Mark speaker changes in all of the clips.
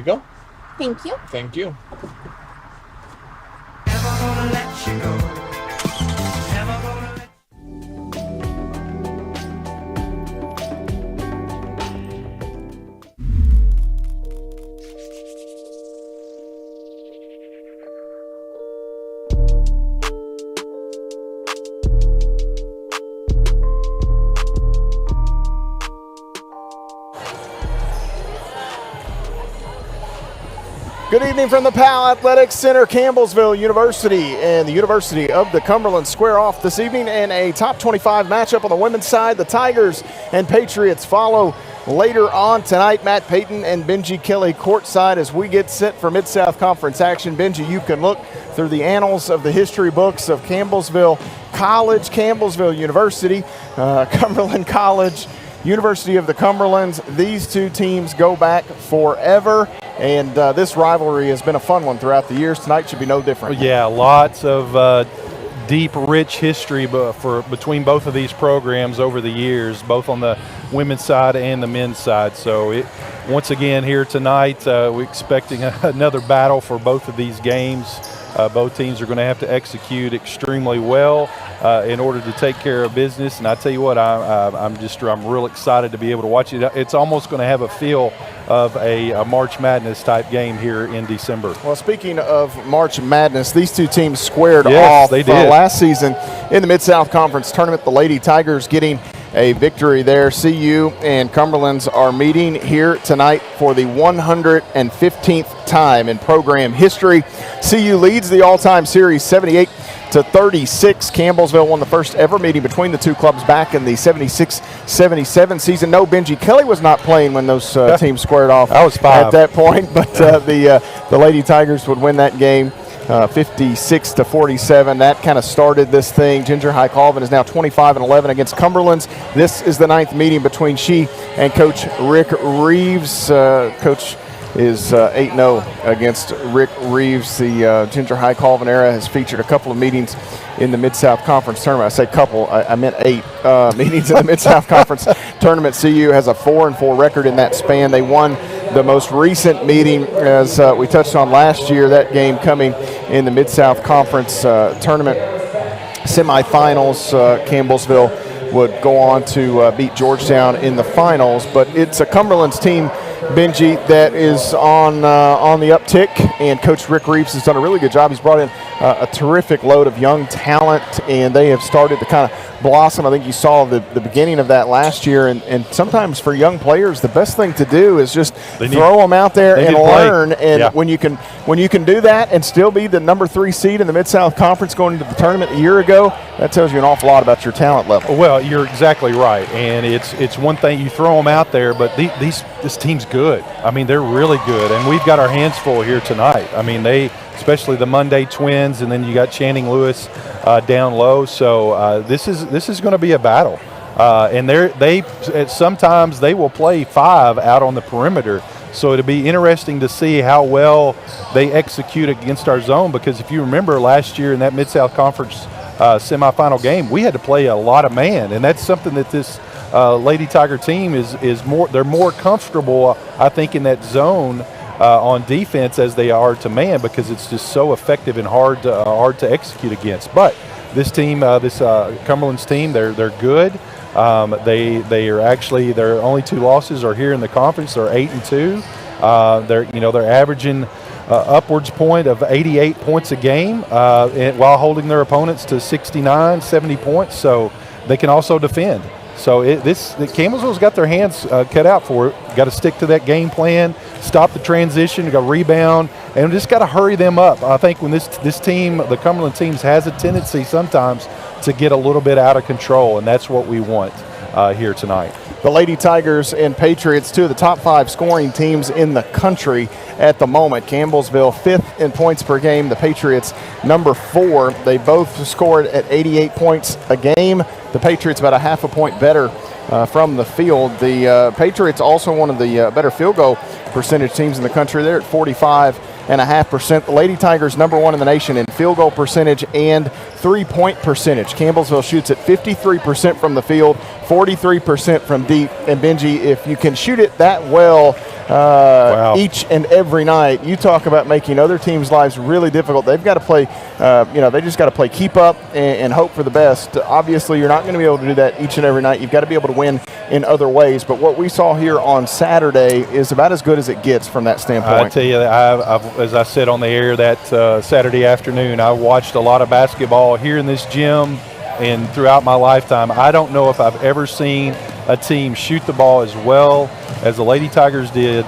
Speaker 1: go.
Speaker 2: Thank you.
Speaker 1: Thank you.
Speaker 3: Never gonna let you go. Never gonna let
Speaker 4: Good evening from the Powell Athletics Center. Campbellsville University and the University of the Cumberlands square off this evening in a top 25 matchup on the women's side. The Tigers and Patriots follow later on tonight. Matt Payton and Benji Kelly courtside as we get set for Mid-South Conference action. Benji, you can look through the annals of the history books of Campbellsville College, Campbellsville University, Cumberland College, University of the Cumberlands. These two teams go back forever. And this rivalry has been a fun one throughout the years. Tonight should be no different.
Speaker 5: Yeah, lots of deep, rich history between both of these programs over the years, both on the women's side and the men's side. So once again here tonight, we're expecting another battle for both of these games. Both teams are going to have to execute extremely well in order to take care of business. And I tell you what, I'm real excited to be able to watch it. It's almost going to have a feel of a March Madness type game here in December.
Speaker 4: Well, speaking of March Madness, these two teams squared off
Speaker 5: they did.
Speaker 4: Last season in the Mid-South Conference tournament. The Lady Tigers getting a victory there. CU and Cumberlands are meeting here tonight for the 115th time in program history. CU leads the all-time series 78-36. Campbellsville won the first ever meeting between the two clubs back in the 76-77 season. No, Benji Kelly was not playing when those teams squared off.
Speaker 5: I was 5
Speaker 4: at that point, but the Lady Tigers would win that game 56-47. That kind of started this thing. Ginger High Colvin is now 25-11 against Cumberlands. This is the 9th meeting between she and Coach Rick Reeves. Coach is 8-0 against Rick Reeves. The Ginger High Colvin era has featured a couple of meetings in the Mid-South Conference tournament. I say couple, I meant 8 meetings in the Mid-South Conference tournament. CU has a 4-4 record in that span. They won the most recent meeting, as we touched on last year, that game coming in the Mid-South Conference tournament semifinals. Campbellsville would go on to beat Georgetown in the finals, but it's a Cumberlands team, Benji, that is on the uptick, and Coach Rick Reeves has done a really good job. He's brought in a terrific load of young talent, and they have started to kind of blossom. I think you saw the beginning of that last year, and sometimes for young players, the best thing to do is just throw them out there and learn. And when you can do that and still be the number 3 seed in the Mid-South Conference going into the tournament a year ago, that tells you an awful lot about your talent level.
Speaker 5: Well, you're exactly right, and it's one thing you throw them out there, but this team's good. I mean, they're really good, and we've got our hands full here tonight. I mean, especially the Monday Twins, and then you got Channing Lewis down low. So this is going to be a battle, and sometimes they will play 5 out on the perimeter. So it'll be interesting to see how well they execute against our zone, because if you remember last year in that Mid-South Conference semifinal game, we had to play a lot of man, and that's something that this Lady Tiger team is more. They're more comfortable, I think, in that zone on defense as they are to man, because it's just so effective and hard to execute against. But this team, this Cumberland's team, they're good. They are actually, their only 2 losses are here in the conference. They're 8-2. They're averaging upwards point of 88 points a game while holding their opponents to 69, 70 points. So they can also defend. So Campbellsville's got their hands cut out for it. Got to stick to that game plan, stop the transition, got to rebound, and just got to hurry them up. I think when this team, the Cumberland teams, has a tendency sometimes to get a little bit out of control, and that's what we want here tonight.
Speaker 4: The Lady Tigers and Patriots, 2 of the top 5 scoring teams in the country at the moment. Campbellsville 5th in points per game. The Patriots number 4. They both scored at 88 points a game. The Patriots about a half a point better from the field. The Patriots also one of the better field goal percentage teams in the country. They're at 45.5%. The Lady Tigers number 1 in the nation in field goal percentage and three-point percentage. Campbellsville shoots at 53% from the field, 43% from deep. And Benji, if you can shoot it that well each and every night, you talk about making other teams' lives really difficult. They've got to play, they just got to play keep up and hope for the best. Obviously, you're not going to be able to do that each and every night. You've got to be able to win in other ways. But what we saw here on Saturday is about as good as it gets from that standpoint.
Speaker 5: I tell you, as I said on the air that Saturday afternoon, I watched a lot of basketball here in this gym and throughout my lifetime. I don't know if I've ever seen a team shoot the ball as well as the Lady Tigers did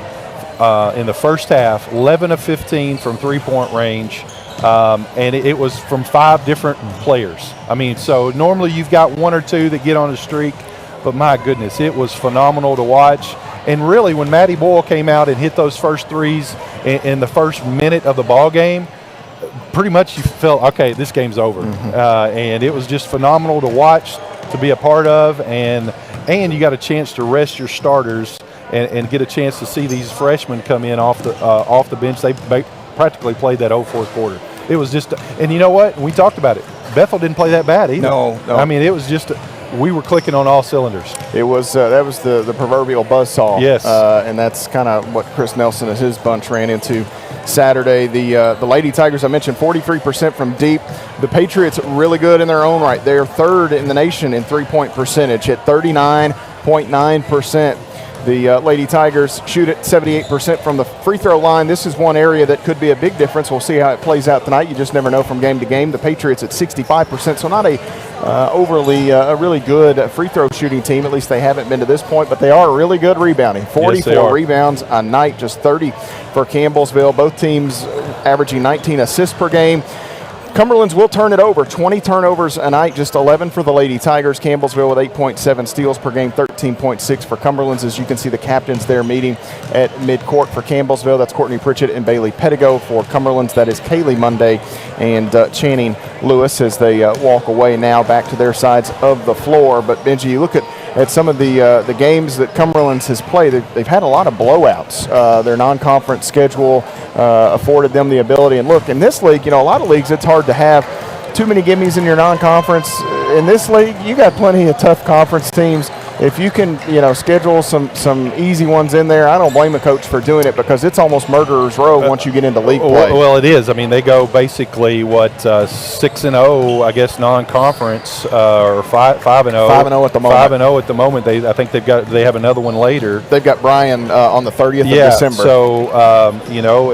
Speaker 5: in the first half, 11 of 15 from three-point range, and it was from 5 different players. I mean, so normally you've got 1 or 2 that get on a streak, but my goodness, it was phenomenal to watch. And really, when Maddie Boyle came out and hit those first threes in the first minute of the ball game, pretty much you felt, okay, this game's over. And it was just phenomenal to watch, to be a part of, and you got a chance to rest your starters and get a chance to see these freshmen come in off the bench. They practically played that whole fourth quarter. It was just, and you know what? We talked about it. Bethel didn't play that bad either.
Speaker 4: No.
Speaker 5: I mean, it was just, we were clicking on all cylinders.
Speaker 4: It was that was the proverbial buzzsaw.
Speaker 5: Yes.
Speaker 4: And that's kind of what Chris Nelson and his bunch ran into Saturday. The Lady Tigers, I mentioned, 43% from deep. The Patriots really good in their own right. They're third in the nation in three-point percentage at 39.9%. The Lady Tigers shoot at 78% from the free throw line. This is one area that could be a big difference. We'll see how it plays out tonight. You just never know from game to game. The Patriots at 65%, so not a really good free throw shooting team. At least they haven't been to this point, but they are really good rebounding. 44 rebounds a night, just 30 for Campbellsville. Both teams averaging 19 assists per game. Cumberlands will turn it over, 20 turnovers a night, just 11 for the Lady Tigers. Campbellsville with 8.7 steals per game, 13.6 for Cumberlands. As you can see, the captains there meeting at midcourt for Campbellsville. That's Courtney Pritchett and Bailey Pettigo. For Cumberlands, that is Kaylee Monday and Channing Lewis as they walk away now back to their sides of the floor. But Benji, you look at some of the games that Cumberlands has played, they've had a lot of blowouts. Their non-conference schedule afforded them the ability. And look, in this league, a lot of leagues, it's hard to have too many gimmies in your non-conference. In this league, you got plenty of tough conference teams. If you can, schedule some easy ones in there, I don't blame a coach for doing it because it's almost murderer's row once you get into league play.
Speaker 5: Well, it is. I mean, they go basically 6-0, I guess, non-conference, or 5-0.
Speaker 4: 5-0 at the moment.
Speaker 5: 5-0 at the moment. I think they have another one later.
Speaker 4: They've got Bryan on the 30th of December.
Speaker 5: So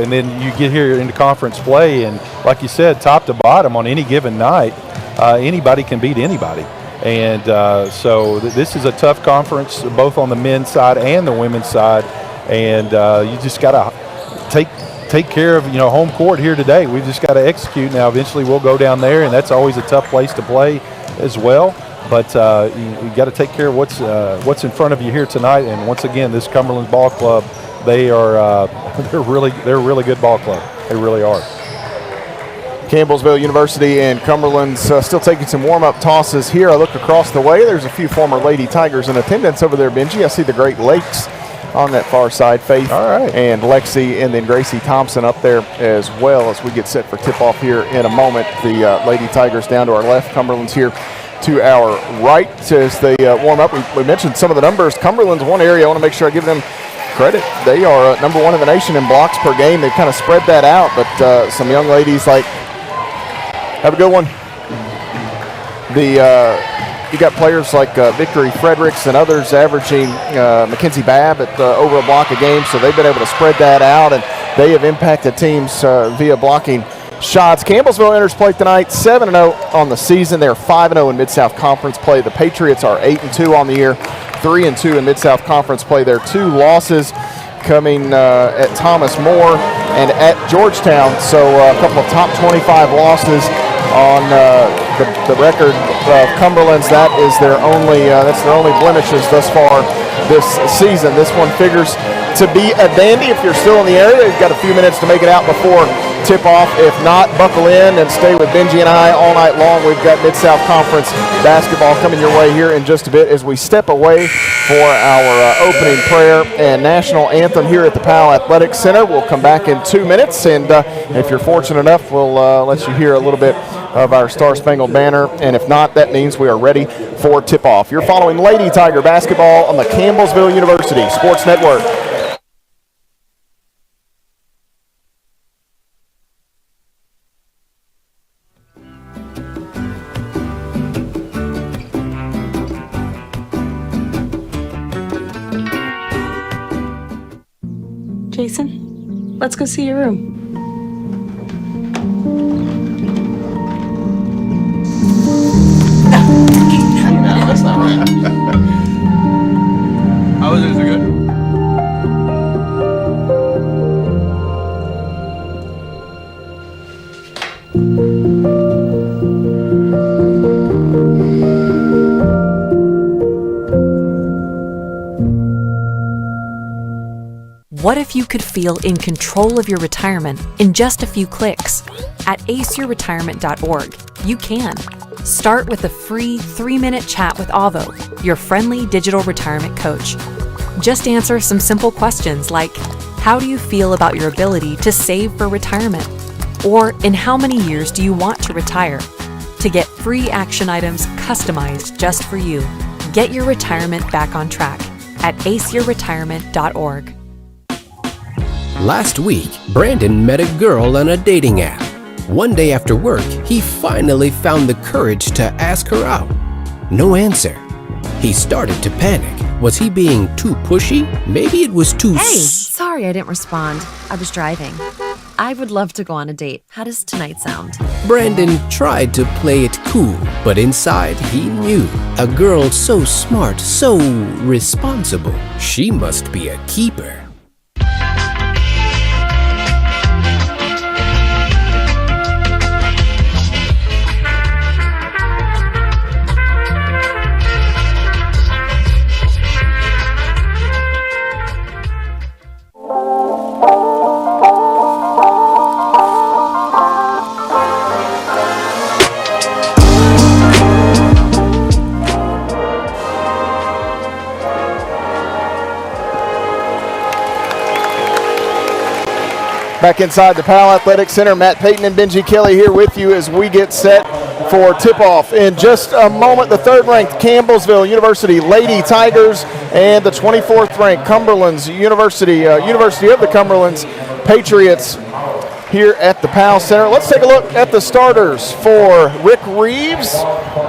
Speaker 5: and then you get here into conference play, and like you said, top to bottom on any given night, anybody can beat anybody. And so this is a tough conference, both on the men's side and the women's side. And you just got to take care of home court here today. We've just got to execute. Now, eventually, we'll go down there, and that's always a tough place to play as well. But you got to take care of what's in front of you here tonight. And once again, this Cumberlands Ball Club, they're a really good ball club. They really are.
Speaker 4: Campbellsville University and Cumberland's still taking some warm-up tosses here. I look across the way. There's a few former Lady Tigers in attendance over there, Benji. I see the Great Lakes on that far side. Faith and Lexi, and then Gracie Thompson up there as well as we get set for tip-off here in a moment. The Lady Tigers down to our left, Cumberland's here to our right as they warm up. We mentioned some of the numbers. Cumberland's one area I want to make sure I give them credit. They are number 1 in the nation in blocks per game. They've kind of spread that out, but some young ladies like have a good one. You got players like Victory Fredericks and others averaging Mackenzie Babb at over a block a game, so they've been able to spread that out, and they have impacted teams via blocking shots. Campbellsville enters play tonight, 7-0 on the season. They're 5-0 in Mid-South Conference play. The Patriots are 8-2 on the year, 3-2 in Mid-South Conference play. Their 2 losses coming at Thomas More and at Georgetown, so a couple of top 25 losses on the record of Cumberland's. That's their only blemishes thus far this season. This one figures to be a dandy if you're still in the area. You've got a few minutes to make it out before tip-off. If not, buckle in and stay with Benji and I all night long. We've got Mid-South Conference basketball coming your way here in just a bit as we step away for our opening prayer and national anthem here at the Powell Athletic Center. We'll come back in 2 minutes, and if you're fortunate enough, we'll let you hear a little bit of our Star Spangled Banner? And if not, that means we are ready for tip-off. You're following Lady Tiger basketball on the Campbellsville University Sports Network.
Speaker 1: Jason, let's go see your room.
Speaker 2: No, that's not right. How was it? Is it good?
Speaker 6: What if you could feel in control of your retirement in just a few clicks? At aceyourretirement.org, you can. Start with a free 3-minute chat with Avo, your friendly digital retirement coach. Just answer some simple questions like, how do you feel about your ability to save for retirement? Or in how many years do you want to retire? To get free action items customized just for you, get your retirement back on track at aceyourretirement.org.
Speaker 7: Last week, Brandon met a girl on a dating app. One day after work, he finally found the courage to ask her out. No answer. He started to panic. Was he being too pushy? Maybe it was too
Speaker 8: Hey, sorry I didn't respond. I was driving. I would love to go on a date. How does tonight sound?
Speaker 7: Brandon tried to play it cool, but inside he knew. A girl so smart, so responsible. She must be a keeper.
Speaker 4: Back inside the Powell Athletic Center, Matt Payton and Benji Kelly here with you as we get set for tip-off. In just a moment, the third-ranked Campbellsville University Lady Tigers and the 24th-ranked Cumberlands University of the Cumberlands Patriots here at the Powell Center. Let's take a look at the starters for Rick Reeves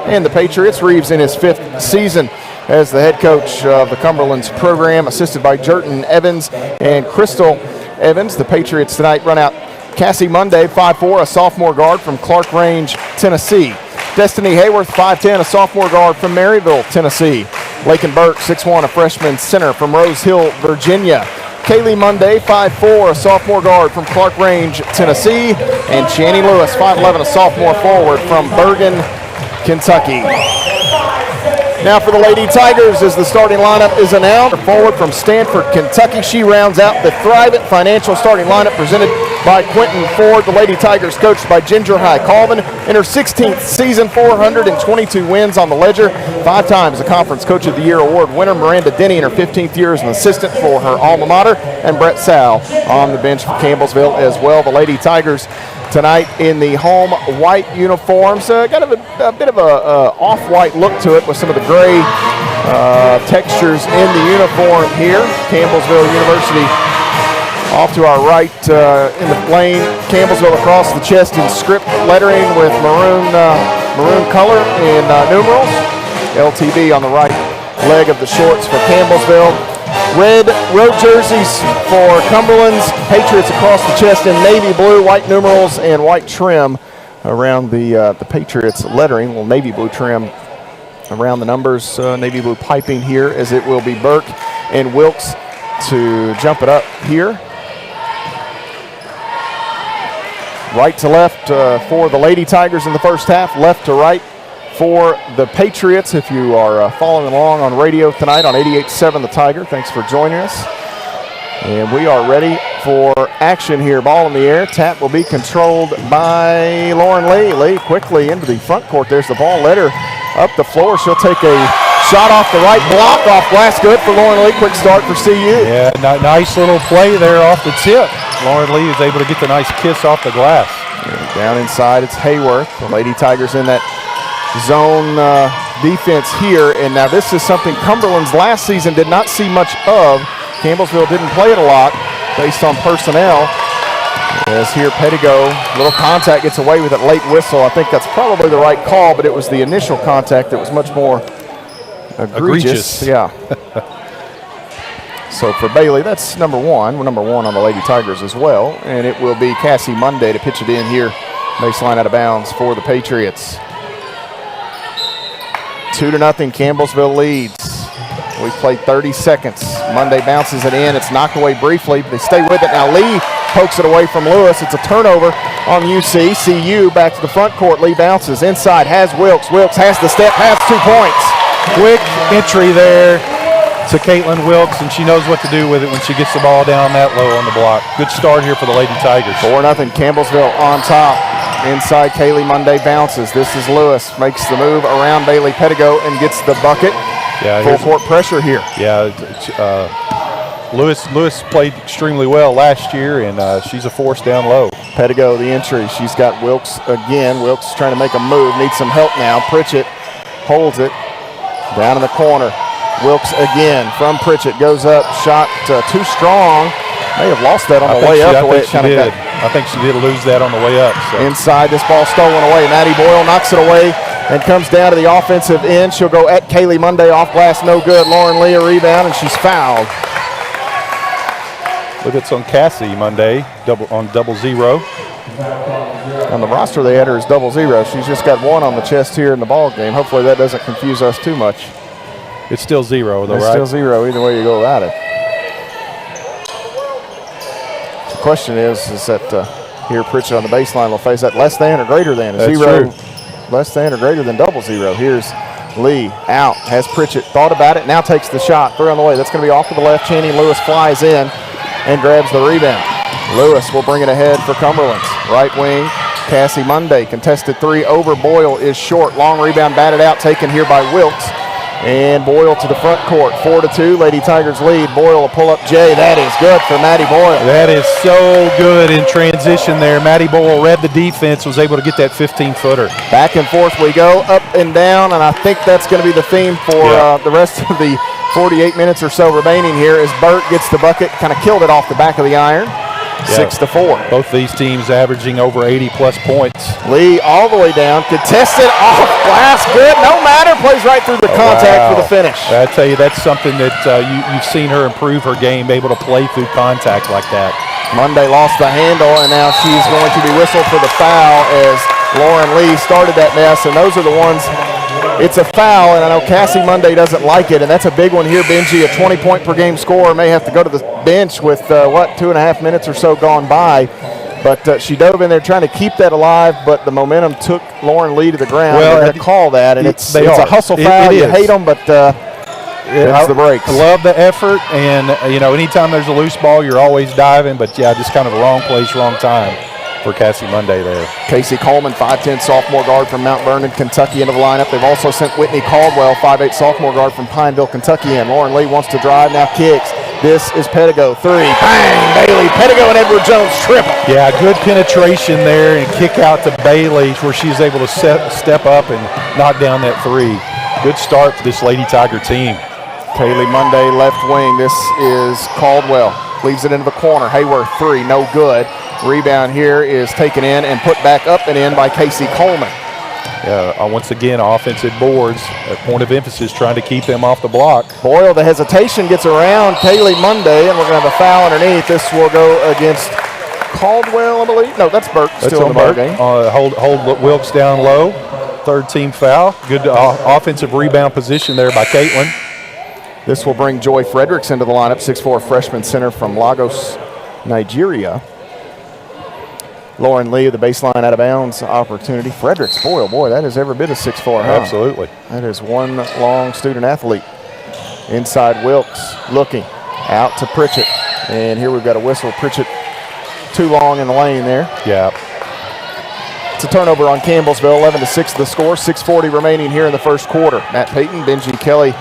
Speaker 4: and the Patriots. Reeves in his 5th season as the head coach of the Cumberlands program, assisted by Jerton Evans and Crystal Evans. The Patriots tonight run out Cassie Monday, 5'4", a sophomore guard from Clark Range, Tennessee. Destiny Hayworth, 5'10", a sophomore guard from Maryville, Tennessee. Lakin Burke, 6'1", a freshman center from Rose Hill, Virginia. Kaylee Monday, 5'4", a sophomore guard from Clark Range, Tennessee. And Channing Lewis, 5'11", a sophomore forward from Bergen, Kentucky. Now for the Lady Tigers, as the starting lineup is announced. Forward from Stanford, Kentucky. She rounds out the Thrivent Financial starting lineup presented by Quentin Ford. The Lady Tigers coached by Ginger High Colvin. In her 16th season, 422 wins on the ledger. 5 times a Conference Coach of the Year award winner. Miranda Denny in her 15th year as an assistant for her alma mater. And Brett Sal on the bench for Campbellsville as well. The Lady Tigers tonight in the home white uniforms. Got a bit of a off-white look to it with some of the gray textures in the uniform here. Campbellsville University off to our right in the lane. Campbellsville across the chest in script lettering with maroon color in numerals. LTV on the right leg of the shorts for Campbellsville. Red road jerseys for Cumberlands. Patriots across the chest in navy blue, white numerals and white trim around the Patriots lettering. Little navy blue trim around the numbers. Navy blue piping here as it will be Burke and Wilkes to jump it up here. Right to left for the Lady Tigers in the first half. Left to right for the Patriots. If you are following along on radio tonight on 88.7 The Tiger, thanks for joining us. And we are ready for action here. Ball in the air. Tap will be controlled by Lauren Lee. Lee quickly into the front court. There's the ball. Let her up the floor. She'll take a shot off the right block. Off glass. Good for Lauren Lee. Quick start for CU.
Speaker 5: Yeah, nice little play there off the tip. Lauren Lee is able to get the nice kiss off the glass.
Speaker 4: Down inside, it's Hayworth. The Lady Tigers in that zone defense here. And now this is something Cumberland's last season did not see much of. Campbellsville didn't play it a lot based on personnel. As here, Pettigo, little contact, gets away with it, late whistle. I think that's probably the right call, but it was the initial contact that was much more egregious. Yeah. So for Bailey, that's number one. We're number one on the Lady Tigers as well. And it will be Cassie Monday to pitch it in here. Baseline out of bounds for the Patriots. 2-0, Campbellsville leads. We've played 30 seconds. Monday bounces it in. It's knocked away briefly, but they stay with it. Now Lee pokes it away from Lewis. It's a turnover on UC. CU back to the front court. Lee bounces inside, has Wilkes. Wilkes has the step, has 2 points.
Speaker 5: Quick entry there to Caitlin Wilkes, and she knows what to do with it when she gets the ball down that low on the block. Good start here for the Lady Tigers.
Speaker 4: 4-0, Campbellsville on top. Inside, Kaylee Monday bounces. This is Lewis. Makes the move around Bailey Pettigo and gets the bucket.
Speaker 5: Yeah,
Speaker 4: full court pressure here.
Speaker 5: Yeah, Lewis played extremely well last year, and she's a force down low.
Speaker 4: Pettigo, the entry. She's got Wilkes again. Wilkes trying to make a move. Needs some help now. Pritchett holds it. Down in the corner. Wilkes again from Pritchett. Goes up. Shot too strong. May have lost that on the way up.
Speaker 5: I think she did lose that on the way up. So.
Speaker 4: Inside, this ball stolen away. Maddie Boyle knocks it away and comes down to the offensive end. She'll go at Kaylee Monday, off glass, no good. Lauren Lee a rebound, and she's fouled.
Speaker 5: Look, it's on Cassie Monday, double zero.
Speaker 4: On the roster they had her as 0-0. She's just got 1 on the chest here in the ball game. Hopefully that doesn't confuse us too much.
Speaker 5: It's still 0 though,
Speaker 4: it's
Speaker 5: right?
Speaker 4: Still 0 either way you go about it. The question is that here Pritchett on the baseline will face that less than or greater than a
Speaker 5: That's
Speaker 4: 0.
Speaker 5: True.
Speaker 4: Less than or greater than 0-0. Here's Lee out, has Pritchett thought about it, now takes the shot, 3 on the way. That's going to be off to the left. Channing Lewis flies in and grabs the rebound. Lewis will bring it ahead for Cumberlands. Right wing, Cassie Monday, contested 3 over Boyle is short. Long rebound batted out, taken here by Wilkes. And Boyle to the front court, 4-2. Lady Tigers lead. Boyle will pull up Jay. That is good for Maddie Boyle.
Speaker 5: That is so good in transition there. Maddie Boyle read the defense, was able to get that 15-footer.
Speaker 4: Back and forth we go, up and down, and I think that's going to be the theme for the rest of the 48 minutes or so remaining here as Burt gets the bucket, kind of killed it off the back of the iron. 6-4.
Speaker 5: Both these teams averaging over 80-plus points.
Speaker 4: Lee all the way down, contested off glass, good, no matter, plays right through the contact for the finish.
Speaker 5: I tell you, that's something that you've seen her improve her game, able to play through contact like that.
Speaker 4: Monday lost the handle, and now she's going to be whistled for the foul as Lauren Lee started that mess, and those are the ones. It's a foul, and I know Cassie Monday doesn't like it, and that's a big one here, Benji. A 20-point-per-game scorer may have to go to the bench with, 2.5 minutes or so gone by. But she dove in there trying to keep that alive, but the momentum took Lauren Lee to the ground.
Speaker 5: Well,
Speaker 4: they're going to call that, and it's a hustle foul.
Speaker 5: You
Speaker 4: hate them, but it's the breaks.
Speaker 5: I love the effort, and, anytime there's a loose ball, you're always diving. But, just kind of a wrong place, wrong time for Cassie Monday there.
Speaker 4: Casey Coleman, 5'10", sophomore guard from Mount Vernon, Kentucky, into the lineup. They've also sent Whitney Caldwell, 5'8", sophomore guard from Pineville, Kentucky, in. Lauren Lee wants to drive, now kicks. This is Pettigo, 3. Bang! Bailey, Pettigo, and Edward Jones triple.
Speaker 5: Yeah, good penetration there and kick out to Bailey where she's able to step up and knock down that 3. Good start for this Lady Tiger team.
Speaker 4: Kaylee Monday, left wing. This is Caldwell. Leaves it into the corner. Hayworth, 3, no good. Rebound here is taken in and put back up and in by Casey Coleman.
Speaker 5: Once again, offensive boards, a point of emphasis, trying to keep them off the block.
Speaker 4: Boyle, the hesitation gets around Kaylee Monday, and we're going to have a foul underneath. This will go against Caldwell, I believe. No, that's Burke, still in the ball game.
Speaker 5: Hold Wilkes down low. Third team foul. Good offensive rebound position there by Caitlin.
Speaker 4: This will bring Joy Fredericks into the lineup, 6'4" freshman center from Lagos, Nigeria. Lauren Lee, the baseline out of bounds opportunity. Fredericks, boy, that is every bit of 6'4", huh?
Speaker 5: Absolutely.
Speaker 4: That is one long student athlete. Inside Wilkes, looking out to Pritchett. And here we've got a whistle. Pritchett too long in the lane there.
Speaker 5: Yeah.
Speaker 4: It's a turnover on Campbellsville, 11-6 the score, 6:40 remaining here in the first quarter. Matt Payton, Benji Kelly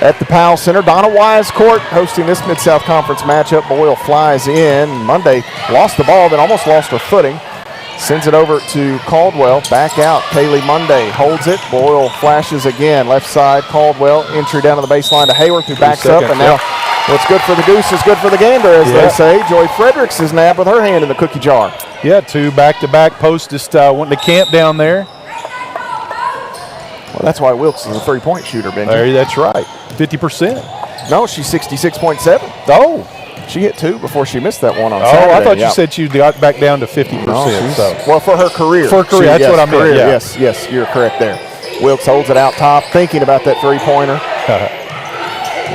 Speaker 4: at the Powell Center. Donna Wise Court hosting this Mid-South Conference matchup. Boyle flies in. Monday lost the ball, then almost lost her footing. Sends it over to Caldwell. Back out. Kaylee Monday holds it. Boyle flashes again. Left side, Caldwell. Entry down to the baseline to Hayworth, who backs up. And now what's good for the goose is good for the gander, as they say. Joy Fredericks is nabbed with her hand in the cookie jar.
Speaker 5: Yeah, 2 back-to-back posts just wanting to camp down there.
Speaker 4: Well, that's why Wilkes is a three-point shooter, Benji.
Speaker 5: That's right. 50%.
Speaker 4: No, she's 66.7.
Speaker 5: Oh.
Speaker 4: She hit 2 before she missed that one on Saturday.
Speaker 5: I thought you said she got back down to 50%.
Speaker 4: No,
Speaker 5: so.
Speaker 4: Well, for her career.
Speaker 5: For her career, that's what I meant.
Speaker 4: Career,
Speaker 5: yeah.
Speaker 4: Yes, you're correct there. Wilkes holds it out top, thinking about that three-pointer.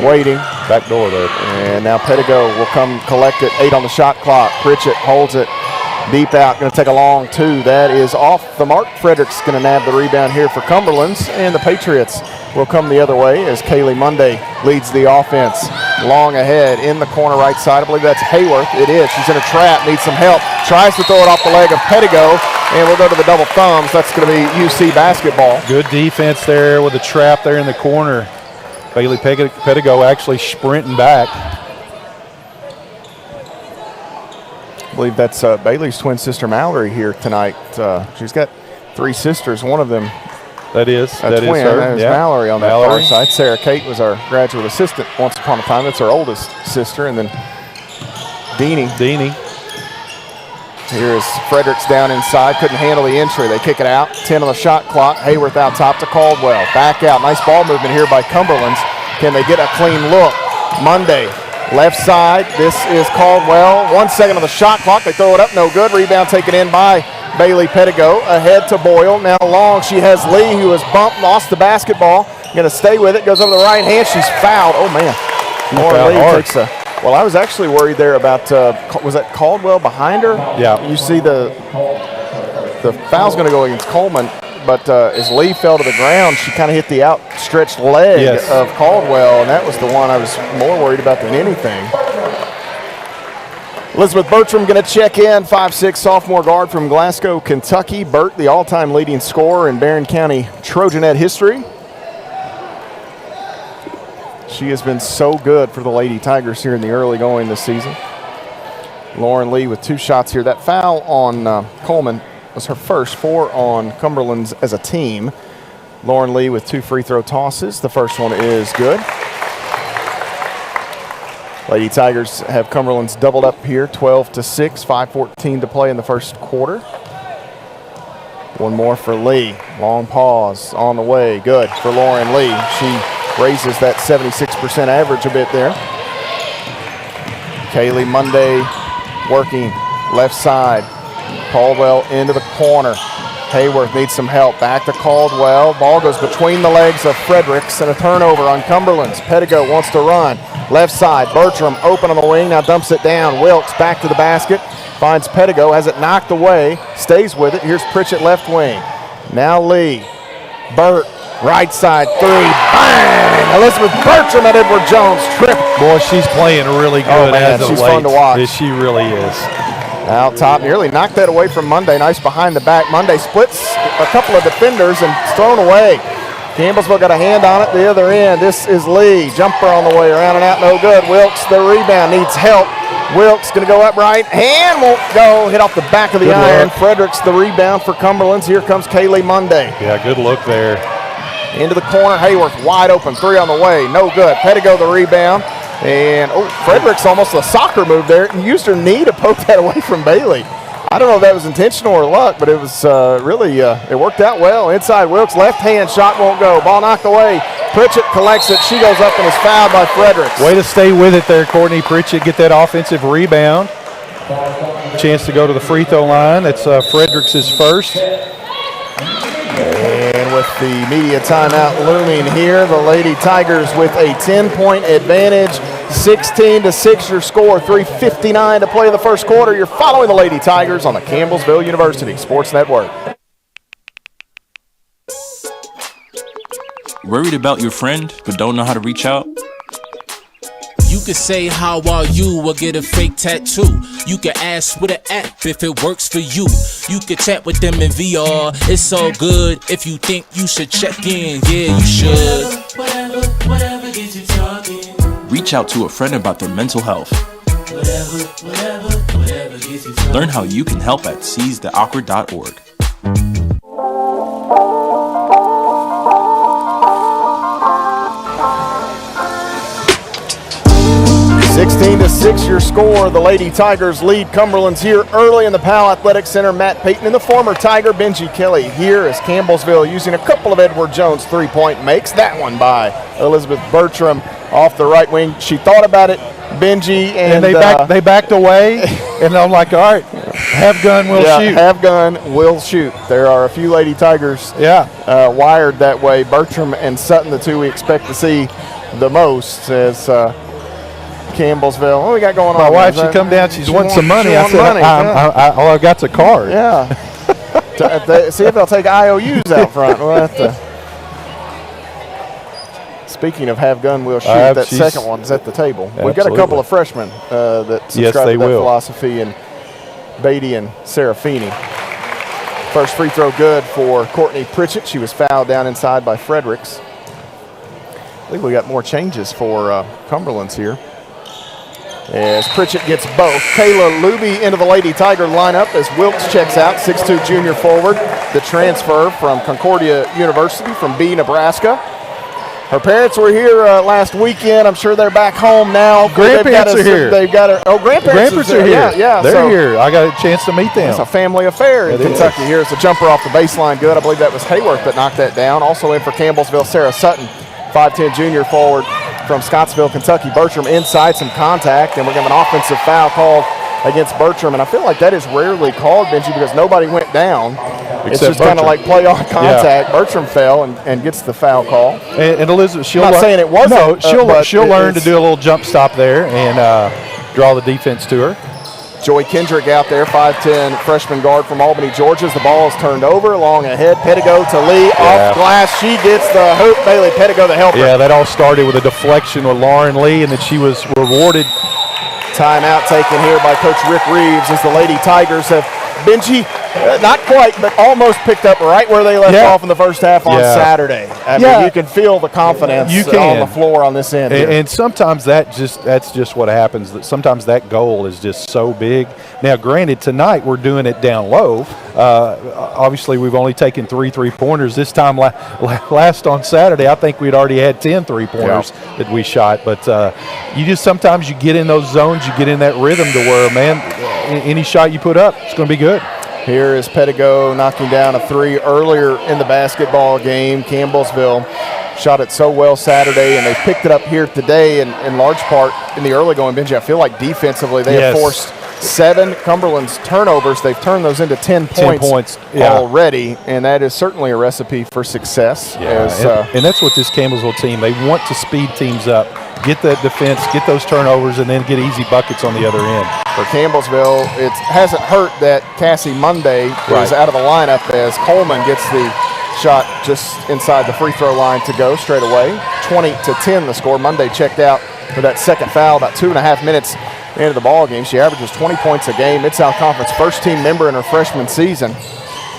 Speaker 4: Waiting.
Speaker 5: Back door there.
Speaker 4: And now Pettigo will come collect it. 8 on the shot clock. Pritchett holds it deep out. Going to take a long 2. That is off the mark. Frederick's going to nab the rebound here for Cumberlands. And the Patriots will come the other way as Kaylee Monday leads the offense. Long ahead in the corner right side. I believe that's Hayworth. It is. She's in a trap. Needs some help. Tries to throw it off the leg of Pettigo. And we'll go to the double thumbs. That's going to be UC basketball.
Speaker 5: Good defense there with a trap there in the corner. Bailey Pettigo actually sprinting back.
Speaker 4: I believe that's Bailey's twin sister Mallory here tonight. She's got 3 sisters. One of them
Speaker 5: that is
Speaker 4: her. That is Mallory on that far side. Sarah Kate was our graduate assistant once upon a time. That's our oldest sister. And then Deanie. Here is Fredericks down inside. Couldn't handle the entry. They kick it out. 10 on the shot clock. Hayworth out top to Caldwell. Back out. Nice ball movement here by Cumberlands. Can they get a clean look? Monday. Left side. This is Caldwell. 1 second on the shot clock. They throw it up. No good. Rebound taken in by Bailey Pettigo. Ahead to Boyle. Now long. She has Lee, who was bumped. Lost the basketball. Going to stay with it. Goes over the right hand. She's fouled. Oh, man. Lauren Lee takes a... Well, I was actually worried there about, was that Caldwell behind her?
Speaker 5: Yeah.
Speaker 4: You see the foul's going to go against Coleman, but as Lee fell to the ground, she kind of hit the outstretched leg of Caldwell, and that was the one I was more worried about than anything. Elizabeth Bertram going to check in, 5'6" sophomore guard from Glasgow, Kentucky. Bert, the all-time leading scorer in Barron County Trojanet history. She has been so good for the Lady Tigers here in the early going this season. Lauren Lee with 2 shots here. That foul on Coleman was her first, 4 on Cumberlands as a team. Lauren Lee with 2 free throw tosses. The first one is good. Lady Tigers have Cumberlands doubled up here, 12-6, 5:14 to play in the first quarter. One more for Lee. Long pause on the way. Good for Lauren Lee. She raises that 76% average a bit there. Kaylee Monday working left side. Caldwell into the corner. Hayworth needs some help. Back to Caldwell. Ball goes between the legs of Fredericks and a turnover on Cumberlands. Pettigo wants to run. Left side. Bertram open on the wing. Now dumps it down. Wilkes back to the basket. Finds Pettigo. Has it knocked away. Stays with it. Here's Pritchett left wing. Now Lee. Burt. Right side 3, bang! Elizabeth Bertram and Edward Jones trip.
Speaker 5: Boy, she's playing really good.
Speaker 4: Oh, man, she's fun to watch.
Speaker 5: Yes, she really is.
Speaker 4: Out top, nearly knocked that away from Monday. Nice behind the back. Monday splits a couple of defenders and it's thrown away. Campbellsville got a hand on it the other end. This is Lee. Jumper on the way, around and out, no good. Wilkes, the rebound, needs help. Wilkes going to go up right. Hand won't go. Hit off the back of the iron. Fredericks the rebound for Cumberlands. Here comes Kaylee Monday.
Speaker 5: Yeah, good look there.
Speaker 4: Into the corner, Hayworth wide open, 3 on the way, no good. Pettigo the rebound, and Fredericks almost a soccer move there and used her knee to poke that away from Bailey. I don't know if that was intentional or luck, but it was really, it worked out well. Inside Wilkes, left hand shot won't go. Ball knocked away. Pritchett collects it. She goes up and is fouled by Fredericks.
Speaker 5: Way to stay with it there, Courtney Pritchett. Get that offensive rebound. Chance to go to the free throw line. That's Fredericks' first.
Speaker 4: And with the media timeout looming here, the Lady Tigers with a 10-point advantage. 16-6 your score, 3:59 to play in the first quarter. You're following the Lady Tigers on the Campbellsville University Sports Network.
Speaker 9: Worried about your friend but don't know how to reach out?
Speaker 10: You could say how are you or get a fake tattoo. You could ask with an app if it works for you. You could chat with them in VR. It's all good if you think you should check in. Yeah, you should.
Speaker 3: Whatever gets you talking.
Speaker 9: Reach out to a friend about their mental health.
Speaker 3: Whatever gets
Speaker 9: Learn how you can help at seizetheawkward.org.
Speaker 4: 16-6 your score. The Lady Tigers lead Cumberlands here early in the Powell Athletic Center. Matt Payton and the former Tiger Benji Kelly here as Campbellsville using a couple of Edward Jones three-point makes. That one by Elizabeth Bertram off the right wing. She thought about it, Benji, and
Speaker 5: they backed away, and I'm like, all right, have gun, we'll shoot.
Speaker 4: Have gun, will shoot. There are a few Lady Tigers wired that way. Bertram and Sutton, the two we expect to see the most as Campbellsville. What we got going on?
Speaker 5: My wife, she come down, she's wanting some money. I said, all I got's a card.
Speaker 4: Yeah. See if they'll take IOUs out front. We'll have to. Speaking of have gun, we'll shoot. That second one's at the table. Absolutely. We've got a couple of freshmen that subscribe to that philosophy, and Beatty and Serafini. First free throw good for Courtney Pritchett. She was fouled down inside by Fredericks. I think we got more changes for Cumberlands here. As Pritchett gets both. Kayla Luby into the Lady Tiger lineup as Wilkes checks out, 6'2 junior forward, the transfer from Concordia University from B, Nebraska. Her parents were here last weekend. I'm sure they're back home now.
Speaker 5: Grandparents are here.
Speaker 4: They've got her. Oh, grandparents
Speaker 5: are here.
Speaker 4: Yeah,
Speaker 5: they're here. I got a chance to meet them.
Speaker 4: It's a family affair in Kentucky. Here's the jumper off the baseline. Good. I believe that was Hayworth that knocked that down. Also in for Campbellsville, Sarah Sutton, 5'10 junior forward from Scottsville, Kentucky. Bertram inside, some contact, and we're going to have an offensive foul called against Bertram. And I feel like that is rarely called, Benji, because nobody went down. It's just kind of like play on contact. Yeah. Bertram fell and gets the foul call.
Speaker 5: And Elizabeth,
Speaker 4: I'm not saying it wasn't.
Speaker 5: No, she'll learn to do a little jump stop there and draw the defense to her.
Speaker 4: Joy Kendrick out there, 5'10 freshman guard from Albany, Georgia. The ball is turned over, long ahead. Pettigo to Lee, off glass. She gets the hoop. Bailey Pettigo, the helper.
Speaker 5: Yeah, that all started with a deflection with Lauren Lee, and then she was rewarded.
Speaker 4: Timeout taken here by Coach Rick Reeves as the Lady Tigers have, Benji, not quite, but almost picked up right where they left off in the first half on Saturday. I mean, you can feel the confidence on the floor on this end.
Speaker 5: And sometimes that's just what happens. That sometimes that goal is just so big. Now, granted, tonight we're doing it down low. Obviously, we've only taken 3 3-pointers. This time last on Saturday, I think we'd already had 10 3-pointers that we shot. But sometimes you get in those zones, you get in that rhythm to where, man, any shot you put up, it's going to be good.
Speaker 4: Here is Pettigo knocking down a 3 earlier in the basketball game. Campbellsville shot it so well Saturday, and they picked it up here today in large part in the early going. Benji, I feel like defensively they have forced 7 Cumberland's turnovers. They've turned those into 10 points already, and that is certainly a recipe for success.
Speaker 5: And that's what this Campbellsville team, they want to speed teams up, get that defense, get those turnovers, and then get easy buckets on the other end.
Speaker 4: For Campbellsville, it hasn't hurt that Cassie Monday is out of the lineup as Coleman gets the shot just inside the free throw line to go straight away. 20-10 the score. Monday checked out for that second foul about 2.5 minutes into the ball game. She averages 20 points a game. Mid-South Conference first team member in her freshman season.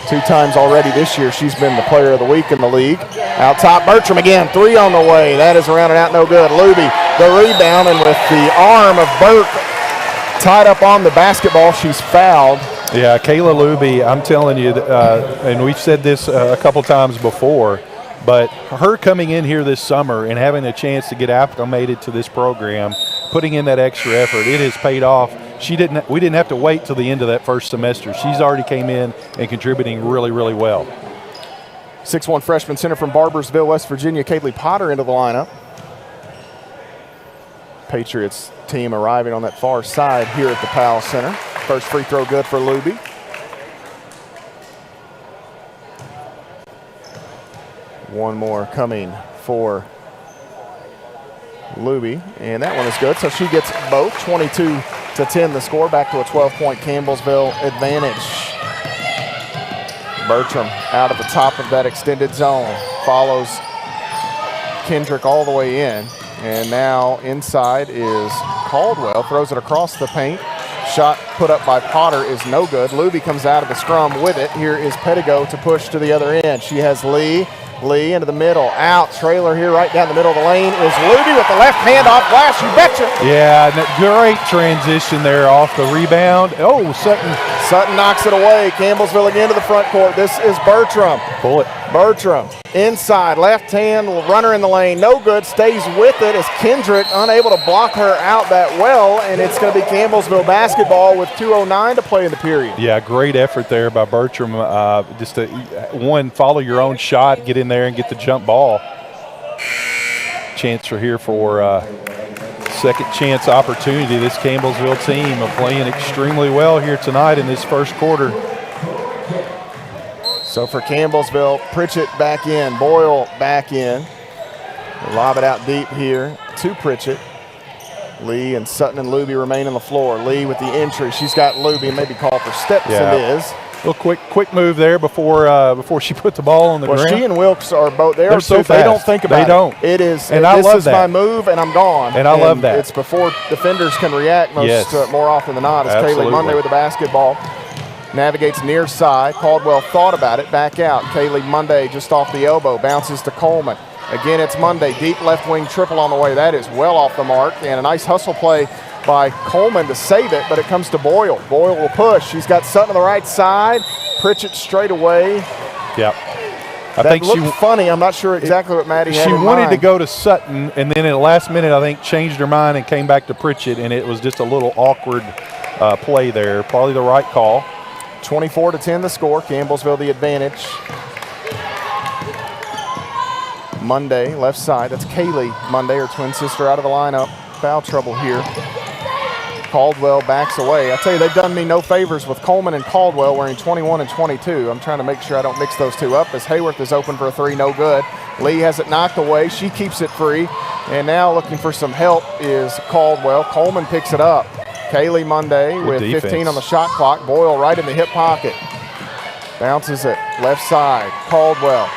Speaker 4: 2 times already this year she's been the player of the week in the league. Out top, Bertram again, 3 on the way. That is around and out, no good. Luby, the rebound, and with the arm of Burke tied up on the basketball, she's fouled.
Speaker 5: Yeah, Kayla Luby, I'm telling you, and we've said this a couple times before, but her coming in here this summer and having a chance to get acclimated to this program, putting in that extra effort, it has paid off. We didn't have to wait till the end of that first semester. She's already came in and contributing really, really well.
Speaker 4: 6'1 freshman center from Barbersville, West Virginia, Kaylee Potter into the lineup. Patriots team arriving on that far side here at the Powell Center. First free throw good for Luby. One more coming for Luby, and that one is good. So she gets both. 22-10 the score. Back to a 12-point Campbellsville advantage. Bertram out of the top of that extended zone. Follows Kendrick all the way in. And now inside is Caldwell. Throws it across the paint. Shot put up by Potter is no good. Luby comes out of the scrum with it. Here is Pettigo to push to the other end. She has Lee. Lee into the middle, out. Trailer here right down the middle of the lane is Luby with the left hand off glass. You betcha.
Speaker 5: Yeah, great transition there off the rebound. Oh,
Speaker 4: Sutton knocks it away. Campbellsville again to the front court. This is Bertram.
Speaker 5: Pull it.
Speaker 4: Bertram inside, left hand runner in the lane. No good. Stays with it as Kendrick unable to block her out that well, and it's going to be Campbellsville basketball with 2:09 to play in the period.
Speaker 5: Yeah, great effort there by Bertram. Just to, follow your own shot, get in there and get the jump ball. Chance here for second chance opportunity. This Campbellsville team are playing extremely well here tonight in this first quarter.
Speaker 4: So for Campbellsville, Pritchett back in, Boyle back in. They lob it out deep here to Pritchett. Lee and Sutton and Luby remain on the floor. Lee with the entry. She's got Luby, maybe called for steps.
Speaker 5: Yeah.
Speaker 4: It is.
Speaker 5: A little quick move there before she put the ball on the ground.
Speaker 4: She and Wilkes are both there.
Speaker 5: They're so fast.
Speaker 4: They don't think about it.
Speaker 5: They don't.
Speaker 4: It is.
Speaker 5: And I love
Speaker 4: is
Speaker 5: that.
Speaker 4: my move, and I'm gone.
Speaker 5: And I love that.
Speaker 4: It's before defenders can react more often than not. As
Speaker 5: Absolutely.
Speaker 4: Kaylee Monday with the basketball. Navigates near side. Caldwell thought about it. Back out. Kaylee Monday just off the elbow. Bounces to Coleman. Again, it's Monday. Deep left wing triple on the way. That is well off the mark. And a nice hustle play by Coleman to save it, but it comes to Boyle. Boyle will push. She's got Sutton on the right side. Pritchett straight away.
Speaker 5: Yep. I
Speaker 4: that
Speaker 5: think
Speaker 4: looked
Speaker 5: she
Speaker 4: funny. I'm not sure exactly what Maddie had
Speaker 5: She
Speaker 4: in
Speaker 5: wanted
Speaker 4: mind.
Speaker 5: to go to Sutton, and then at the last minute, I think, changed her mind and came back to Pritchett, and it was just a little awkward play there. Probably the right call.
Speaker 4: 24-10 the score. Campbellsville the advantage. Monday, left side. That's Kaylee Monday, her twin sister, out of the lineup. Foul trouble here. Caldwell backs away. I tell you, they've done me no favors with Coleman and Caldwell wearing 21 and 22. I'm trying to make sure I don't mix those two up as Hayworth is open for a three, no good. Lee has it knocked away. She keeps it free. And now looking for some help is Caldwell. Coleman picks it up. Kaylee Monday with
Speaker 5: defense.
Speaker 4: 15 on the shot clock. Boyle right in the hip pocket. Bounces it left side. Caldwell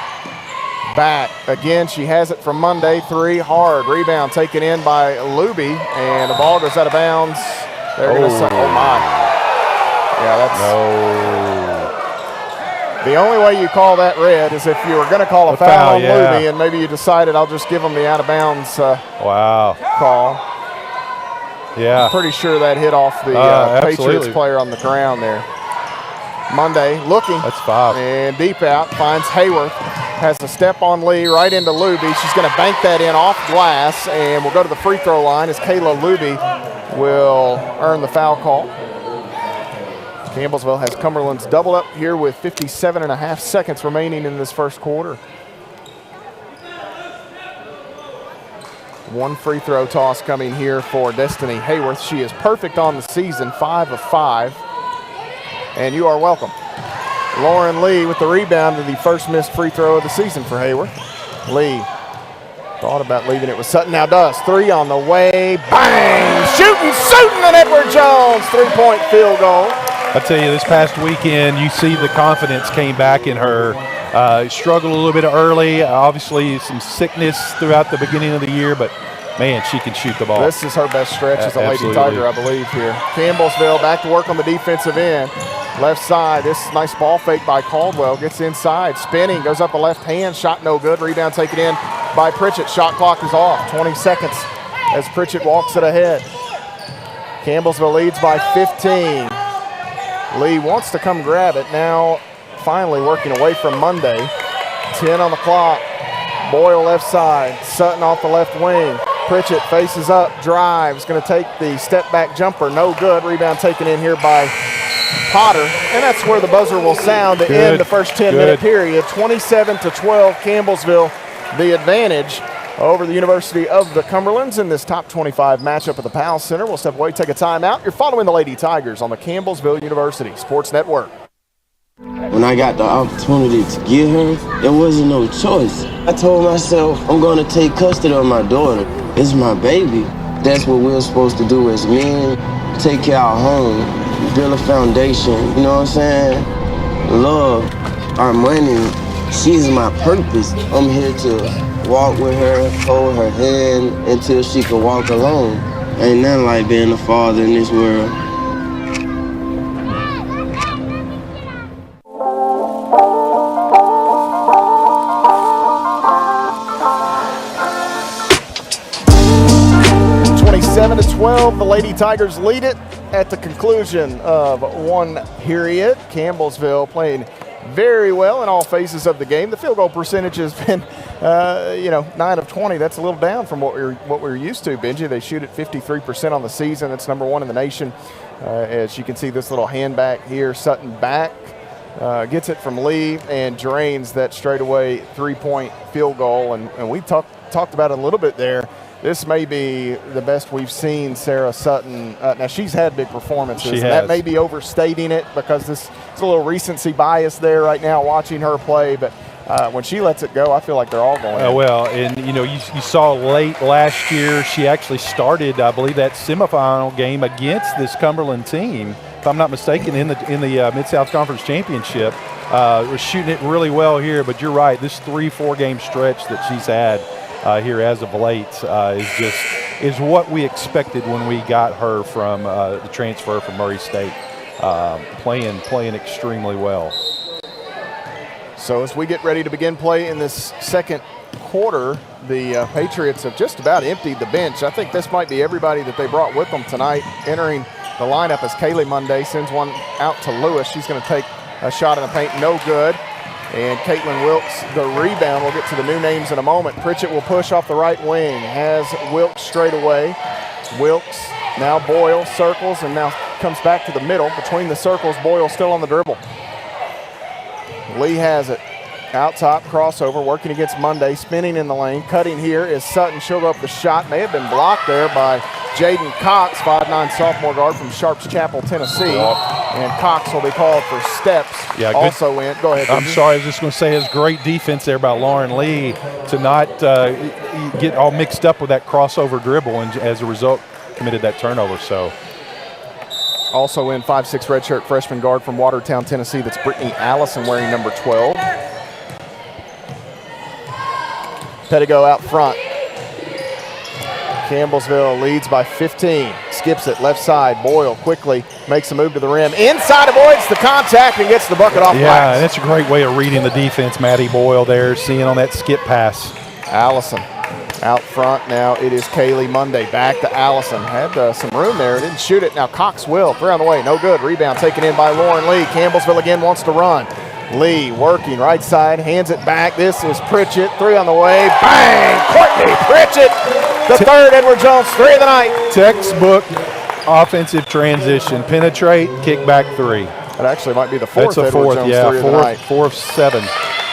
Speaker 4: back. Again, she has it from Monday. Three hard. Rebound taken in by Luby. And the ball goes out of bounds. They're going to say, oh my. Yeah, that's.
Speaker 5: No.
Speaker 4: The only way you call that red is if you were going to call a foul on
Speaker 5: yeah.
Speaker 4: Luby and maybe you decided I'll just give them the out of bounds call.
Speaker 5: Yeah.
Speaker 4: I'm pretty sure that hit off the Patriots player on the ground there. Monday looking.
Speaker 5: That's 5.
Speaker 4: And deep out, finds Hayworth. Has a step on Lee right into Luby. She's going to bank that in off glass, and we'll go to the free throw line as Kayla Luby will earn the foul call. Campbellsville has Cumberlands doubled up here with 57.5 seconds remaining in this first quarter. One free throw toss coming here for Destiny Hayworth. She is perfect on the season, 5 of 5. And you are welcome. Lauren Lee with the rebound to the first missed free throw of the season for Hayworth. Lee thought about leaving it with Sutton. Now does. Three on the way. Bang! Shooting, and Edward Jones. 3-point field goal.
Speaker 5: I tell you, this past weekend, you see the confidence came back in her. Struggled a little bit early. Obviously, some sickness throughout the beginning of the year, but man, she can shoot the ball.
Speaker 4: This is her best stretch as a Lady
Speaker 5: Absolutely.
Speaker 4: Tiger, I believe, here. Campbellsville back to work on the defensive end. Left side, this nice ball fake by Caldwell. Gets inside, spinning, goes up the left hand. Shot no good. Rebound taken in by Pritchett. Shot clock is off. 20 seconds as Pritchett walks it ahead. Campbellsville leads by 15. Lee wants to come grab it. Now finally working away from Monday. 10 on the clock. Boyle left side. Sutton off the left wing. Pritchett faces up, drives, going to take the step back jumper. No good. Rebound taken in here by Potter. And that's where the buzzer will sound to end the first 10-minute period. 27-12, Campbellsville the advantage over the University of the Cumberlands in this top 25 matchup at the Powell Center. We'll step away, take a timeout. You're following the Lady Tigers on the Campbellsville University Sports Network.
Speaker 11: When I got the opportunity to get her, there wasn't no choice. I told myself, I'm gonna take custody of my daughter. It's my baby. That's what we're supposed to do as men. Take care of our home, build a foundation, you know what I'm saying? Love, our money, she's my purpose. I'm here to walk with her, hold her hand until she can walk alone. Ain't nothing like being a father in this world.
Speaker 4: 11-12, the Lady Tigers lead it at the conclusion of one period. Campbellsville playing very well in all phases of the game. The field goal percentage has been, 9 of 20. That's a little down from what we're used to, Benji. They shoot at 53% on the season. That's number 1 in the nation. As you can see, this little hand back here, Sutton back, gets it from Lee and drains that straightaway 3-point field goal. And we talked about it a little bit there. This may be the best we've seen Sarah Sutton. Now, she's had big performances.
Speaker 5: She has.
Speaker 4: That may be overstating it because it's a little recency bias there right now watching her play. But when she lets it go, I feel like they're all going in.
Speaker 5: Well, and, you saw late last year, she actually started, I believe, that semifinal game against this Cumberland team, if I'm not mistaken, in the Mid-South Conference Championship. Was shooting it really well here, but you're right. This 3-4 game stretch that she's had here as of late is what we expected when we got her from the transfer from Murray State, playing extremely well.
Speaker 4: So as we get ready to begin play in this second quarter, the Patriots have just about emptied the bench. I think this might be everybody that they brought with them tonight. Entering the lineup as Kaylee Monday sends one out to Lewis. She's going to take a shot in the paint, no good. And Caitlin Wilkes, the rebound. We'll get to the new names in a moment. Pritchett will push off the right wing, has Wilkes straight away. Wilkes, now Boyle, circles, and now comes back to the middle. Between the circles, Boyle still on the dribble. Lee has it. Out top, crossover, working against Monday, spinning in the lane. Cutting here is Sutton. She'll go up the shot. May have been blocked there by Jaden Cox, 5'9" sophomore guard from Sharps Chapel, Tennessee. And Cox will be called for steps. Yeah, also in. Go ahead.
Speaker 5: I'm sorry, I was just going to say it's great defense there by Lauren Lee to not get all mixed up with that crossover dribble, and as a result committed that turnover. So.
Speaker 4: Also in 5'6" redshirt freshman guard from Watertown, Tennessee. That's Brittany Allison wearing number 12. Pettigo out front. Campbellsville leads by 15. Skips it left side. Boyle quickly makes a move to the rim. Inside, avoids the contact and gets the bucket off glass.
Speaker 5: Yeah, that's a great way of reading the defense, Maddie Boyle there, seeing on that skip pass.
Speaker 4: Allison out front now. It is Kaylee Monday. Back to Allison. Had some room there. Didn't shoot it. Now Cox will. Three on the way. No good. Rebound taken in by Lauren Lee. Campbellsville again wants to run. Lee working right side. Hands it back. This is Pritchett. Three on the way. Bang! Courtney Pritchett. The third Edward Jones three of the night.
Speaker 5: Textbook offensive transition. Penetrate, kick back three.
Speaker 4: That actually might be the fourth.
Speaker 5: That's a fourth,
Speaker 4: Edward Jones three of the night.
Speaker 5: 4 of 7.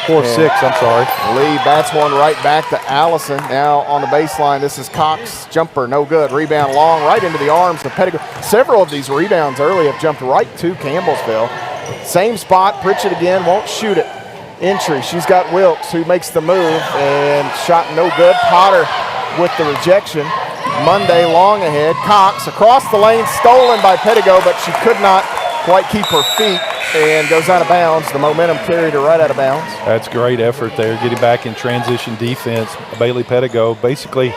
Speaker 5: 4 of 6, I'm sorry.
Speaker 4: Lee bats one right back to Allison. Now on the baseline, this is Cox. Jumper, no good. Rebound long, right into the arms of Pettigo. Several of these rebounds early have jumped right to Campbellsville. Same spot, Pritchett again, won't shoot it. Entry, she's got Wilkes who makes the move and shot no good. Potter with the rejection. Monday long ahead. Cox across the lane, stolen by Pettigo, but she could not quite keep her feet and goes out of bounds. The momentum carried her right out of bounds.
Speaker 5: That's great effort there, getting back in transition defense. Bailey Pettigo, basically,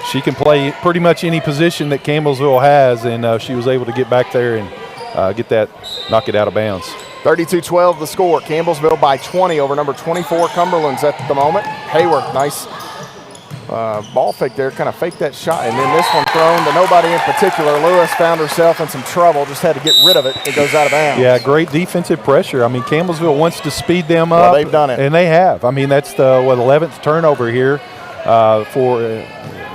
Speaker 5: she can play pretty much any position that Campbellsville has, and she was able to get back there and knock it out of bounds.
Speaker 4: 32-12 the score. Campbellsville by 20 over number 24 Cumberlands at the moment. Hayworth, nice ball fake there, kind of faked that shot, and then this one thrown to nobody in particular. Lewis found herself in some trouble, just had to get rid of it. It goes out of bounds.
Speaker 5: Yeah, great defensive pressure. I mean, Campbellsville wants to speed them up.
Speaker 4: Well, they've done it.
Speaker 5: And they have. I mean, that's the 11th turnover here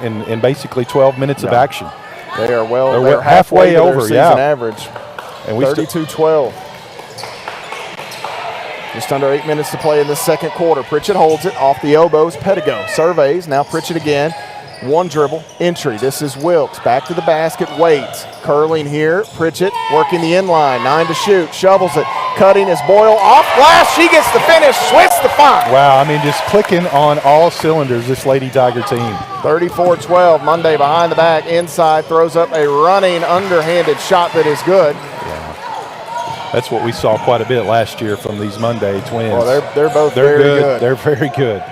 Speaker 5: in basically 12 minutes of action.
Speaker 4: They are
Speaker 5: they're halfway
Speaker 4: to
Speaker 5: over,
Speaker 4: their season average. And 32-12. Just under 8 minutes to play in the second quarter. Pritchett holds it off the elbows. Pettigo surveys. Now Pritchett again. One dribble. Entry. This is Wilkes. Back to the basket. Waits. Curling here. Pritchett working the inline. 9 to shoot. Shovels it. Cutting is Boyle. Off glass. She gets the finish. Switch the find.
Speaker 5: Wow. I mean, just clicking on all cylinders, this Lady Tiger team.
Speaker 4: 34-12. Monday behind the back. Inside. Throws up a running underhanded shot that is good.
Speaker 5: That's what we saw quite a bit last year from these Monday twins.
Speaker 4: Well, they're both very good.
Speaker 5: They're very good.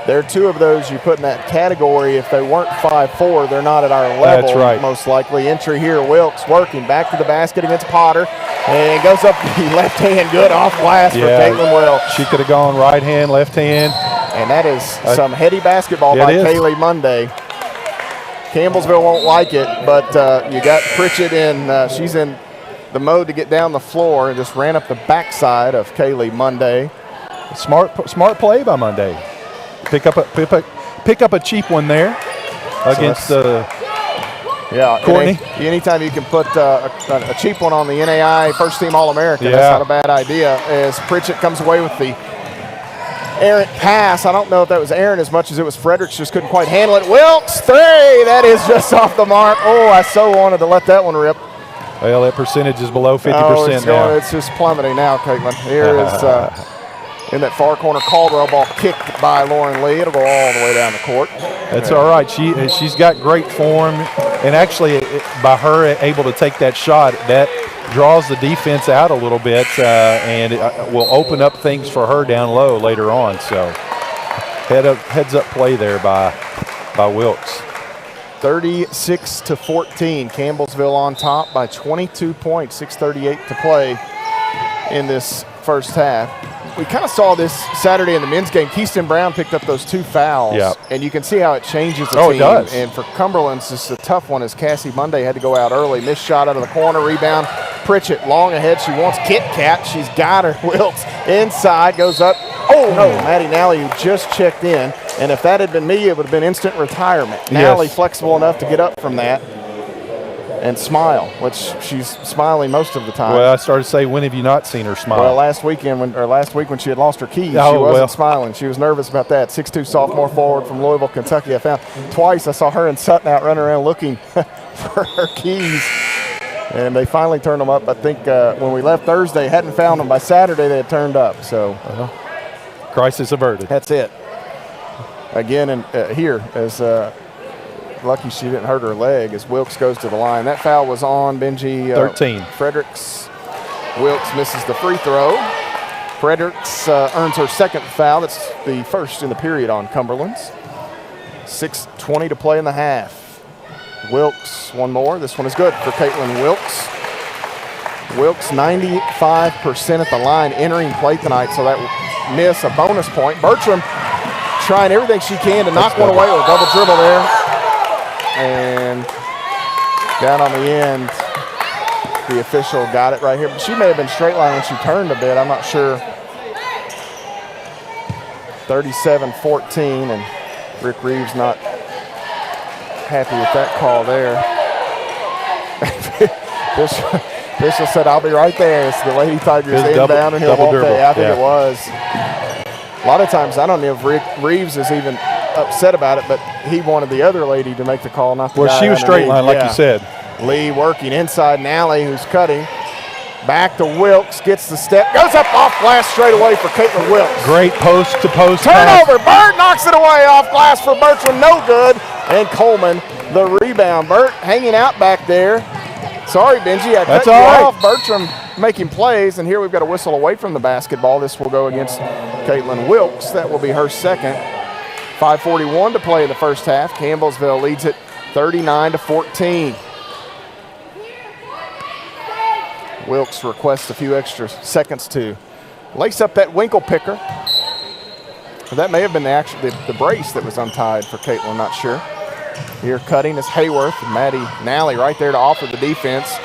Speaker 4: They're two of those you put in that category. If they weren't 5'4", they're not at our level.
Speaker 5: That's right.
Speaker 4: Most likely. Entry here, Wilkes working back to the basket against Potter, and goes up the left hand, good off glass for Caitlin Wilkes.
Speaker 5: She could have gone right hand, left hand.
Speaker 4: And that is some heady basketball by Kaylee Monday. Campbellsville won't like it, but you got Pritchett in. She's in the mode to get down the floor and just ran up the backside of Kaylee Monday.
Speaker 5: Smart play by Monday. Pick up a cheap one there against Courtney.
Speaker 4: Anytime you can put a cheap one on the NAI first team All-American, that's not a bad idea. As Pritchett comes away with the errant pass. I don't know if that was errant as much as it was Fredericks just couldn't quite handle it. Wilkes, 3. That is just off the mark. Oh, I so wanted to let that one rip.
Speaker 5: Well, that percentage is below 50% now.
Speaker 4: It's just plummeting now, Caitlin. Here is in that far corner Caldwell ball kicked by Lauren Lee. It'll go all the way down the court.
Speaker 5: That's all right. She's got great form, and actually by her able to take that shot, that draws the defense out a little bit, and it will open up things for her down low later on. So heads up play there by Wilkes.
Speaker 4: 36-14. Campbellsville on top by 22 points. 6:38 to play in this first half. We kind of saw this Saturday in the men's game. Keyston Brown picked up those 2 fouls, and you can see how it changes the team.
Speaker 5: It does.
Speaker 4: And for Cumberlands, this is a tough one as Cassie Monday had to go out early. Missed shot out of the corner, rebound. Pritchett long ahead. She wants Kit Kat. She's got her. Wilkes inside, goes up. Oh, no, Maddie Nally, who just checked in. And if that had been me, it would have been instant retirement. Nally flexible enough to get up from that and smile, which she's smiling most of the time.
Speaker 5: Well, I started to say, when have you not seen her smile?
Speaker 4: Well, last week when she had lost her keys, she wasn't smiling. She was nervous about that. 6'2" sophomore forward from Louisville, Kentucky. I found twice I saw her and Sutton out running around looking for her keys. And they finally turned them up. I think when we left Thursday, hadn't found them. By Saturday, they had turned up. So
Speaker 5: crisis averted.
Speaker 4: That's it. Again, and here, as lucky she didn't hurt her leg, as Wilkes goes to the line. That foul was on Benji
Speaker 5: 13.
Speaker 4: Fredericks. Wilkes misses the free throw. Fredericks earns her second foul. That's the first in the period on Cumberlands. 6:20 to play in the half. Wilkes, one more. This one is good for Caitlin Wilkes. Wilkes 95% at the line entering play tonight, so that miss a bonus point. Bertram trying everything she can to knock one away with a double dribble there. And down on the end, the official got it right here. But she may have been straight line when she turned a bit. I'm not sure. 37-14, and Rick Reeves not happy with that call there. Bishop said, "I'll be right there." It's the Lady Tigers inbound, and he'll walk there. I think it was. A lot of times, I don't know if Rick Reeves is even upset about it, but he wanted the other lady to make the call, not the guy
Speaker 5: she was straight line, like you said.
Speaker 4: Lee working inside Nally, who's cutting. Back to Wilkes, gets the step, goes up off glass straight away for Caitlin Wilkes.
Speaker 5: Great post-to-post
Speaker 4: turnover. Burt knocks it away off glass for Bertram, no good. And Coleman, the rebound. Burt hanging out back there. Sorry, Benji, I cut you off. Bertram making plays, and here we've got a whistle away from the basketball. This will go against Caitlin Wilkes. That will be her second. 5:41 to play in the first half. Campbellsville leads it 39-14. Wilkes requests a few extra seconds to lace up that winkle picker. That may have been the brace that was untied for Caitlin, not sure. Here cutting is Hayworth. Maddie Nally right there to offer the defense.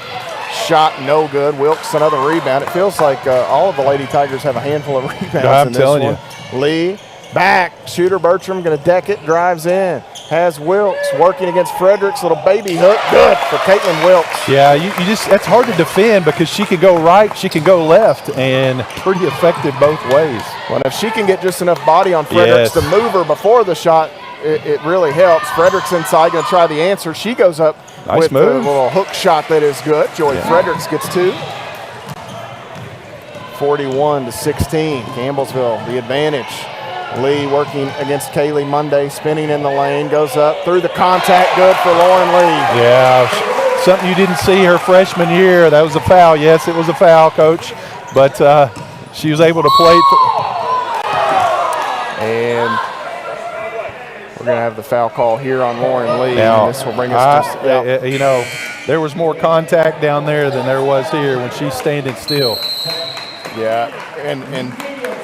Speaker 4: Shot no good. Wilkes another rebound. It feels like all of the Lady Tigers have a handful of rebounds in this one. You. Lee back. Shooter Bertram going to deck it. Drives in. Has Wilkes working against Fredericks. Little baby hook. Good for Caitlin Wilkes.
Speaker 5: Yeah, you just that's hard to defend because she can go right, she can go left, and pretty effective both ways.
Speaker 4: Well, if she can get just enough body on Fredericks to move her before the shot, it really helps. Fredericks inside, going to try the answer. She goes up with a little hook shot that is good. Joy Fredericks gets 2. 41-16. Campbellsville, the advantage. Lee working against Kaylee Monday, spinning in the lane, goes up through the contact, good for Lauren Lee.
Speaker 5: Yeah, something you didn't see her freshman year. That was a foul. Yes, it was a foul, Coach, but she was able to play.
Speaker 4: And we're going to have the foul call here on Lauren Lee.
Speaker 5: Now,
Speaker 4: and this will bring us to,
Speaker 5: you know, there was more contact down there than there was here when she's standing still.
Speaker 4: Yeah, and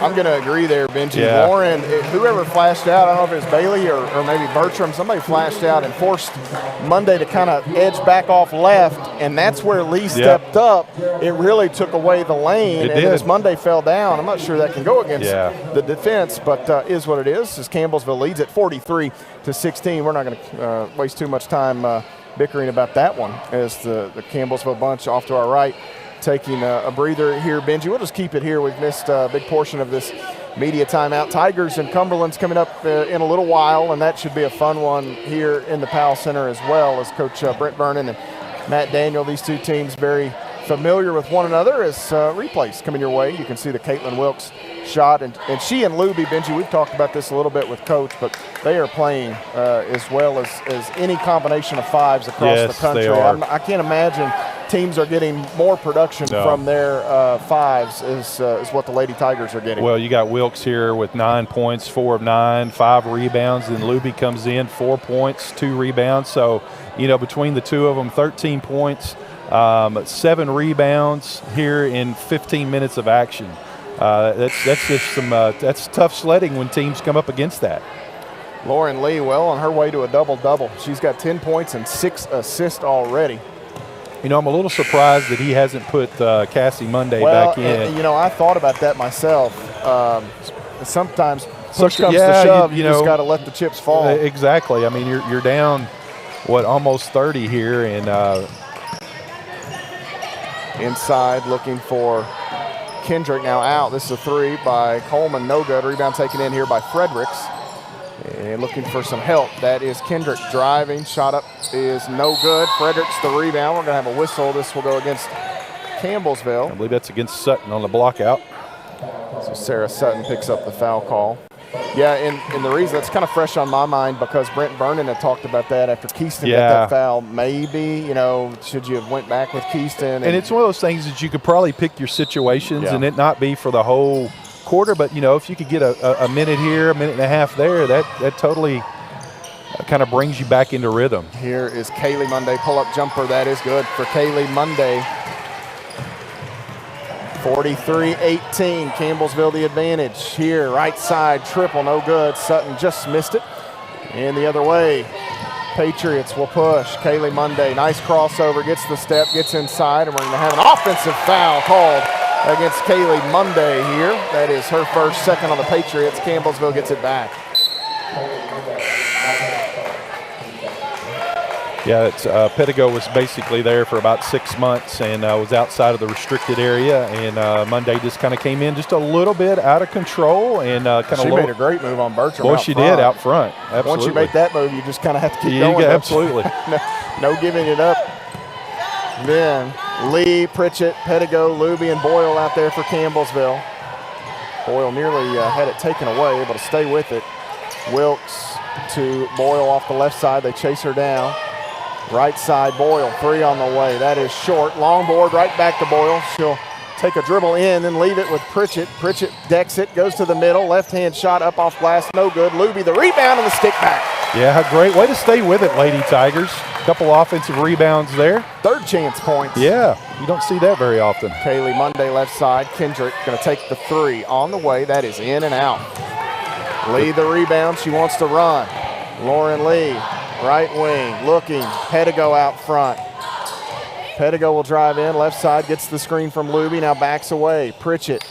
Speaker 4: I'm going to agree there, Benji.
Speaker 5: Yeah.
Speaker 4: Lauren, whoever flashed out, I don't know if it was Bailey or maybe Bertram, somebody flashed out and forced Monday to kind of edge back off left, and that's where Lee stepped up. It really took away the lane, and as Monday fell down, I'm not sure that can go against the defense, but is what it is. As Campbellsville leads at 43-16. We're not going to waste too much time bickering about that one as the Campbellsville bunch off to our right taking a breather here. Benji, we'll just keep it here. We've missed a big portion of this media timeout. Tigers and Cumberland's coming up in a little while, and that should be a fun one here in the Powell Center as well, as Coach Brent Vernon and Matt Daniel, these two teams very familiar with one another as replays coming your way. You can see the Caitlin Wilkes shot, and she and Luby, Benji, we've talked about this a little bit with Coach, but they are playing as well as any combination of fives across the country.
Speaker 5: They are.
Speaker 4: I can't imagine teams are getting more production from their fives is what the Lady Tigers are getting.
Speaker 5: Well, you got Wilkes here with 9 points, 4 of 9, 5 rebounds, and Luby comes in 4 points, 2 rebounds. So, between the two of them, 13 points, 7 rebounds here in 15 minutes of action. That's just that's tough sledding when teams come up against that.
Speaker 4: Lauren Lee, well, on her way to a double-double. She's got 10 points and 6 assists already.
Speaker 5: I'm a little surprised that he hasn't put Cassie Monday back in.
Speaker 4: I thought about that myself. Sometimes push comes to shove, you just got to let the chips fall.
Speaker 5: Exactly. I mean, you're down, almost 30 here, and
Speaker 4: inside looking for Kendrick, now out. This is a 3 by Coleman, no good. Rebound taken in here by Fredericks. And looking for some help. That is Kendrick driving. Shot up is no good. Fredericks the rebound. We're going to have a whistle. This will go against Campbellsville.
Speaker 5: I believe that's against Sutton on the block out.
Speaker 4: So Sarah Sutton picks up the foul call. Yeah, and the reason that's kind of fresh on my mind because Brent Vernon had talked about that after Keyston got that foul. Maybe, should you have went back with Keyston?
Speaker 5: And it's one of those things that you could probably pick your situations and it not be for the whole quarter, but if you could get a minute here, a minute and a half there, that totally kind of brings you back into rhythm.
Speaker 4: Here is Kaylee Monday, pull-up jumper. That is good for Kaylee Monday. 43-18, Campbellsville the advantage. Here, right side, triple, no good. Sutton just missed it. And the other way, Patriots will push. Kaylee Monday, nice crossover, gets the step, gets inside, and we're going to have an offensive foul called against Kaylee Monday here. That is her first, second on the Patriots. Campbellsville gets it back.
Speaker 5: Yeah, Pedigo was basically there for about 6 months and was outside of the restricted area, and Monday just kind of came in just a little bit out of control and kind of.
Speaker 4: She made a great move on Bertram.
Speaker 5: Boy, she did out front. Absolutely.
Speaker 4: Once you make that move, you just kind of have to keep going.
Speaker 5: Absolutely.
Speaker 4: no giving it up. Then Lee, Pritchett, Pedigo, Luby, and Boyle out there for Campbellsville. Boyle nearly had it taken away, able to stay with it. Wilkes to Boyle off the left side. They chase her down. Right side, Boyle, 3 on the way. That is short. Long board right back to Boyle. She'll take a dribble in and leave it with Pritchett. Pritchett decks it, goes to the middle. Left-hand shot up off glass, no good. Luby the rebound and the stick back.
Speaker 5: Yeah, great way to stay with it, Lady Tigers. Couple offensive rebounds there.
Speaker 4: Third chance points.
Speaker 5: Yeah, you don't see that very often.
Speaker 4: Kaylee Monday left side. Kendrick going to take the 3 on the way. That is in and out. Lee the rebound. She wants to run. Lauren Lee. Right wing, looking, Pedigo out front. Pedigo will drive in, left side, gets the screen from Luby, now backs away. Pritchett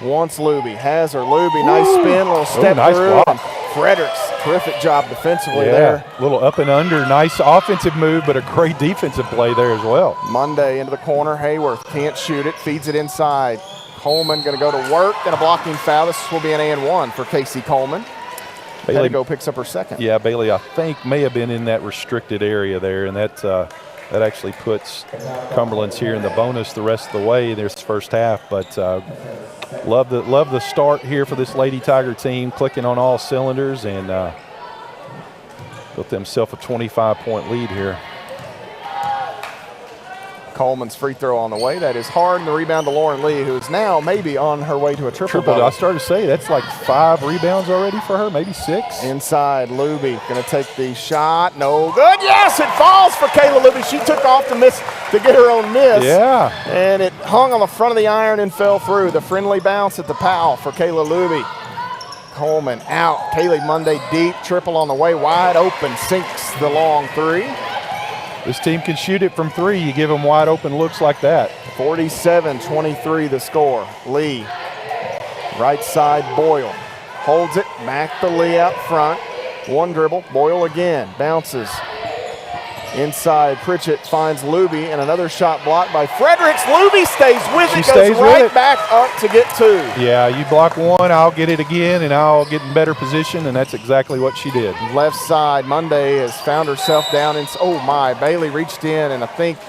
Speaker 4: wants Luby, has her. Luby, nice spin, little step through. And Fredericks, terrific job defensively there.
Speaker 5: Little up and under, nice offensive move, but a great defensive play there as well.
Speaker 4: Monday into the corner, Hayworth can't shoot it, feeds it inside. Coleman going to go to work, and a blocking foul. This will be an and 1 for Casey Coleman. Pedigo picks up her second.
Speaker 5: Yeah, Bailey, I think, may have been in that restricted area there, and that actually puts Cumberlands here in the bonus the rest of the way this first half. But love the start here for this Lady Tiger team, clicking on all cylinders, and built themselves a 25-point lead here.
Speaker 4: Coleman's free throw on the way. That is hard, and the rebound to Lauren Lee, who is now maybe on her way to a triple-double.
Speaker 5: I started to say that's like 5 rebounds already for her, maybe 6.
Speaker 4: Inside, Luby going to take the shot. No good. Yes, it falls for Kayla Luby. She took off to miss to get her own miss.
Speaker 5: Yeah.
Speaker 4: And it hung on the front of the iron and fell through. The friendly bounce at the Powell for Kayla Luby. Coleman out. Kaylee Monday deep. Triple on the way. Wide open. Sinks the long three.
Speaker 5: This team can shoot it from three. You give them wide open looks like that.
Speaker 4: 47-23 the score. Lee. Right side Boyle. Holds it. Back to Lee out front. One dribble. Boyle again. Bounces. Inside, Pritchett finds Luby, and another shot blocked by Fredericks. Luby stays with it, goes right back up to get two.
Speaker 5: Yeah, you block one, I'll get it again, and I'll get in better position, and that's exactly what she did.
Speaker 4: Left side, Monday has found herself down in, oh my, Bailey reached in, and I think,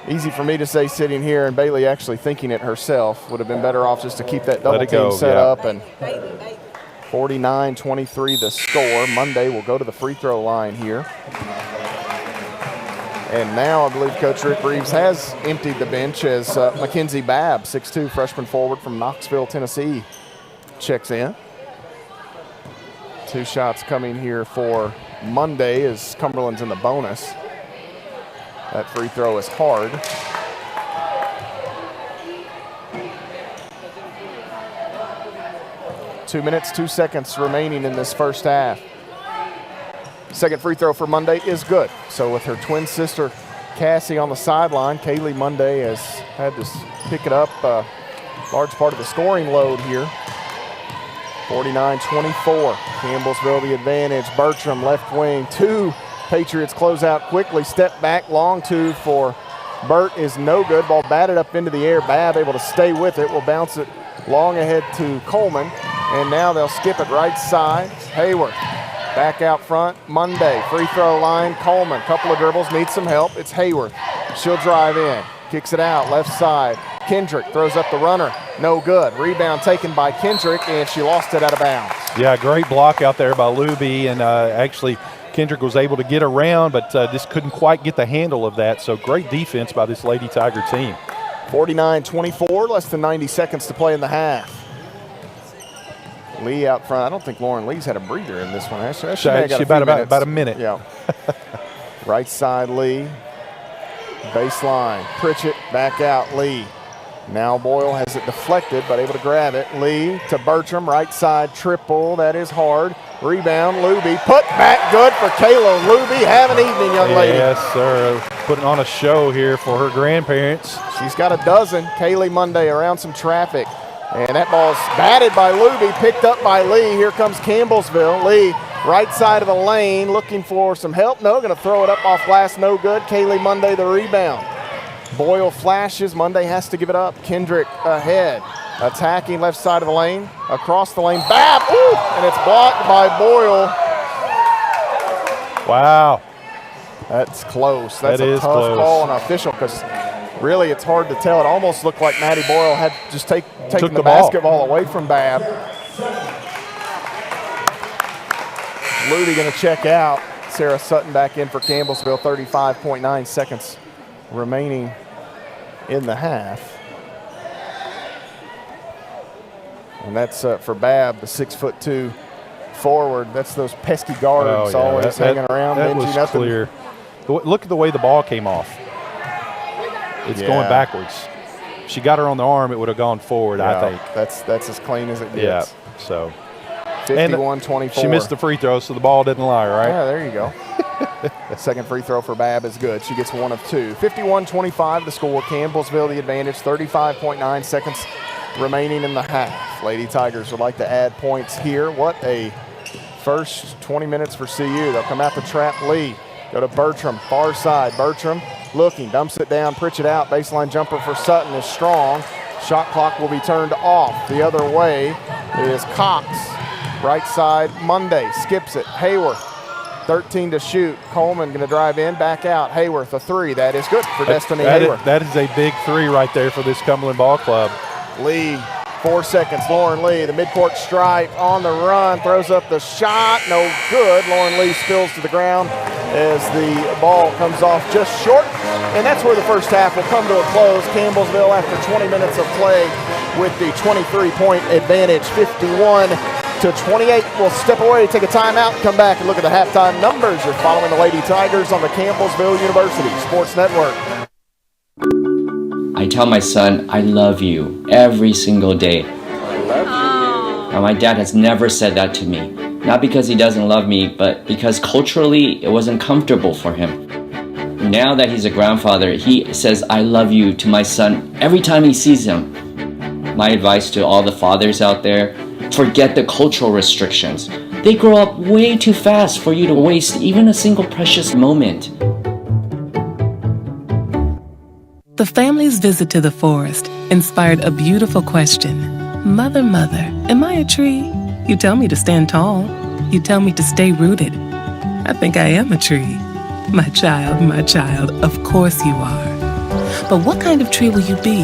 Speaker 4: easy for me to say sitting here, and Bailey actually thinking it herself, would have been better off just to keep that double team set up. And 49-23 the score. Monday will go to the free throw line here. And now I believe Coach Rick Reeves has emptied the bench as Mackenzie Babb, 6'2", freshman forward from Knoxville, Tennessee, checks in. Two shots coming here for Monday as Cumberland's in the bonus. That free throw is hard. Two minutes, 2 seconds remaining in this first half. Second free throw for Monday is good. So with her twin sister Cassie on the sideline, Kaylee Monday has had to pick it up, large part of the scoring load here. 49-24, Campbellsville the advantage. Bertram left wing, two. Patriots close out quickly, step back, long two for Burt is no good. Ball batted up into the air. Babb able to stay with it, will bounce it long ahead to Coleman. And now they'll skip it right side. Hayward back out front. Monday, free throw line. Coleman, couple of dribbles, needs some help. It's Hayward. She'll drive in, kicks it out, left side. Kendrick throws up the runner, no good. Rebound taken by Kendrick, and she lost it out of bounds.
Speaker 5: Yeah, great block out there by Luby, and actually Kendrick was able to get around, but just couldn't quite get the handle of that. So great defense by this Lady Tiger team.
Speaker 4: 49-24, less than 90 seconds to play in the half. Lee out front. I don't think Lauren Lee's had a breather in this one. She
Speaker 5: about a minute.
Speaker 4: Yeah. Right side Lee. Baseline. Pritchett back out Lee. Now Boyle has it deflected, but able to grab it. Lee to Bertram. Right side triple. That is hard. Rebound. Luby. Put back good for Kayla Luby. Have an evening, young lady.
Speaker 5: Yes, sir. Putting on a show here for her grandparents.
Speaker 4: She's got a dozen. Kaylee Monday around some traffic. And that ball's batted by Luby, picked up by Lee. Here comes Campbellsville. Lee, right side of the lane, looking for some help. No, going to throw it up off glass, no good. Kaylee Monday the rebound. Boyle flashes. Monday has to give it up. Kendrick ahead. Attacking left side of the lane. Across the lane. Babb! Ooh! And it's blocked by Boyle.
Speaker 5: Wow.
Speaker 4: That's close. That's
Speaker 5: that
Speaker 4: a
Speaker 5: is
Speaker 4: tough
Speaker 5: close.
Speaker 4: call on an official because really it's hard to tell. It almost looked like Maddie Boyle had just taken the basketball away from Babb. Ludy going to check out. Sarah Sutton back in for Campbellsville. 35.9 seconds remaining in the half. And that's for Babb, the 6'2" forward. That's those pesky guards always hanging around.
Speaker 5: That was
Speaker 4: nothing.
Speaker 5: Clear. Look at the way the ball came off. It's going backwards. If she got her on the arm, it would have gone forward, I think.
Speaker 4: That's as clean as it gets.
Speaker 5: Yeah, so.
Speaker 4: 51-24.
Speaker 5: She missed the free throw, so the ball didn't lie, right?
Speaker 4: Yeah, there you go. Second free throw for Babb is good. She gets one of two. 51-25 the score. Campbellsville the advantage. 35.9 seconds remaining in the half. Lady Tigers would like to add points here. What a first 20 minutes for CU. They'll come out to trap Lee. Go to Bertram, far side. Bertram looking, dumps it down, Pritchett out. Baseline jumper for Sutton is strong. Shot clock will be turned off. The other way is Cox. Right side, Monday skips it. Hayworth, 13 to shoot. Coleman going to drive in, back out. Hayworth, a three. That is good for Destiny Hayworth.
Speaker 5: That is a big three right there for this Cumberland Ball Club.
Speaker 4: Lee, 4 seconds. Lauren Lee, the midcourt stripe on the run, throws up the shot. No good. Lauren Lee spills to the ground as the ball comes off just short. And that's where the first half will come to a close. Campbellsville, after 20 minutes of play, with the 23-point advantage, 51-28. We'll step away, take a timeout, come back and look at the halftime numbers. You're following the Lady Tigers on the Campbellsville University Sports Network.
Speaker 12: I tell my son, I love you every single day. I love you. Now, my dad has never said that to me. Not because he doesn't love me, but because culturally it wasn't comfortable for him. Now that he's a grandfather, he says, I love you to my son every time he sees him. My advice to all the fathers out there, forget the cultural restrictions. They grow up way too fast for you to waste even a single precious moment.
Speaker 13: The family's visit to the forest inspired a beautiful question. Mother, mother, am I a tree? You tell me to stand tall. You tell me to stay rooted. I think I am a tree. My child, of course you are. But what kind of tree will you be?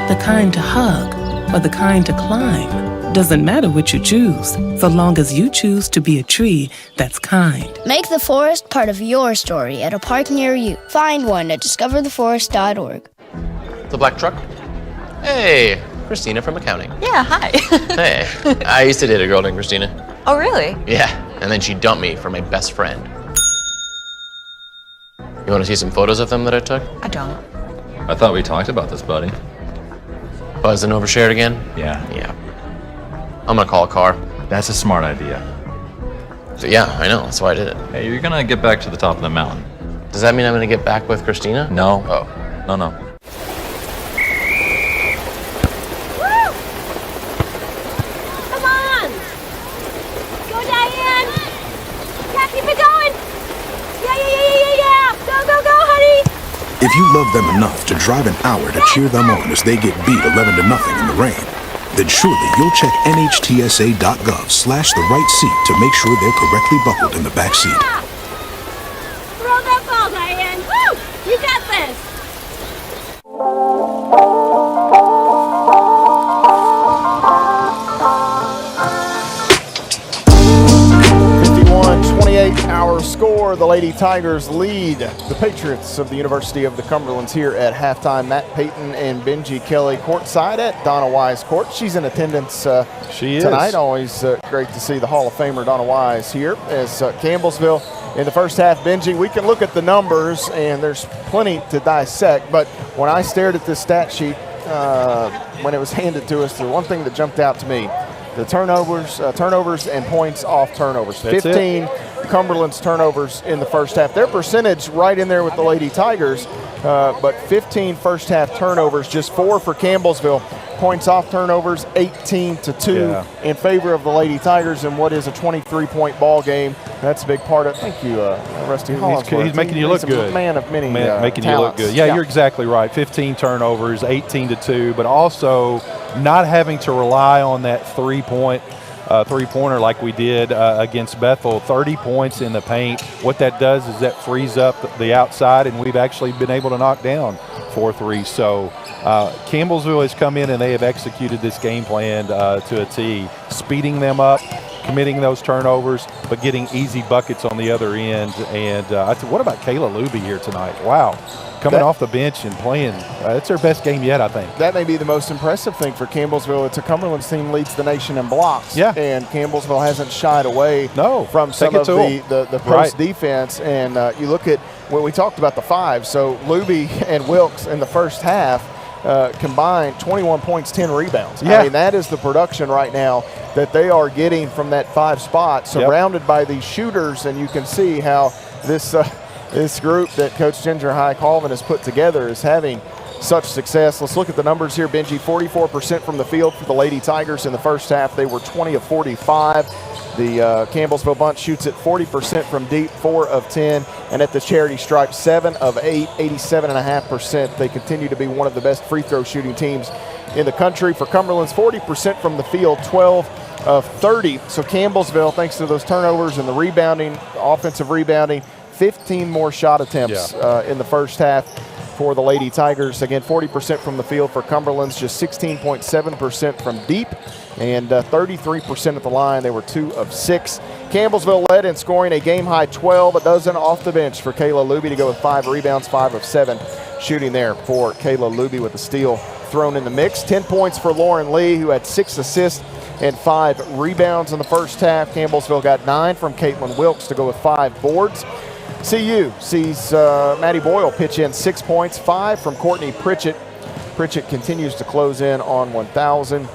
Speaker 13: The kind to hug or the kind to climb? Doesn't matter what you choose, so long as you choose to be a tree that's kind.
Speaker 14: Make the forest part of your story at a park near you. Find one at discovertheforest.org.
Speaker 2: The black truck? Hey, Christina from accounting.
Speaker 15: Yeah, hi.
Speaker 2: Hey, I used to date a girl named Christina.
Speaker 15: Oh, really?
Speaker 2: Yeah, and then she dumped me for my best friend. You want to see some photos of them that I took?
Speaker 15: I don't.
Speaker 16: I thought we talked about this, buddy.
Speaker 2: Buzz and overshared again?
Speaker 16: Yeah.
Speaker 2: Yeah. I'm gonna call a car.
Speaker 16: That's a smart idea.
Speaker 2: So, yeah, I know. That's why I did it.
Speaker 16: Hey, you're gonna get back to the top of the mountain.
Speaker 2: Does that mean I'm gonna get back with Christina?
Speaker 16: No.
Speaker 2: Oh.
Speaker 16: No.
Speaker 17: Come on! Go, Diane! Yeah, keep it going! Yeah! Go, honey!
Speaker 18: If you love them enough to drive an hour to cheer them on as they get beat 11-0 in the rain, then surely you'll check nhtsa.gov/the right seat to make sure they're correctly buckled in the back seat.
Speaker 17: Throw that ball, Diane! Woo! You got this!
Speaker 4: 51-28 our score. The Lady Tigers lead the Patriots of the University of the Cumberlands here at halftime. Matt Payton and Benji Kelly courtside at Donna Wise Court. She's in attendance tonight. Always great to see the Hall of Famer Donna Wise here as Campbellsville in the first half. Benji, we can look at the numbers and there's plenty to dissect, but when I stared at this stat sheet when it was handed to us, the one thing that jumped out to me, the turnovers and points off turnovers.
Speaker 5: That's
Speaker 4: 15
Speaker 5: it.
Speaker 4: Cumberland's turnovers in the first half. Their percentage right in there with the Lady Tigers, but 15 first half turnovers, just 4 for Campbellsville. Points off turnovers, 18-2 in favor of the Lady Tigers in what is a 23-point ball game. That's a big part of it. Thank you, Rusty Hollingsworth.
Speaker 5: He's making you look good.
Speaker 4: Man of many
Speaker 5: making
Speaker 4: talents.
Speaker 5: you look good. Yeah, you're exactly right. 15 turnovers, 18-2, but also not having to rely on that three-pointer like we did against Bethel. 30 points in the paint. What that does is that frees up the outside, and we've actually been able to knock down 4 threes. So Campbellsville has come in and they have executed this game plan to a T, speeding them up, committing those turnovers, but getting easy buckets on the other end. And what about Kayla Luby here tonight? Wow. Coming off the bench and playing. It's their best game yet, I think. That may be the most impressive thing for Campbellsville. It's a Cumberland's team leads the nation in blocks. Yeah. And Campbellsville hasn't shied away from some of the post defense. And you look at when we talked about the five. So Luby and Wilkes in the first half combined 21 points, 10 rebounds. I mean, that is the production right now that they are getting from that 5 spot, surrounded by these shooters. And you can see how this group that Coach Ginger High Colvin has put together is having such success. Let's look at the numbers here, Benji. 44% from the field for the Lady Tigers in the first half. They were 20 of 45. The Campbellsville bunch shoots at 40% from deep, 4 of 10. And at the charity stripe, 7 of 8, 87.5%. They continue to be one of the best free throw shooting teams in the country. For Cumberland's 40% from the field, 12 of 30. So Campbellsville, thanks to those turnovers and the rebounding, offensive rebounding, 15 more shot attempts in the first half for the Lady Tigers. Again, 40% from the field for Cumberland's, just 16.7% from deep, and 33% at the line. They were 2 of 6. Campbellsville led in scoring, a game-high 12, a dozen off the bench for Kayla Luby to go with 5 rebounds, 5 of 7 shooting there for Kayla Luby with a steal thrown in the mix. 10 points for Lauren Lee, who had 6 assists and 5 rebounds in the first half. Campbellsville got 9 from Caitlin Wilkes to go with 5 boards. CU sees Maddie Boyle pitch in 6 points, 5 from Courtney Pritchett,
Speaker 4: Pritchett continues to close in on 1,000.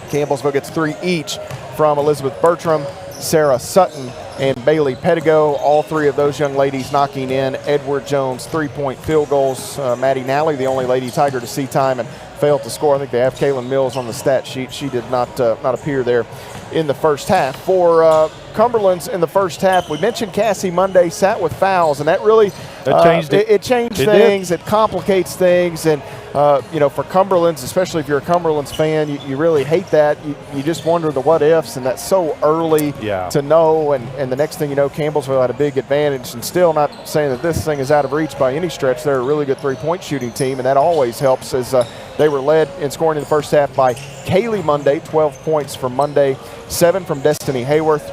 Speaker 4: Campbellsville gets 3 each from Elizabeth Bertram, Sarah Sutton, and Bailey Pettigo. All 3 of those young ladies knocking in Edward Jones 3-point field goals. Maddie Nally, the only Lady Tiger to see time and failed to score. I think they have Kaylin Mills on the stat sheet. She did not appear there in the first half. For Cumberland's in the first half, we mentioned Cassie Monday sat with fouls, and that really
Speaker 5: changed it.
Speaker 4: It changed things. It complicates things, and for Cumberland's, especially if you're a Cumberland's fan, you really hate that. You just wonder the what ifs, and that's so early to know. And the next thing you know, Campbellsville had a big advantage, and still not saying that this thing is out of reach by any stretch. They're a really good 3-point shooting team, and that always helps as they were led in scoring in the first half by Kaylee Monday, 12 points from Monday, 7 from Destiny Hayworth.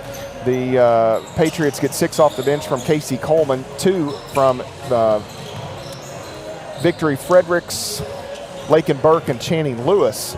Speaker 4: The Patriots get 6 off the bench from Casey Coleman, 2 from Victory Fredericks, Lakin Burke, and Channing Lewis.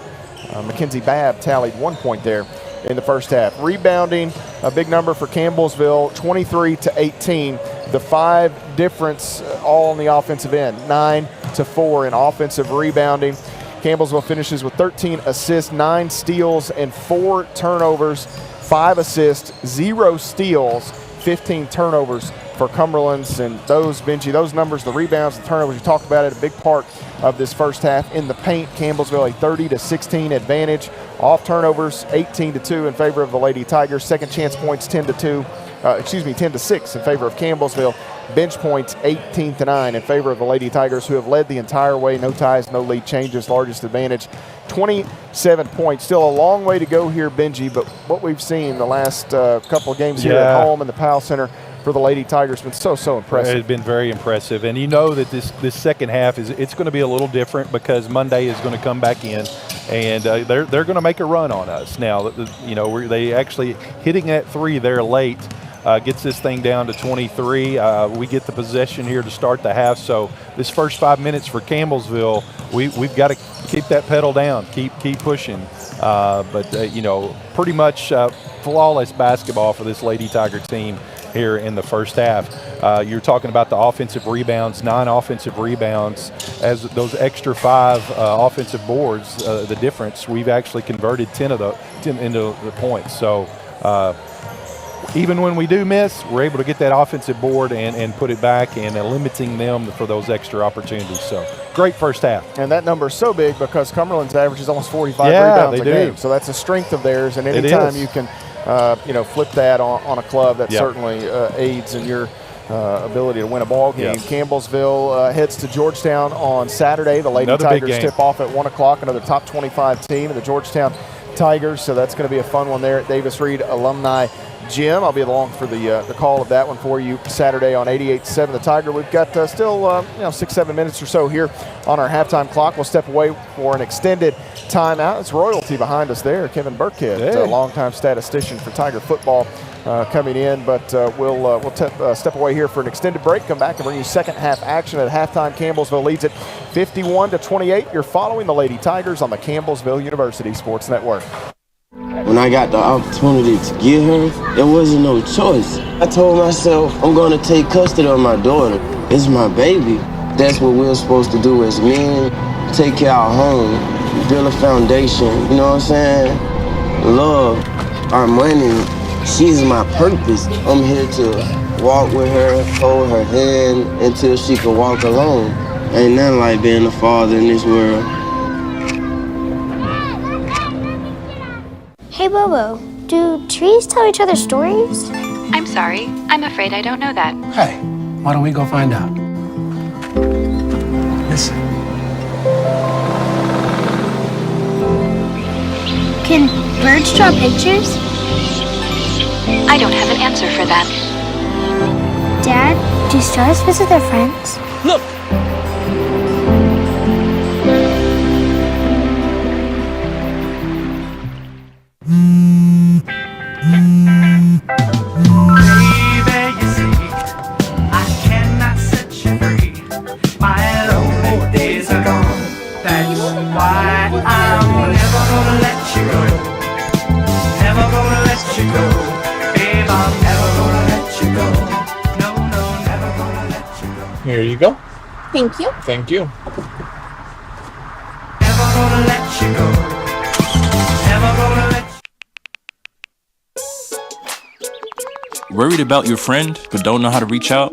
Speaker 4: Mackenzie Babb tallied 1 point there in the first half. Rebounding, a big number for Campbellsville, 23-18. The 5 difference all on the offensive end, 9-4 in offensive rebounding. Campbellsville finishes with 13 assists, 9 steals, and 4 turnovers. 5 assists, 0 steals, 15 turnovers for Cumberland's. And those, Benji, those numbers, the rebounds, the turnovers, you talked about it, a big part of this first half. In the paint, Campbellsville a 30-16 advantage. Off turnovers, 18-2 in favor of the Lady Tigers. Second chance points, 10-6 in favor of Campbellsville. Bench points, 18-9 in favor of the Lady Tigers, who have led the entire way. No ties, no lead changes, largest advantage. 27 points. Still a long way to go here, Benji, but what we've seen the last couple of games here at home in the Powell Center for the Lady Tigers has been so impressive.
Speaker 5: It's been very impressive, and you know that this second half it's going to be a little different because Monday is going to come back in, and they're going to make a run on us. Now, they actually hitting that 3 there late gets this thing down to 23. We get the possession here to start the half, so this first 5 minutes for Campbellsville, we've got to keep that pedal down, keep pushing. Pretty much flawless basketball for this Lady Tiger team here in the first half. You're talking about the offensive rebounds, 9 offensive rebounds. As those extra 5 offensive boards, the difference, we've actually converted 10 into the points. So even when we do miss, we're able to get that offensive board and put it back and limiting them for those extra opportunities. So great first half.
Speaker 4: And that number is so big because Cumberland's average is almost 45 rebounds a game. So that's a strength of theirs. And anytime you can flip that on a club, that certainly aids in your ability to win a ball game. Campbellsville heads to Georgetown on Saturday. The Lady Tigers tip off at 1 o'clock, another top 25 team in the Georgetown Tigers. So that's going to be a fun one there at Davis Reed Alumni Gym. I'll be along for the call of that one for you Saturday on 88.7 The Tiger. We've got still 6-7 minutes or so here on our halftime clock. We'll step away for an extended timeout. It's royalty behind us there. Kevin Burkhead, a longtime statistician for Tiger football, coming in. But we'll step away here for an extended break. Come back and bring you second half action. At halftime, Campbellsville leads it 51-28. You're following the Lady Tigers on the Campbellsville University Sports Network.
Speaker 11: When I got the opportunity to get her, there wasn't no choice. I told myself, I'm going to take custody of my daughter. It's my baby. That's what we're supposed to do as men. Take care of our home, build a foundation, you know what I'm saying? Love, our money, she's my purpose. I'm here to walk with her, hold her hand until she can walk alone. Ain't nothing like being a father in this world.
Speaker 14: Hey, Bobo, do trees tell each other stories?
Speaker 6: I'm sorry. I'm afraid I don't know that.
Speaker 3: Hey, why don't we go find out? Listen.
Speaker 14: Can birds draw pictures?
Speaker 6: I don't have an answer for that.
Speaker 14: Dad, do stars visit their friends?
Speaker 3: Look!
Speaker 2: Here you go.
Speaker 1: Thank you.
Speaker 2: Thank you.
Speaker 3: let you go. Never gonna let
Speaker 9: Worried about your friend but don't know how to reach out?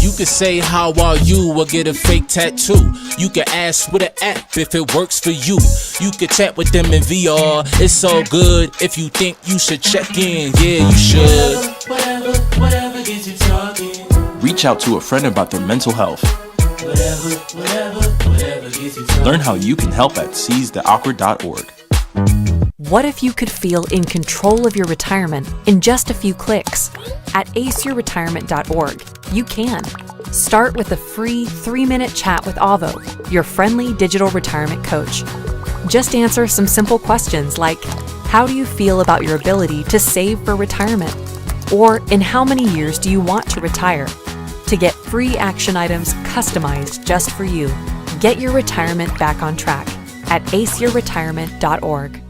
Speaker 10: You could say how are you or get a fake tattoo. You can ask with an app if it works for you. You could chat with them in VR. It's so good. If you think you should check in, yeah, you should.
Speaker 3: whatever gets you talking.
Speaker 9: Reach out to a friend about their mental health.
Speaker 3: Whatever gets you talking.
Speaker 9: Learn how you can help at seizetheawkward.org.
Speaker 6: What if you could feel in control of your retirement in just a few clicks? At aceyourretirement.org, you can. Start with a free 3-minute chat with Avo, your friendly digital retirement coach. Just answer some simple questions like, how do you feel about your ability to save for retirement? Or in how many years do you want to retire? To get free action items customized just for you. Get your retirement back on track at aceyourretirement.org.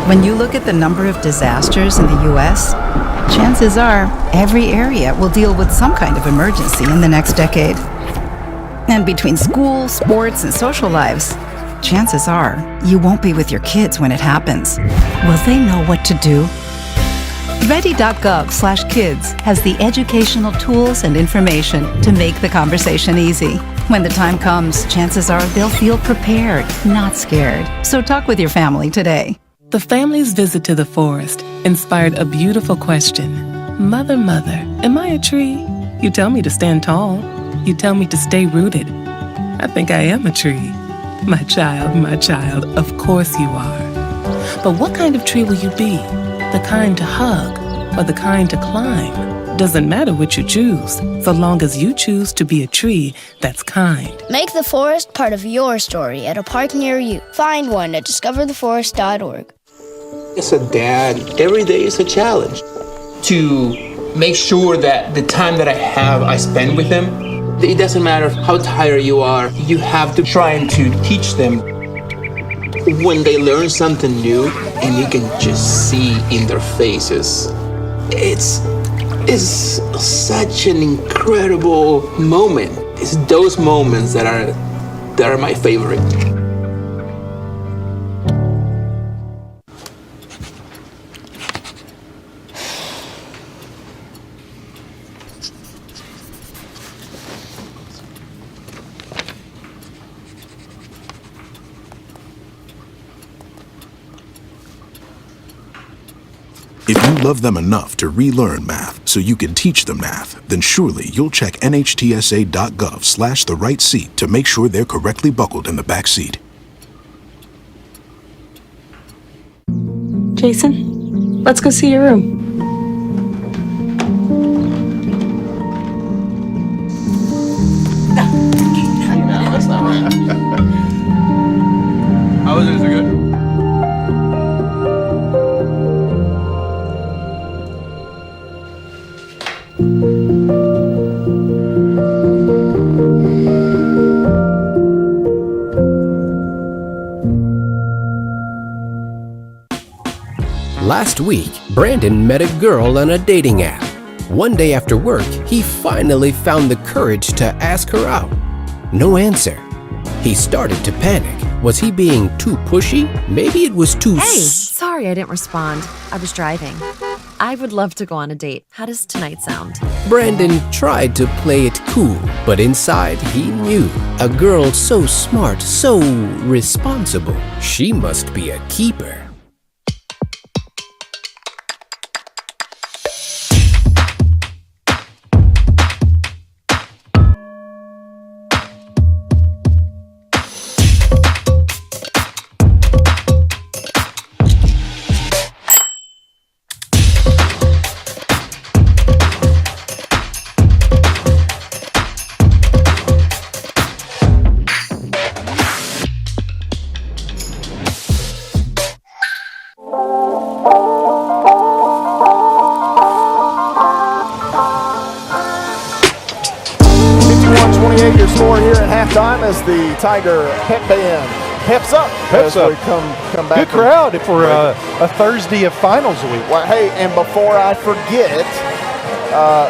Speaker 15: When you look at the number of disasters in the U.S., chances are every area will deal with some kind of emergency in the next decade. And between school, sports, and social lives, chances are you won't be with your kids when it happens. Will they know what to do? Ready.gov/kids has the educational tools and information to make the conversation easy. When the time comes, chances are they'll feel prepared, not scared. So talk with your family today.
Speaker 13: The family's visit to the forest inspired a beautiful question. Mother, mother, am I a tree? You tell me to stand tall. You tell me to stay rooted. I think I am a tree. My child, of course you are. But what kind of tree will you be? The kind to hug or the kind to climb? Doesn't matter what you choose, so long as you choose to be a tree that's kind.
Speaker 14: Make the forest part of your story at a park near you. Find one at discovertheforest.org.
Speaker 19: As a dad, every day is a challenge. To make sure that the time that I have, I spend with them. It doesn't matter how tired you are, you have to try and to teach them. When they learn something new, and you can just see in their faces, it's such an incredible moment. It's those moments that are my favorite.
Speaker 18: If you love them enough to relearn math so you can teach them math, then surely you'll check nhtsa.gov/the right seat to make sure they're correctly buckled in the back seat.
Speaker 1: Jason, let's go see your room.
Speaker 2: No, that's not right. How was it? Is it good?
Speaker 7: Last week, Brandon met a girl on a dating app. One day after work, he finally found the courage to ask her out. No answer. He started to panic. Was he being too pushy? Maybe it was too
Speaker 8: Hey, sorry I didn't respond. I was driving. I would love to go on a date. How does tonight sound?
Speaker 7: Brandon tried to play it cool, but inside he knew. A girl so smart, so responsible. She must be a keeper.
Speaker 4: Your score here at halftime as the Tiger pep band peps up.
Speaker 5: Peps up.
Speaker 4: We come back.
Speaker 5: Good crowd for a Thursday of finals week.
Speaker 4: Well, hey, and before I forget,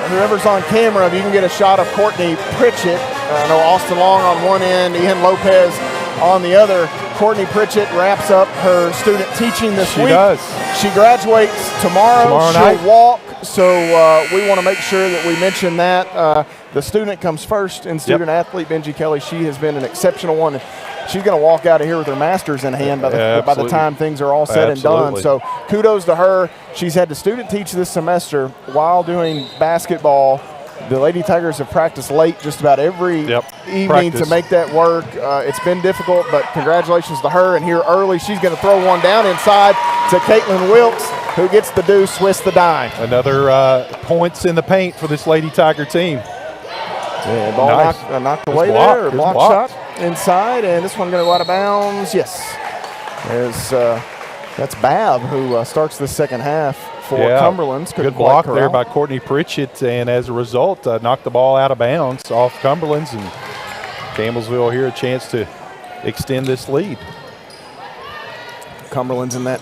Speaker 4: whoever's on camera, if you can get a shot of Courtney Pritchett. I know Austin Long on one end, Ian Lopez on the other. Courtney Pritchett wraps up her student teaching this week.
Speaker 5: She does.
Speaker 4: She graduates tomorrow. She'll
Speaker 5: night.
Speaker 4: walk, so we want to make sure that we mention that. The student comes first in student athlete, Benji Kelly. She has been an exceptional one. She's going to walk out of here with her master's in hand by the time things are all said and done. So kudos to her. She's had to student teach this semester while doing basketball. The Lady Tigers have practiced late just about every evening to make that work. It's been difficult, but congratulations to her. And here early, she's going to throw one down inside to Caitlin Wilkes, who gets the deuce, Swiss the dime.
Speaker 7: Another points in the paint for this Lady Tiger team.
Speaker 4: Yeah, ball knocked away there, block shot inside, and this one going to go out of bounds. Yes, that's Bab who starts the second half for Cumberlands.
Speaker 7: Good block there by Courtney Pritchett, and as a result, knocked the ball out of bounds off Cumberlands, and Campbellsville here a chance to extend this lead.
Speaker 4: Cumberland's in that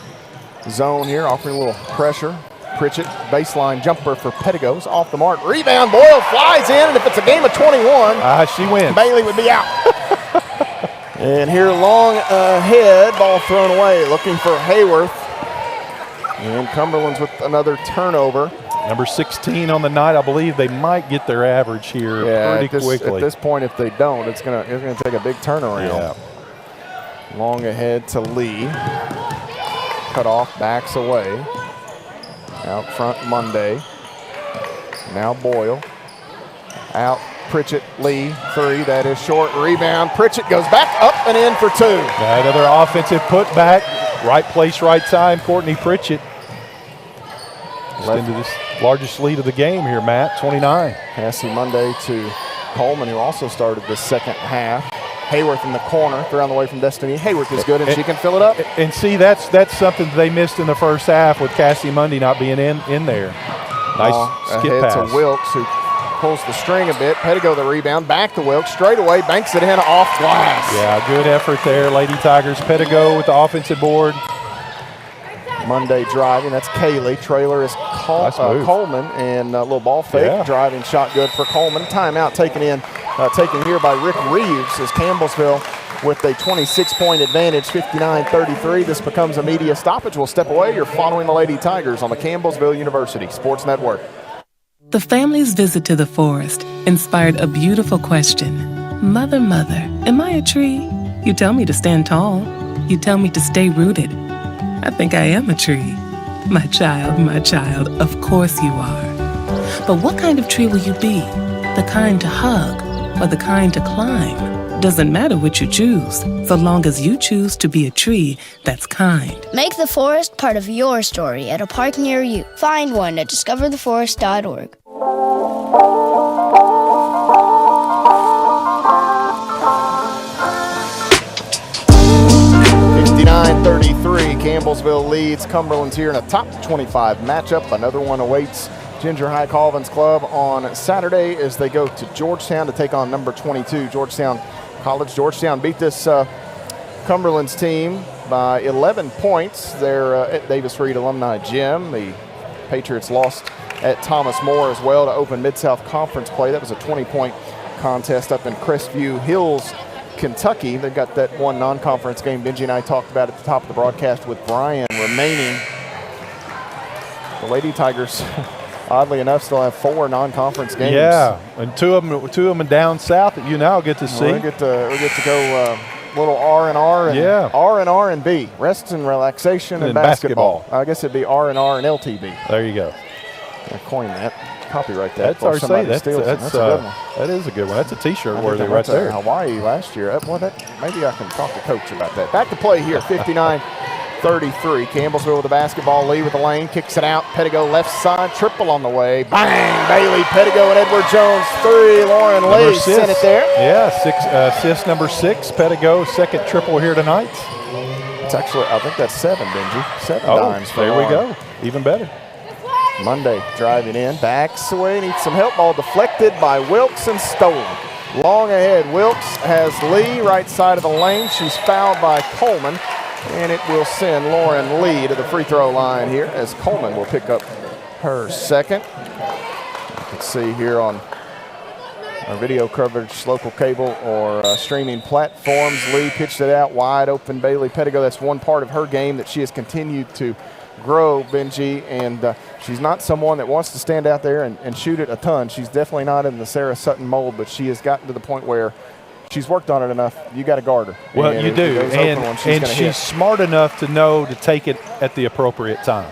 Speaker 4: zone here, offering a little pressure. Pritchett, baseline jumper for Pettigo's off the mark. Rebound, Boyle flies in, and if it's a game of 21,
Speaker 7: she wins.
Speaker 4: Bailey would be out. And here long ahead, ball thrown away, looking for Hayworth. And Cumberland's with another turnover.
Speaker 7: Number 16 on the night. I believe they might get their average here pretty quickly.
Speaker 4: At this point, if they don't, it's gonna take a big turnaround.
Speaker 7: Yeah.
Speaker 4: Long ahead to Lee. Cut off, backs away. Out front, Monday. Now Boyle. Out, Pritchett, Lee, three. That is short. Rebound. Pritchett goes back up and in for two.
Speaker 7: Another offensive putback. Right place, right time. Courtney Pritchett. Into this largest lead of the game here, Matt, 29.
Speaker 4: Cassie Monday to Coleman, who also started the second half. Hayworth in the corner, thrown away from Destiny. Hayworth is good, and she can fill it up.
Speaker 7: And see, that's something they missed in the first half with Cassie Monday not being in there. Nice skip
Speaker 4: ahead
Speaker 7: pass.
Speaker 4: to Wilkes, who pulls the string a bit. Pettigo the rebound, back to Wilkes, straight away, banks it in off glass.
Speaker 7: Yeah, good effort there, Lady Tigers. Pettigo with the offensive board.
Speaker 4: Monday driving, that's Kaylee. Trailer is Coleman, and a little ball fake. Driving shot good for Coleman. Timeout taken here by Rick Reeves as Campbellsville with a 26-point advantage, 59-33. This becomes a media stoppage. We'll step away. You're following the Lady Tigers on the Campbellsville University Sports Network.
Speaker 13: The family's visit to the forest inspired a beautiful question. Mother, mother, am I a tree? You tell me to stand tall. You tell me to stay rooted. I think I am a tree. My child, of course you are. But what kind of tree will you be? The kind to hug or the kind to climb? Doesn't matter which you choose, so long as you choose to be a tree that's kind.
Speaker 14: Make the forest part of your story at a park near you. Find one at discovertheforest.org.
Speaker 4: 59-33, Campbellsville leads. Cumberland's here in a top 25 matchup. Another one awaits Ginger High Colvins Club on Saturday as they go to Georgetown to take on number 22, Georgetown College. Georgetown beat this Cumberland's team by 11 points. They're at Davis Reed Alumni Gym. The Patriots lost at Thomas More as well to open Mid-South Conference play. That was a 20-point contest up in Crestview Hills, Kentucky. They've got that one non-conference game Benji and I talked about at the top of the broadcast with Brian remaining. The Lady Tigers, oddly enough, still have 4 non-conference games.
Speaker 7: Yeah, and two of them down south that you now get to see.
Speaker 4: We get to go little R&R and R&R and B, rest and relaxation and basketball. I guess it'd be R&R and LTB.
Speaker 7: There you go.
Speaker 4: I coined that. Copyright that.
Speaker 7: That's our say.
Speaker 4: That's a good one.
Speaker 7: That is a good one. That's a T-shirt worthy right there.
Speaker 4: Hawaii last year. Maybe I can talk to Coach about that. Back to play here. 59-33. Campbellsville with the basketball. Lee with the lane. Kicks it out. Pettigo left side. Triple on the way. Bang! Bailey, Pettigo, and Edward Jones. 3. Lauren Lee sent it there.
Speaker 7: Yeah, assist number 6. Pettigo, second triple here tonight.
Speaker 4: It's actually, I think that's 7, Benji. 7 dimes for
Speaker 7: there
Speaker 4: Lauren.
Speaker 7: we go. Even better.
Speaker 4: Monday driving in, backs away, needs some help. Ball deflected by Wilkes and stolen. Long ahead, Wilkes has Lee right side of the lane. She's fouled by Coleman, and it will send Lauren Lee to the free throw line here as Coleman will pick up her second. You can see here on our video coverage, local cable or streaming platforms. Lee pitched it out wide open. Bailey Pettigo, that's one part of her game that she has continued to grow, Benji, and she's not someone that wants to stand out there and shoot it a ton. She's definitely not in the Sarah Sutton mold, but she has gotten to the point where she's worked on it enough. You got to guard her.
Speaker 5: Well,
Speaker 4: and
Speaker 5: you do, and she's smart enough to know to take it at the appropriate time,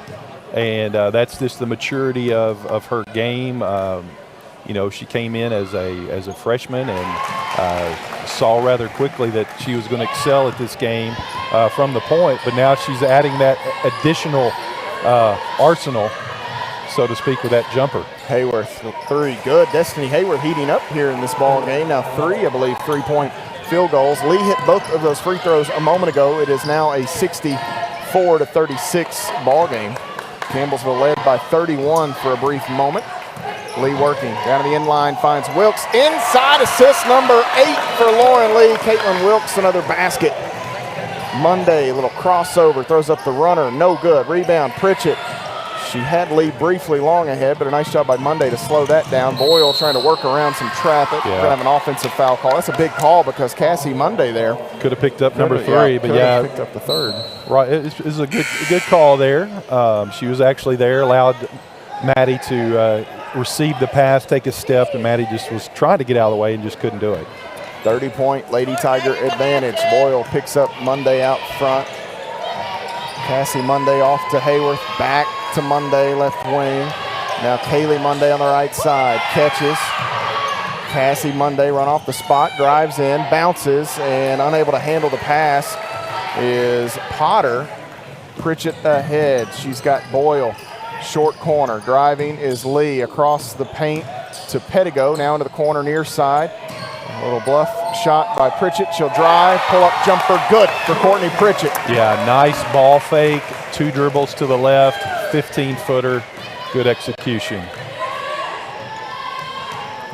Speaker 5: and that's just the maturity of her game. You know, she came in as a freshman and saw rather quickly that she was going to excel at this game from the point, but now she's adding that additional arsenal, so to speak, with that jumper.
Speaker 4: Hayworth with 3. Good. Destiny Hayworth heating up here in this ball game. Now 3, I believe, 3-point field goals. Lee hit both of those free throws a moment ago. It is now a 64-36 ball game. Campbellsville led by 31 for a brief moment. Lee working down to the end line, finds Wilkes inside, assist number 8 for Lauren Lee. Caitlin Wilkes, another basket. Monday, a little crossover, throws up the runner, no good. Rebound, Pritchett. She had Lee briefly long ahead, but a nice job by Monday to slow that down. Boyle trying to work around some traffic.
Speaker 5: Yeah.
Speaker 4: Gonna have an offensive foul call. That's a big call because Cassie Monday there
Speaker 5: could have picked up number 3, but yeah,
Speaker 4: picked up the 3rd.
Speaker 5: Right, it was a good call there. She was actually there, allowed Maddie to receive the pass, take a step, and Maddie just was trying to get out of the way and just couldn't do it.
Speaker 4: 30-point Lady Tiger advantage. Boyle picks up Monday out front. Cassie Monday off to Hayworth, back to Monday, left wing. Now Kaylee Monday on the right side, catches. Cassie Monday run off the spot, drives in, bounces, and unable to handle the pass is Potter. Pritchett ahead. She's got Boyle. Short corner. Driving is Lee across the paint to Pettigo. Now into the corner near side. A little bluff shot by Pritchett. She'll drive, pull up jumper. Good for Courtney Pritchett.
Speaker 5: Yeah, nice ball fake. 2 dribbles to the left, 15-footer. Good execution.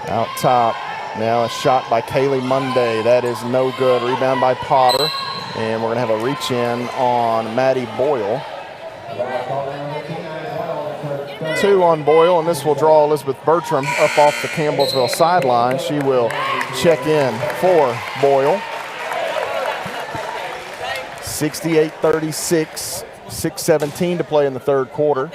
Speaker 4: Out top. Now a shot by Kaylee Monday. That is no good. Rebound by Potter. And we're going to have a reach in on Maddie Boyle. 2 on Boyle, and this will draw Elizabeth Bertram up off the Campbellsville sideline. She will check in for Boyle. 68-36, 6:17 to play in the 3rd quarter.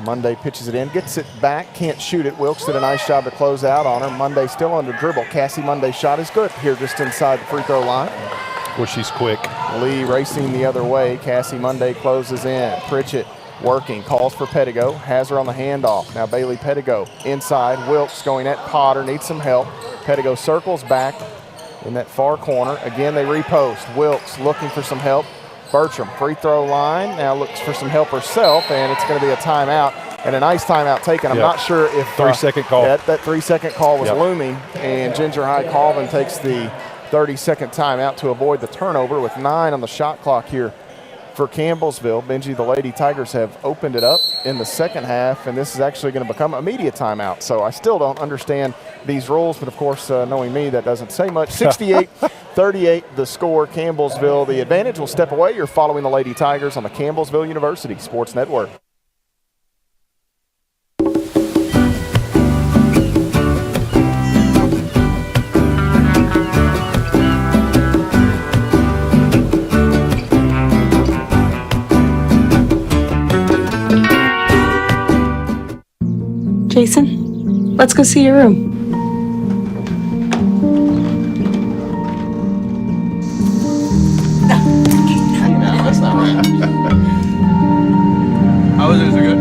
Speaker 4: Monday pitches it in, gets it back, can't shoot it. Wilkes did a nice job to close out on her. Monday still under dribble. Cassie Monday's shot is good here just inside the free throw line.
Speaker 5: Well, she's quick.
Speaker 4: Lee racing the other way. Cassie Monday closes in. Pritchett working, calls for Pettigo, has her on the handoff. Now Bailey Pettigo inside. Wilkes going at Potter, needs some help. Pettigo circles back in that far corner. Again, they repost. Wilkes looking for some help. Bertram, free throw line, now looks for some help herself, and it's going to be a timeout. And a nice timeout taken. I'm not sure if
Speaker 5: 3-second call.
Speaker 4: That 3-second call was looming, and Ginger High Colvin takes the 30-second timeout to avoid the turnover with 9 on the shot clock here for Campbellsville. Benji, the Lady Tigers have opened it up in the second half, and this is actually going to become a media timeout. So I still don't understand these rules, but of course, knowing me, that doesn't say much. 68-38 the score. Campbellsville, the advantage will step away. You're following the Lady Tigers on the Campbellsville University Sports Network.
Speaker 1: Jason, let's go see your room.
Speaker 2: No, that's not right. How was it? Is it good?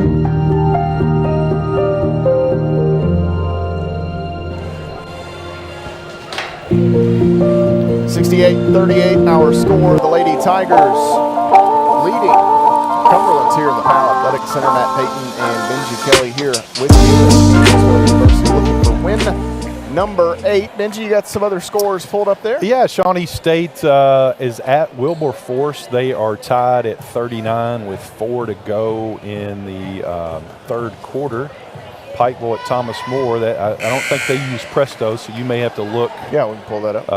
Speaker 4: .38 our score. The Lady Tigers leading Cumberlands here in the Powell Athletic Center. Matt Payton and Benji Kelly here with you. University looking for win number 8. Benji, you got some other scores pulled up there?
Speaker 5: Yeah, Shawnee State is at Wilberforce. They are tied at 39 with 4 to go in the 3rd quarter. Pikeville at Thomas More. That I don't think they use Presto, so you may have to look.
Speaker 4: Yeah, we can pull that up.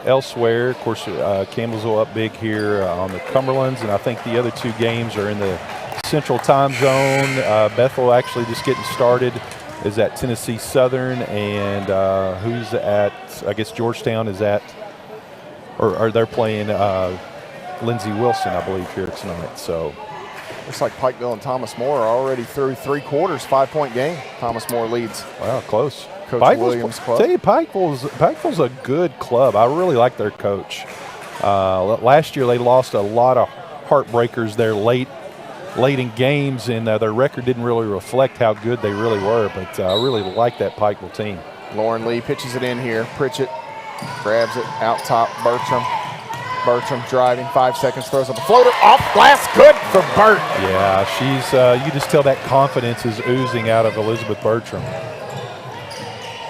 Speaker 5: Elsewhere, of course, Campbellsville up big here on the Cumberlands, and I think the other 2 games are in the Central Time Zone. Bethel actually just getting started is at Tennessee Southern, and who's at, I guess Georgetown is at, or they're playing Lindsey Wilson, I believe, here tonight. So
Speaker 4: looks like Pikeville and Thomas More are already through 3 quarters, 5-point game. Thomas More leads.
Speaker 5: Wow, close.
Speaker 4: Coach Williams' club.
Speaker 5: Tell you, Pikeville's a good club. I really like their coach. Last year they lost a lot of heartbreakers there late in games, and their record didn't really reflect how good they really were, but I really like that Pikeville team.
Speaker 4: Lauren Lee pitches it in here. Pritchett grabs it out top. Bertram driving, 5 seconds, throws up a floater, off glass, good for Bert.
Speaker 5: Yeah, she's, you just tell that confidence is oozing out of Elizabeth Bertram.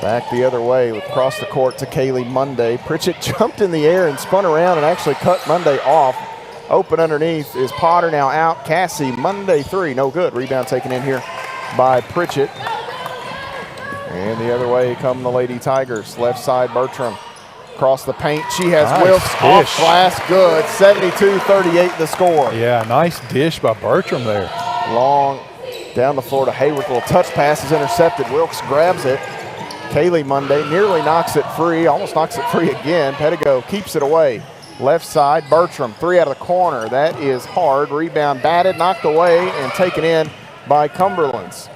Speaker 4: Back the other way, across the court to Kaylee Monday. Pritchett jumped in the air and spun around and actually cut Monday off. Open underneath is Potter, now out. Cassie Monday 3, no good. Rebound taken in here by Pritchett. And the other way come the Lady Tigers. Left side, Bertram. Across the paint, she has
Speaker 5: nice
Speaker 4: Wilkes
Speaker 5: dish.
Speaker 4: off glass, good. 72-38 the score.
Speaker 5: Yeah, nice dish by Bertram there.
Speaker 4: Long down the floor to Hayward. Little touch pass is intercepted. Wilkes grabs it. Kaylee Monday nearly knocks it free, almost knocks it free again. Pedigo keeps it away. Left side, Bertram, 3 out of the corner. That is hard. Rebound batted, knocked away, and taken in by Cumberlands.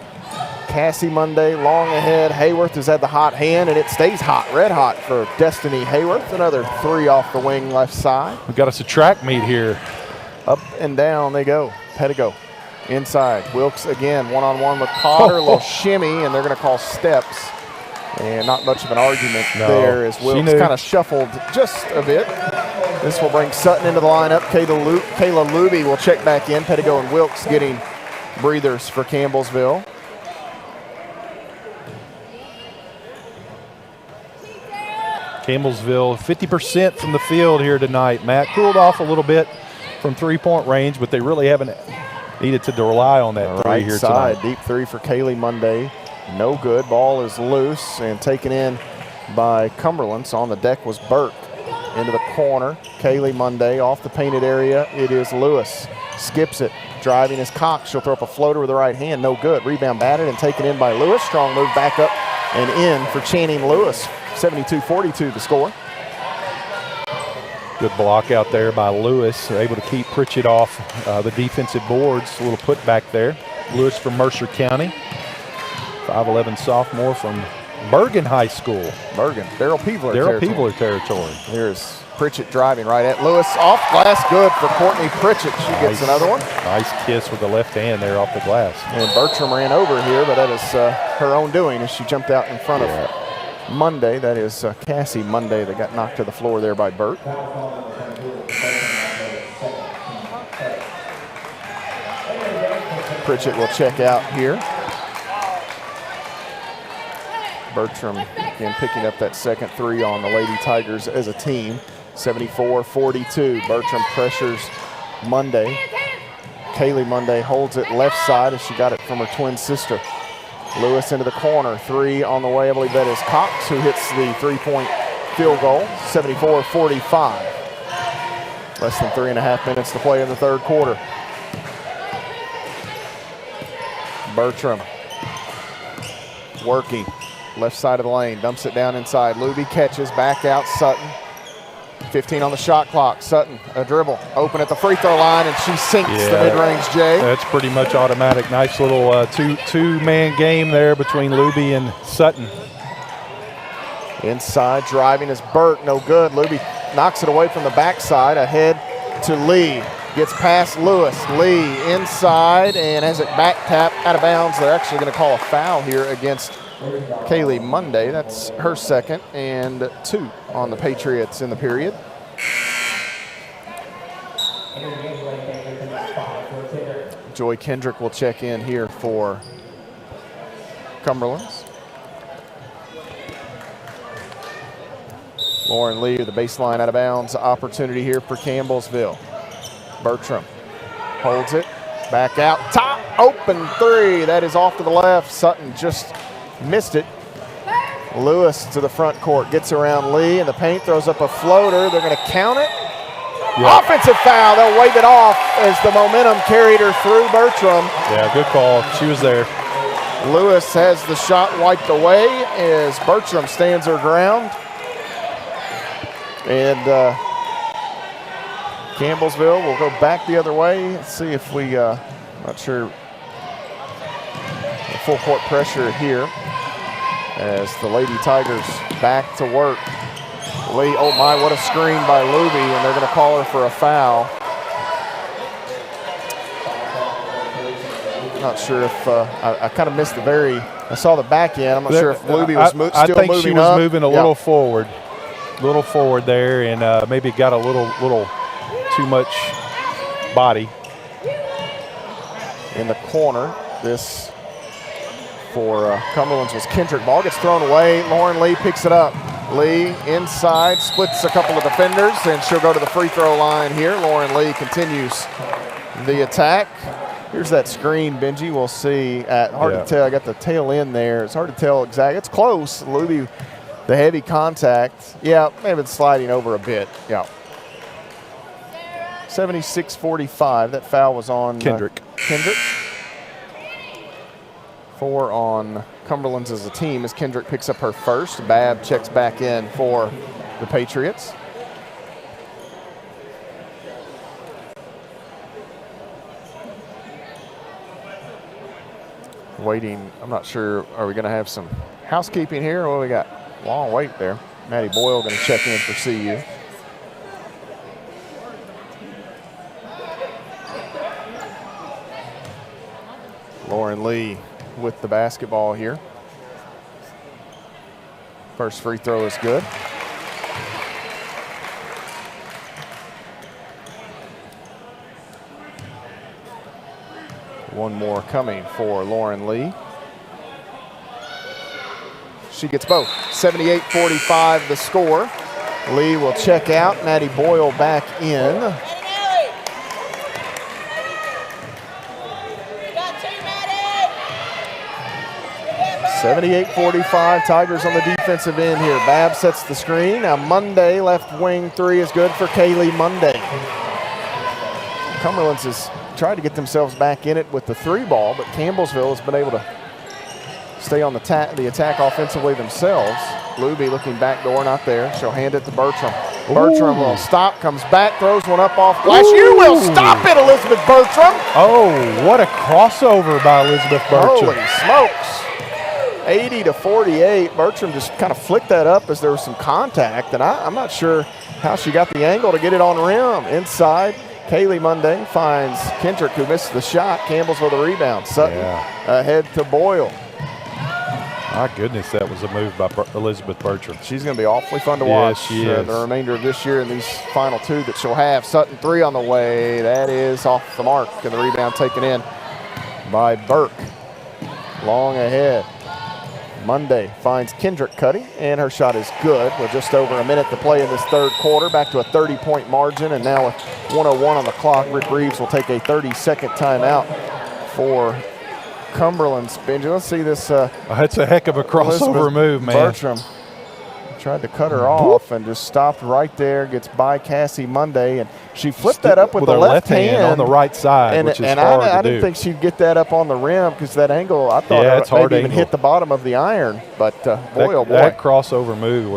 Speaker 4: Cassie Monday long ahead. Hayworth has had the hot hand, and it stays hot, red hot for Destiny Hayworth. Another 3 off the wing left side.
Speaker 5: We got us a track meet here.
Speaker 4: Up and down they go. Pedigo inside. Wilkes again, one-on-one with Potter. A little shimmy, and they're going to call steps. And not much of an argument there as Wilkes kind of shuffled just a bit. This will bring Sutton into the lineup. Kayla Luby will check back in. Pedigo and Wilkes getting breathers for Campbellsville.
Speaker 5: Campbellsville 50% from the field here tonight. Matt cooled off a little bit from 3-point range, but they really haven't needed to rely on that three here tonight.
Speaker 4: Deep 3 for Kaylee Monday. No good. Ball is loose and taken in by Cumberlands. On the deck was Burke. Into the corner. Kaylee Monday off the painted area. It is Lewis. Skips it. Driving is Cox. She'll throw up a floater with the right hand. No good. Rebound batted and taken in by Lewis. Strong move back up and in for Channing Lewis. 72-42 the score.
Speaker 5: Good block out there by Lewis. Able to keep Pritchett off the defensive boards. A little putback there. Lewis from Mercer County. 5'11" sophomore from Bergen High School.
Speaker 4: Bergen. Darrell Peevler
Speaker 5: territory.
Speaker 4: Here's Pritchett driving right at Lewis. Off glass, good for Courtney Pritchett. She gets another one.
Speaker 5: Nice kiss with the left hand there off the glass.
Speaker 4: And Bertram ran over here, but that is her own doing as she jumped out in front of Monday. That is Cassie Monday that got knocked to the floor there by Burt. Pritchett will check out here. Bertram again picking up that second 3 on the Lady Tigers as a team. 74-42. Bertram pressures Monday. Kaylee Monday holds it left side as she got it from her twin sister. Lewis into the corner. 3 on the way. I believe that is Cox who hits the 3-point field goal. 74-45. Less than 3.5 minutes to play in the third quarter. Bertram working. Left side of the lane, dumps it down inside. Luby catches, back out Sutton. 15 on the shot clock. Sutton, a dribble, open at the free throw line, and she sinks the mid-range J.
Speaker 5: That's pretty much automatic. Nice little two-man game there between Luby and Sutton.
Speaker 4: Inside, driving is Burt, no good. Luby knocks it away from the backside, ahead to Lee. Gets past Lewis. Lee inside, and as it back tap out of bounds, they're actually going to call a foul here against Kaylee Monday. That's her second, and 2 on the Patriots in the period. Joy Kendrick will check in here for Cumberlands. Lauren Lee, the baseline out of bounds opportunity here for Campbellsville. Bertram holds it, back out, top, open 3. That is off to the left. Sutton just missed it. Lewis to the front court, gets around Lee in the paint, throws up a floater. They're going to count it.
Speaker 5: Yeah.
Speaker 4: Offensive foul. They'll wave it off as the momentum carried her through Bertram.
Speaker 5: Yeah, good call. She was there.
Speaker 4: Lewis has the shot wiped away as Bertram stands her ground. And Campbellsville will go back the other way. Let's see if we, not sure, the full court pressure here as the Lady Tigers back to work. Lee, oh my, what a screen by Luby, and they're going to call her for a foul. Not sure if I kind of missed I saw the back end. I'm not sure if Luby was still moving up.
Speaker 5: I think she was moving a little forward. Little forward there, and maybe got a little too much body.
Speaker 4: In the corner, this for Cumberlands was Kendrick. Ball gets thrown away. Lauren Lee picks it up. Lee inside, splits a couple of defenders, and she'll go to the free throw line here. Lauren Lee continues the attack. Here's that screen, Benji. We'll see. Hard to tell. I got the tail end there. It's hard to tell exactly. It's close. Luby, the heavy contact. Yeah, maybe it's sliding over a bit. Yeah. 76-45. That foul was on
Speaker 5: Kendrick.
Speaker 4: Kendrick. 4 on Cumberlands as a team as Kendrick picks up her first. Babb checks back in for the Patriots. Waiting, I'm not sure, are we going to have some housekeeping here or what we got? Long wait there. Maddie Boyle going to check in for CU. Lauren Lee with the basketball here. First free throw is good. One more coming for Lauren Lee. She gets both. 78-45 the score. Lee will check out. Maddie Boyle back in. .78-45, Tigers on the defensive end here. Babb sets the screen. Now Monday, left wing three is good for Kaylee Monday. Cumberlands has tried to get themselves back in it with the three ball, but Campbellsville has been able to stay on the attack offensively themselves. Luby looking back door, not there. She'll hand it to Bertram. Bertram will stop, comes back, throws one up off glass. You will stop it, Elizabeth Bertram.
Speaker 5: Oh, what a crossover by Elizabeth Bertram.
Speaker 4: Holy smokes. 80-48. Bertram just kind of flicked that up as there was some contact, and I'm not sure how she got the angle to get it on rim. Inside, Kaylee Monday finds Kendrick, who missed the shot. Campbell's with a rebound. Sutton ahead to Boyle.
Speaker 5: My goodness, that was a move by Elizabeth Bertram.
Speaker 4: She's going to be awfully fun to watch
Speaker 5: she is.
Speaker 4: The remainder of this year and these final two that she'll have. Sutton three on the way. That is off the mark, and the rebound taken in by Burke. Long ahead. Monday finds Kendrick cutting, and her shot is good with just over a minute to play in this third quarter. Back to a 30-point margin, and now with 1:01 on the clock, Rick Reeves will take a 30-second timeout for Cumberland's. Benji, let's see this.
Speaker 5: That's a heck of a crossover move, man.
Speaker 4: Bertram tried to cut her off and just stopped right there, gets by Cassie Monday, and she flipped that up with the
Speaker 5: her
Speaker 4: left hand
Speaker 5: on the right side, which is hard to do.
Speaker 4: I didn't think she'd get that up on the rim because that angle, I thought it maybe even hit the bottom of the iron, but boy, oh boy.
Speaker 5: That crossover move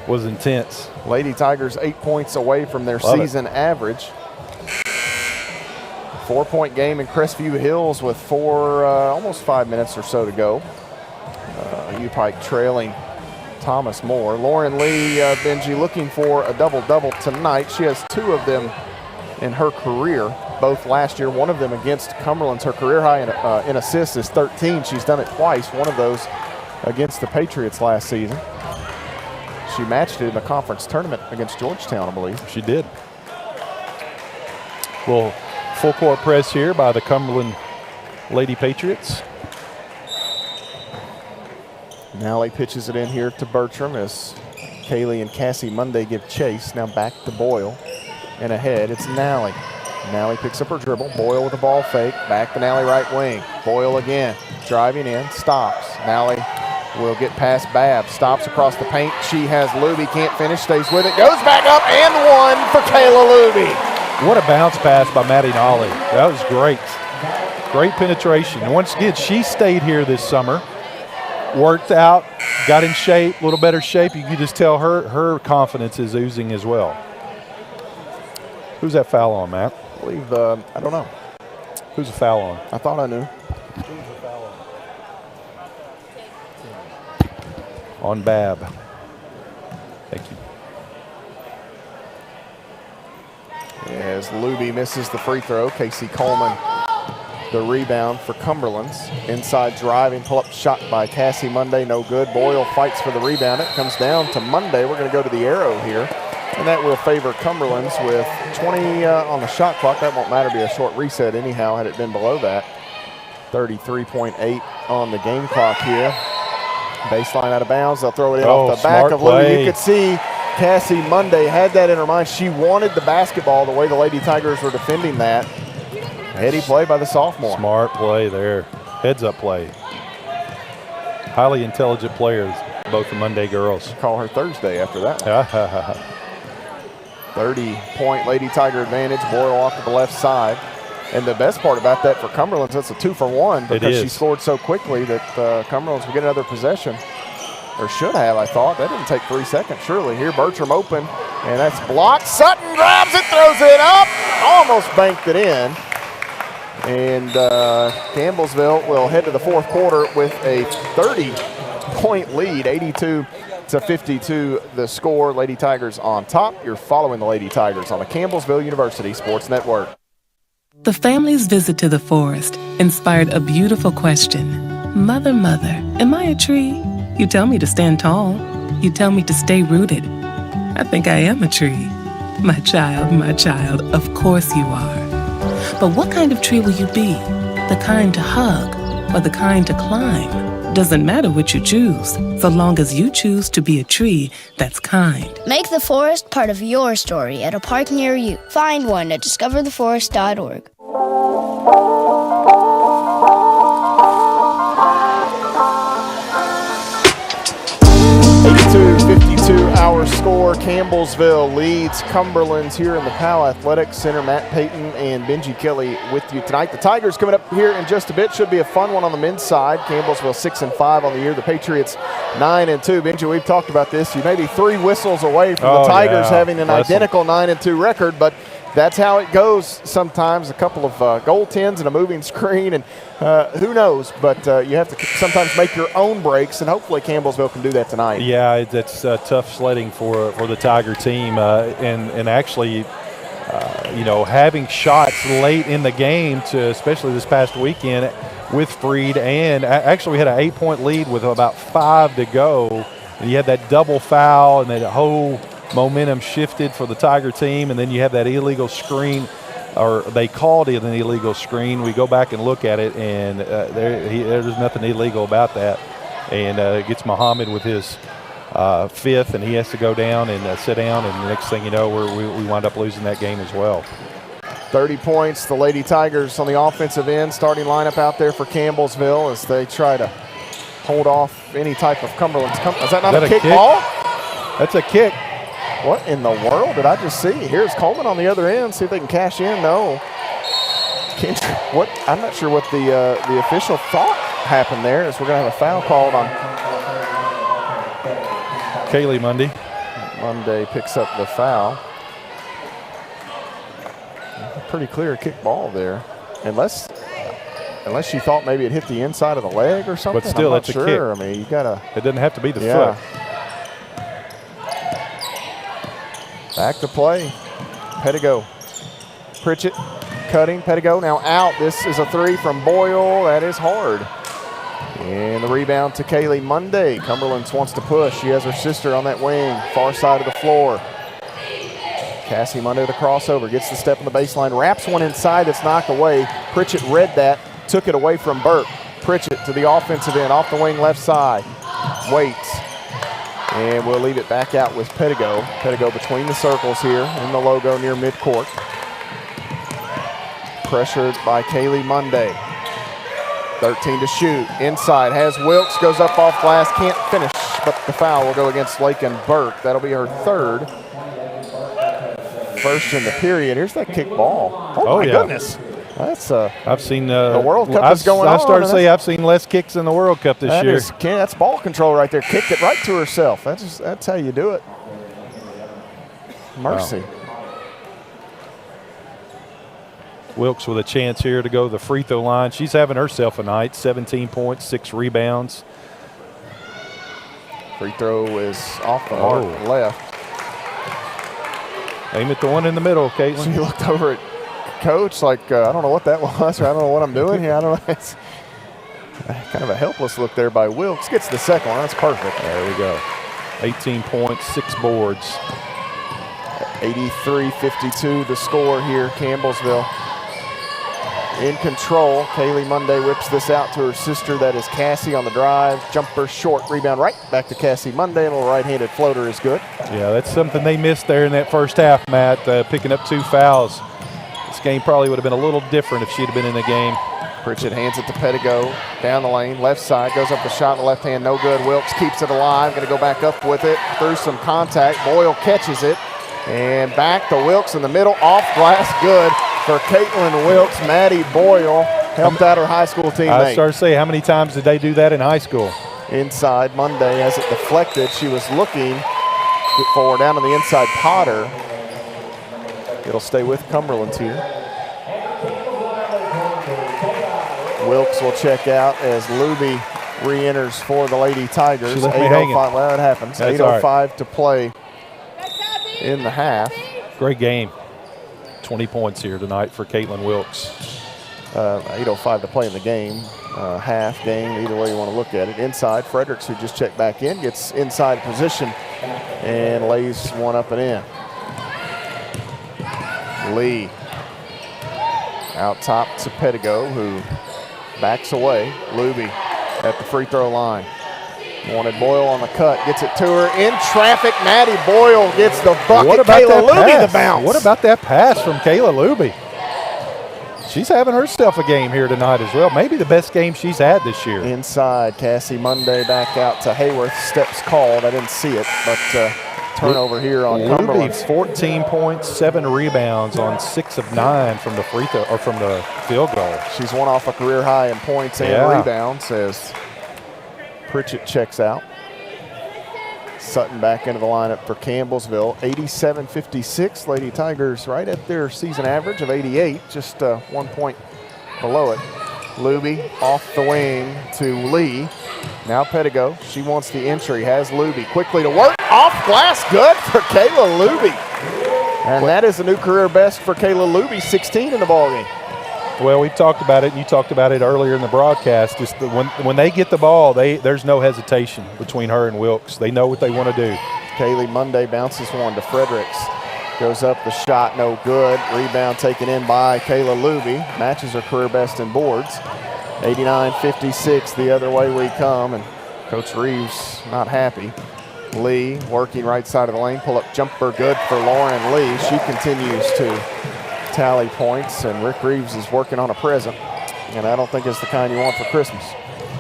Speaker 5: was intense.
Speaker 4: Lady Tigers 8 points away from their season average. 4-point game in Crestview Hills with almost 5 minutes or so to go. U-Pike trailing Thomas More. Lauren Lee, Benji, looking for a double-double tonight. She has 2 of them in her career, both last year. One of them against Cumberland's. Her career high in assists is 13. She's done it twice, one of those against the Patriots last season. She matched it in the conference tournament against Georgetown, I believe.
Speaker 5: She did. Well, full court press here by the Cumberland Lady Patriots.
Speaker 4: Nally pitches it in here to Bertram as Kaylee and Cassie Monday give chase. Now back to Boyle and ahead. It's Nally. Nally picks up her dribble. Boyle with a ball fake. Back to Nally right wing. Boyle again. Driving in. Stops. Nally will get past Babb. Stops across the paint. She has Luby. Can't finish. Stays with it. Goes back up and one for Kayla Luby.
Speaker 5: What a bounce pass by Maddie Nolly. That was great. Great penetration. And once again, she stayed here this summer. Worked out, got in shape, a little better shape. You can just tell her confidence is oozing as well. Who's that foul on, Matt?
Speaker 4: I believe, I don't know.
Speaker 5: Who's the foul on?
Speaker 4: I thought I knew.
Speaker 5: Who's the foul on? On Babb. Thank you.
Speaker 4: As Luby misses the free throw, Casey Coleman the rebound for Cumberlands. Inside driving, pull-up shot by Cassie Monday, no good. Boyle fights for the rebound. It comes down to Monday. We're going to go to the arrow here, and that will favor Cumberlands with 20 on the shot clock. That won't matter, be a short reset anyhow had it been below that. 33.8 on the game clock here. Baseline out of bounds. They'll throw it in off the back of Luby. You could see Cassie Monday had that in her mind. She wanted the basketball the way the Lady Tigers were defending that. Heady play by the sophomore.
Speaker 5: Smart play there. Heads up play. Highly intelligent players, both the Monday girls.
Speaker 4: Call her Thursday after that. 30-point Lady Tiger advantage. Boyle off to the left side. And the best part about that for Cumberlands, that's a 2-for-1 because she scored so quickly that Cumberlands will get another possession. Or should have, I thought. That didn't take 3 seconds, surely. Here, Bertram open, and that's blocked. Sutton grabs it, throws it up, almost banked it in. And Campbellsville will head to the fourth quarter with a 30-point lead, 82-52 the score. Lady Tigers on top. You're following the Lady Tigers on the Campbellsville University Sports Network.
Speaker 13: The family's visit to the forest inspired a beautiful question. Mother, mother, am I a tree? You tell me to stand tall. You tell me to stay rooted. I think I am a tree. My child, of course you are. But what kind of tree will you be? The kind to hug or the kind to climb? Doesn't matter what you choose, so long as you choose to be a tree that's kind.
Speaker 14: Make the forest part of your story at a park near you. Find one at discovertheforest.org.
Speaker 4: 82-52 our score. Campbellsville leads Cumberlands here in the Powell Athletics Center. Matt Payton and Benji Kelly with you tonight. The Tigers coming up here in just a bit. Should be a fun one on the men's side. Campbellsville 6-5 on the year. The Patriots 9-2. Benji, we've talked about this. You may be 3 whistles away from the Tigers having an identical 9-2 record, but that's how it goes sometimes. A couple of goaltends and a moving screen, and who knows, but you have to sometimes make your own breaks, and hopefully Campbellsville can do that tonight.
Speaker 5: Yeah, that's tough sledding for the Tiger team, and actually, having shots late in the game, especially this past weekend with Freed, and actually we had an 8-point lead with about 5 to go, and you had that double foul, and that whole momentum shifted for the Tiger team, and then you have that illegal screen, or they called it an illegal screen. We go back and look at it, and there's nothing illegal about that. And it gets Muhammad with his 5th, and he has to go down and sit down, and the next thing you know, we wind up losing that game as well.
Speaker 4: 30 points, the Lady Tigers on the offensive end. Starting lineup out there for Campbellsville as they try to hold off any type of Cumberland's. Is that not a kick ball?
Speaker 5: That's a kick.
Speaker 4: What in the world did I just see? Here's Coleman on the other end. See if they can cash in. No. What? I'm not sure what the official thought happened there. Is we're going to have a foul called on
Speaker 5: Kaylee Monday.
Speaker 4: Monday picks up the foul. Pretty clear kick ball there, unless she thought maybe it hit the inside of the leg or something.
Speaker 5: But still,
Speaker 4: I'm not
Speaker 5: that's
Speaker 4: sure.
Speaker 5: a kick.
Speaker 4: I mean, you gotta.
Speaker 5: It doesn't have to be the foot.
Speaker 4: Back to play. Pettigo. Pritchett cutting. Pettigo now out. This is a 3 from Boyle. That is hard. And the rebound to Kaylee Monday. Cumberlands wants to push. She has her sister on that wing, far side of the floor. Cassie Monday with a crossover. Gets the step on the baseline. Wraps one inside that's knocked away. Pritchett read that. Took it away from Burke. Pritchett to the offensive end. Off the wing left side. Waits. And we'll leave it back out with Pettigo. Pettigo between the circles here in the logo near midcourt. Pressured by Kaylee Monday. 13 to shoot. Inside has Wilkes, goes up off glass, can't finish, but the foul will go against Lakin Burke. That'll be her third. First in the period. Here's that kick ball. Oh my goodness. That's
Speaker 5: I've seen
Speaker 4: the World Cup is going on.
Speaker 5: I started to say I've seen less kicks in the World Cup this year.
Speaker 4: That's ball control right there. Kicked it right to herself. That's how you do it. Mercy.
Speaker 5: Wow. Wilkes with a chance here to go to the free throw line. She's having herself a night. 17 points, 6 rebounds.
Speaker 4: Free throw is off the mark left.
Speaker 5: Aim at the one in the middle, Caitlin.
Speaker 4: She looked over at Coach like, I don't know what that was, or I don't know what I'm doing here. I don't know. It's kind of a helpless look there by Wilkes. Gets the second one. That's perfect.
Speaker 5: There we go. 18 points, 6 boards.
Speaker 4: 83-52 the score here, Campbellsville. In control, Kaylee Monday whips this out to her sister. That is Cassie on the drive. Jumper short, rebound right back to Cassie Monday. A little right-handed floater is good.
Speaker 5: Yeah, that's something they missed there in that first half, Matt, picking up 2 fouls. This game probably would have been a little different if she'd have been in the game.
Speaker 4: Pritchett hands it to Pettigo. Down the lane, left side, goes up the shot in the left hand, no good. Wilkes keeps it alive, gonna go back up with it. Through some contact, Boyle catches it. And back to Wilkes in the middle, off glass, good for Caitlin Wilkes. Maddie Boyle helped out her high school teammate.
Speaker 5: I started to say, how many times did they do that in high school?
Speaker 4: Inside Monday as it deflected. She was looking for down on the inside Potter. It'll stay with Cumberlands here. Wilkes will check out as Luby re-enters for the Lady Tigers.
Speaker 5: She left me hanging.
Speaker 4: Well, it happens.
Speaker 5: That's
Speaker 4: 8:05 to play in the half.
Speaker 5: Great game. 20 points here tonight for Caitlin Wilkes.
Speaker 4: 8:05 to play in the game. Half game, either way you want to look at it. Inside, Fredericks, who just checked back in, gets inside position and lays one up and in. Lee out top to Pettigo, who backs away. Luby at the free throw line. Wanted Boyle on the cut, gets it to her. In traffic, Maddie Boyle gets the bucket.
Speaker 5: What about
Speaker 4: Kayla
Speaker 5: that
Speaker 4: Luby
Speaker 5: pass?
Speaker 4: the bounce.
Speaker 5: What about that pass from Kayla Luby? She's having herself a game here tonight as well. Maybe the best game she's had this year.
Speaker 4: Inside, Cassie Monday back out to Hayworth. Steps called. I didn't see it, but turnover here on Cumberlands.
Speaker 5: 14 points, 7 rebounds on 6 of 9 from the free throw or from the field goal.
Speaker 4: She's one off a career high in points and rebounds as Pritchett checks out. Sutton back into the lineup for Campbellsville. 87-56. Lady Tigers right at their season average of 88, just 1 point below it. Luby off the wing to Lee. Now Pettigo, she wants the entry, has Luby quickly to work. Off glass, good for Kayla Luby. And that is a new career best for Kayla Luby, 16 in the ballgame.
Speaker 5: Well, we've talked about it, and you talked about it earlier in the broadcast. Just when they get the ball, there's no hesitation between her and Wilkes. They know what they want to do.
Speaker 4: Kaylee Monday bounces one to Fredericks. Goes up the shot, no good. Rebound taken in by Kayla Luby. Matches her career best in boards. 89-56, the other way we come, and Coach Reeves not happy. Lee working right side of the lane, pull up jumper good for Lauren Lee. She continues to tally points, and Rick Reeves is working on a present, and I don't think it's the kind you want for Christmas.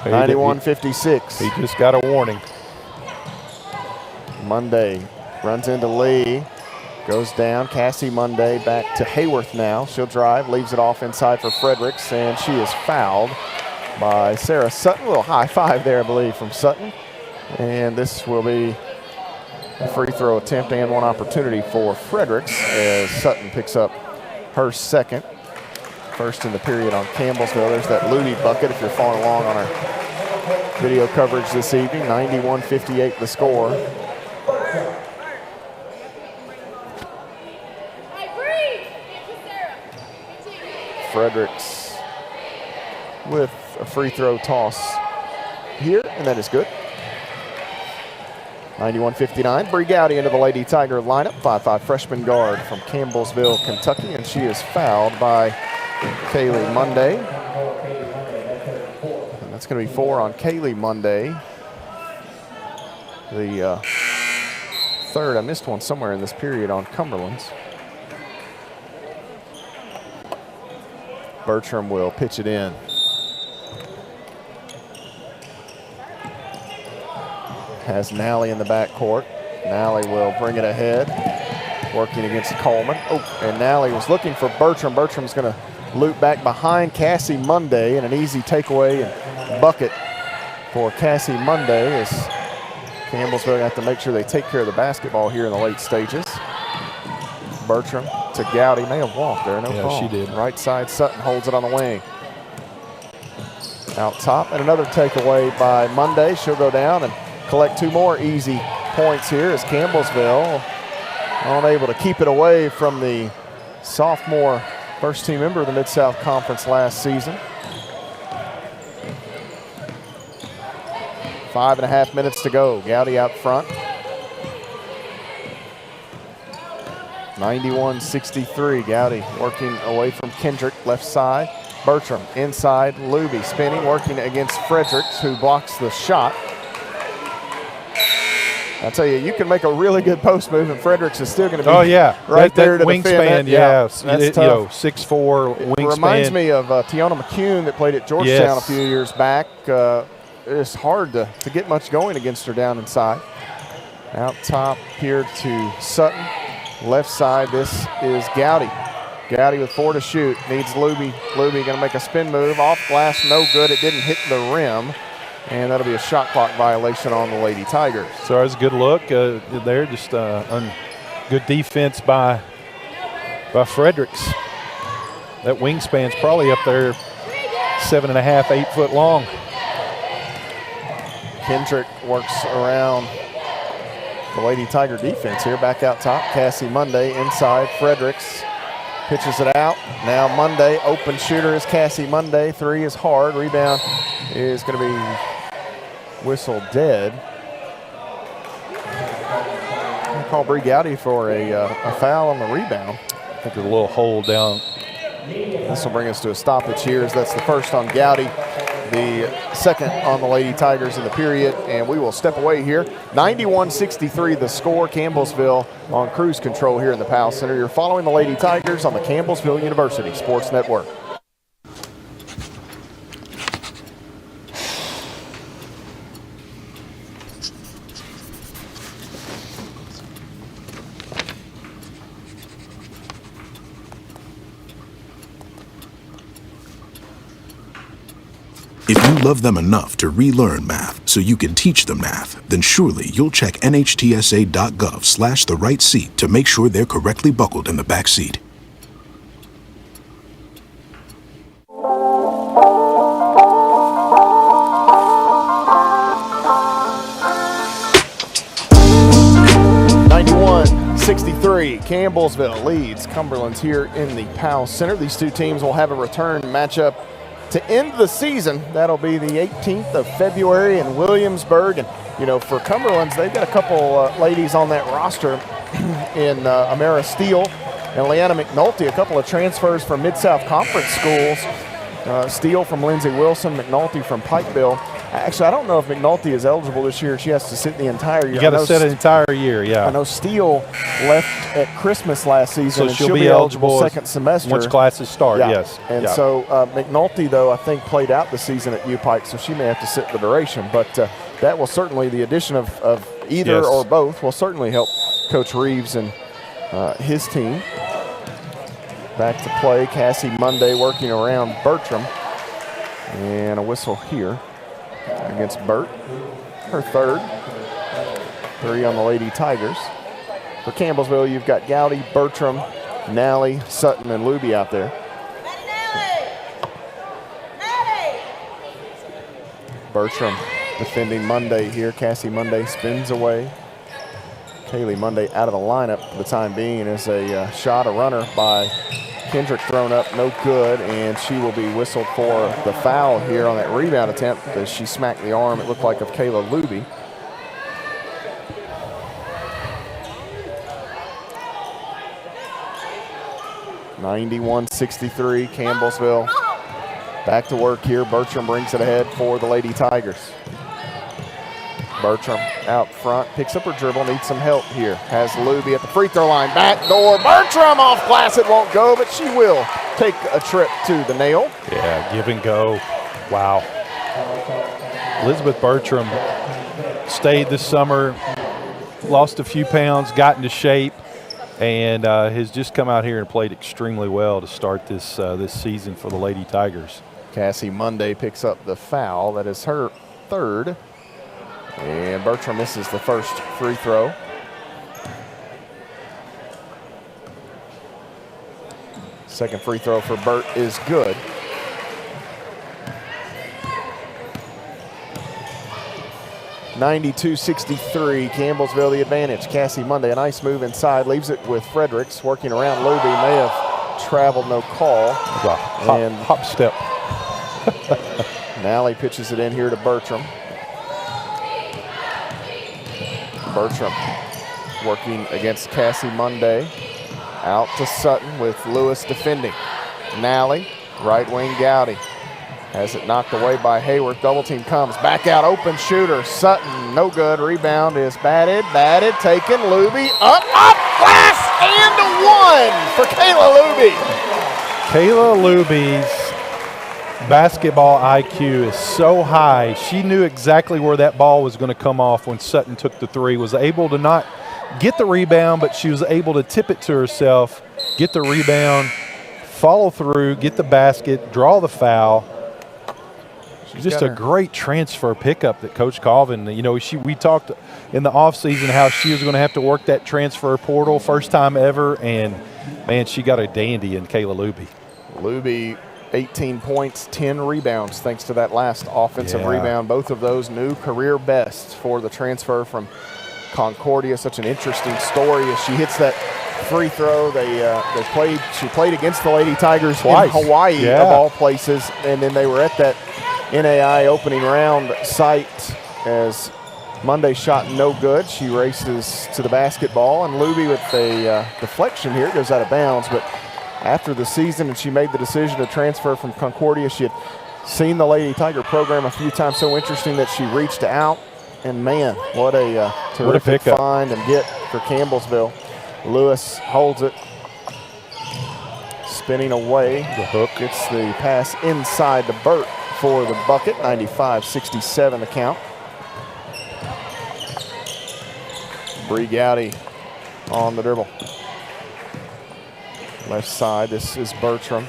Speaker 4: 91-56.
Speaker 5: He just got a warning.
Speaker 4: Monday runs into Lee, goes down. Cassie Monday back to Hayworth now. She'll drive, leaves it off inside for Fredericks, and she is fouled by Sarah Sutton. A little high five there, I believe, from Sutton. And this will be a free throw attempt and one opportunity for Fredericks as Sutton picks up her second. First in the period on Campbellsville. There's that Looney bucket if you're following along on our video coverage this evening. 91-58 the score. Fredericks with a free throw toss here, and that is good. 91-59. Bree Gowdy into the Lady Tiger lineup. 5'5" freshman guard from Campbellsville, Kentucky, and she is fouled by Kaylee Monday. And that's going to be 4 on Kaylee Monday. The third, I missed one somewhere in this period on Cumberlands. Bertram will pitch it in. has Nally in the backcourt. Nally will bring it ahead, working against Coleman. Oh, and Nally was looking for Bertram. Bertram's going to loop back behind Cassie Monday, and an easy takeaway and bucket for Cassie Monday as Campbellsville have to make sure they take care of the basketball here in the late stages. Bertram to Gowdy, may have walked there, no call.
Speaker 5: Yeah, she did.
Speaker 4: Right side, Sutton holds it on the wing. Out top, and another takeaway by Monday. She'll go down and collect 2 more easy points here as Campbellsville unable to keep it away from the sophomore first-team member of the Mid-South Conference last season. 5.5 minutes to go. Gowdy out front. 91-63. Gowdy working away from Kendrick, left side. Bertram inside. Luby spinning, working against Fredericks, who blocks the shot. I tell you, you can make a really good post move, and Fredericks is still going to be right there to defend
Speaker 5: wingspan.
Speaker 4: that. That's tough.
Speaker 5: 6'4" wingspan.
Speaker 4: It reminds me of Tiona McCune that played at Georgetown a few years back. It's hard to get much going against her down inside. Out top here to Sutton. Left side, this is Gowdy. Gowdy with 4 to shoot. Needs Luby. Luby going to make a spin move. Off glass, no good. It didn't hit the rim. And that'll be a shot clock violation on the Lady Tigers.
Speaker 5: So that was a good look there. Just good defense by Fredericks. That wingspan's probably up there 7.5, 8 foot long.
Speaker 4: Kendrick works around the Lady Tiger defense here. Back out top. Cassie Monday inside. Fredericks pitches it out. Now Monday, open shooter is Cassie Monday. 3 is hard. Rebound is going to be whistled dead. I call Bree Gowdy for a foul on the rebound.
Speaker 5: I think there's a little hole down.
Speaker 4: This will bring us to a stoppage here as that's the first on Gowdy, the second on the Lady Tigers in the period, and we will step away here. 91-63 the score. Campbellsville on cruise control here in the Powell Center. You're following the Lady Tigers on the Campbellsville University Sports Network.
Speaker 18: If you love them enough to relearn math so you can teach them math, then surely you'll check nhtsa.gov/the-right-seat to make sure they're correctly buckled in the back seat.
Speaker 4: Campbellsville leads Cumberlands here in the Powell Center. These two teams will have a return matchup to end the season. That'll be the 18th of February in Williamsburg. And, you know, for Cumberlands, they've got a couple ladies on that roster in Amara Steele and Leanna McNulty, a couple of transfers from Mid-South Conference schools. Steele from Lindsey Wilson, McNulty from Pikeville. Actually, I don't know if McNulty is eligible this year. She has to sit the entire year.
Speaker 5: You got to sit an entire year, yeah.
Speaker 4: I know Steele left at Christmas last season,
Speaker 5: so
Speaker 4: and she'll be eligible second semester.
Speaker 5: Once classes start,
Speaker 4: yeah.
Speaker 5: Yes.
Speaker 4: And so McNulty, though, I think played out the season at U-Pike, so she may have to sit the duration. But that will certainly, the addition of either or both will certainly help Coach Reeves and his team. Back to play, Cassie Monday working around Bertram. And a whistle here against Burt. Her third. 3 on the Lady Tigers. For Campbellsville, you've got Gowdy, Bertram, Nally, Sutton, and Luby out there. Bertram defending Monday here. Cassie Monday spins away. Kaylee Monday out of the lineup for the time being as a shot, a runner by Kendrick thrown up, no good, and she will be whistled for the foul here on that rebound attempt as she smacked the arm, it looked like, of Kayla Luby. (91-63) Campbellsville back to work here. Bertram brings it ahead for the Lady Tigers. Bertram out front, picks up her dribble, needs some help here. Has Luby at the free throw line, back door. Bertram off glass, it won't go, but she will take a trip to the nail.
Speaker 5: Yeah, give and go. Wow. Elizabeth Bertram stayed this summer, lost a few pounds, got into shape, and has just come out here and played extremely well to start this this season for the Lady Tigers.
Speaker 4: Cassie Monday picks up the foul. That is her third. And Bertram misses the first free throw. Second free throw for Bert is good. (92-63), Campbellsville the advantage. Cassie Monday, a nice move inside, leaves it with Fredericks, working around Luby, may have traveled, no call.
Speaker 5: Hop step.
Speaker 4: Nally pitches it in here to Bertram. Bertram working against Cassie Monday. Out to Sutton with Lewis defending. Nally, right wing Gowdy. Has it knocked away by Hayworth. Double team comes. Back out, open shooter. Sutton, no good. Rebound is batted, taken. Luby, up, glass, and one for Kayla Luby.
Speaker 5: Kayla Luby's basketball IQ is so high. She knew exactly where that ball was going to come off when Sutton took the three. Was able to not get the rebound, but she was able to tip it to herself, get the rebound, follow through, get the basket, draw the foul. Just a great transfer pickup that Coach Colvin, you know, we talked in the offseason how she was going to have to work that transfer portal first time ever, and, man, she got a dandy in Kayla Luby.
Speaker 4: Luby, 18 points, 10 rebounds thanks to that last offensive rebound. Both of those new career bests for the transfer from Concordia. Such an interesting story as she hits that free throw. She played against the Lady Tigers twice in Hawaii, of all places, and then they were at that NAI opening round site as Monday shot no good. She races to the basketball, and Luby with a deflection here goes out of bounds. But after the season, and she made the decision to transfer from Concordia, she had seen the Lady Tiger program a few times. So interesting that she reached out, and man, what a terrific find and get for Campbellsville. Lewis holds it, spinning away. The hook gets the pass inside to Burt for the bucket. 95-67 the count. Bree Gowdy on the dribble. Left side, this is Bertram.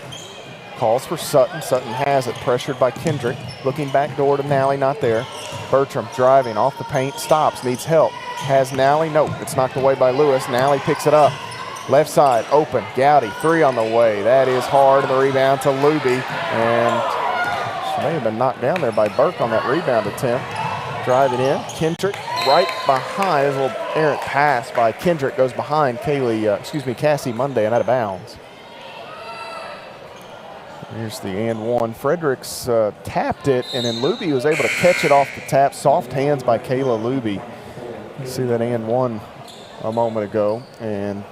Speaker 4: Calls for Sutton. Sutton has it, pressured by Kendrick. Looking back door to Nally, not there. Bertram driving off the paint, stops, needs help. Has Nally, nope, it's knocked away by Lewis. Nally picks it up. Left side, open, Gowdy, three on the way. That is hard, and the rebound to Luby. And she may have been knocked down there by Burke on that rebound attempt. Driving in, Kendrick right behind. There's a little errant pass by Kendrick, goes behind Cassie Monday and out of bounds. Here's the and one. Fredericks tapped it, and then Luby was able to catch it off the tap. Soft hands by Kayla Luby. See that and one a moment ago. And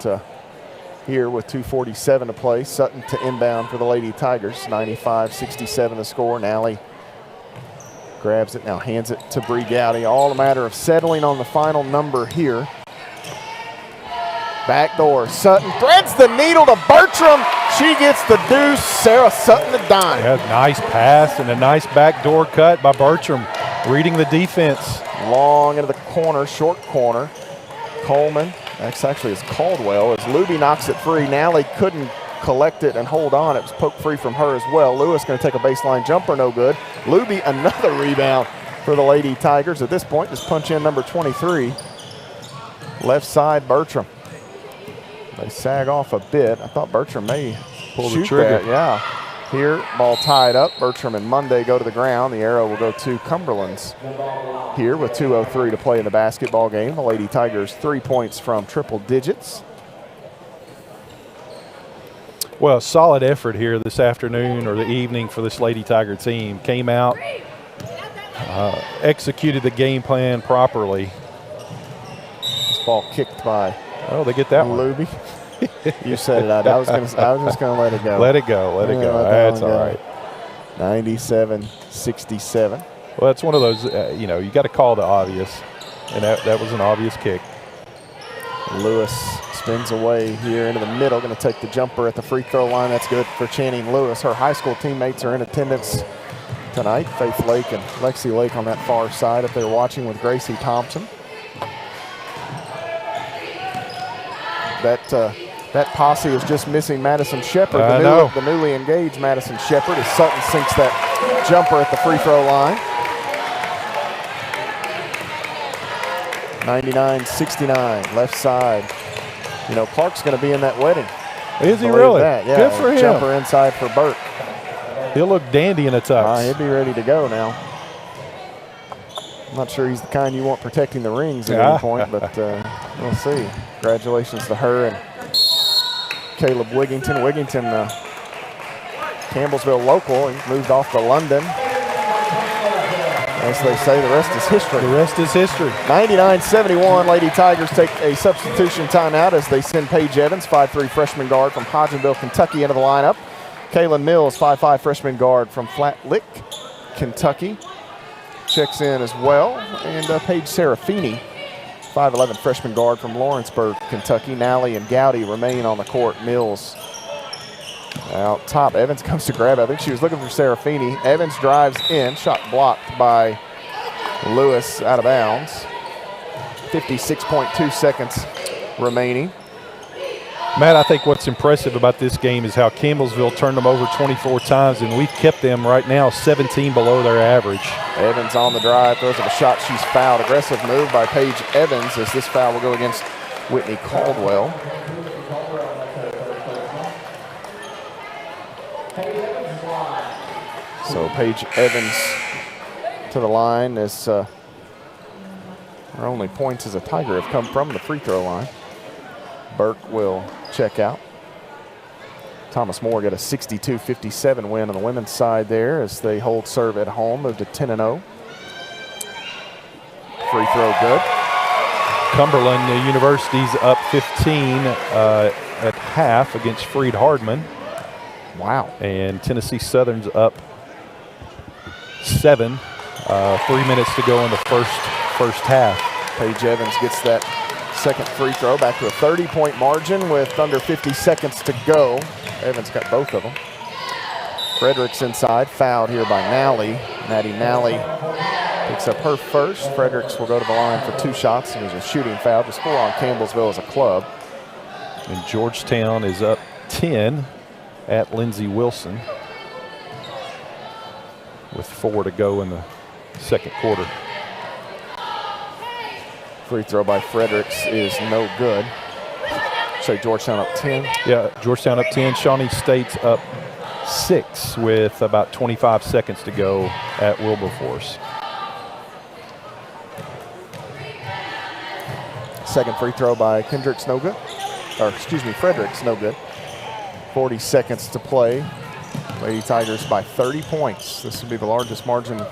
Speaker 4: here with 2:47 to play, Sutton to inbound for the Lady Tigers. 95-67 the score. Nally grabs it, now hands it to Bree Gowdy. All a matter of settling on the final number here. Backdoor, Sutton threads the needle to Bertram. She gets the deuce. Sarah Sutton the dime.
Speaker 5: Yeah, nice pass and a nice backdoor cut by Bertram, reading the defense.
Speaker 4: Long into the corner, short corner. Coleman, that's actually it's Caldwell, as Luby knocks it free. Nally couldn't collect it and hold on. It was poked free from her as well. Lewis going to take a baseline jumper, no good. Luby, another rebound for the Lady Tigers. At this point, just punch in number 23. Left side, Bertram. They sag off a bit. I thought Bertram may
Speaker 5: pull
Speaker 4: shoot
Speaker 5: the trigger.
Speaker 4: That. Yeah. Here, ball tied up. Bertram and Monday go to the ground. The arrow will go to Cumberlands. Here with 2:03 to play in the basketball game. The Lady Tigers 3 points from triple digits.
Speaker 5: Well, solid effort here this afternoon or the evening for this Lady Tiger team. Came out, executed the game plan properly.
Speaker 4: This ball kicked by.
Speaker 5: Oh, they get that
Speaker 4: Luby. You said it. I was just going to let it go.
Speaker 5: Let it go. Let it go. That's all right.
Speaker 4: 97-67.
Speaker 5: Well, that's one of those, you got to call the obvious, and that was an obvious kick.
Speaker 4: Lewis spins away here into the middle, going to take the jumper at the free throw line. That's good for Channing Lewis. Her high school teammates are in attendance tonight. Faith Lake and Lexi Lake on that far side if they're watching with Gracie Thompson. That posse is just missing Madison Shepard, the newly engaged Madison Shepard, as Sutton sinks that jumper at the free throw line. 99-69, left side. You know, Clark's going to be in that wedding.
Speaker 5: Is he really?
Speaker 4: That. Yeah,
Speaker 5: good for him.
Speaker 4: Jumper inside for Burke.
Speaker 5: He'll look dandy in a tux.
Speaker 4: He'll be ready to go now. I'm not sure he's the kind you want protecting the rings at any point, but we'll see. Congratulations to her and Caleb Wigington. Wigington, Campbellsville local. He moved off to London. As they say, the rest is history.
Speaker 5: The rest is history.
Speaker 4: 99-71, Lady Tigers take a substitution timeout as they send Paige Evans, 5'3" freshman guard from Hodgenville, Kentucky, into the lineup. Kaylin Mills, 5'5" freshman guard from Flat Lick, Kentucky, checks in as well. And Paige Serafini, 5'11" freshman guard from Lawrenceburg, Kentucky. Nally and Gowdy remain on the court. Mills out top. Evans comes to grab. I think she was looking for Serafini. Evans drives in. Shot blocked by Lewis, out of bounds. 56.2 seconds remaining.
Speaker 5: Matt, I think what's impressive about this game is how Campbellsville turned them over 24 times, and we've kept them right now 17 below their average.
Speaker 4: Evans on the drive, throws up a shot. She's fouled. Aggressive move by Paige Evans as this foul will go against Whitney Caldwell. So Paige Evans to the line as her only points as a Tiger have come from the free throw line. Burke will check out. Thomas More got a 62-57 win on the women's side there as they hold serve at home, move to 10-0. Free throw good.
Speaker 5: Cumberland University's up 15 at half against Freed Hardman.
Speaker 4: Wow.
Speaker 5: And Tennessee Southern's up 7. 3 minutes to go in the first half.
Speaker 4: Paige Evans gets that second free throw back to a 30-point margin with under 50 seconds to go. Evans got both of them. Fredericks inside, fouled here by Nally. Maddie Nally picks up her first. Fredericks will go to the line for 2 shots. It was a shooting foul, just 4 on Campbellsville as a club.
Speaker 5: And Georgetown is up 10 at Lindsey Wilson with 4 to go in the second quarter.
Speaker 4: Free throw by Fredericks is no good. So Georgetown up 10.
Speaker 5: Yeah, Georgetown up 10. Shawnee State's up 6 with about 25 seconds to go at Wilberforce.
Speaker 4: Second free throw by Fredericks, no good. 40 seconds to play. Lady Tigers by 30 points. This will be the largest margin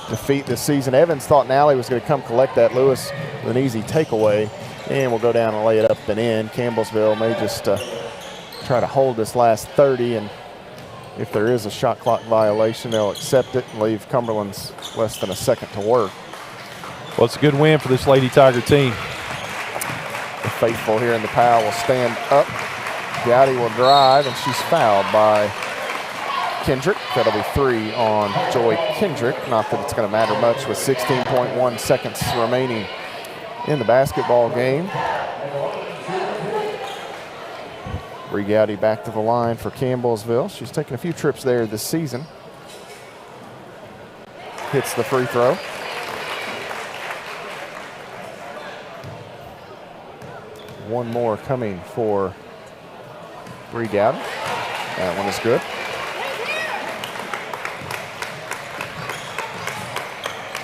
Speaker 4: defeat this season. Evans thought Nally was going to come collect that. Lewis with an easy takeaway, and will go down and lay it up and in. Campbellsville may just try to hold this last 30, and if there is a shot clock violation, they'll accept it and leave Cumberland's less than a second to work.
Speaker 5: Well, it's a good win for this Lady Tiger team.
Speaker 4: The faithful here in the Powell will stand up. Gowdy will drive, and she's fouled by Kendrick. That'll be 3 on Joy Kendrick. Not that it's going to matter much with 16.1 seconds remaining in the basketball game. Bree Gowdy back to the line for Campbellsville. She's taken a few trips there this season. Hits the free throw. One more coming for Bree Gowdy. That one is good.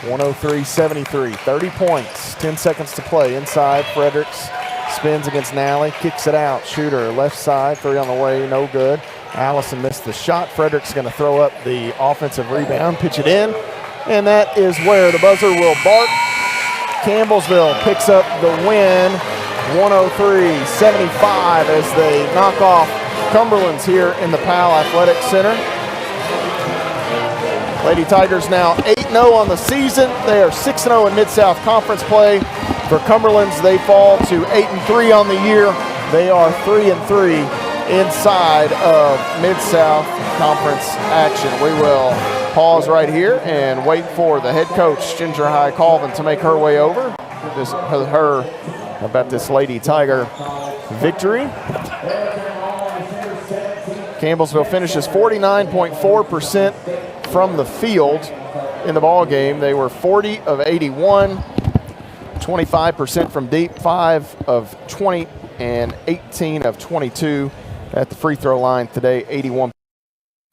Speaker 4: (103-73), 30 points, 10 seconds to play. Inside, Fredericks spins against Nally, kicks it out. Shooter left side, 3 on the way, no good. Allison missed the shot. Fredericks going to throw up the offensive rebound, pitch it in, and that is where the buzzer will bark. Campbellsville picks up the win, 103-75, as they knock off Cumberlands here in the Powell Athletic Center. Lady Tigers now 8-0 on the season. They are 6-0 in Mid-South Conference play. For Cumberlands, they fall to 8-3 on the year. They are 3-3 inside of Mid-South Conference action. We will pause right here and wait for the head coach, Ginger High Colvin, to make her way over. About this Lady Tiger victory. Campbellsville finishes 49.4% from the field in the ball game. They were 40 of 81, 25% from deep, 5 of 20, and 18 of 22 at the free throw line today. 81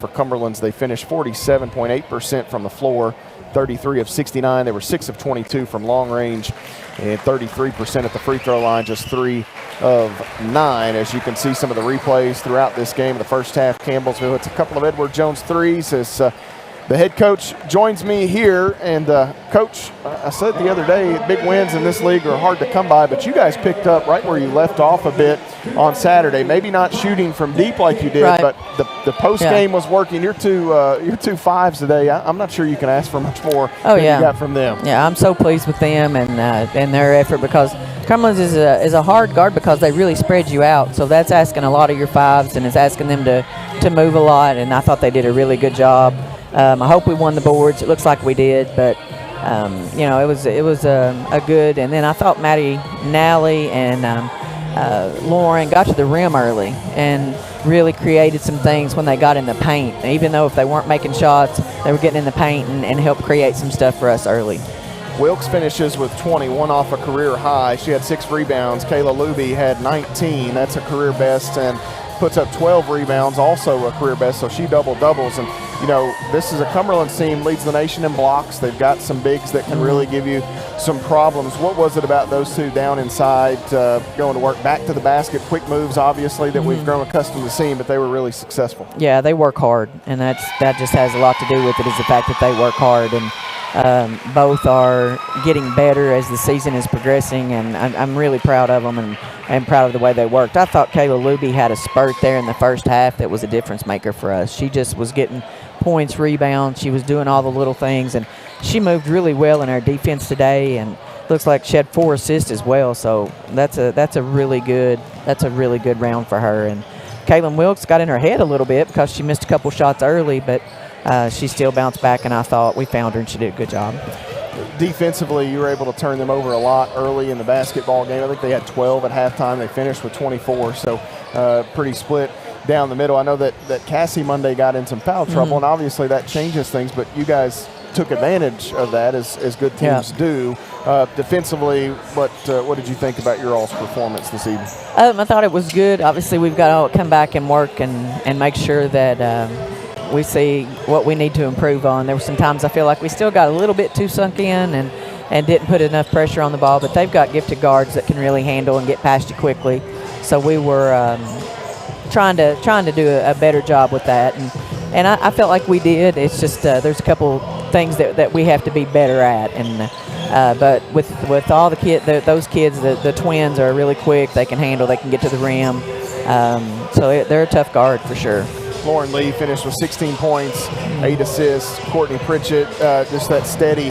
Speaker 4: for Cumberlands. They finished 47.8% from the floor, 33 of 69. They were 6 of 22 from long range, and 33% at the free throw line, just 3 of 9. As you can see some of the replays throughout this game in the first half, Campbellsville hits a couple of Edward Jones threes as the head coach joins me here. And Coach, I said the other day, big wins in this league are hard to come by, but you guys picked up right where you left off a bit on Saturday. Maybe not shooting from deep like you did,
Speaker 20: right.
Speaker 4: but the post game was working. Your two fives today. I'm not sure you can ask for much more than you got from them.
Speaker 20: Yeah, I'm so pleased with them and their effort, because Cumberlands is a hard guard because they really spread you out. So that's asking a lot of your fives, and it's asking them to move a lot. And I thought they did a really good job. I hope we won the boards. It looks like we did, but it was a good. And then I thought Maddie Nally and Lauren got to the rim early and really created some things when they got in the paint. And even though if they weren't making shots, they were getting in the paint and helped create some stuff for us early.
Speaker 4: Wilkes finishes with 21 off a career high. She had 6 rebounds. Kayla Luby had 19. That's a career best, and puts up 12 rebounds, also a career best, so she doubles. And, this is a Cumberlands team, leads the nation in blocks. They've got some bigs that can really give you some problems. What was it about those two down inside, going to work back to the basket, quick moves, obviously, that we've grown accustomed to seeing, but they were really successful?
Speaker 20: Yeah, they work hard, and that just has a lot to do with it, is the fact that they work hard. And both are getting better as the season is progressing, and I'm really proud of them and proud of the way they worked. I thought Kayla Luby had a spurt there in the first half that was a difference maker for us. She just was getting points, rebounds. She was doing all the little things, and she moved really well in our defense today, and looks like she had 4 assists as well. So that's a really good round for her. And Kaylin Wilkes got in her head a little bit because she missed a couple shots early, but she still bounced back, and I thought we found her, and she did a good job.
Speaker 4: Defensively, you were able to turn them over a lot early in the basketball game. I think they had 12 at halftime. They finished with 24, so pretty split down the middle. I know that Cassie Monday got in some foul trouble, and obviously that changes things, but you guys took advantage of that as good teams do. Defensively, what did you think about your all's performance this evening?
Speaker 20: I thought it was good. Obviously, we've got to come back and work and make sure that we see what we need to improve on. There were some times I feel like we still got a little bit too sunk in and didn't put enough pressure on the ball, but they've got gifted guards that can really handle and get past you quickly. So we were trying to do a better job with that, and I felt like we did. It's just there's a couple things that we have to be better at, and but with all the those kids, the twins are really quick. They can handle. They can get to the rim. So they're a tough guard for sure.
Speaker 4: Lauren Lee finished with 16 points, 8 assists. Courtney Pritchett, just that steady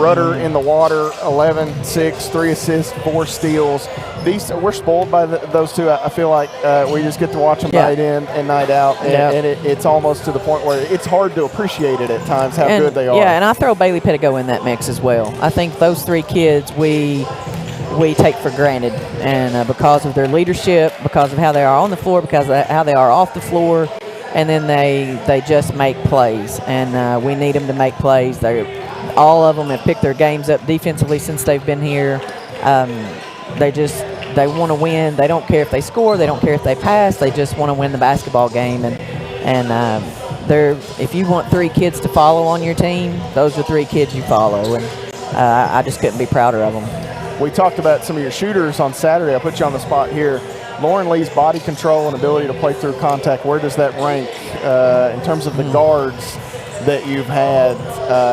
Speaker 4: rudder in the water, 11, 6, 3 assists, 4 steals. We're spoiled by those two. I feel like we just get to watch them night in and night out, and it's almost to the point where it's hard to appreciate it at times how good they are.
Speaker 20: Yeah, and I throw Bailey Pittigo in that mix as well. I think those 3 kids we take for granted, and because of their leadership, because of how they are on the floor, because of how they are off the floor, and then they just make plays, and we need them to make plays. All of them have picked their games up defensively since they've been here. They want to win. They don't care if they score. They don't care if they pass. They just want to win the basketball game. And if you want 3 kids to follow on your team, those are 3 kids you follow. And I just couldn't be prouder of them.
Speaker 4: We talked about some of your shooters on Saturday. I put you on the spot here. Lauren Lee's body control and ability to play through contact, where does that rank in terms of the guards that you've had?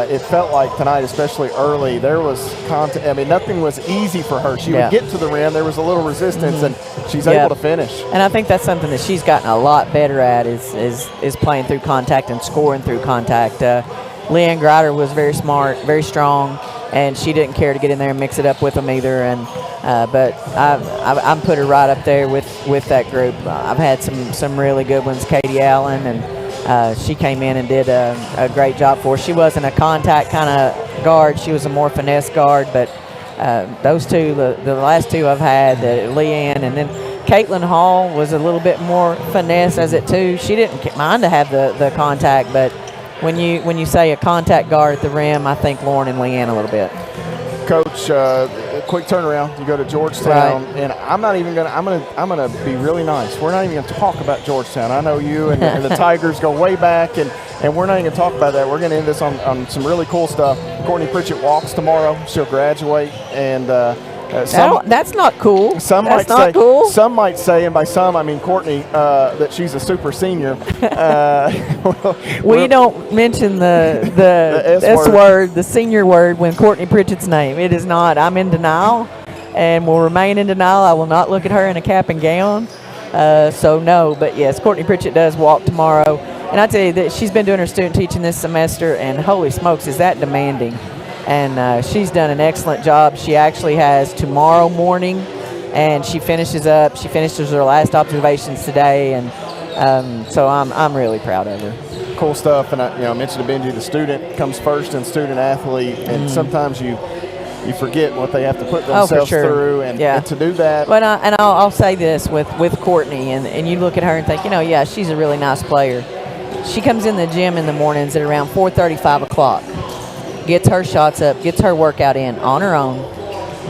Speaker 4: It felt like tonight, especially early, there was contact. I mean, nothing was easy for her. She would get to the rim. There was a little resistance, and she's able to finish.
Speaker 20: And I think that's something that she's gotten a lot better at is playing through contact and scoring through contact. Leanne Grider was very smart, very strong, and she didn't care to get in there and mix it up with them either. And But I'm put her right up there with that group. I've had some really good ones. Katie Allen, and she came in and did a great job for us. She wasn't a contact kind of guard. She was a more finesse guard. But those two, the last two I've had, Leanne, and then Caitlin Hall was a little bit more finesse as it too. She didn't mind to have the contact, but when you say a contact guard at the rim, I think Lauren and Leanne a little bit.
Speaker 4: Coach, quick turnaround. You go to Georgetown, right. And I'm gonna be really nice. We're not even gonna talk about Georgetown. I know you and the Tigers go way back, and we're not even gonna talk about that. We're gonna end this on some really cool stuff. Courtney Pritchett walks tomorrow. She'll graduate, and
Speaker 20: that's not cool.
Speaker 4: Some might say, and by some I mean Courtney, that she's a super senior.
Speaker 20: We don't mention the S word, the senior word, when Courtney Pritchett's name. It is not. I'm in denial, and will remain in denial. I will not look at her in a cap and gown. So no, but yes, Courtney Pritchett does walk tomorrow, and I tell you that she's been doing her student teaching this semester, and holy smokes, is that demanding. And she's done an excellent job. She actually has tomorrow morning, and she finishes her last observations today, and so I'm really proud of her.
Speaker 4: Cool stuff. And I mentioned to Benji, the student comes first and student athlete, and sometimes you forget what they have to put themselves through, and to do that.
Speaker 20: But I'll say this with Courtney, and you look at her and think, yeah, she's a really nice player. She comes in the gym in the mornings at around 4:30, 5 o'clock. Gets her shots up, gets her workout in on her own,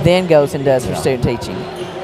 Speaker 20: then goes and does her student teaching.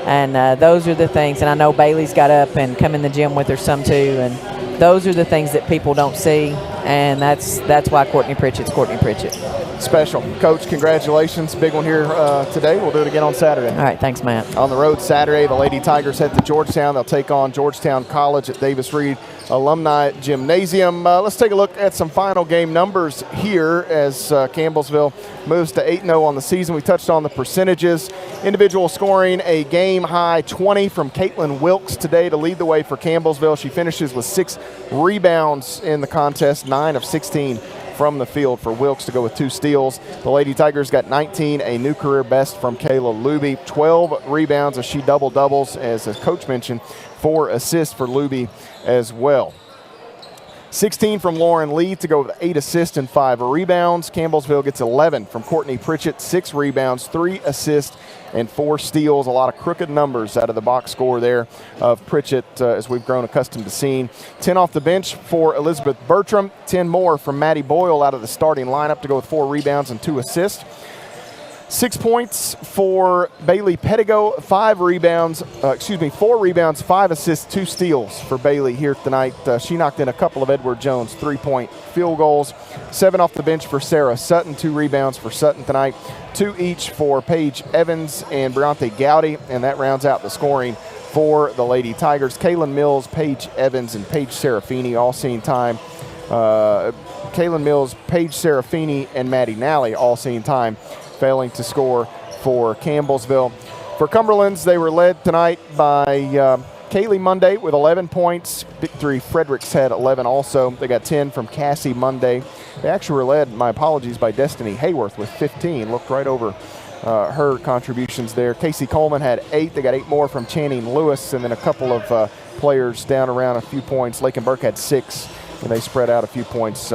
Speaker 20: And those are the things, and I know Bailey's got up and come in the gym with her some too, and those are the things that people don't see, and that's why Courtney Pritchett's Courtney Pritchett.
Speaker 4: Special. Coach, congratulations. Big one here today. We'll do it again on Saturday.
Speaker 20: All right, thanks, Matt.
Speaker 4: On the road Saturday, the Lady Tigers head to Georgetown. They'll take on Georgetown College at Davis Reed Alumni Gymnasium. Let's take a look at some final game numbers here as Campbellsville moves to 8-0 on the season. We touched on the percentages. Individual scoring, a game-high 20 from Caitlin Wilkes today to lead the way for Campbellsville. She finishes with 6 rebounds in the contest, 9 of 16 from the field for Wilkes to go with 2 steals. The Lady Tigers got 19, a new career best from Kayla Luby. 12 rebounds as she double-doubles, as Coach mentioned, 4 assists for Luby as well. 16 from Lauren Lee to go with 8 assists and 5 rebounds. Campbellsville gets 11 from Courtney Pritchett, 6 rebounds, 3 assists, and 4 steals. A lot of crooked numbers out of the box score there of Pritchett, as we've grown accustomed to seeing. 10 off the bench for Elizabeth Bertram, 10 more from Maddie Boyle out of the starting lineup to go with 4 rebounds and 2 assists. 6 points for Bailey Pettigo, 4 rebounds, 5 assists, 2 steals for Bailey here tonight. She knocked in a couple of Edward Jones 3-point field goals. 7 off the bench for Sarah Sutton, 2 rebounds for Sutton tonight. 2 each for Paige Evans and Briante Gowdy, and that rounds out the scoring for the Lady Tigers. Kaylin Mills, Paige Evans, and Paige Serafini all seeing time. Kaylin Mills, Paige Serafini, and Maddie Nally all seeing time, failing to score for Campbellsville. For Cumberlands, they were led tonight by Kaylee Monday with 11 points. Victory Fredericks had 11 also. They got 10 from Cassie Monday. They actually were led, my apologies, by Destiny Hayworth with 15. Looked right over her contributions there. Casey Coleman had 8. They got 8 more from Channing Lewis, and then a couple of players down around a few points. Lakin Burke had 6, and they spread out a few points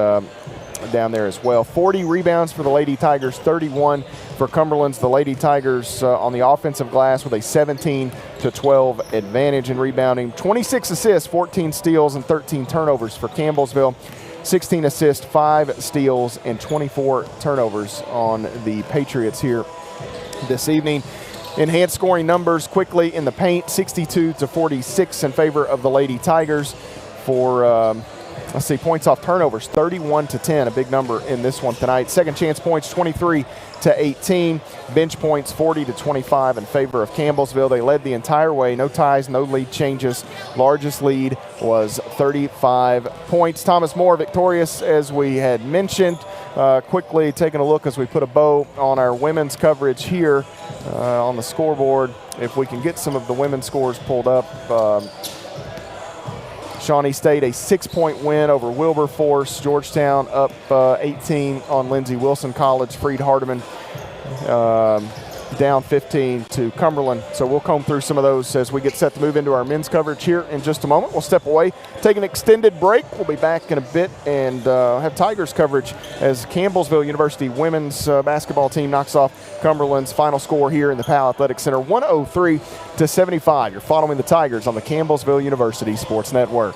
Speaker 4: down there as well. 40 rebounds for the Lady Tigers, 31 for Cumberlands. The Lady Tigers on the offensive glass with a 17-12 advantage in rebounding. 26 assists, 14 steals, and 13 turnovers for Campbellsville. 16 assists, 5 steals, and 24 turnovers on the Patriots here this evening. Enhanced scoring numbers quickly in the paint, 62-46 in favor of the Lady Tigers. For points off turnovers, 31-10, a big number in this one tonight. Second chance points, 23-18. Bench points, 40-25 in favor of Campbellsville. They led the entire way, no ties, no lead changes. Largest lead was 35 points. Thomas More victorious, as we had mentioned. Quickly taking a look as we put a bow on our women's coverage here on the scoreboard. If we can get some of the women's scores pulled up. Shawnee State, a 6-point win over Wilberforce. Georgetown up 18 on Lindsey Wilson College. Freed Hardeman down 15 to Cumberland. So we'll comb through some of those as we get set to move into our men's coverage here in just a moment. We'll step away, take an extended break. We'll be back in a bit and have Tigers coverage as Campbellsville University women's basketball team knocks off Cumberland's. Final score here in the Powell Athletic Center, 103-75. You're following the Tigers on the Campbellsville University Sports Network.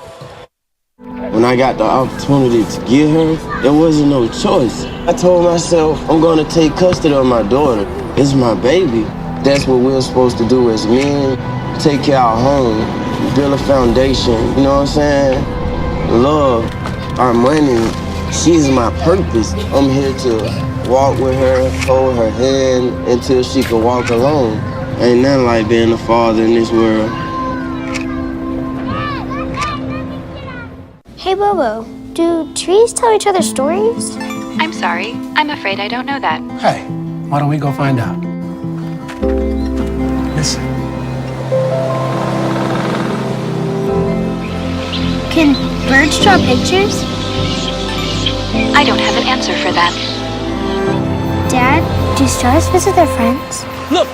Speaker 11: When I got the opportunity to get her, there wasn't no choice. I told myself, I'm gonna take custody of my daughter. It's my baby. That's what we're supposed to do as men. Take care of our home, build a foundation, you know what I'm saying? Love, our money, she's my purpose. I'm here to walk with her, hold her hand until she can walk alone. Ain't nothing like being a father in this world.
Speaker 14: Hey, Bobo, do trees tell each other stories?
Speaker 6: I'm sorry. I'm afraid I don't know that.
Speaker 3: Hey, why don't we go find out? Listen.
Speaker 14: Can birds draw pictures?
Speaker 6: I don't have an answer for that.
Speaker 14: Dad, do stars visit their friends?
Speaker 3: Look!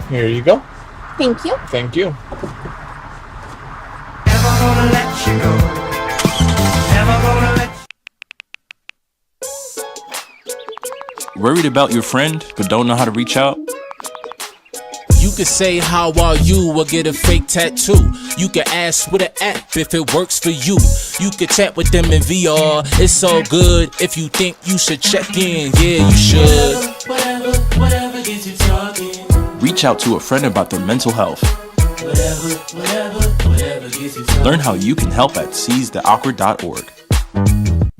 Speaker 2: Here you go.
Speaker 14: Thank you.
Speaker 2: Thank you.
Speaker 9: Worried about your friend, but don't know how to reach out?
Speaker 10: You could say how are you or get a fake tattoo. You could ask with an app if it works for you. You could chat with them in VR. It's so good. If you think you should check in, yeah, you should.
Speaker 3: Whatever gets you talking.
Speaker 9: Reach out to a friend about their mental health.
Speaker 3: Whatever gets you talking.
Speaker 9: Learn how you can help at seizetheawkward.org.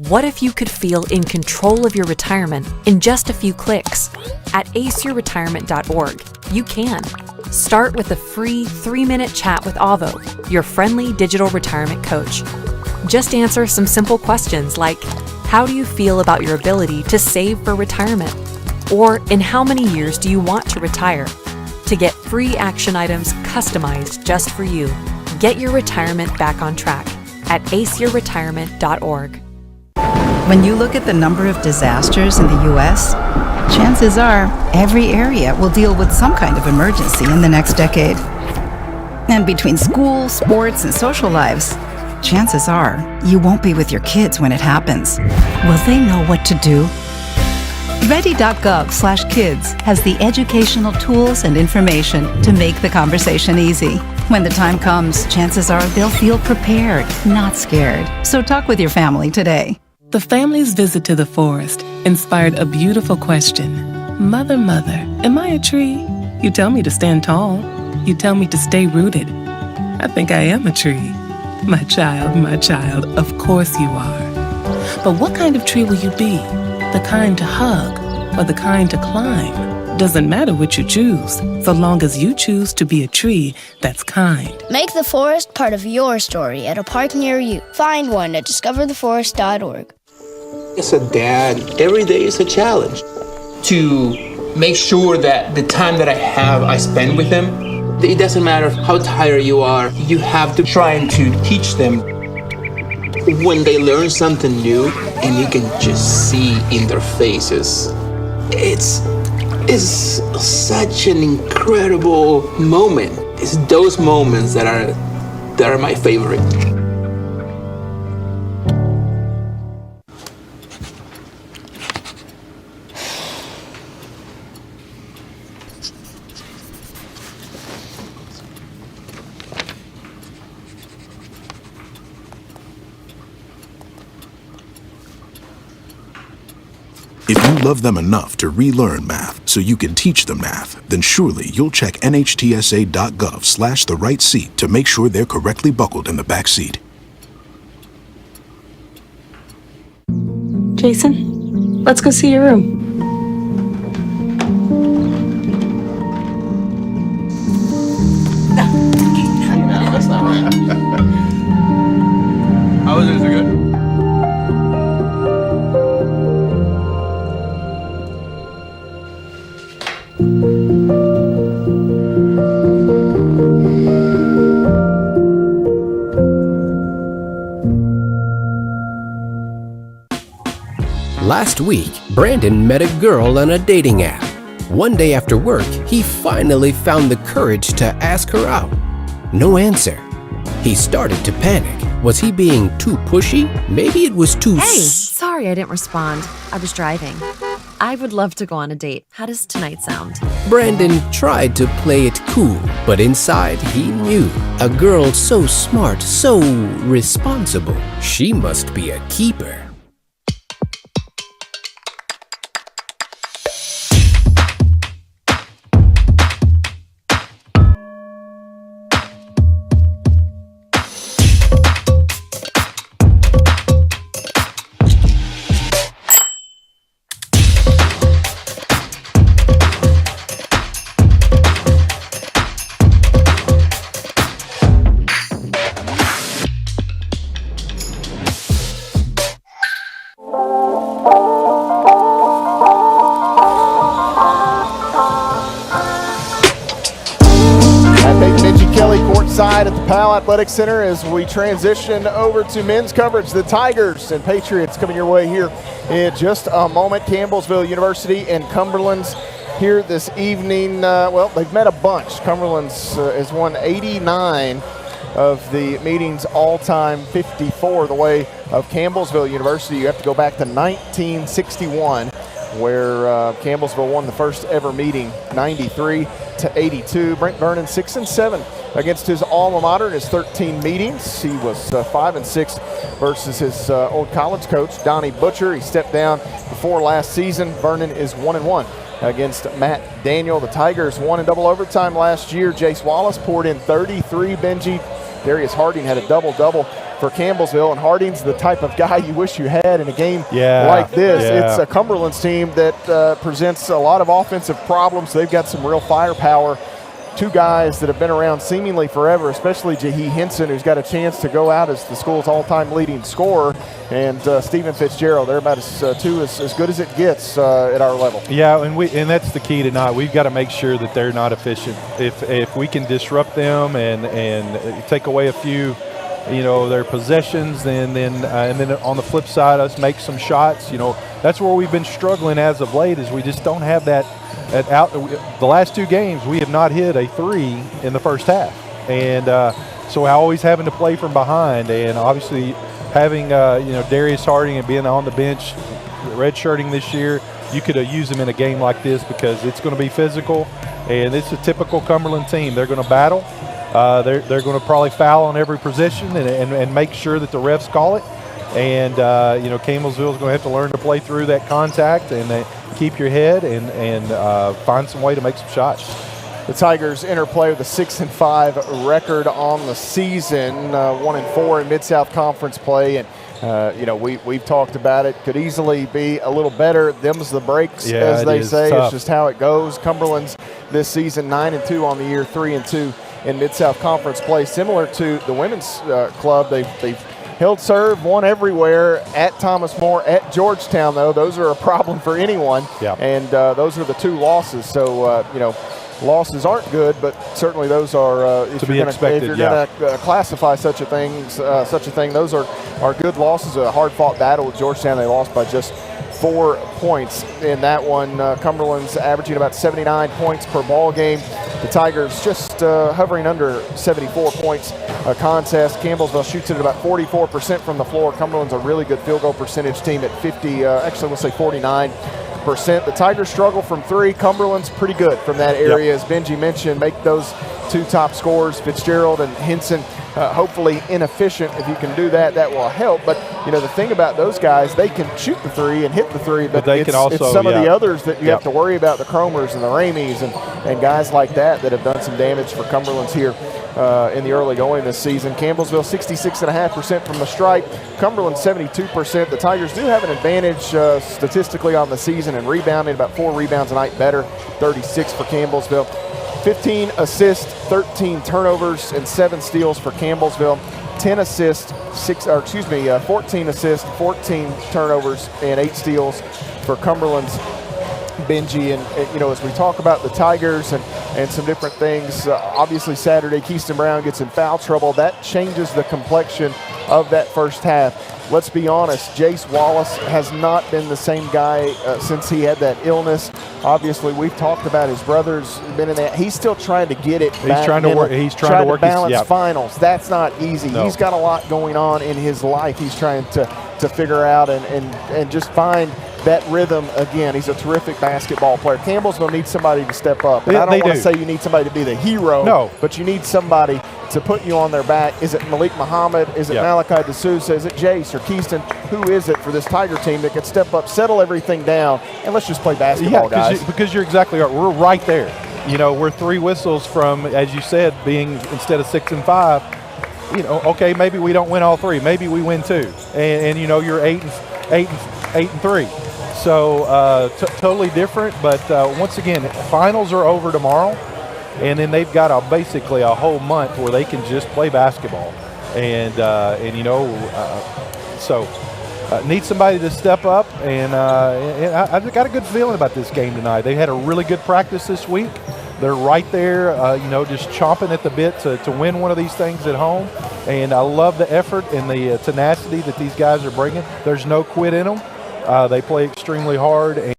Speaker 6: What if you could feel in control of your retirement in just a few clicks? At aceyourretirement.org, you can. Start with a free 3-minute chat with Avo, your friendly digital retirement coach. Just answer some simple questions like, how do you feel about your ability to save for retirement? Or in how many years do you want to retire? To get free action items customized just for you, get your retirement back on track at aceyourretirement.org.
Speaker 15: When you look at the number of disasters in the U.S., chances are every area will deal with some kind of emergency in the next decade. And between school, sports, and social lives, chances are you won't be with your kids when it happens. Will they know what to do? Ready.gov/kids has the educational tools and information to make the conversation easy. When the time comes, chances are they'll feel prepared, not scared. So talk with your family today.
Speaker 13: The family's visit to the forest inspired a beautiful question. Mother, mother, am I a tree? You tell me to stand tall. You tell me to stay rooted. I think I am a tree. My child, of course you are. But what kind of tree will you be? The kind to hug or the kind to climb? Doesn't matter which you choose, so long as you choose to be a tree that's kind.
Speaker 14: Make the forest part of your story at a park near you. Find one at discovertheforest.org.
Speaker 19: As a dad, every day is a challenge to make sure that the time that I spend with them, it doesn't matter how tired you are, you have to try to teach them. When they learn something new and you can just see in their faces, it's such an incredible moment. It's those moments that are my favorite.
Speaker 18: If you love them enough to relearn math so you can teach them math, then surely you'll check nhtsa.gov/the right seat to make sure they're correctly buckled in the back seat.
Speaker 1: Jason, let's go see your room.
Speaker 7: Last week, Brandon met a girl on a dating app. One day after work, he finally found the courage to ask her out. No answer. He started to panic. Was he being too pushy? Maybe it was too
Speaker 8: Hey, sorry I didn't respond. I was driving. I would love to go on a date. How does tonight sound?
Speaker 7: Brandon tried to play it cool, but inside he knew. A girl so smart, so responsible. She must be a keeper.
Speaker 4: At the Powell Athletic Center as we transition over to men's coverage. The Tigers and Patriots coming your way here in just a moment. Campbellsville University and Cumberlands here this evening. Well, they've met a bunch. Cumberlands has won 89 of the meeting's all-time 54 the way of Campbellsville University. You have to go back to 1961 where Campbellsville won the first ever meeting, 93-82. Brent Vernon 6-7 against his alma mater in his 13 meetings. He was 5-6 versus his old college coach, Donnie Butcher. He stepped down before last season. Vernon is 1-1 against Matt Daniel. The Tigers won in double overtime last year. Jace Wallace poured in 33. Benji Darius Harding had a double-double for Campbellsville, and Harding's the type of guy you wish you had in a game like this. It's a Cumberlands team that presents a lot of offensive problems. They've got some real firepower. Two guys that have been around seemingly forever, especially Jahi Henson, who's got a chance to go out as the school's all-time leading scorer, and Stephen Fitzgerald. They're about as good as it gets at our level.
Speaker 5: Yeah, and that's the key tonight. We've got to make sure that they're not efficient. If we can disrupt them and take away a few, their possessions, and then on the flip side, us make some shots. That's where we've been struggling as of late. Is we just don't have that. The last two games, we have not hit a three in the first half, and so we're always having to play from behind. And obviously, having Darius Harding and being on the bench, redshirting this year, you could use him in a game like this because it's going to be physical, and it's a typical Cumberland team. They're going to battle. They're going to probably foul on every position and make sure that the refs call it. And Campbellsville is going to have to learn to play through that contact and keep your head and find some way to make some shots.
Speaker 4: The Tigers enter play with a 6-5 record on the season, 1-4 in Mid-South Conference play, and we've talked about it. Could easily be a little better. Them's the breaks, as they say. Tough. It's just how it goes. Cumberland's this season 9-2 on the year, 3-2 in Mid-South Conference play. Similar to the women's club, they've held serve, won everywhere at Thomas More, at Georgetown, though. Those are a problem for anyone, and those are the two losses. So, losses aren't good, but certainly those are, if you're going to classify such a thing, those are good losses. A hard-fought battle with Georgetown. They lost by just 4 points in that one. Cumberland's averaging about 79 points per ball game. The Tigers just hovering under 74 points a contest. Campbellsville shoots it at about 44% from the floor. Cumberland's a really good field goal percentage team at 49%. The Tigers struggle from three. Cumberland's pretty good from that area, as Benji mentioned. Make those two top scorers, Fitzgerald and Henson, hopefully inefficient. If you can do that, that will help. But, the thing about those guys, they can shoot the three and hit the three, but
Speaker 5: they can also,
Speaker 4: it's some of the others that you have to worry about, the Cromers and the Ramies and guys like that have done some damage for Cumberland's here in the early going this season. Campbellsville 66.5% from the stripe. Cumberland 72%. The Tigers do have an advantage statistically on the season and rebounding, about 4 rebounds a night better, 36 for Campbellsville. 15 assists, 13 turnovers, and 7 steals for Campbellsville. 14 assists, 14 turnovers, and 8 steals for Cumberland's. Benji, and as we talk about the Tigers and some different things, obviously Saturday Keaston Brown gets in foul trouble. That changes the complexion of that first half. Let's be honest, Jace Wallace has not been the same guy since he had that illness. Obviously, we've talked about his brother's been in that. He's still trying to get it.
Speaker 5: He's trying to work. He's trying to work
Speaker 4: balance finals. That's not easy.
Speaker 5: No.
Speaker 4: He's got a lot going on in his life. He's trying to figure out and just find that rhythm again. He's a terrific basketball player. Campbellsville needs somebody to step up. And I don't want to say you need somebody to be the hero.
Speaker 5: No.
Speaker 4: But you need somebody to put you on their back. Is it Malik Muhammad? Is it Malachi DeSouza? Is it Jace or Keaston? Who is it for this Tiger team that can step up, settle everything down, and let's just play basketball, guys?
Speaker 5: Because you're exactly right. We're right there. We're 3 whistles from, as you said, being instead of 6 and 5. Okay, maybe we don't win all 3. Maybe we win 2. And you're 8 and 3. So totally different. But once again, finals are over tomorrow, and then they've got basically a whole month where they can just play basketball. So need somebody to step up. And I've got a good feeling about this game tonight. They had a really good practice this week. They're right there, just chomping at the bit to win one of these things at home. And I love the effort and the tenacity that these guys are bringing. There's no quit in them. They play extremely hard, and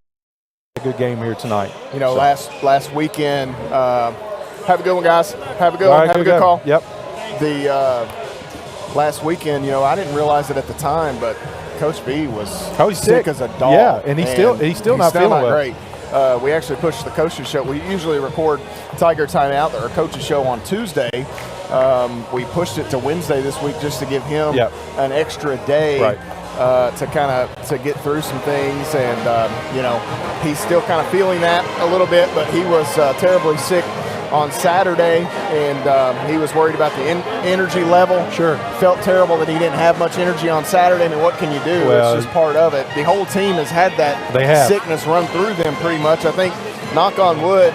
Speaker 5: a good game here tonight.
Speaker 4: Last weekend, have a good one, guys. Have a good one. Have a good call.
Speaker 5: Yep.
Speaker 4: The last weekend, I didn't realize it at the time, but Coach B was sick as a dog.
Speaker 5: Yeah, and he's still not feeling well.
Speaker 4: Great. We actually pushed the coaches show. We usually record Tiger Timeout or coaches show on Tuesday. We pushed it to Wednesday this week just to give him an extra day to get through some things. And, he's still kind of feeling that a little bit, but he was terribly sick on Saturday, and he was worried about the energy level.
Speaker 5: Sure.
Speaker 4: Felt terrible that he didn't have much energy on Saturday. I mean, what can you do? It's just part of it. The whole team has had that sickness run through them pretty much. I think, knock on wood,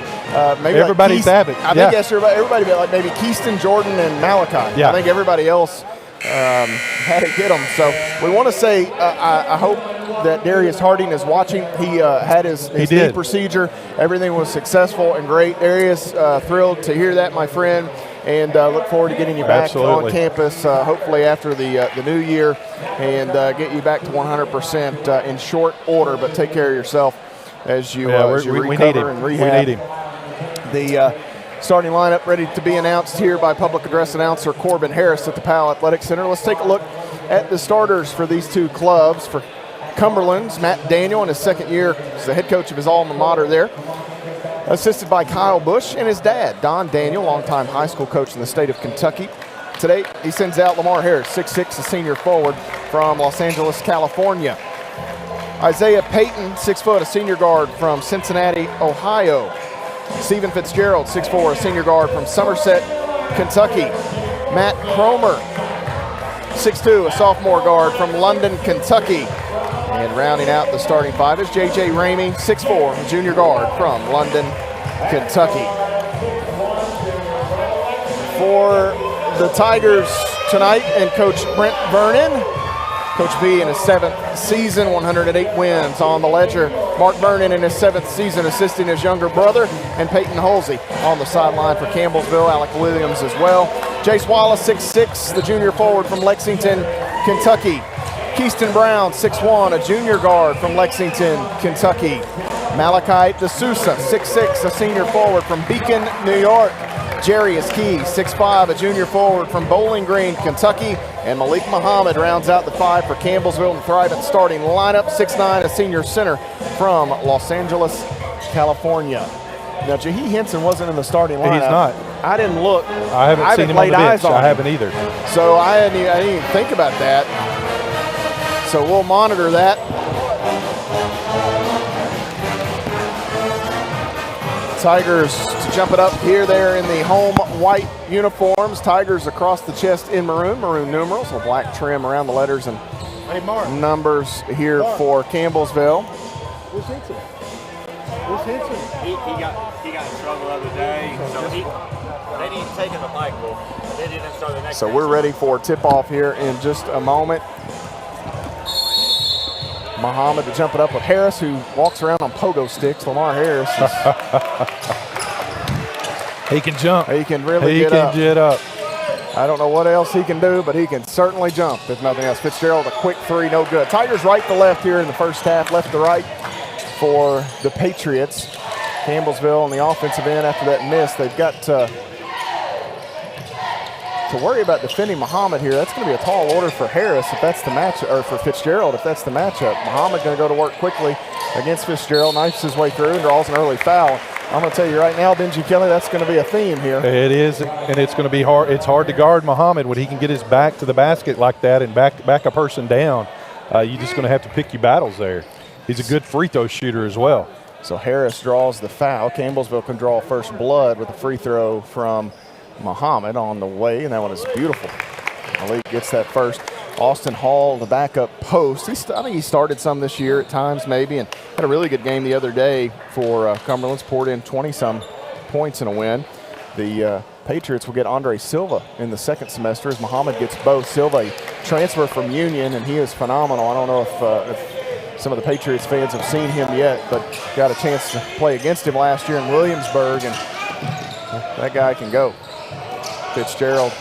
Speaker 4: maybe
Speaker 5: everybody's having it.
Speaker 4: I think everybody but like maybe Keaston, Jordan, and Malachi.
Speaker 5: Yeah.
Speaker 4: I think everybody else had it get them. So we want to say I hope that Darius Harding is watching. He had his knee procedure. Everything was successful and great. Darius, thrilled to hear that, my friend, and look forward to getting you back on campus, hopefully after the new year, and get you back to 100% in short order. But take care of yourself as you recover and rehab.
Speaker 5: We need him.
Speaker 4: The starting lineup ready to be announced here by public address announcer Corbin Harris at the Powell Athletic Center. Let's take a look at the starters for these two clubs. For Cumberlands, Matt Daniel in his second year as the head coach of his alma mater there, assisted by Kyle Bush and his dad, Don Daniel, longtime high school coach in the state of Kentucky. Today, he sends out Lamar Harris, 6'6", a senior forward from Los Angeles, California. Isaiah Payton, 6 foot, a senior guard from Cincinnati, Ohio. Stephen Fitzgerald, 6'4", a senior guard from Somerset, Kentucky. Matt Cromer, 6'2", a sophomore guard from London, Kentucky. And rounding out the starting 5 is J.J. Ramey, 6'4", a junior guard from London, Kentucky. For the Tigers tonight and Coach Brent Vernon, Coach B in his 7th season, 108 wins on the ledger. Mark Vernon in his 7th season assisting his younger brother, and Peyton Holsey on the sideline for Campbellsville, Alec Williams as well. Jace Wallace, 6'6", the junior forward from Lexington, Kentucky. Keaston Brown, 6'1", a junior guard from Lexington, Kentucky. Malachi DeSouza, 6'6", a senior forward from Beacon, New York. Jarius Key, 6'5", a junior forward from Bowling Green, Kentucky. And Malik Muhammad rounds out the 5 for Campbellsville and Thrivent starting lineup, 6'9", a senior center from Los Angeles, California. Now, Jahi Henson wasn't in the starting lineup.
Speaker 5: He's not.
Speaker 4: I didn't look.
Speaker 5: I haven't seen him on the bench. I haven't either.
Speaker 4: So I didn't even think about that. So we'll monitor that. Tigers to jump it up here, there in the home white uniforms. Tigers across the chest in maroon numerals, a black trim around the letters and numbers here for Campbellsville.
Speaker 21: Where's Henson? He got in trouble the other day, so they need to take him to Michael. They didn't start the next.
Speaker 4: So we're ready for tip-off here in just a moment. Muhammad to jump it up with Harris, who walks around on pogo sticks. Lamar Harris
Speaker 5: he can jump.
Speaker 4: He can really
Speaker 5: get up.
Speaker 4: I don't know what else he can do, but he can certainly jump, if nothing else. Fitzgerald, a quick three, no good. Tigers right to left here in the first half, left to right for the Patriots. Campbellsville on the offensive end after that miss. They've got to worry about defending Muhammad here. That's going to be a tall order for Harris if that's the match, or for Fitzgerald if that's the matchup. Muhammad going to go to work quickly against Fitzgerald, knifes his way through and draws an early foul. I'm going to tell you right now, Benji Kelly, that's going to be a theme here.
Speaker 5: It is, and it's going to be hard. It's hard to guard Muhammad when he can get his back to the basket like that and back a person down. You're just going to have to pick your battles there. He's a good free throw shooter as well.
Speaker 4: So Harris draws the foul. Campbellsville can draw first blood with a free throw from Muhammad on the way, and that one is beautiful. Malik gets that first. Austin Hall, the backup post. I think he started some this year at times maybe, and had a really good game the other day for Cumberlands. Poured in 20-some points in a win. The Patriots will get Andre Silva in the second semester as Muhammad gets both. Silva transfer from Union, and he is phenomenal. I don't know if some of the Patriots fans have seen him yet, but got a chance to play against him last year in Williamsburg, and that guy can go. Fitzgerald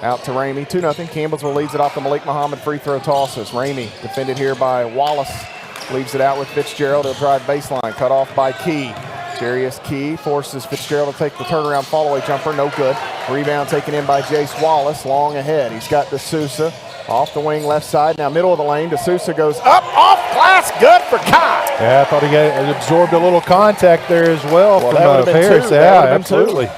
Speaker 4: out to Ramey, 2-0. Campbellsville leads it off the Malik Muhammad free throw tosses. Ramey defended here by Wallace. Leaves it out with Fitzgerald. He'll drive baseline, cut off by Key. Darius Key forces Fitzgerald to take the turnaround fall-away jumper, no good. Rebound taken in by Jace Wallace, long ahead. He's got D'Souza off the wing left side, now middle of the lane. D'Souza goes up, off glass, good for Kai.
Speaker 5: Yeah, I thought he absorbed a little contact there as well from Harris.
Speaker 4: Yeah,
Speaker 5: absolutely.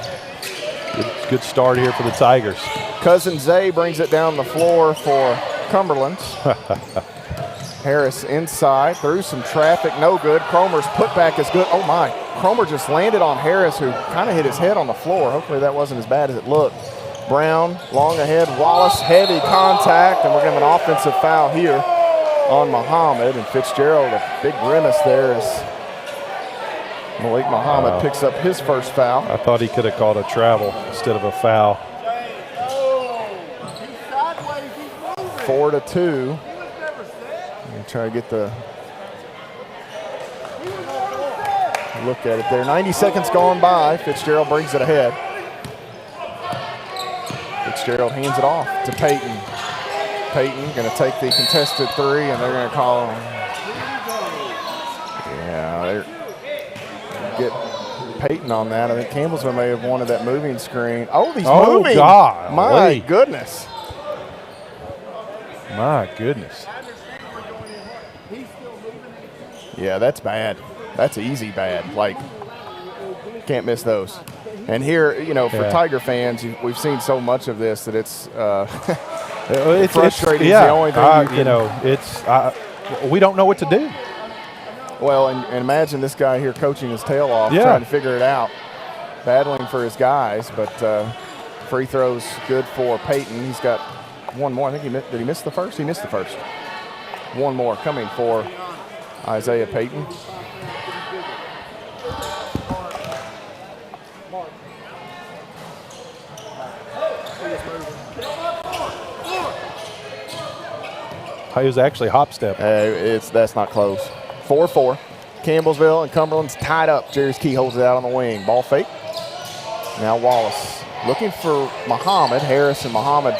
Speaker 5: Good start here for the Tigers.
Speaker 4: Cousin Zay brings it down the floor for Cumberland. Harris inside, through some traffic, no good. Cromer's putback is good. Oh my, Cromer just landed on Harris, who kind of hit his head on the floor. Hopefully that wasn't as bad as it looked. Brown, long ahead, Wallace, heavy contact, and we're going to have an offensive foul here on Muhammad. And Fitzgerald, a big grimace there as Malik Muhammad picks up his first foul.
Speaker 5: I thought he could have called a travel instead of a foul.
Speaker 4: 4-2. Try to get the look at it there. 90 seconds gone by. Fitzgerald brings it ahead. Fitzgerald hands it off to Peyton. Peyton going to take the contested three, and they're going to call him. Yeah, get Peyton on that. I think Campbellsville may have wanted that moving screen. Oh, he's moving.
Speaker 5: God.
Speaker 4: My goodness.
Speaker 5: My goodness.
Speaker 4: Yeah, that's bad. That's easy bad. Like, can't miss those. And here, you know, for Tiger fans, we've seen so much of this that it's frustrating.
Speaker 5: Yeah,
Speaker 4: the only thing
Speaker 5: we don't know what to do.
Speaker 4: Well, and imagine this guy here coaching his tail off, trying to figure it out, battling for his guys. But free throws good for Peyton. He's got one more. I think did he miss the first? He missed the first. One more coming for Isaiah Payton.
Speaker 5: He was actually hop step.
Speaker 4: That's not close. 4-4. Campbellsville and Cumberland's tied up. Jerry's Key holds it out on the wing. Ball fake. Now Wallace looking for Muhammad. Harris and Muhammad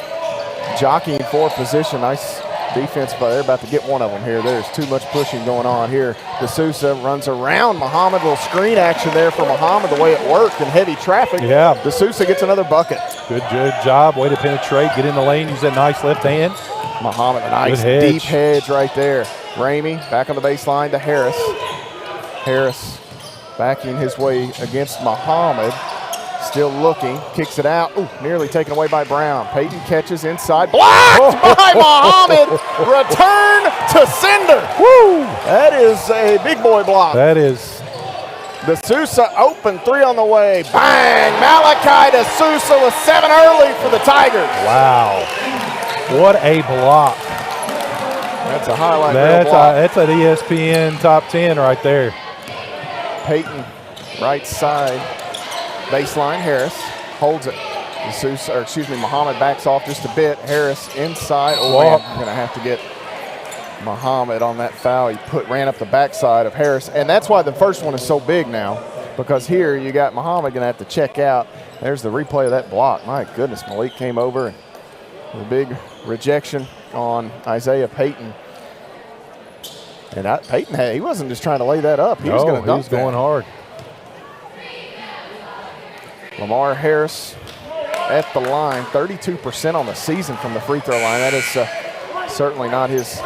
Speaker 4: jockeying for position. Nice defense, but they're about to get one of them here. There's too much pushing going on here. D'Souza runs around Muhammad. Little screen action there for Muhammad, the way it worked in heavy traffic.
Speaker 5: Yeah.
Speaker 4: D'Souza gets another bucket.
Speaker 5: Good job. Way to penetrate. Get in the lane. Use that nice left hand.
Speaker 4: Muhammad, a nice deep hedge right there. Ramey back on the baseline to Harris. Harris backing his way against Muhammad. Still looking, kicks it out. Ooh, nearly taken away by Brown. Peyton catches inside. Blocked by Muhammad. Return to sender. Woo! That is a big boy block.
Speaker 5: That is.
Speaker 4: D'Souza open, three on the way. Bang! Malachi D'Souza with 7 early for the Tigers.
Speaker 5: Wow. What a block.
Speaker 4: That's a highlight reel block.
Speaker 5: That's an ESPN top 10 right there.
Speaker 4: Peyton, right side. Baseline, Harris holds it. Muhammad backs off just a bit. Harris inside. Oh, man, I'm going to have to get Muhammad on that foul. He ran up the backside of Harris, and that's why the first one is so big now, because here you got Muhammad going to have to check out. There's the replay of that block. My goodness, Malik came over and the big rejection on Isaiah Payton. And Payton, he wasn't just trying to lay that up. He was going to dunk that.
Speaker 5: He was going hard.
Speaker 4: Lamar Harris at the line, 32% on the season from the free throw line. That is certainly not his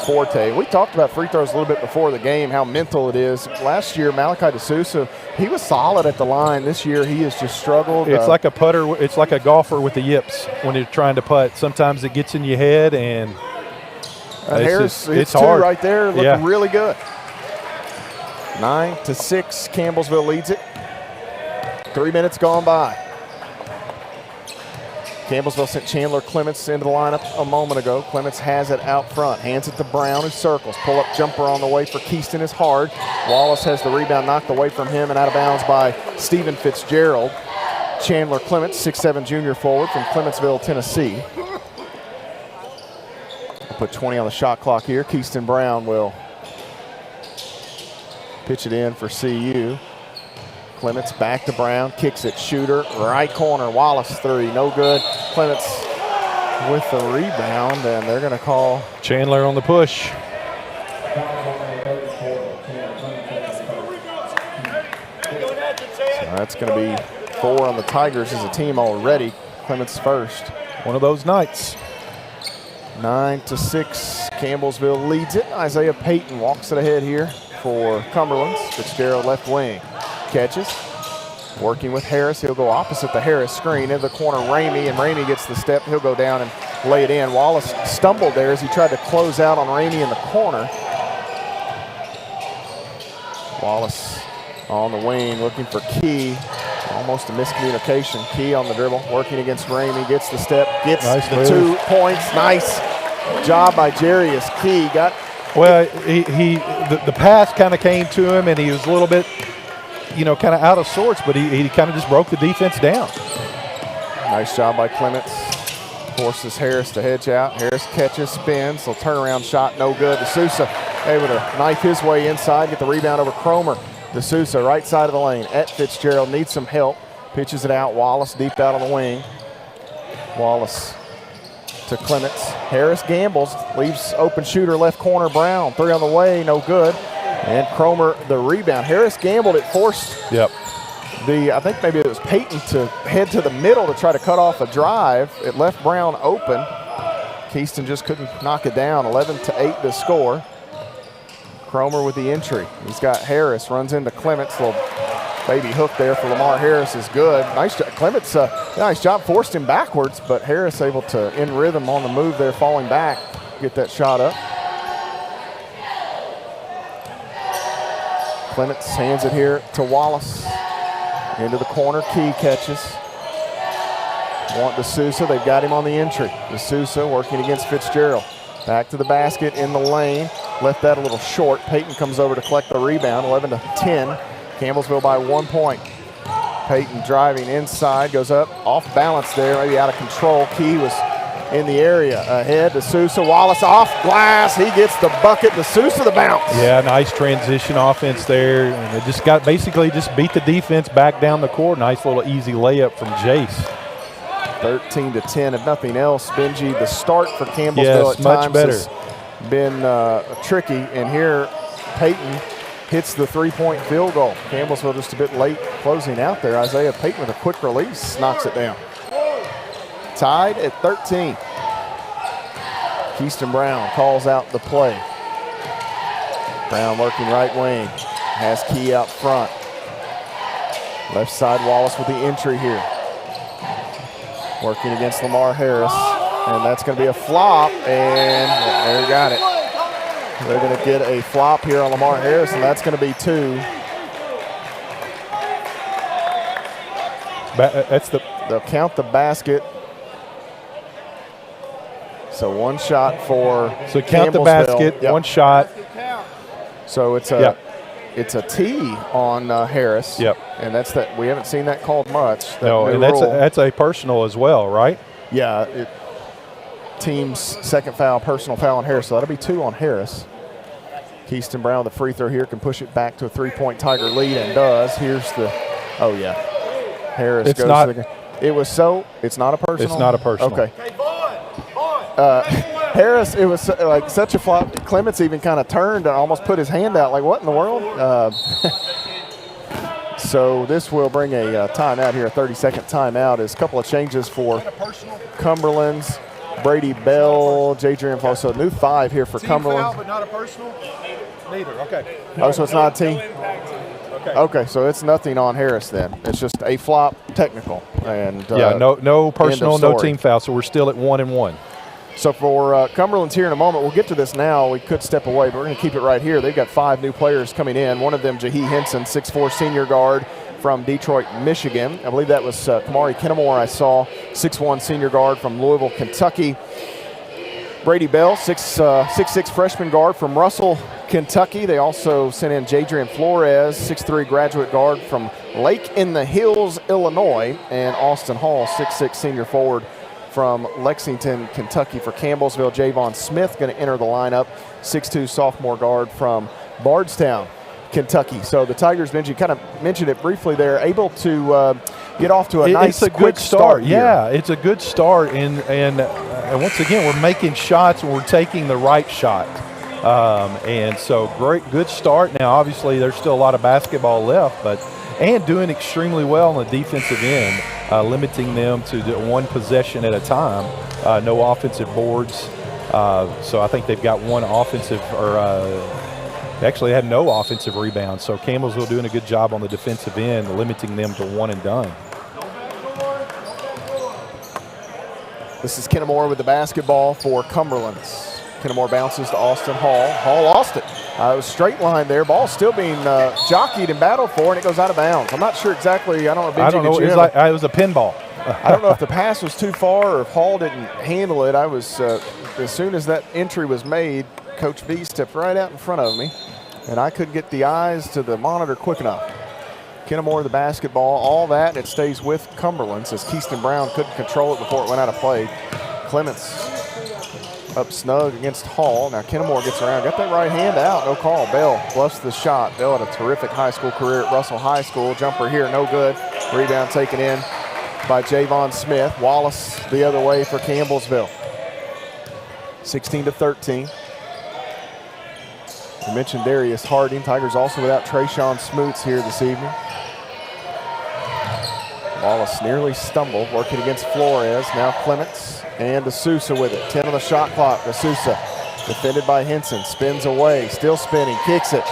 Speaker 4: forte. We talked about free throws a little bit before the game, how mental it is. Last year, Malachi DeSouza, he was solid at the line. This year, he has just struggled.
Speaker 5: It's like a putter. It's like a golfer with the yips when you're trying to putt. Sometimes it gets in your head, and
Speaker 4: Harris,
Speaker 5: it's
Speaker 4: two
Speaker 5: hard
Speaker 4: right there, looking really good. 9-6, Campbellsville leads it. 3 minutes gone by. Campbellsville sent Chandler Clements into the lineup a moment ago. Clements has it out front, hands it to Brown, who circles. Pull-up jumper on the way for Keyston is hard. Wallace has the rebound knocked away from him and out of bounds by Stephen Fitzgerald. Chandler Clements, 6'7" junior forward from Clementsville, Tennessee. We'll put 20 on the shot clock here. Keyston Brown will pitch it in for CU. Clements back to Brown, kicks it, shooter, right corner, Wallace three, no good. Clements with the rebound, and they're going to call
Speaker 5: Chandler on the push.
Speaker 4: So that's going to be 4 on the Tigers as a team already. Clements first.
Speaker 5: One of those nights.
Speaker 4: 9-6, Campbellsville leads it. Isaiah Payton walks it ahead here for Cumberlands. Fitzgerald left wing. Catches, working with Harris. He'll go opposite the Harris screen in the corner. Ramey, and Ramey gets the step. He'll go down and lay it in. Wallace stumbled there as he tried to close out on Ramey in the corner. Wallace on the wing looking for Key. Almost a miscommunication. Key on the dribble, working against Ramey. Gets the step, gets the 2 points. Nice job by Jarius Key.
Speaker 5: Well, the pass kind of came to him, and he was a little bit, kind of out of sorts, but he kind of just broke the defense down.
Speaker 4: Nice job by Clements. Forces Harris to hedge out. Harris catches, spins. He'll turnaround shot, no good. D'Souza able to knife his way inside, get the rebound over Cromer. D'Souza, right side of the lane at Fitzgerald, needs some help. Pitches it out. Wallace deep out on the wing. Wallace to Clements. Harris gambles, leaves open shooter left corner. Brown, 3 on the way, no good. And Cromer the rebound. Harris gambled, it forced I think maybe it was Payton to head to the middle to try to cut off a drive. It left Brown open. Keyston just couldn't knock it down. 11-8 the score. Cromer with the entry. He's got Harris, runs into Clements. Little baby hook there for Lamar Harris is good. Nice job. Clements, nice job, forced him backwards, but Harris able to, in rhythm on the move there, falling back, get that shot up. Clements hands it here to Wallace. Into the corner, Key catches. Want D'Souza, they've got him on the entry. D'Souza working against Fitzgerald. Back to the basket in the lane. Left that a little short. Payton comes over to collect the rebound, 11-10. Campbellsville by 1 point. Payton driving inside, goes up, off balance there, maybe out of control. Key was in the area ahead. D'Souza, Wallace off glass. He gets the bucket. D'Souza the bounce.
Speaker 5: Yeah, nice transition offense there. And it just basically beat the defense back down the court. Nice little easy layup from Jace.
Speaker 4: 13-10, if nothing else. Benji, the start for Campbellsville at
Speaker 5: much
Speaker 4: times
Speaker 5: better.
Speaker 4: has been tricky. And here, Payton hits the 3-point field goal. Campbellsville just a bit late closing out there. Isaiah Payton with a quick release knocks it down. Tied at 13. Keyston Brown calls out the play. Brown working right wing. Has Key out front. Left side, Wallace with the entry here. Working against Lamar Harris. And that's going to be a flop. And there you got it. They're going to get a flop here on Lamar Harris, and that's going to be 2. They'll count the basket. So 1 shot for
Speaker 5: So count the basket, 1 shot.
Speaker 4: So it's a tee on Harris.
Speaker 5: Yep.
Speaker 4: And that's that. We haven't seen that called much.
Speaker 5: No, and that's a personal as well, right?
Speaker 4: Yeah. team's second foul, personal foul on Harris. So that'll be 2 on Harris. Keaston Brown with the free throw here can push it back to a 3-point Tiger lead and does. Here's the, oh yeah, Harris
Speaker 5: it's
Speaker 4: goes
Speaker 5: not,
Speaker 4: to the, it was so, it's not a personal?
Speaker 5: It's not a personal.
Speaker 4: Okay. Harris, it was like such a flop. Clements even kind of turned and almost put his hand out like, what in the world? So this will bring a timeout here, a 30-second timeout. As a couple of changes for Cumberlands. Brady Bell, J.J. Info. So new 5 here for Cumberland.
Speaker 5: Foul, but not a personal? Neither. Okay.
Speaker 4: Oh, so it's not a team? Okay, so it's nothing on Harris then. It's just a flop technical. And
Speaker 5: yeah, no personal, no team foul. So we're still at 1-1.
Speaker 4: So for Cumberland's here in a moment, we'll get to this now. We could step away, but we're going to keep it right here. They've got 5 new players coming in. One of them, Jahi Henson, 6'4" senior guard from Detroit, Michigan. I believe that was Kamari Kennemore I saw, 6'1" senior guard from Louisville, Kentucky. Brady Bell, 6'6" freshman guard from Russell, Kentucky. They also sent in Jadrian Flores, 6'3" graduate guard from Lake in the Hills, Illinois. And Austin Hall, 6'6" senior forward from Lexington, Kentucky for Campbellsville. Javon Smith going to enter the lineup, 6'2" sophomore guard from Bardstown, Kentucky. So the Tigers, Benji, kind of mentioned it briefly there, able to get off to a nice, quick start.
Speaker 5: Yeah, it's a good start. And once again, we're making shots and we're taking the right shot. And so good start. Now, obviously, there's still a lot of basketball left, and doing extremely well on the defensive end, limiting them to one possession at a time, no offensive boards. So I think they've got one offensive, actually had no offensive rebounds. So Campbellsville doing a good job on the defensive end, limiting them to one and done.
Speaker 4: This is Kennemore with the basketball for Cumberlands. Kennemore bounces to Austin Hall. Hall lost it. It was straight line there. Ball still being jockeyed and battled for, and it goes out of bounds. I'm not sure exactly. I don't know.
Speaker 5: I don't know. It was a pinball.
Speaker 4: I don't know if the pass was too far or if Hall didn't handle it. I was as soon as that entry was made, Coach V stepped right out in front of me, and I couldn't get the eyes to the monitor quick enough. Kennemore the basketball, all that, it stays with Cumberlands as Keaston Brown couldn't control it before it went out of play. Clements up snug against Hall. Now Kennemore gets around, got that right hand out, no call. Bell bluffs the shot. Bell had a terrific high school career at Russell High School. Jumper here, no good. Rebound taken in by Javon Smith. Wallace the other way for Campbellsville. 16-13. We mentioned Darius Harding. Tigers also without Trayshawn Smoots here this evening. Wallace nearly stumbled, working against Flores. Now Clements and D'Souza with it. 10 on the shot clock. D'Souza defended by Henson. Spins away, still spinning, kicks it.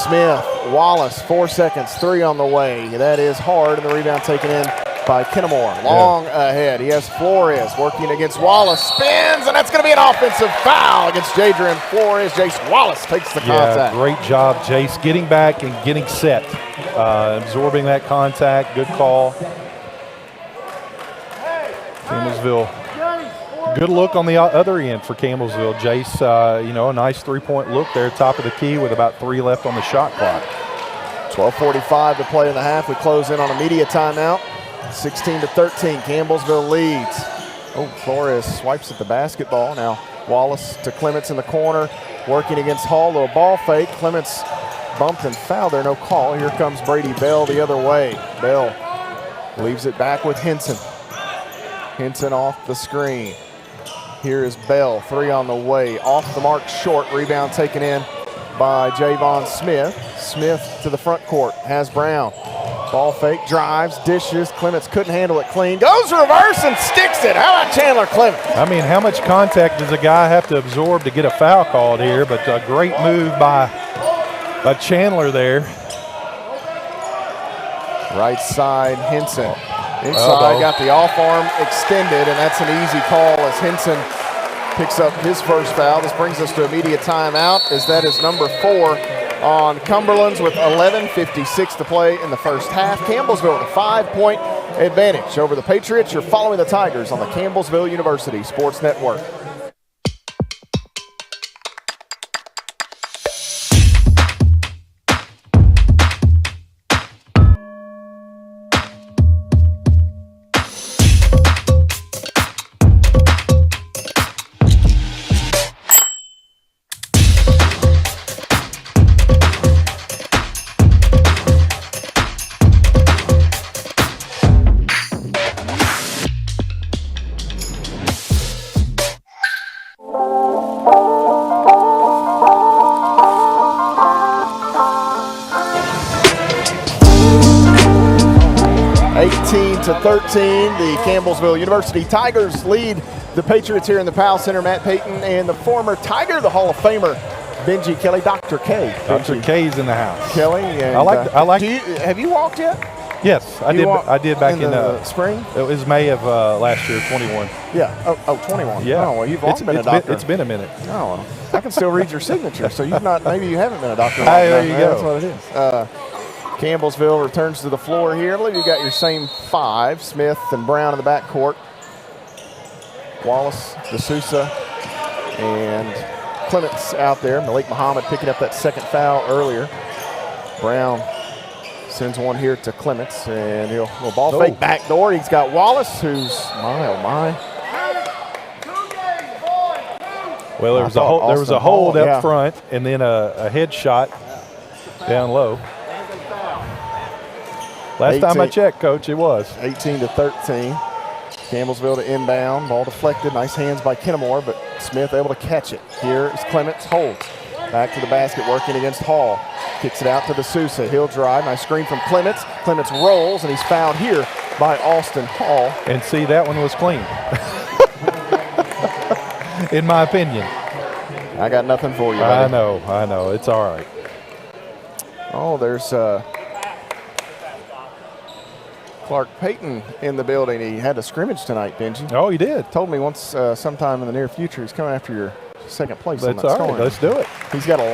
Speaker 4: Smith, Wallace, 4 seconds, 3 on the way. That is hard, and the rebound taken in by Kennemore. Long ahead. He has Flores working against Wallace. Spins, and that's going to be an offensive foul against Jadrian Flores. Jace Wallace takes the contact.
Speaker 5: Great job, Jace, getting back and getting set. Absorbing that contact. Good call. Campbellsville. Good look on the other end for Campbellsville. Jace, a nice three-point look there, top of the key with about 3 left on the shot clock.
Speaker 4: 12:45 to play in the half. We close in on a media timeout. 16-13, Campbellsville leads. Oh, Flores swipes at the basketball. Now Wallace to Clements in the corner, working against Hall. Little ball fake. Clements bumped and fouled there, no call. Here comes Brady Bell the other way. Bell leaves it back with Henson. Henson off the screen. Here is Bell, 3 on the way. Off the mark, short. Rebound taken in by Javon Smith. Smith to the front court, has Brown. Ball fake, drives, dishes. Clements couldn't handle it clean. Goes reverse and sticks it. How about Chandler Clements?
Speaker 5: I mean, how much contact does a guy have to absorb to get a foul called here? But a great move by Chandler there.
Speaker 4: Right side, Henson. Inside, got the off arm extended, and that's an easy call as Henson picks up his first foul. This brings us to immediate timeout, as that is number 4 on Cumberlands with 11:56 to play in the first half. Campbellsville with a 5-point advantage over the Patriots. You're following the Tigers on the Campbellsville University Sports Network. 18-13, the Campbellsville University Tigers lead the Patriots here in the Powell Center. Matt Payton and the former Tiger, the Hall of Famer, Benji Kelly, Dr. K.
Speaker 5: Dr. K's in the house.
Speaker 4: Kelly, and
Speaker 5: I like.
Speaker 4: Have you walked yet?
Speaker 5: Yes, I did. I did back in
Speaker 4: the spring.
Speaker 5: It was May of last year, 21.
Speaker 4: Yeah. Oh, 21.
Speaker 5: Yeah.
Speaker 4: Oh, well, you've long been a doctor.
Speaker 5: It's been a minute.
Speaker 4: Oh, well, I can still read your signature. So you've not. Maybe you haven't been a doctor.
Speaker 5: Hey, there you go.
Speaker 4: That's what it is. Campbellsville returns to the floor here. I believe you got your same five: Smith and Brown in the backcourt. Wallace, D'Souza, and Clements out there. Malik Muhammad picking up that second foul earlier. Brown sends one here to Clements, and he'll ball fake backdoor. He's got Wallace, who's my.
Speaker 5: Well, there was a hold up front, and then a head shot down low. Last time I checked, Coach, it was
Speaker 4: 18-13. Campbellsville to inbound. Ball deflected. Nice hands by Kennemore, but Smith able to catch it. Here is Clements. Holds. Back to the basket, working against Hall. Kicks it out to D'Souza. He'll drive. Nice screen from Clements. Clements rolls, and he's fouled here by Austin Hall.
Speaker 5: And see, that one was clean. In my opinion.
Speaker 4: I got nothing for you, buddy.
Speaker 5: I know. It's all right.
Speaker 4: Oh, there's Clark Payton in the building. He had a scrimmage tonight, Benji.
Speaker 5: Oh, he did.
Speaker 4: Told me once sometime in the near future he's coming after your second place.
Speaker 5: That's all right. Let's do it.
Speaker 4: He's got a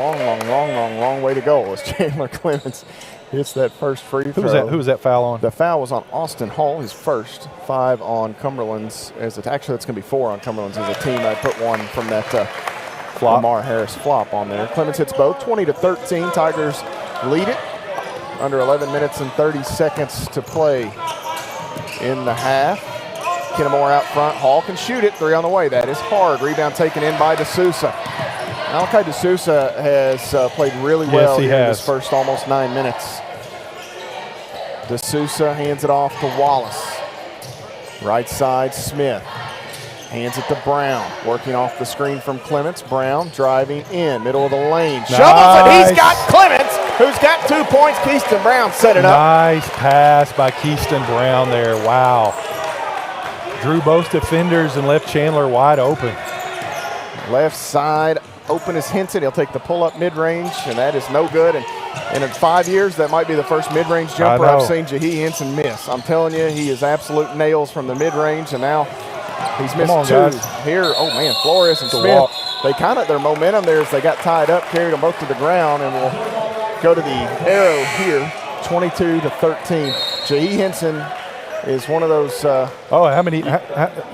Speaker 4: long way to go as Chandler Clements hits that first free throw.
Speaker 5: Who was that foul on?
Speaker 4: The foul was on Austin Hall, his first. 5 on Cumberlands. Actually, that's going to be 4 on Cumberlands as a team. I put one from that Lamar Harris flop on there. Clements hits both. 20-13. Tigers lead it. Under 11 minutes and 30 seconds to play in the half. Kennemore out front. Hall can shoot it. 3 on the way. That is hard. Rebound taken in by D'Souza. Malachi D'Souza has played really well in his first almost 9 minutes. D'Souza hands it off to Wallace. Right side, Smith. Hands it to Brown. Working off the screen from Clements. Brown driving in. Middle of the lane. Nice. Shovels it. He's got Clements, who's got 2 points. Keyston Brown set it up.
Speaker 5: Nice pass by Keyston Brown there. Wow. Drew both defenders and left Chandler wide open.
Speaker 4: Left side open is Henson. He'll take the pull-up mid-range, and that is no good. And in 5 years, that might be the first mid-range jumper I've seen Jahi Henson miss. I'm telling you, he is absolute nails from the mid-range, and now he's missed 2
Speaker 5: guys.
Speaker 4: Here. Oh, man, Flores and Smith, they their momentum there as they got tied up, carried them both to the ground, and we'll go to the arrow here, 22-13. Jahi Henson is one of those.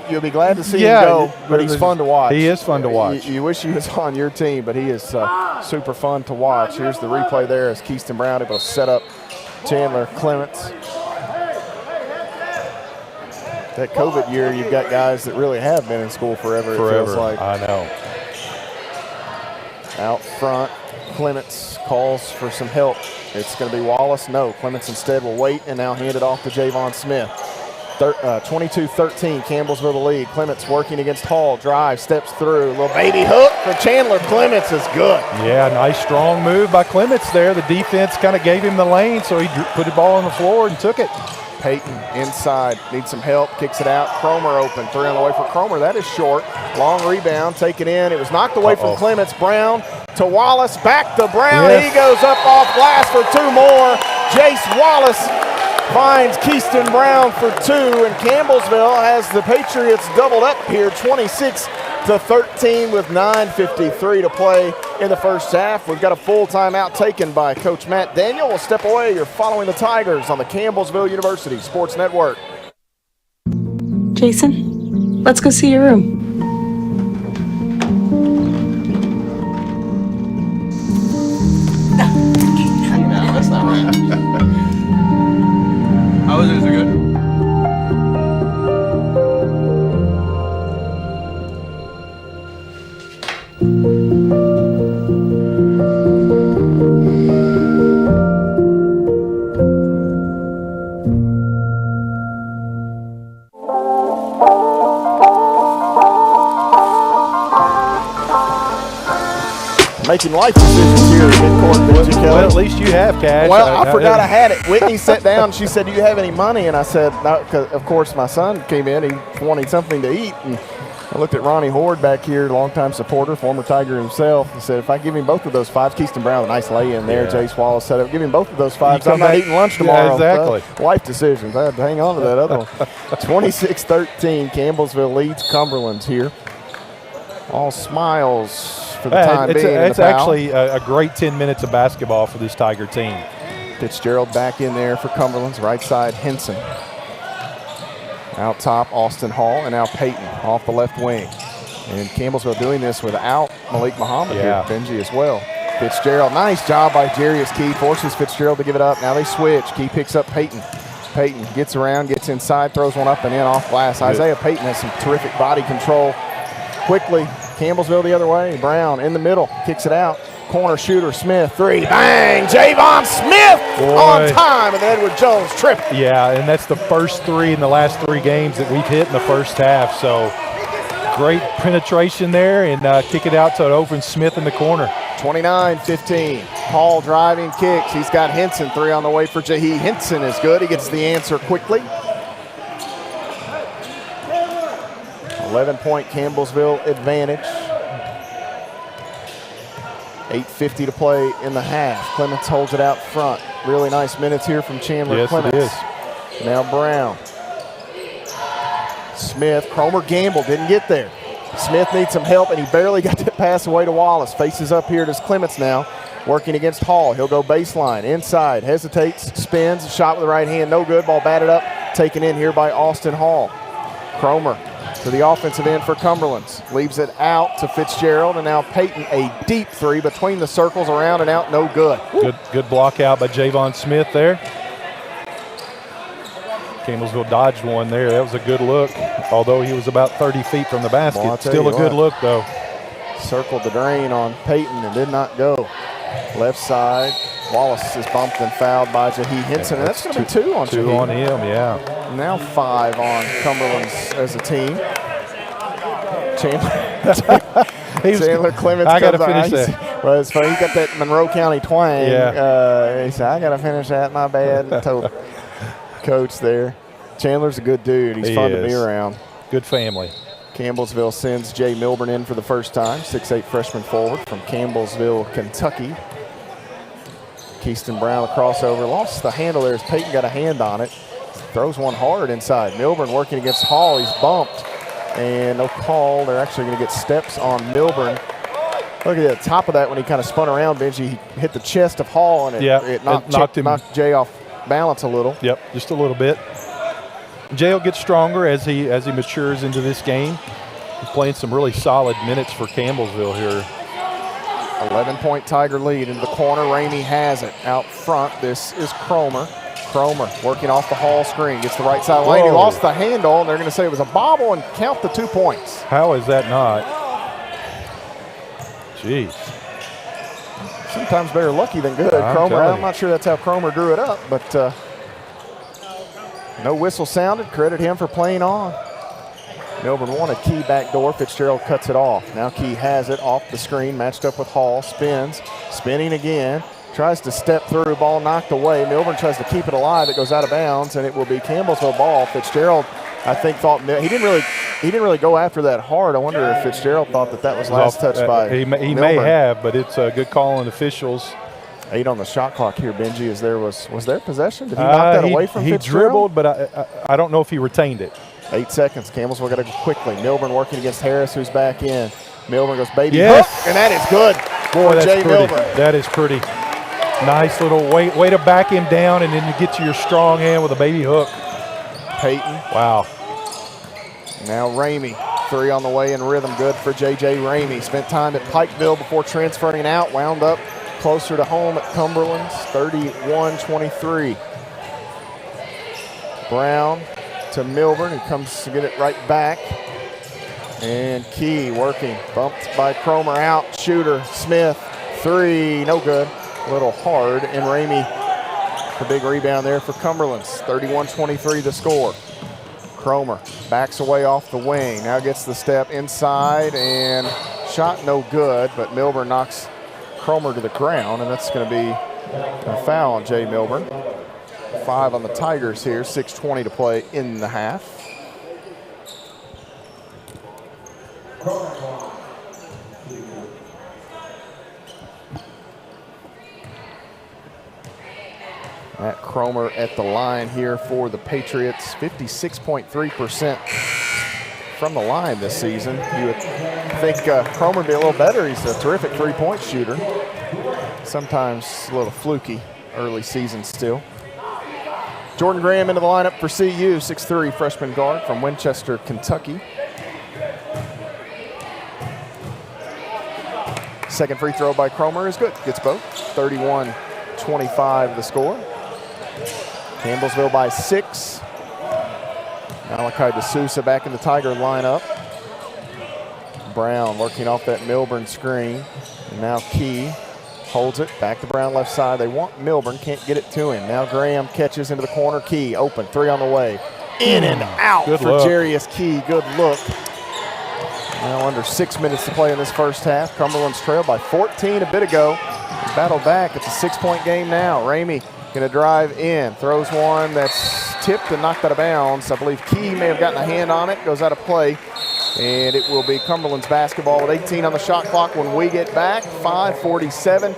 Speaker 4: You'll be glad to see him go, but he's fun to watch.
Speaker 5: He is fun to watch.
Speaker 4: You wish he was on your team, but he is super fun to watch. Here's the replay there as Keyston Brown able to set up Chandler Clements. That COVID year, you've got guys that really have been in school forever. It feels like.
Speaker 5: I know.
Speaker 4: Out front, Clements calls for some help. It's going to be Wallace. No, Clements instead will wait and now hand it off to Javon Smith. 22-13, Campbellsville the lead. Clements working against Hall. Drive, steps through. Little baby hook for Chandler Clements is good.
Speaker 5: Yeah, nice strong move by Clements there. The defense kind of gave him the lane, so he put the ball on the floor and took it.
Speaker 4: Payton inside, needs some help, kicks it out. Cromer open, 3 on the way for Cromer. That is short. Long rebound, taken in. It was knocked away from Clements. Brown to Wallace, back to Brown. Yes. He goes up off glass for 2 more. Jace Wallace finds Keyston Brown for 2, and Campbellsville has the Patriots doubled up here, 26-13 with 9:53 to play in the first half. We've got a full timeout taken by Coach Matt Daniel. We'll step away. You're following the Tigers on the Campbellsville University Sports Network.
Speaker 1: Jason, let's go see your room.
Speaker 2: No, that's not right. How was it? Is it good?
Speaker 4: making life decisions here at midcourt, Benji Kelly.
Speaker 5: Well, at least you have cash.
Speaker 4: Well, I forgot I had it. Whitney sat down. She said, "Do you have any money?" And I said, "No," because of course my son came in. He wanted something to eat, and I looked at Ronnie Horde back here, longtime supporter, former Tiger himself. He said, "If I give him both of those fives," Keyston Brown, a nice lay-in there. Jace Wallace set up. Give him both of those fives. I'm not eating lunch tomorrow.
Speaker 5: Yeah, exactly.
Speaker 4: Life decisions. I had to hang on to that other one. 26-13. Campbellsville leads Cumberlands here. All smiles for the time being.
Speaker 5: It's actually a great 10 minutes of basketball for this Tiger team.
Speaker 4: Fitzgerald back in there for Cumberlands. Right side, Henson. Out top, Austin Hall, and now Peyton off the left wing. And Campbellsville doing this without Malik Muhammad here, Benji as well. Fitzgerald, nice job by Jarius Key, forces Fitzgerald to give it up. Now they switch. Key picks up Peyton. Peyton gets around, gets inside, throws one up and in off glass. Good. Isaiah Peyton has some terrific body control. Quickly, Campbellsville the other way. Brown in the middle, kicks it out. Corner shooter, Smith, three, bang! Javon Smith on time, and Edward Jones trip.
Speaker 5: Yeah, and that's the first three in the last 3 games that we've hit in the first half. So great penetration there, and kick it out to an open Smith in the corner.
Speaker 4: 29-15. Hall driving, kicks. He's got Henson, 3 on the way for Jahi. Henson is good. He gets the answer quickly. 11-point Campbellsville advantage. 8:50 to play in the half. Clements holds it out front. Really nice minutes here from Chandler Clements.
Speaker 5: It is.
Speaker 4: Now Brown. Smith, Cromer gambled, didn't get there. Smith needs some help, and he barely got that pass away to Wallace. Faces up here to Clements now, working against Hall. He'll go baseline, inside, hesitates, spins, shot with the right hand, no good. Ball batted up, taken in here by Austin Hall. Cromer to the offensive end for Cumberlands. Leaves it out to Fitzgerald, and now Peyton, a deep 3 between the circles, around and out, no good.
Speaker 5: Good block out by Javon Smith there. Campbellsville dodged one there. That was a good look, although he was about 30 feet from the basket.
Speaker 4: Well,
Speaker 5: still a good look, though.
Speaker 4: Circled the drain on Peyton and did not go. Left side, Wallace is bumped and fouled by Jahi Henson, and that's going to be 2 on Jahi.
Speaker 5: 2 on him, yeah.
Speaker 4: Now 5 on Cumberlands as a team. Chandler Clements.
Speaker 5: I got to finish that.
Speaker 4: Well, it's funny. He got that Monroe County twang.
Speaker 5: Yeah.
Speaker 4: He said, "I got to finish that. My bad." Told coach there. Chandler's a good dude. He's fun to be around.
Speaker 5: Good family.
Speaker 4: Campbellsville sends Jay Milburn in for the first time. 6'8" freshman forward from Campbellsville, Kentucky. Keyston Brown, a crossover. Lost the handle there as Peyton got a hand on it. Throws one hard inside. Milburn working against Hall. He's bumped. And no call. They're actually going to get steps on Milburn. Look at the top of that when he kind of spun around, Benji. He hit the chest of Hall, and it knocked Jay off balance a little.
Speaker 5: Yep, just a little bit. Jay will get stronger as he matures into this game. He's playing some really solid minutes for Campbellsville here.
Speaker 4: 11-point Tiger lead into the corner. Ramey has it out front. This is Cromer. Cromer working off the Hall screen. Gets the right side lane. He lost the handle, and they're going to say it was a bobble and count the 2 points.
Speaker 5: How is that not? Jeez.
Speaker 4: Sometimes better lucky than good. Cromer, I'm not sure that's how Cromer drew it up, but no whistle sounded. Credit him for playing on. Milburn wanted Key back door. Fitzgerald cuts it off. Now Key has it off the screen, matched up with Hall. Spins, spinning again. Tries to step through, ball knocked away. Milburn tries to keep it alive. It goes out of bounds, and it will be Campbellsville ball. Fitzgerald, I think, thought he didn't really go after that hard. I wonder if Fitzgerald thought that was last touch by
Speaker 5: he
Speaker 4: Milburn.
Speaker 5: may have, but it's a good call on officials.
Speaker 4: 8 on the shot clock here, Benji. Was there possession? Did he knock that away from Fitzgerald?
Speaker 5: He dribbled, but I don't know if he retained it.
Speaker 4: 8 seconds. Campbellsville got to go quickly. Milburn working against Harris, who's back in. Milburn goes baby hook, and that is good for Jay Milburn.
Speaker 5: That is pretty. Nice little way to back him down, and then you get to your strong hand with a baby hook.
Speaker 4: Peyton.
Speaker 5: Wow.
Speaker 4: Now Ramey. 3 on the way in rhythm. Good for J.J. Ramey. Spent time at Pikeville before transferring out. Wound up closer to home at Cumberlands. 31-23. Brown to Milburn. He comes to get it right back. And Key working. Bumped by Cromer out. Shooter. Smith. 3. No good. A little hard. And Ramey, the big rebound there for Cumberlands. 31-23 the score. Cromer backs away off the wing. Now gets the step inside and shot no good, but Milburn knocks Cromer to the ground, and that's going to be a foul on Jay Milburn. 5 on the Tigers here, 6:20 to play in the half. Matt Cromer at the line here for the Patriots, 56.3% from the line this season. You would think Cromer would be a little better. He's a terrific three-point shooter. Sometimes a little fluky early season still. Jordan Graham into the lineup for CU, 6'3" freshman guard from Winchester, Kentucky. Second free throw by Cromer is good. Gets both. 31-25 the score. Campbellsville by 6. Malachi DeSouza back in the Tiger lineup. Brown working off that Milburn screen. And now Key holds it. Back to Brown left side. They want Milburn. Can't get it to him. Now Graham catches into the corner. Key open. 3 on the way. In and out
Speaker 5: Good
Speaker 4: for
Speaker 5: look.
Speaker 4: Jarius Key. Good look. Now under 6 minutes to play in this first half. Cumberland's trailed by 14 a bit ago. Battle back. It's a 6-point game now. Ramey going to drive in. Throws one that's tipped and knocked out of bounds. I believe Key may have gotten a hand on it. Goes out of play. And it will be Cumberland's basketball with 18 on the shot clock when we get back. 5:47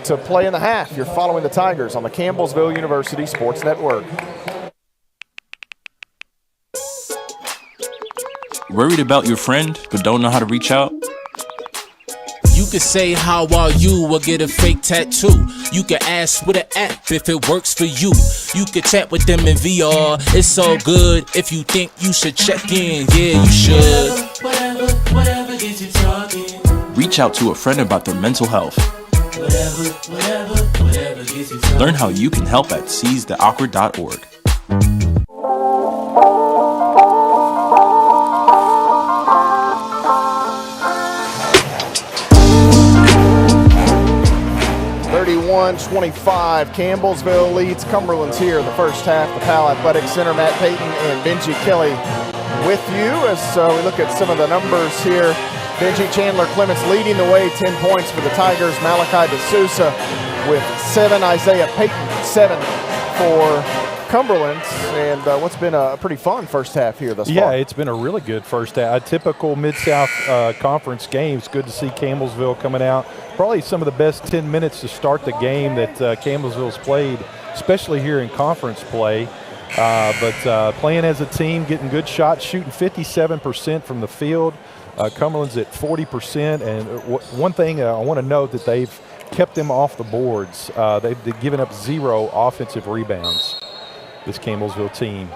Speaker 4: to play in the half. You're following the Tigers on the Campbellsville University Sports Network.
Speaker 9: Worried about your friend but don't know how to reach out?
Speaker 10: You can say how are you or get a fake tattoo. You can ask with an app if it works for you. You can chat with them in VR. It's so good. If you think you should check in, yeah, you should.
Speaker 3: Whatever gets you talking.
Speaker 9: Reach out to a friend about their mental health.
Speaker 3: Whatever gets you talking.
Speaker 9: Learn how you can help at seizetheawkward.org.
Speaker 4: 31-25, Campbellsville leads Cumberland's here in the first half. The Powell Athletics Center, Matt Payton and Benji Kelly with you as we look at some of the numbers here. Benji Chandler Clements leading the way, 10 points for the Tigers. Malachi DeSouza with 7. Isaiah Payton, 7 for Cumberland, and what's been a pretty fun first half here thus far.
Speaker 5: Yeah, it's been a really good first half. A typical Mid-South Conference game. It's good to see Campbellsville coming out. Probably some of the best 10 minutes to start the game that Campbellsville's played, especially here in conference play. But playing as a team, getting good shots, shooting 57% from the field. Cumberland's at 40%. And one thing I want to note that they've kept them off the boards. They've given up 0 offensive rebounds, this Campbellsville team.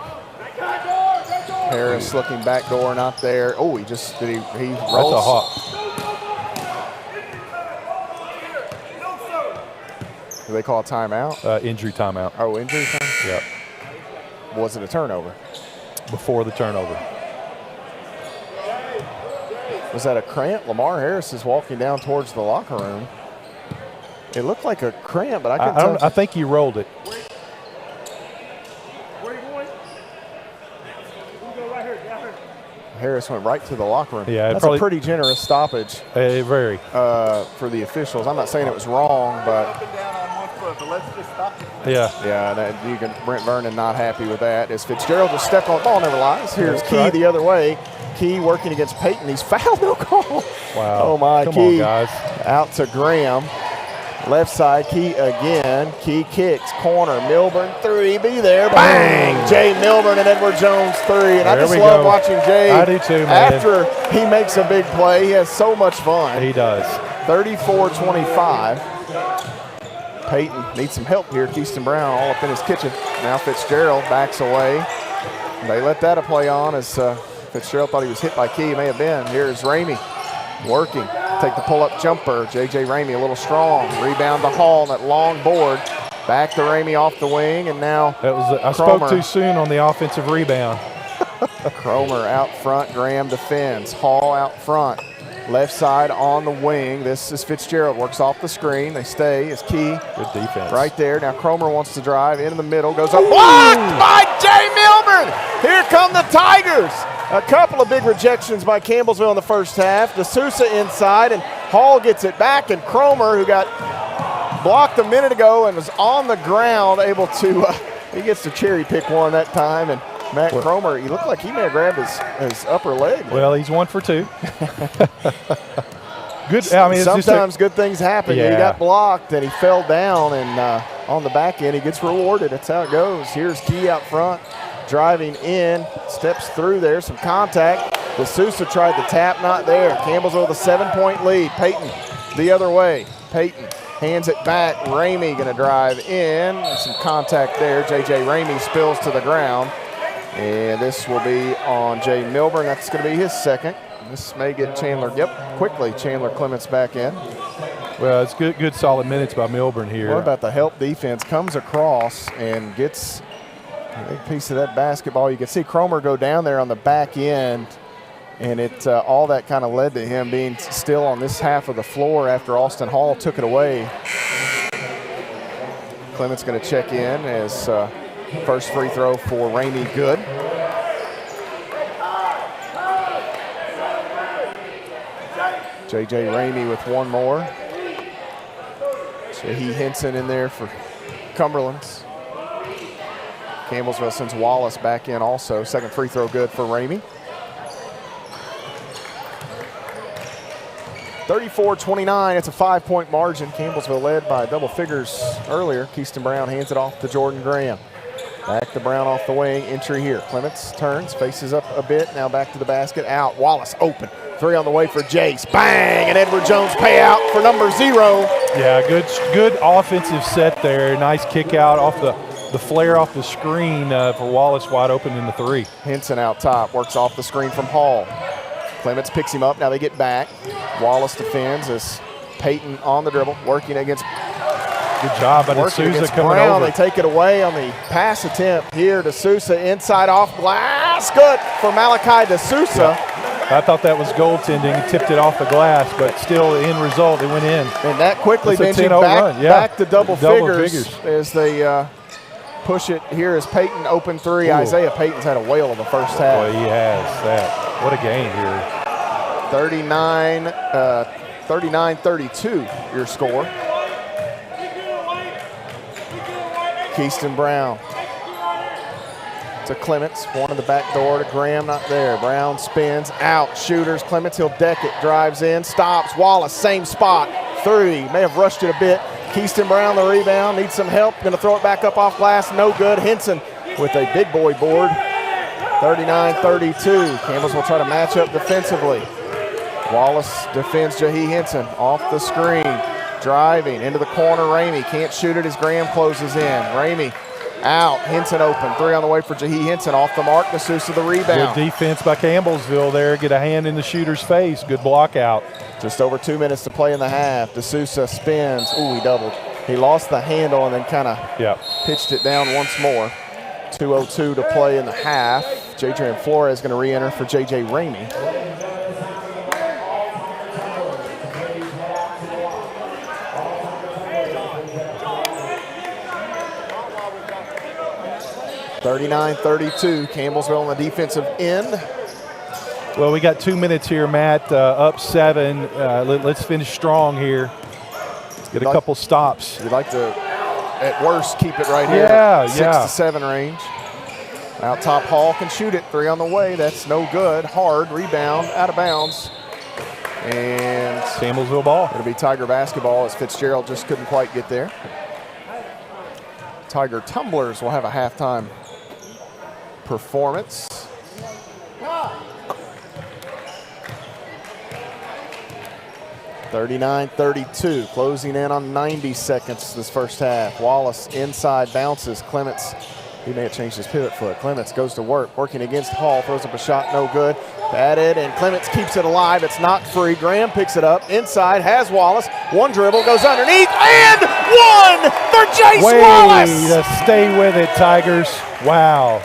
Speaker 4: Harris looking back door, not there. Oh, he rolls.
Speaker 5: That's a hot.
Speaker 4: Do they call a timeout?
Speaker 5: Injury timeout.
Speaker 4: Oh, injury time?
Speaker 5: Yep.
Speaker 4: Was it a turnover?
Speaker 5: Before the turnover.
Speaker 4: Was that a cramp? Lamar Harris is walking down towards the locker room. It looked like a cramp, but I couldn't tell.
Speaker 5: I think he rolled it.
Speaker 4: Harris went right to the locker room.
Speaker 5: Yeah,
Speaker 4: that's a pretty generous stoppage.
Speaker 5: Very.
Speaker 4: For the officials. I'm not saying it was wrong, but
Speaker 5: yeah.
Speaker 4: Brent Vernon not happy with that. As Fitzgerald just stepped on the ball, never lies. Here's Key the other way. Key working against Payton. He's fouled, no call.
Speaker 5: Wow.
Speaker 4: Oh my,
Speaker 5: Come
Speaker 4: Key.
Speaker 5: on, guys.
Speaker 4: Out to Graham. Left side, Key again. Key kicks, corner, Milburn, 3, be there, bang! Jay Milburn and Edward Jones, 3. And I just love watching Jay.
Speaker 5: I do too, man.
Speaker 4: After he makes a big play, he has so much fun.
Speaker 5: He does.
Speaker 4: 34-25. Payton needs some help here. Keyston Brown all up in his kitchen. Now Fitzgerald backs away. They let that a play on as Fitzgerald thought he was hit by Key. He may have been. Here's Ramey working. Take the pull-up jumper. J.J. Ramey a little strong. Rebound to Hall on that long board. Back to Ramey off the wing, and now
Speaker 5: that was I spoke too soon on the offensive rebound.
Speaker 4: Cromer out front. Graham defends. Hall out front. Left side on the wing. This is Fitzgerald. Works off the screen. They stay. Is Key.
Speaker 5: Good defense.
Speaker 4: Right there. Now Cromer wants to drive into the middle. Goes up. Blocked by Jay Milburn. Here come the Tigers. A couple of big rejections by Campbellsville in the first half. DeSouza inside, and Hall gets it back, and Cromer, who got blocked a minute ago and was on the ground, able to, he gets to cherry pick one that time, and Matt Cromer, he looked like he may have grabbed his upper leg.
Speaker 5: Well, he's 1 for 2. Good. I mean,
Speaker 4: sometimes good things happen.
Speaker 5: Yeah.
Speaker 4: He got blocked and he fell down, and on the back end he gets rewarded. That's how it goes. Here's Key out front, driving in, steps through there, some contact. DeSouza tried the tap, not there. Campbellsville with a 7-point lead. Peyton the other way. Peyton hands it back. Ramey going to drive in. Some contact there. J.J. Ramey spills to the ground. And this will be on Jay Milburn. That's going to be his second. This may get Chandler, quickly Chandler Clements back in.
Speaker 5: Well, it's good solid minutes by Milburn here.
Speaker 4: What about the help defense? Comes across and gets a big piece of that basketball. You can see Cromer go down there on the back end, and it all that kind of led to him being still on this half of the floor after Austin Hall took it away. Clements going to check in as first free throw for Ramey, good. J.J. Ramey with one more. Shaheed Henson in there for Cumberlands. Campbellsville sends Wallace back in also. Second free throw good for Ramey. 34-29, it's a 5-point margin. Campbellsville led by double figures earlier. Keyston Brown hands it off to Jordan Graham. Back to Brown off the wing, entry here. Clements turns, faces up a bit, now back to the basket, out. Wallace open, three on the way for Jace. Bang, and Edward Jones payout for number 0.
Speaker 5: Yeah, good offensive set there. Nice kick out off the flare off the screen for Wallace, wide open in the 3.
Speaker 4: Henson out top, works off the screen from Hall. Clements picks him up, now they get back. Wallace defends as Peyton on the dribble, working against
Speaker 5: good job by DeSouza coming
Speaker 4: Brown.
Speaker 5: over.
Speaker 4: They take it away on the pass attempt here. DeSouza inside off glass. Good for Malachi DeSouza.
Speaker 5: Yeah. I thought that was goaltending. He tipped it off the glass, but still, the end result, it went in.
Speaker 4: And that quickly benching back to double figures as they push it here as Peyton open 3. Ooh. Isaiah Peyton's had a whale of a first half.
Speaker 5: Boy, he has that. What a game here.
Speaker 4: 39-32 your score. Keyston Brown to Clements, one in the back door to Graham, not there. Brown spins out, shooters. Clements, he'll deck it, drives in, stops. Wallace, same spot, 3. May have rushed it a bit. Keyston Brown, the rebound, needs some help. Going to throw it back up off glass, no good. Henson with a big boy board. 39-32. Campbellsville will try to match up defensively. Wallace defends Jahi Henson off the screen. Driving into the corner, Ramey can't shoot it as Graham closes in. Ramey out, Henson open, 3 on the way for Jahi Henson, off the mark, DeSouza the rebound.
Speaker 5: Good defense by Campbellsville there, get a hand in the shooter's face, good block out.
Speaker 4: Just over 2 minutes to play in the half. DeSouza spins, ooh, he doubled. He lost the handle and then kind of pitched it down once more. 2:02 to play in the half. J.J. Flores going to re-enter for J.J. Ramey. (39-32), Campbellsville on the defensive end.
Speaker 5: Well, we got 2 minutes here, Matt. Up 7. Let's finish strong here. Get a couple stops.
Speaker 4: You'd like to, at worst, keep it right here. 6 to 7 range. Out top, Hall can shoot it. 3 on the way. That's no good. Hard rebound, out of bounds. And
Speaker 5: Campbellsville ball.
Speaker 4: It'll be Tiger basketball as Fitzgerald just couldn't quite get there. Tiger Tumblers will have a halftime performance. (39-32), closing in on 90 seconds this first half. Wallace inside bounces. Clements, he may have changed his pivot foot. Clements goes to work, working against Hall, throws up a shot, no good. Batted, and Clements keeps it alive. It's not free. Graham picks it up inside, has Wallace. One dribble, goes underneath, and one for Jace Wallace.
Speaker 5: Stay with it, Tigers. Wow.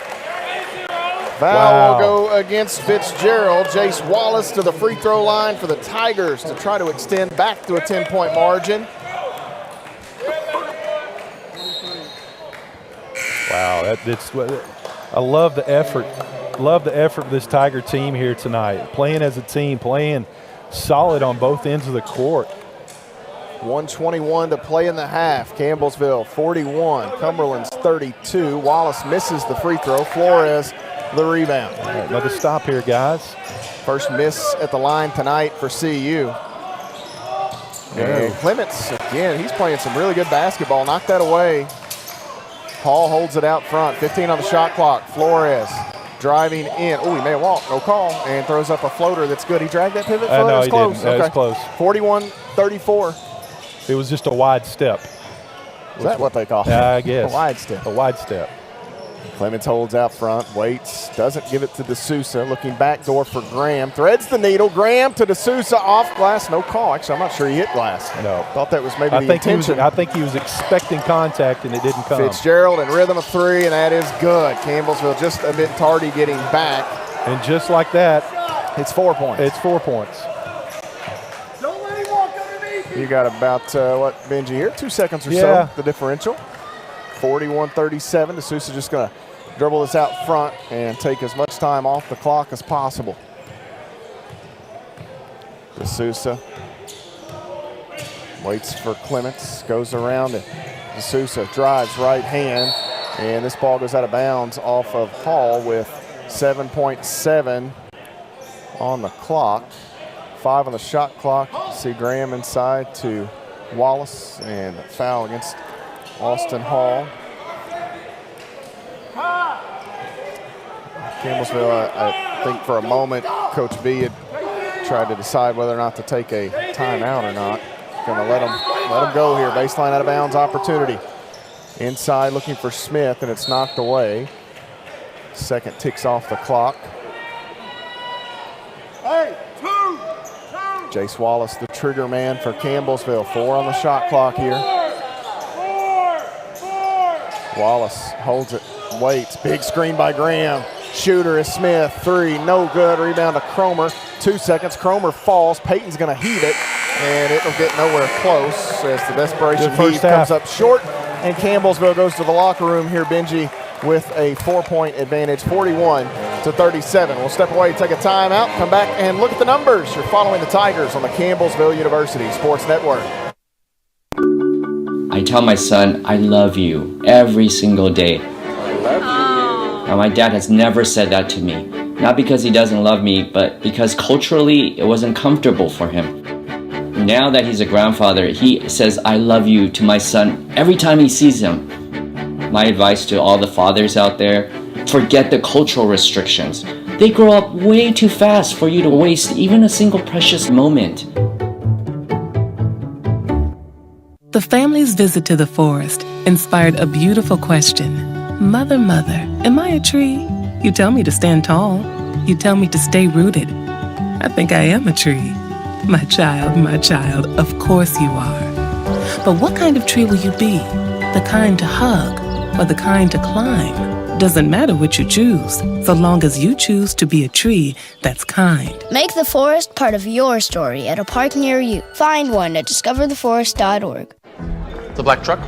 Speaker 4: Foul will go against Fitzgerald. Jace Wallace to the free throw line for the Tigers to try to extend back to a 10-point margin.
Speaker 5: Wow, I love the effort love the effort of this Tiger team here tonight. Playing as a team, playing solid on both ends of the court.
Speaker 4: 1:21 to play in the half. Campbellsville 41, Cumberlands 32. Wallace misses the free throw. Flores the rebound.
Speaker 5: All right, another stop here, guys.
Speaker 4: First miss at the line tonight for CU. And Clements, again, he's playing some really good basketball. Knocked that away. Hall holds it out front. 15 on the shot clock. Flores driving in. Oh, he may have walked. No call. And throws up a floater that's good. He dragged that pivot floater?
Speaker 5: No,
Speaker 4: It's
Speaker 5: he
Speaker 4: close.
Speaker 5: didn't. It was close.
Speaker 4: 41-34.
Speaker 5: It was just a wide step.
Speaker 4: Is that what they call it?
Speaker 5: I guess.
Speaker 4: A wide step.
Speaker 5: A wide step.
Speaker 4: Clements holds out front, waits, doesn't give it to D'Souza. Looking backdoor for Graham. Threads the needle. Graham to D'Souza, off glass. No call. Actually, I'm not sure he hit glass.
Speaker 5: No.
Speaker 4: Thought that was maybe the intention.
Speaker 5: I think he was expecting contact, and it didn't come.
Speaker 4: Fitzgerald in rhythm of three, and that is good. Campbellsville just a bit tardy getting back.
Speaker 5: And just like that,
Speaker 4: it's 4 points.
Speaker 5: It's 4 points.
Speaker 4: You got about, Benji here? 2 seconds or
Speaker 5: Yeah.
Speaker 4: so, the differential. 41-37. D'Souza just going to dribble this out front and take as much time off the clock as possible. D'Souza waits for Clements, goes around it. D'Souza drives right hand, and this ball goes out of bounds off of Hall with 7.7 on the clock. 5 on the shot clock. See Graham inside to Wallace, and a foul against Austin Hall. Campbellsville, I think for a moment, Coach B had tried to decide whether or not to take a timeout or not. Going to let them go here. Baseline out of bounds opportunity. Inside looking for Smith, and it's knocked away. Second ticks off the clock. Jace Wallace, the trigger man for Campbellsville. 4 on the shot clock here. Wallace holds it, waits. Big screen by Graham. Shooter is Smith. 3, no good. Rebound to Cromer. 2 seconds. Cromer falls. Peyton's going to heave it, and it'll get nowhere close as the desperation heave comes up short. And Campbellsville goes to the locker room here, Benji, with a 4-point advantage, 41-37. We'll step away, take a timeout, come back and look at the numbers. You're following the Tigers on the Campbellsville University Sports Network.
Speaker 12: I tell my son, I love you every single day.
Speaker 4: I love you.
Speaker 12: Now, my dad has never said that to me. Not because he doesn't love me, but because culturally it wasn't comfortable for him. Now that he's a grandfather, he says, I love you to my son every time he sees him. My advice to all the fathers out there, forget the cultural restrictions. They grow up way too fast for you to waste even a single precious moment.
Speaker 13: The family's visit to the forest inspired a beautiful question. Mother, mother, am I a tree? You tell me to stand tall. You tell me to stay rooted. I think I am a tree. My child, of course you are. But what kind of tree will you be? The kind to hug or the kind to climb? Doesn't matter which you choose, so long as you choose to be a tree that's kind.
Speaker 14: Make the forest part of your story at a park near you. Find one at discovertheforest.org.
Speaker 2: The black truck?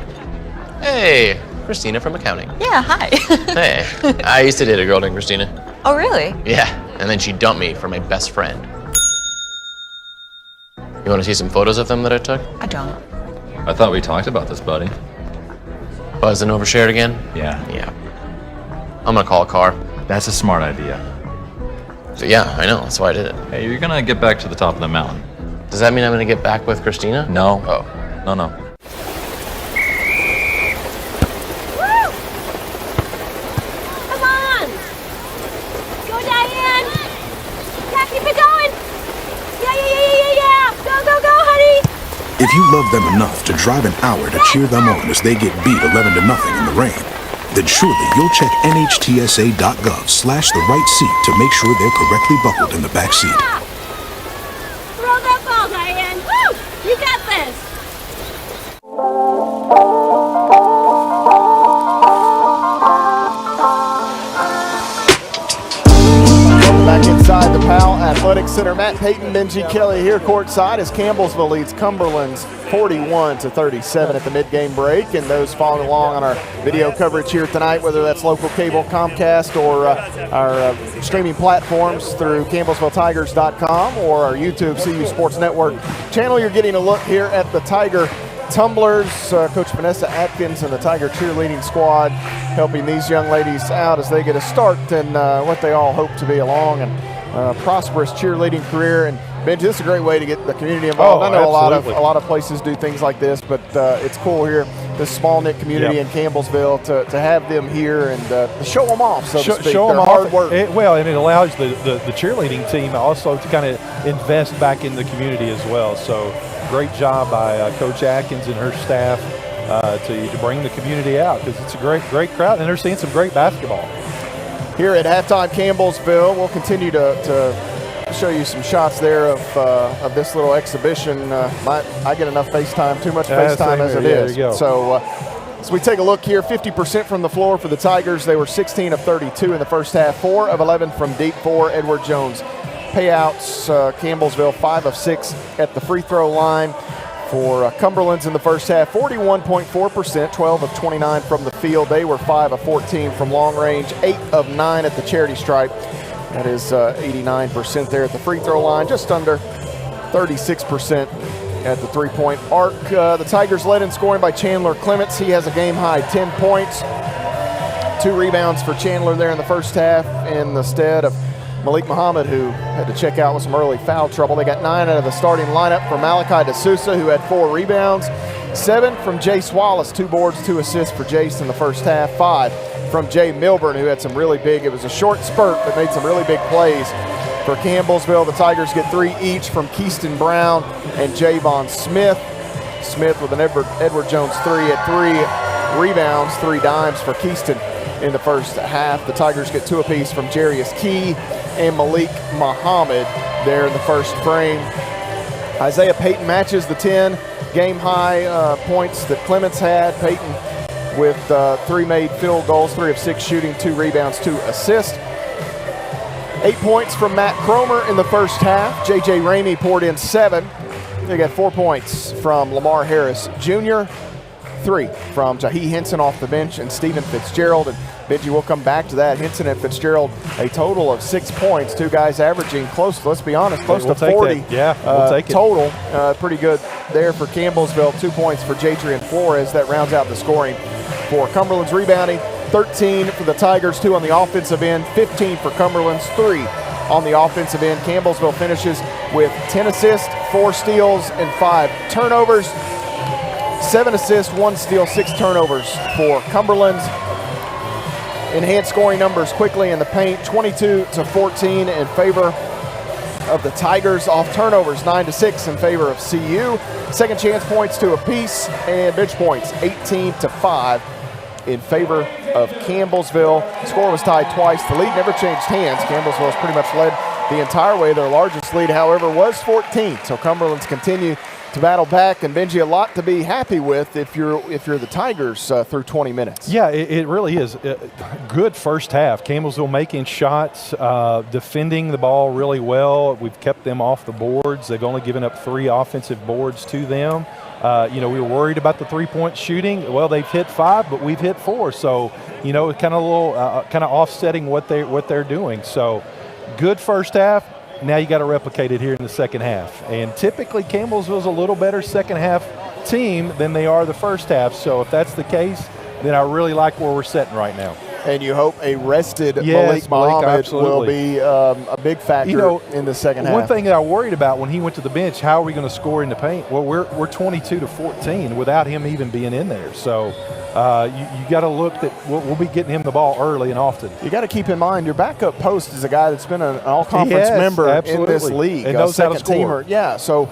Speaker 2: Hey, Christina from accounting.
Speaker 1: Yeah, hi.
Speaker 2: Hey, I used to date a girl named Christina.
Speaker 1: Oh, really?
Speaker 2: Yeah, and then she dumped me for my best friend. You want to see some photos of them that I took?
Speaker 1: I don't.
Speaker 16: I thought we talked about this, buddy.
Speaker 2: Buzzed and overshared again?
Speaker 16: Yeah.
Speaker 2: Yeah. I'm gonna call a car.
Speaker 16: That's a smart idea.
Speaker 2: So yeah, I know, that's why I did it.
Speaker 16: Hey, you're gonna get back to the top of the mountain.
Speaker 2: Does that mean I'm gonna get back with Christina?
Speaker 16: No.
Speaker 2: Oh.
Speaker 16: No.
Speaker 17: Woo! Come on! Go, Diane! Yeah, keep it going! Yeah! Go, honey!
Speaker 18: If you love them enough to drive an hour to cheer them on as they get beat 11-0 in the rain, then surely you'll check NHTSA.gov/the right seat to make sure they're correctly buckled in the back seat.
Speaker 17: Yeah. Throw that ball, Diane! Woo! You got this!
Speaker 4: Back inside the Powell Athletic Center. Matt Payton, Benji Kelly here courtside as Campbellsville leads Cumberlands 41-37 at the mid-game break. And those following along on our video coverage here tonight, whether that's local cable Comcast or our streaming platforms through CampbellsvilleTigers.com or our YouTube CU Sports Network channel, you're getting a look here at the Tiger Tumblers. Coach Vanessa Atkins and the Tiger cheerleading squad helping these young ladies out as they get a start in what they all hope to be a long and prosperous cheerleading career. And Benji, this is a great way to get the community involved. I know a lot of places do things like this, but it's cool here, this small knit community in Campbellsville, to have them here and to show them off, so to speak.
Speaker 5: Show them
Speaker 4: hard work.
Speaker 5: and it allows the cheerleading team also to kind of invest back in the community as well. So great job by Coach Atkins and her staff to bring the community out, because it's a great crowd, and they're seeing some great basketball.
Speaker 4: Here at halftime, Campbellsville, we'll continue to show you some shots there of this little exhibition. I get enough FaceTime, too much FaceTime as it is. So we take a look here, 50% from the floor for the Tigers. They were 16 of 32 in the first half, 4 of 11 from deep for Edward Jones. Payouts, Campbellsville 5 of 6 at the free throw line. For Cumberlands in the first half, 41.4%, 12 of 29 from the field. They were 5 of 14 from long range, 8 of 9 at the charity stripe. That is 89% there at the free throw line, just under 36% at the three-point arc. The Tigers led in scoring by Chandler Clements. He has a game-high 10 points. 2 rebounds for Chandler there in the first half in the stead of Malik Muhammad, who had to check out with some early foul trouble. They got 9 out of the starting lineup for Malachi DeSouza, who had 4 rebounds. 7 from Jace Wallace, 2 boards, 2 assists for Jace in the first half. 5 from Jay Milburn, who had some really big, it was a short spurt, but made some really big plays for Campbellsville. The Tigers get 3 each from Keaston Brown and Javon Smith. Smith with an Edward Jones 3 at 3 rebounds, 3 dimes for Keaston in the first half. The Tigers get 2 apiece from Jarius Key and Malik Muhammad there in the first frame. Isaiah Payton matches the 10 game-high points that Clements had. Payton with 3 made field goals, 3 of 6 shooting, 2 rebounds, 2 assists. 8 points from Matt Cromer in the first half. J.J. Ramey poured in 7. They got 4 points from Lamar Harris Jr., 3 from Jahi Henson off the bench and Stephen Fitzgerald. And Benji, we'll come back to that. Henson and Fitzgerald, a total of 6 points. 2 guys averaging close, let's be honest, close to 40
Speaker 5: we'll take it.
Speaker 4: Total. Pretty good there for Campbellsville. 2 points for Jadrian Flores. That rounds out the scoring for Cumberland's rebounding. 13 for the Tigers, 2 on the offensive end, 15 for Cumberland's, 3 on the offensive end. Campbellsville finishes with 10 assists, 4 steals, and 5 turnovers. 7 assists, 1 steal, 6 turnovers for Cumberland's. Enhanced scoring numbers quickly in the paint, 22-14 in favor of the Tigers. Off turnovers, 9-6 in favor of CU. Second chance points 2 apiece, and bench points 18-5 in favor of Campbellsville. Score was tied twice. The lead never changed hands. Campbellsville has pretty much led the entire way. Their largest lead, however, was 14. So Cumberland's continue to battle back, and Benji, a lot to be happy with if you're the Tigers through 20 minutes.
Speaker 5: Yeah, it really is. Good first half. Campbellsville making shots, defending the ball really well. We've kept them off the boards. They've only given up 3 offensive boards to them. We were worried about the 3-point shooting. Well, they've hit 5, but we've hit 4. So, kind of a little kind of offsetting what they're doing. So, good first half. Now you got to replicate it here in the second half. And typically Campbellsville's a little better second half team than they are the first half. So if that's the case, then I really like where we're sitting right now.
Speaker 4: And you hope a rested Malik Muhammad will be a big factor in the second half.
Speaker 5: One thing that I worried about when he went to the bench, how are we going to score in the paint? Well, we're 22-14 without him even being in there. So you got to look that we'll be getting him the ball early and often.
Speaker 4: You got to keep in mind your backup post is a guy that's been an all-conference member in this league,
Speaker 5: and knows how to score.
Speaker 4: Teamer. Yeah, so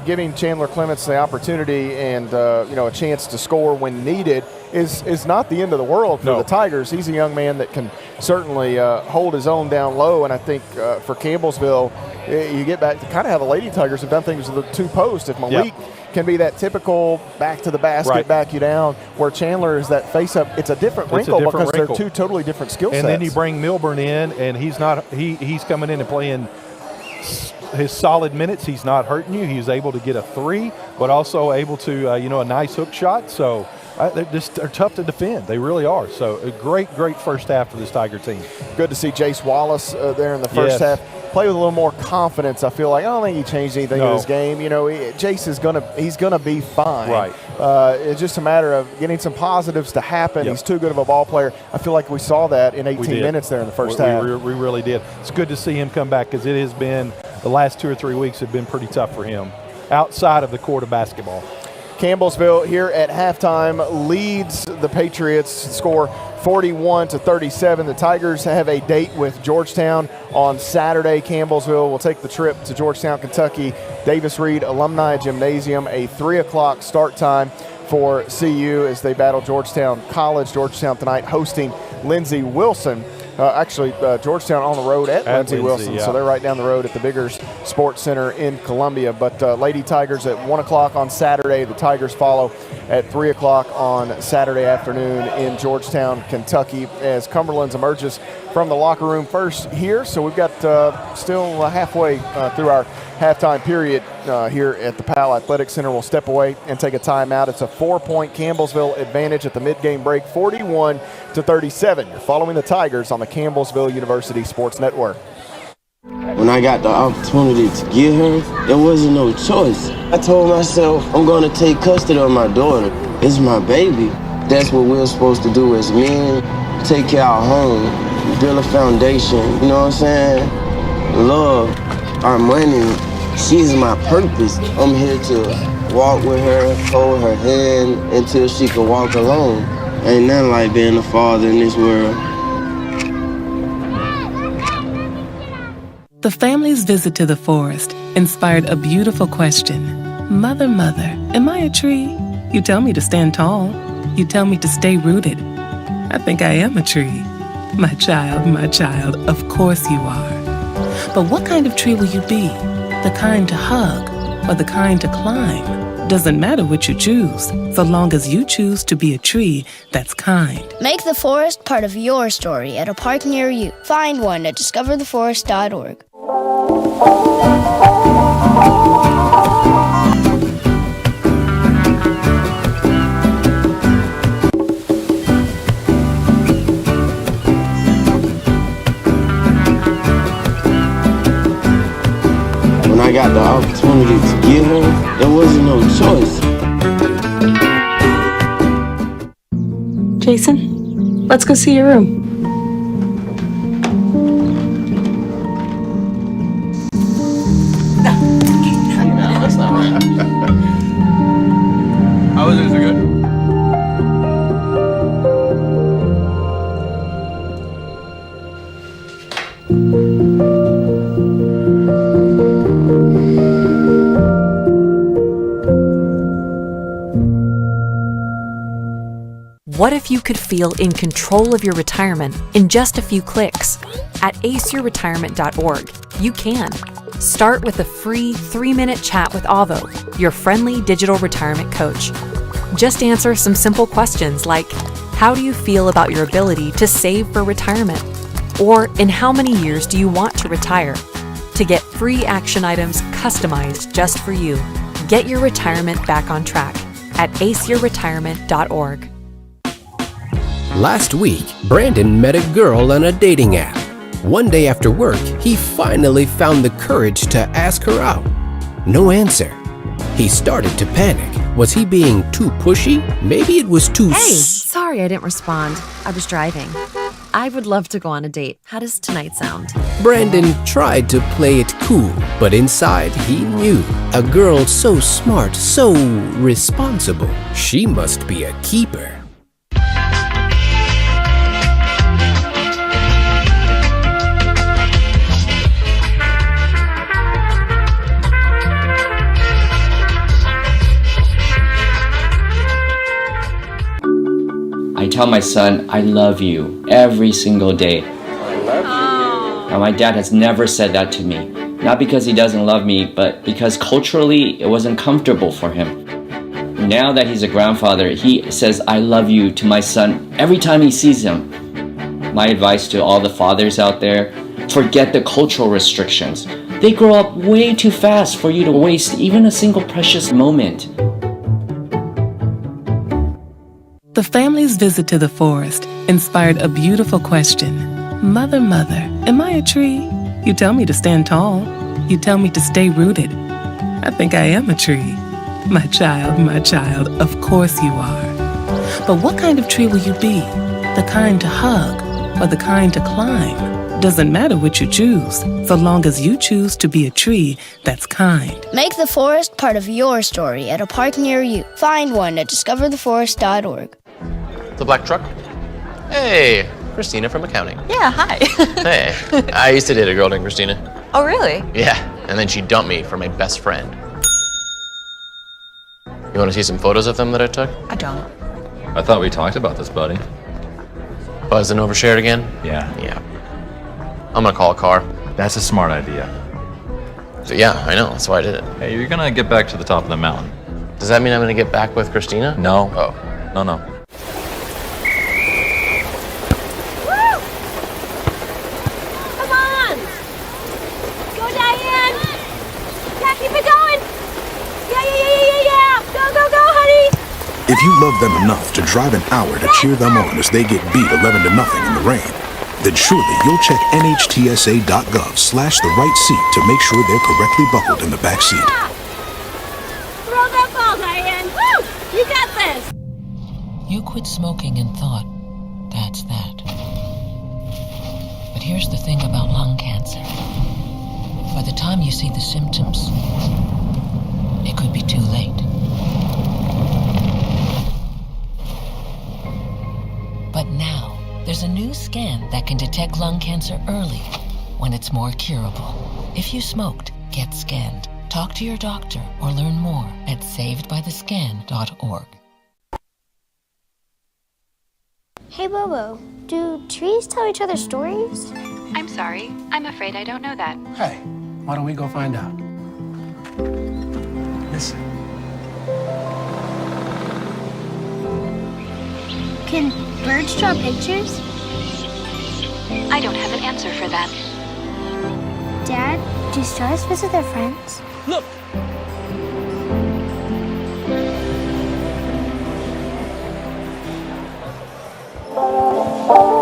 Speaker 4: giving Chandler Clements the opportunity and a chance to score when needed is not the end of the world for the Tigers. He's a young man that can certainly hold his own down low, and I think for Campbellsville, you get back to kind of how the Lady Tigers have done things with the 2 posts. If Malik can be that typical back to the basket, back you down, where Chandler is that face up, it's a different wrinkle because they're 2 totally different skill sets.
Speaker 5: And then you bring Milburn in, and he's coming in and playing his solid minutes. He's not hurting you. He's able to get a 3. but also able to, a nice hook shot. So they're tough to defend. They really are. So a great first half for this Tiger team.
Speaker 4: Good to see Jace Wallace there in the first half. Play with a little more confidence. I feel like I don't think he changed anything in his game. Jace is gonna be fine.
Speaker 5: Right.
Speaker 4: It's just a matter of getting some positives to happen. He's too good of a ball player. I feel like we saw that in 18 minutes there in the first half.
Speaker 5: We really did. It's good to see him come back because it has been the last 2 or 3 weeks have been pretty tough for him outside of the court of basketball.
Speaker 4: Campbellsville here at halftime leads the Patriots score 41-37. The Tigers have a date with Georgetown on Saturday. Campbellsville will take the trip to Georgetown, Kentucky. Davis Reed Alumni Gymnasium, a 3 o'clock start time for CU as they battle Georgetown College. Georgetown tonight hosting Lindsey Wilson. Georgetown on the road at Lindsey Wilson, so they're right down the road at the Biggers Sports Center in Columbia. But Lady Tigers at 1 o'clock on Saturday. The Tigers follow at 3 o'clock on Saturday afternoon in Georgetown, Kentucky, as Cumberlands emerges from the locker room first here. So we've got still halfway through our halftime period here at the Powell Athletic Center. We'll step away and take a timeout. It's a 4-point Campbellsville advantage at the mid-game break, 41-37. You're following the Tigers on the Campbellsville University Sports Network.
Speaker 11: When I got the opportunity to get her, there wasn't no choice. I told myself, I'm gonna take custody of my daughter. It's my baby. That's what we're supposed to do as men. Take care of our home, build a foundation, you know what I'm saying? Love, our money, she's my purpose. I'm here to walk with her, hold her hand until she can walk alone. Ain't nothing like being a father in this world.
Speaker 13: The family's visit to the forest inspired a beautiful question. Mother, mother, am I a tree? You tell me to stand tall. You tell me to stay rooted. I think I am a tree. My child, of course you are. But what kind of tree will you be? The kind to hug or the kind to climb? Doesn't matter what you choose, so long as you choose to be a tree that's kind.
Speaker 14: Make the forest part of your story at a park near you. Find one at discovertheforest.org.
Speaker 11: When I got the opportunity to get her, there wasn't no choice.
Speaker 1: Jason, let's go see your room.
Speaker 2: How is it? Is it good?
Speaker 6: What if you could feel in control of your retirement in just a few clicks? At aceyourretirement.org, you can. Start with a free 3-minute chat with Avo, your friendly digital retirement coach. Just answer some simple questions like, how do you feel about your ability to save for retirement? Or in how many years do you want to retire? To get free action items customized just for you, get your retirement back on track at aceyourretirement.org.
Speaker 7: Last week, Brandon met a girl on a dating app. One day after work, he finally found the courage to ask her out. No answer. He started to panic. Was he being too pushy? Maybe it was too...
Speaker 8: Hey, sorry I didn't respond. I was driving. I would love to go on a date. How does tonight sound?
Speaker 7: Brandon tried to play it cool, but inside he knew. A girl so smart, so responsible. She must be a keeper.
Speaker 12: I tell my son, I love you every single day. I love you. Now, my dad has never said that to me. Not because he doesn't love me, but because culturally it wasn't comfortable for him. Now that he's a grandfather, he says, I love you to my son every time he sees him. My advice to all the fathers out there, forget the cultural restrictions. They grow up way too fast for you to waste even a single precious moment.
Speaker 13: The family's visit to the forest inspired a beautiful question. Mother, mother, am I a tree? You tell me to stand tall. You tell me to stay rooted. I think I am a tree. My child, of course you are. But what kind of tree will you be? The kind to hug or the kind to climb? Doesn't matter which you choose, so long as you choose to be a tree that's kind.
Speaker 14: Make the forest part of your story at a park near you. Find one at discovertheforest.org.
Speaker 2: The black truck? Hey, Christina from accounting.
Speaker 1: Yeah, hi.
Speaker 2: Hey, I used to date a girl named Christina.
Speaker 1: Oh, really?
Speaker 2: Yeah, and then she dumped me for my best friend. You want to see some photos of them that I took?
Speaker 1: I don't.
Speaker 16: I thought we talked about this, buddy.
Speaker 2: Buzzed and overshared again?
Speaker 16: Yeah.
Speaker 2: Yeah. I'm gonna call a car.
Speaker 16: That's a smart idea.
Speaker 2: So yeah, I know, that's why I did it.
Speaker 16: Hey, you're gonna get back to the top of the mountain.
Speaker 2: Does that mean I'm gonna get back with Christina?
Speaker 16: No.
Speaker 2: Oh.
Speaker 16: No.
Speaker 17: Come on! Go, Diane! Yeah, keep it going! Yeah! Go, honey!
Speaker 18: If you love them enough to drive an hour to cheer them on as they get beat 11-0 in the rain, then surely you'll check nhtsa.gov/the right seat to make sure they're correctly buckled in the back seat.
Speaker 17: Throw that ball, Diane! Woo! You got this!
Speaker 20: You quit smoking and thought, that's that. But here's the thing about lung cancer. By the time you see the symptoms, it could be too late. But now, there's a new scan that can detect lung cancer early when it's more curable. If you smoked, get scanned. Talk to your doctor or learn more at savedbythescan.org.
Speaker 14: Hey, Bobo, do trees tell each other stories?
Speaker 22: I'm sorry. I'm afraid I don't know that.
Speaker 23: Hey, why don't we go find out? Listen.
Speaker 14: Can birds draw pictures?
Speaker 22: I don't have an answer for that.
Speaker 14: Dad, do stars visit their friends?
Speaker 23: Look!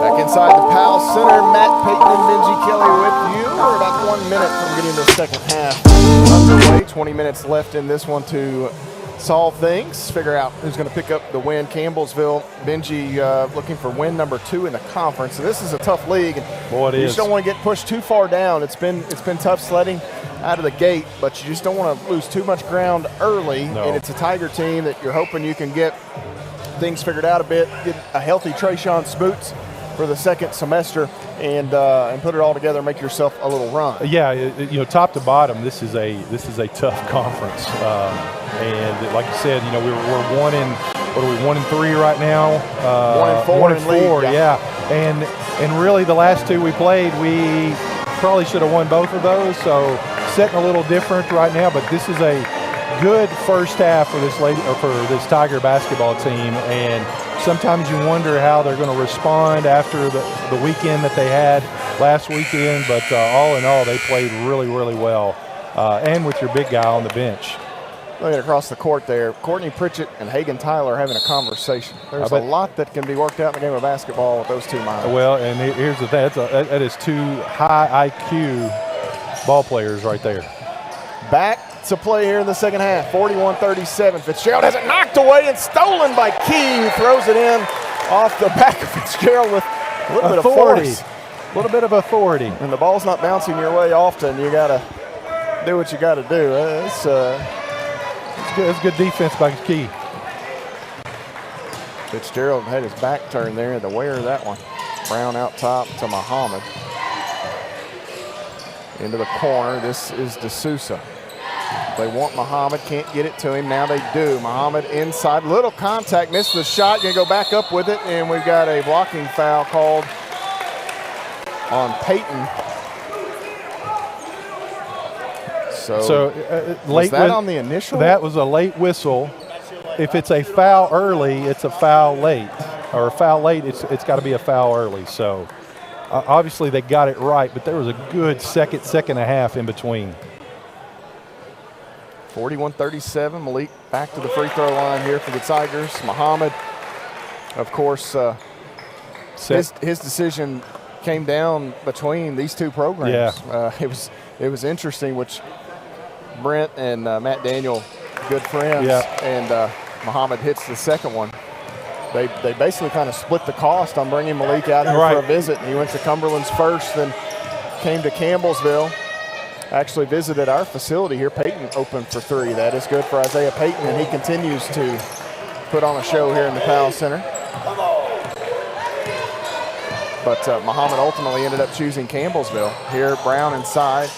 Speaker 4: Back inside the Powell Center, Matt Payton and Benji Kelly with you. We're about 1 minute from getting the second half underway. 20 minutes left in this one to solve things, figure out who's going to pick up the win. Campbellsville, Benji looking for win number 2 in the conference. So this is a tough league.
Speaker 5: Boy, it is.
Speaker 4: You just don't want to get pushed too far down. It's been tough sledding out of the gate, but you just don't want to lose too much ground early.
Speaker 5: No.
Speaker 4: And it's a Tiger team that you're hoping you can get things figured out a bit, get a healthy Trayshawn Smoots for the second semester, and put it all together, make yourself a little run.
Speaker 5: Yeah, top to bottom, this is a tough conference, and like you said, we're 1-3 right now.
Speaker 4: 1-4 in league,
Speaker 5: yeah. And really the last 2 we played, we probably should have won both of those. So setting a little different right now, but this is a good first half for this Tiger basketball team, and sometimes you wonder how they're going to respond after the weekend that they had last weekend, but all in all, they played really, really well, and with your big guy on the bench.
Speaker 4: Looking across the court there, Courtney Pritchett and Hagen Tyler are having a conversation. There's a lot that can be worked out in the game of basketball with those two minds.
Speaker 5: Well, and here's the thing, that is 2 high IQ ball players right there.
Speaker 4: Back to play here in the second half, 41-37. Fitzgerald has it knocked away and stolen by Key, who throws it in off the back of Fitzgerald with a little bit of force.
Speaker 5: A little bit of authority.
Speaker 4: And the ball's not bouncing your way often. You got to do what you got to do. It's
Speaker 5: good defense by Key.
Speaker 4: Fitzgerald had his back turned there, had to wear that one. Brown out top to Muhammad. Into the corner, this is D'Souza. They want Muhammad, can't get it to him. Now they do. Muhammad inside, little contact, missed the shot. Gonna go back up with it, and we've got a blocking foul called on Payton. So
Speaker 5: late
Speaker 4: was that on the initial?
Speaker 5: That was a late whistle. If it's a foul early, it's a foul late. Or a foul late, it's got to be a foul early. So obviously they got it right, but there was a good second and a half in between.
Speaker 4: 41-37, Malik back to the free throw line here for the Tigers. Muhammad, of course, his decision came down between these two programs.
Speaker 5: Yeah.
Speaker 4: It was interesting, which Brent and Matt Daniel, good friends,
Speaker 5: yeah.
Speaker 4: and Muhammad hits the second one. They basically kind of split the cost on bringing Malik out here for a visit. He went to Cumberlands first, then came to Campbellsville. Actually visited our facility here. Peyton opened for three. That is good for Isaiah Peyton, and he continues to put on a show here in the Powell Center. But Muhammad ultimately ended up choosing Campbellsville. Here, Brown inside,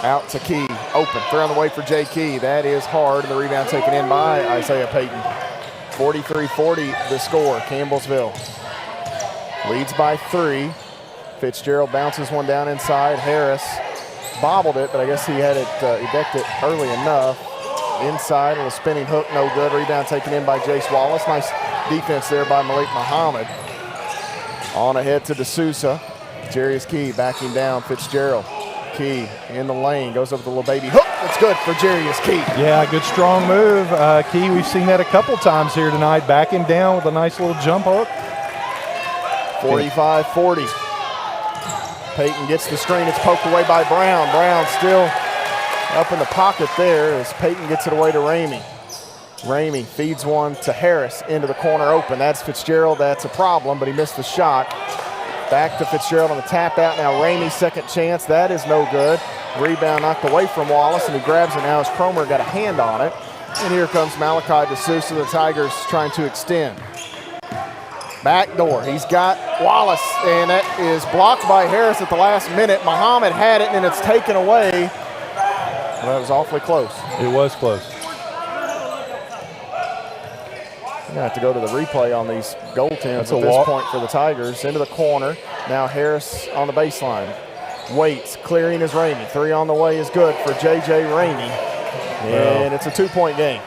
Speaker 4: out to Key, open. Three on the way for Jay Key. That is hard, and the rebound taken in by Isaiah Peyton. 43-40 the score, Campbellsville leads by 3. Fitzgerald bounces one down inside. Harris bobbled it, but I guess he had it ejected early enough. Inside on a spinning hook, no good. Rebound taken in by Jace Wallace. Nice defense there by Malik Muhammad. On ahead to D'Souza. Jarius Key backing down Fitzgerald. Key in the lane, goes over the little baby hook. It's good for Jarius Key.
Speaker 5: Yeah, good strong move. Key, we've seen that a couple times here tonight. Backing down with a nice little jump hook.
Speaker 4: 45-40. Peyton gets the screen. It's poked away by Brown. Brown still up in the pocket there as Peyton gets it away to Ramey. Ramey feeds one to Harris into the corner open. That's Fitzgerald. That's a problem, but he missed the shot. Back to Fitzgerald on the tap out. Now Ramey, second chance. That is no good. Rebound knocked away from Wallace, and he grabs it now as Cromer got a hand on it. And here comes Malachi D'Souza. The Tigers trying to extend. Backdoor. He's got Wallace, and that is blocked by Harris at the last minute. Muhammad had it, and it's taken away. Well, that was awfully close.
Speaker 5: It was close.
Speaker 4: We're going to have to go to the replay on these goaltends at this point for the Tigers. Into the corner. Now Harris on the baseline. Waits, clearing is Ramey. 3 on the way is good for J.J. Ramey. And it's a 2-point game.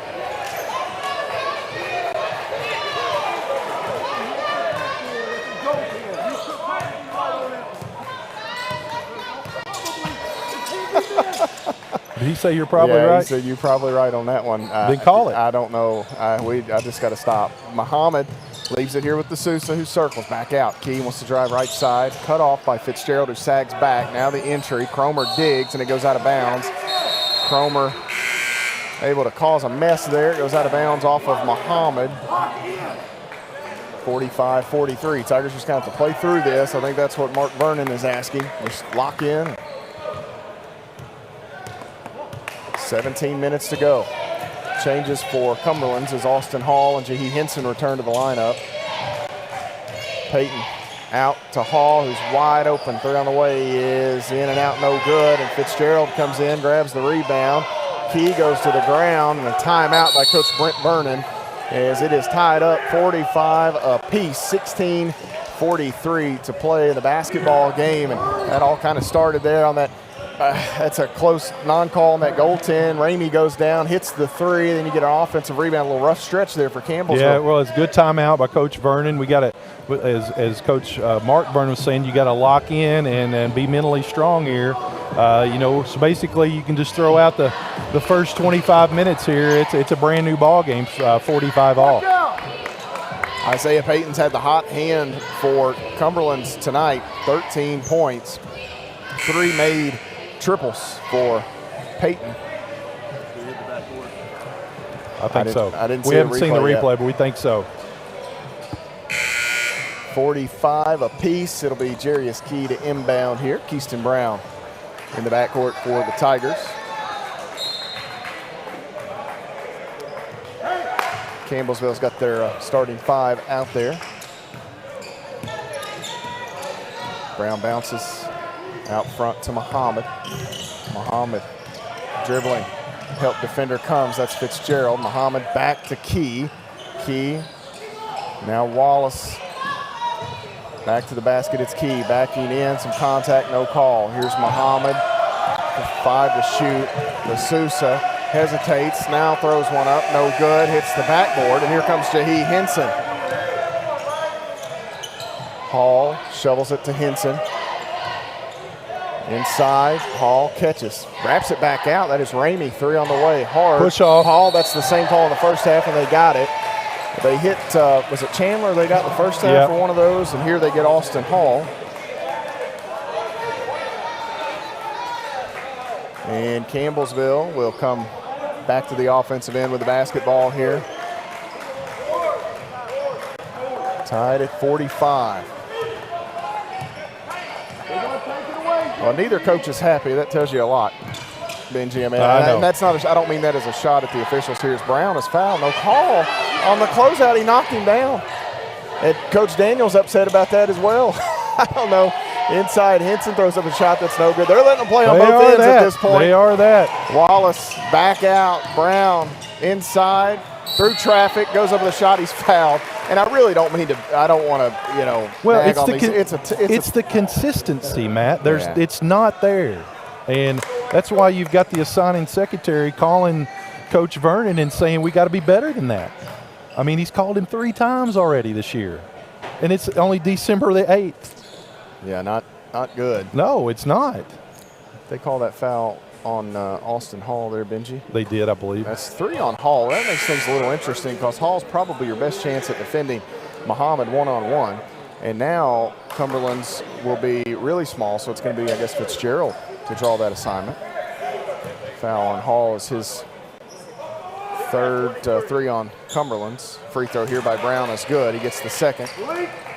Speaker 5: Did he say you're probably
Speaker 4: right?
Speaker 5: right?
Speaker 4: He said you're probably right on that one.
Speaker 5: Then call it.
Speaker 4: I don't know. I just got to stop. Muhammad leaves it here with D'Souza, who circles back out. Key wants to drive right side. Cut off by Fitzgerald, who sags back. Now the entry. Cromer digs, and it goes out of bounds. Cromer able to cause a mess there. It goes out of bounds off of Muhammad. 45-43. Tigers just going to have to play through this. I think that's what Mark Vernon is asking. Just lock in. 17 minutes to go. Changes for Cumberlands as Austin Hall and Jahi Henson return to the lineup. Peyton out to Hall, who's wide open. 3 on the way is in and out, no good. And Fitzgerald comes in, grabs the rebound. Key goes to the ground, and a timeout by Coach Brent Vernon as it is tied up 45 apiece, 16-43 to play in the basketball game. And that all kind of started there on that. That's a close non-call on that goaltend. Ramey goes down, hits the 3, then you get an offensive rebound. A little rough stretch there for Campbellsville.
Speaker 5: Yeah, well, it's a good timeout by Coach Vernon. We got to, as Coach Mark Vernon was saying, you got to lock in and be mentally strong here. So basically you can just throw out the first 25 minutes here. It's a brand new ball game, 45 all.
Speaker 4: Isaiah Payton's had the hot hand for Cumberlands tonight, 13 points, 3 made triples for Peyton.
Speaker 5: I think so.
Speaker 4: I didn't
Speaker 5: we
Speaker 4: see
Speaker 5: haven't seen the replay,
Speaker 4: yet.
Speaker 5: But we think so.
Speaker 4: 45 apiece. It'll be Jarius Key to inbound here. Keyston Brown in the backcourt for the Tigers. Campbellsville's got their starting 5 out there. Brown bounces out front to Muhammad. Muhammad dribbling. Help defender comes. That's Fitzgerald. Muhammad back to Key. Key. Now Wallace. Back to the basket. It's Key. Backing in. Some contact. No call. Here's Muhammad. 5 to shoot. D'Souza hesitates. Now throws one up. No good. Hits the backboard. And here comes Jahi Henson. Hall Hall shovels it to Henson. Inside, Hall catches, wraps it back out. That is Ramey, 3 on the way, hard.
Speaker 5: Push off.
Speaker 4: Hall, that's the same call in the first half, and they got it. They hit, was it Chandler they got in the first half for one of those, and here they get Austin Hall. And Campbellsville will come back to the offensive end with the basketball here. Tied at 45. Well, neither coach is happy. That tells you a lot, Benji. And that's not. I don't mean that as a shot at the officials here. As Brown is fouled, no call on the closeout. He knocked him down. And Coach Daniels upset about that as well. I don't know. Inside, Henson throws up a shot that's no good. They're letting them play on both ends at this point.
Speaker 5: They are that.
Speaker 4: Wallace back out. Brown inside through traffic, goes up with a shot. He's fouled. And I really don't mean to. I don't want to,
Speaker 5: Well,
Speaker 4: nag on these.
Speaker 5: It's the consistency, Matt. It's not there, and that's why you've got the assigning secretary calling Coach Vernon and saying we got to be better than that. I mean, he's called him 3 times already this year, and it's only December the 8th.
Speaker 4: Yeah, not good.
Speaker 5: No, it's not.
Speaker 4: They call that foul on Austin Hall there, Benji.
Speaker 5: They did, I believe.
Speaker 4: That's 3 on Hall. That makes things a little interesting because Hall's probably your best chance at defending Muhammad one-on-one. And now Cumberlands will be really small, so it's going to be, I guess, Fitzgerald to draw that assignment. Foul on Hall is his 3rd 3 on Cumberlands. Free throw here by Brown is good. He gets the 2nd.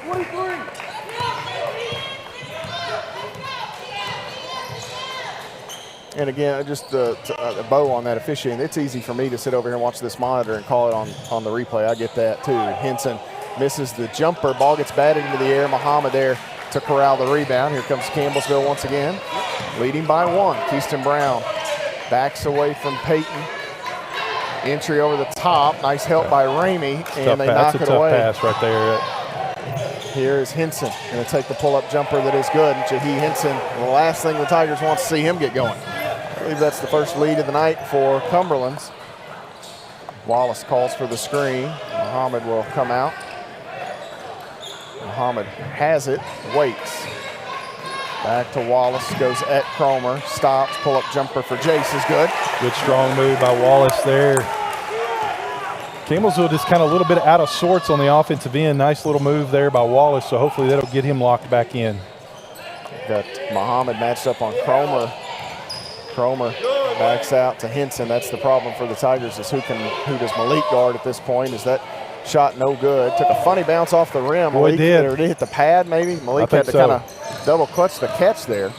Speaker 3: 23.
Speaker 4: And again, just a bow on that officiating. It's easy for me to sit over here and watch this monitor and call it on the replay. I get that too. Henson misses the jumper. Ball gets batted into the air. Muhammad there to corral the rebound. Here comes Campbellsville once again, leading by 1. Keyston Brown backs away from Peyton. Entry over the top. Nice help by Ramey, and they knock it away.
Speaker 5: That's a tough pass right there.
Speaker 4: Here is Henson going to take the pull-up jumper that is good. Jahi Henson, the last thing the Tigers want to see him get going. I believe that's the first lead of the night for Cumberlands. Wallace calls for the screen. Muhammad will come out. Muhammad has it, waits. Back to Wallace, goes at Cromer, stops, pull-up jumper for Jace is good.
Speaker 5: Good strong move by Wallace there. Campbellsville just kind of a little bit out of sorts on the offensive end. Nice little move there by Wallace, so hopefully that'll get him locked back in.
Speaker 4: Got Muhammad matched up on Cromer. Cromer backs out to Henson. That's the problem for the Tigers is who does Malik guard at this point? Is that shot no good? Took a funny bounce off the rim.
Speaker 5: Boy,
Speaker 4: Malik did it hit the pad maybe? Malik had to kind of double clutch the catch there.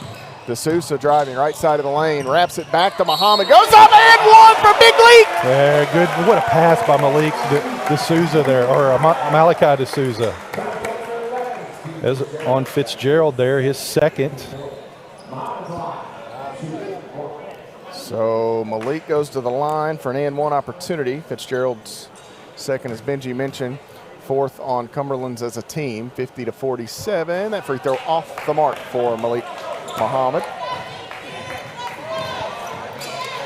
Speaker 4: D'Souza driving right side of the lane, wraps it back to Muhammad, goes up and 1 for Big Leak.
Speaker 5: Yeah, good. What a pass by Malik D'Souza there, or Malachi D'Souza. As on Fitzgerald there, his 2nd.
Speaker 4: So Malik goes to the line for an and 1 opportunity. Fitzgerald's 2nd, as Benji mentioned. 4th on Cumberlands as a team, 50-47. That free throw off the mark for Malik Muhammad.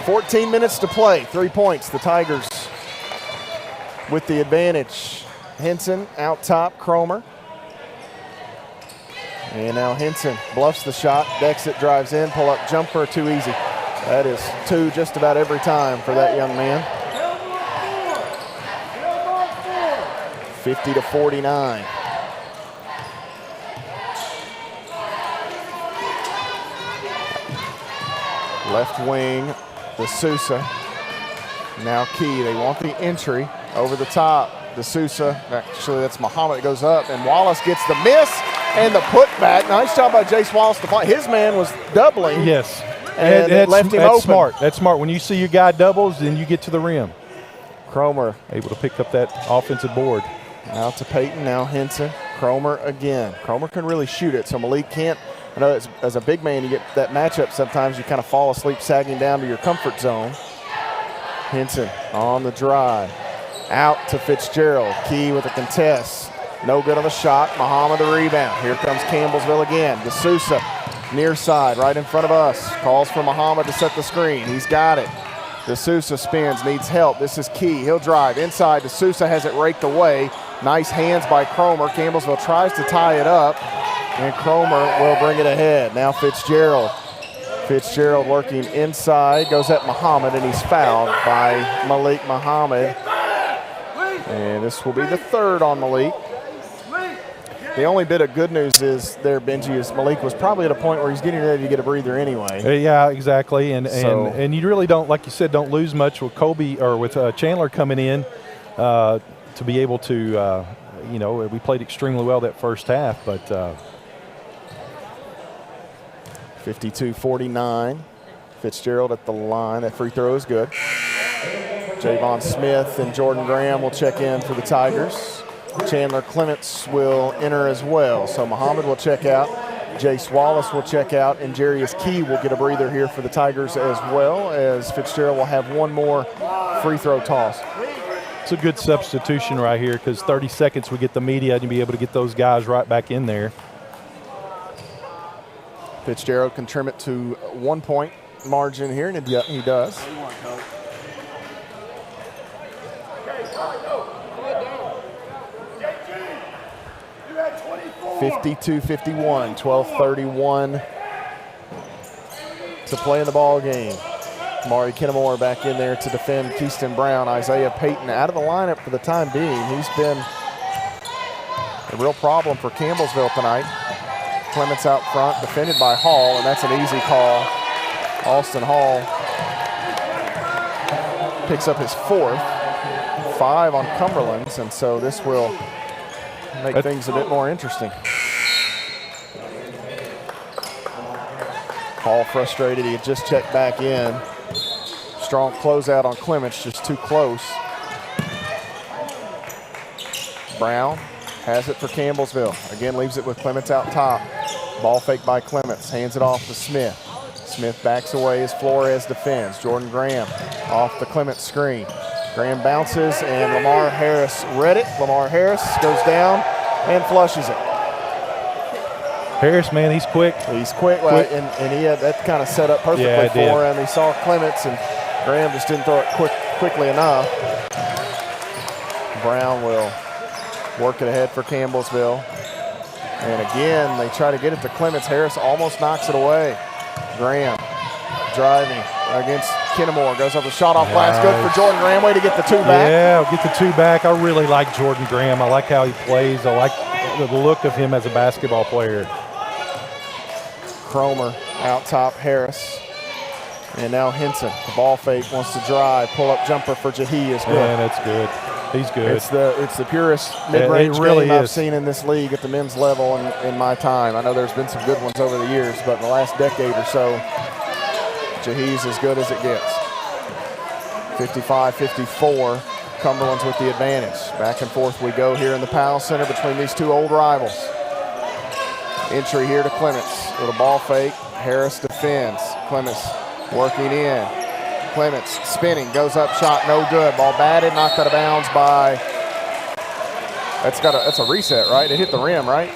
Speaker 4: 14 minutes to play, 3 points. The Tigers with the advantage. Henson out top, Cromer. And now Henson bluffs the shot, decks it, drives in, pull up jumper, too easy. That is 2 just about every time for that young man. 50-49. Left wing, D'Souza. Now Key, they want the entry over the top. D'Souza, actually that's Muhammad, goes up, and Wallace gets the miss and the putback. Nice job by Jace Wallace to fight. His man was doubling.
Speaker 5: Yes.
Speaker 4: And it left him
Speaker 5: that's
Speaker 4: open.
Speaker 5: Smart. That's smart. When you see your guy doubles, then you get to the rim.
Speaker 4: Cromer
Speaker 5: able to pick up that offensive board.
Speaker 4: Out to Peyton, now Henson. Cromer again. Cromer can really shoot it, so Malik can't. I know as a big man, you get that matchup sometimes you kind of fall asleep sagging down to your comfort zone. Henson on the drive. Out to Fitzgerald. Key with a contest. No good on the shot. Muhammad the rebound. Here comes Campbellsville again. D'Souza near side right in front of us. Calls for Muhammad to set the screen. He's got it. D'Souza spins, needs help. This is Key. He'll drive inside. D'Souza has it raked away. Nice hands by Cromer. Campbellsville tries to tie it up. And Cromer will bring it ahead. Now Fitzgerald. Fitzgerald working inside, goes at Muhammad, and he's fouled by Malik Muhammad. And this will be the third on Malik. The only bit of good news is there, Benji, is Malik was probably at a point where he's getting ready to get a breather anyway.
Speaker 5: Yeah, exactly. And you really don't, like you said, don't lose much with Kobe or with Chandler coming in to be able to, we played extremely well that first half, but
Speaker 4: 52-49. Fitzgerald at the line. That free throw is good. Javon Smith and Jordan Graham will check in for the Tigers. Chandler Clements will enter as well. So Muhammad will check out. Jace Wallace will check out. And Jarius Key will get a breather here for the Tigers, as well as Fitzgerald will have one more free throw toss.
Speaker 5: It's a good substitution right here because 30 seconds we get the media and be able to get those guys right back in there.
Speaker 4: Fitzgerald can trim it to 1 point margin here, and he does. 52-51, 12:31 to play in the ball game. Mari Kennemore back in there to defend Keyston Brown. Isaiah Payton out of the lineup for the time being. He's been a real problem for Campbellsville tonight. Clements out front, defended by Hall, and that's an easy call. Austin Hall picks up his fourth, 5 on Cumberlands, and so this will make things a bit more interesting. Hall frustrated, he had just checked back in. Strong closeout on Clements, just too close. Brown has it for Campbellsville. Again, leaves it with Clements out top. Ball fake by Clements, hands it off to Smith. Smith backs away as Flores defends. Jordan Graham off the Clements screen. Graham bounces, and Lamar Harris read it. Lamar Harris goes down and flushes it.
Speaker 5: Harris, man, he's quick.
Speaker 4: He's quick, right? And he had that kind of set up perfectly for him. He saw Clements, and Graham just didn't throw it quickly enough. Brown will work it ahead for Campbellsville. And again, they try to get it to Clements. Harris almost knocks it away. Graham driving against Kennemore. Goes up the shot off glass. Good for Jordan Graham. Way to get the two back.
Speaker 5: Yeah, get the two back. I really like Jordan Graham. I like how he plays. I like the look of him as a basketball player.
Speaker 4: Cromer out top, Harris. And now Henson. The ball fake, wants to drive. Pull-up jumper for Jahi is good.
Speaker 5: Yeah, that's good. He's good.
Speaker 4: It's the purest mid-range game I've seen in this league at the men's level in my time. I know there's been some good ones over the years, but in the last decade or so, Jahi's as good as it gets. 55-54, Cumberland's with the advantage. Back and forth we go here in the Powell Center between these two old rivals. Entry here to Clements with a ball fake. Harris defends. Clements working in. Clements spinning, goes up, shot, no good. Ball batted, knocked out of bounds by. That's a reset, right? It hit the rim, right?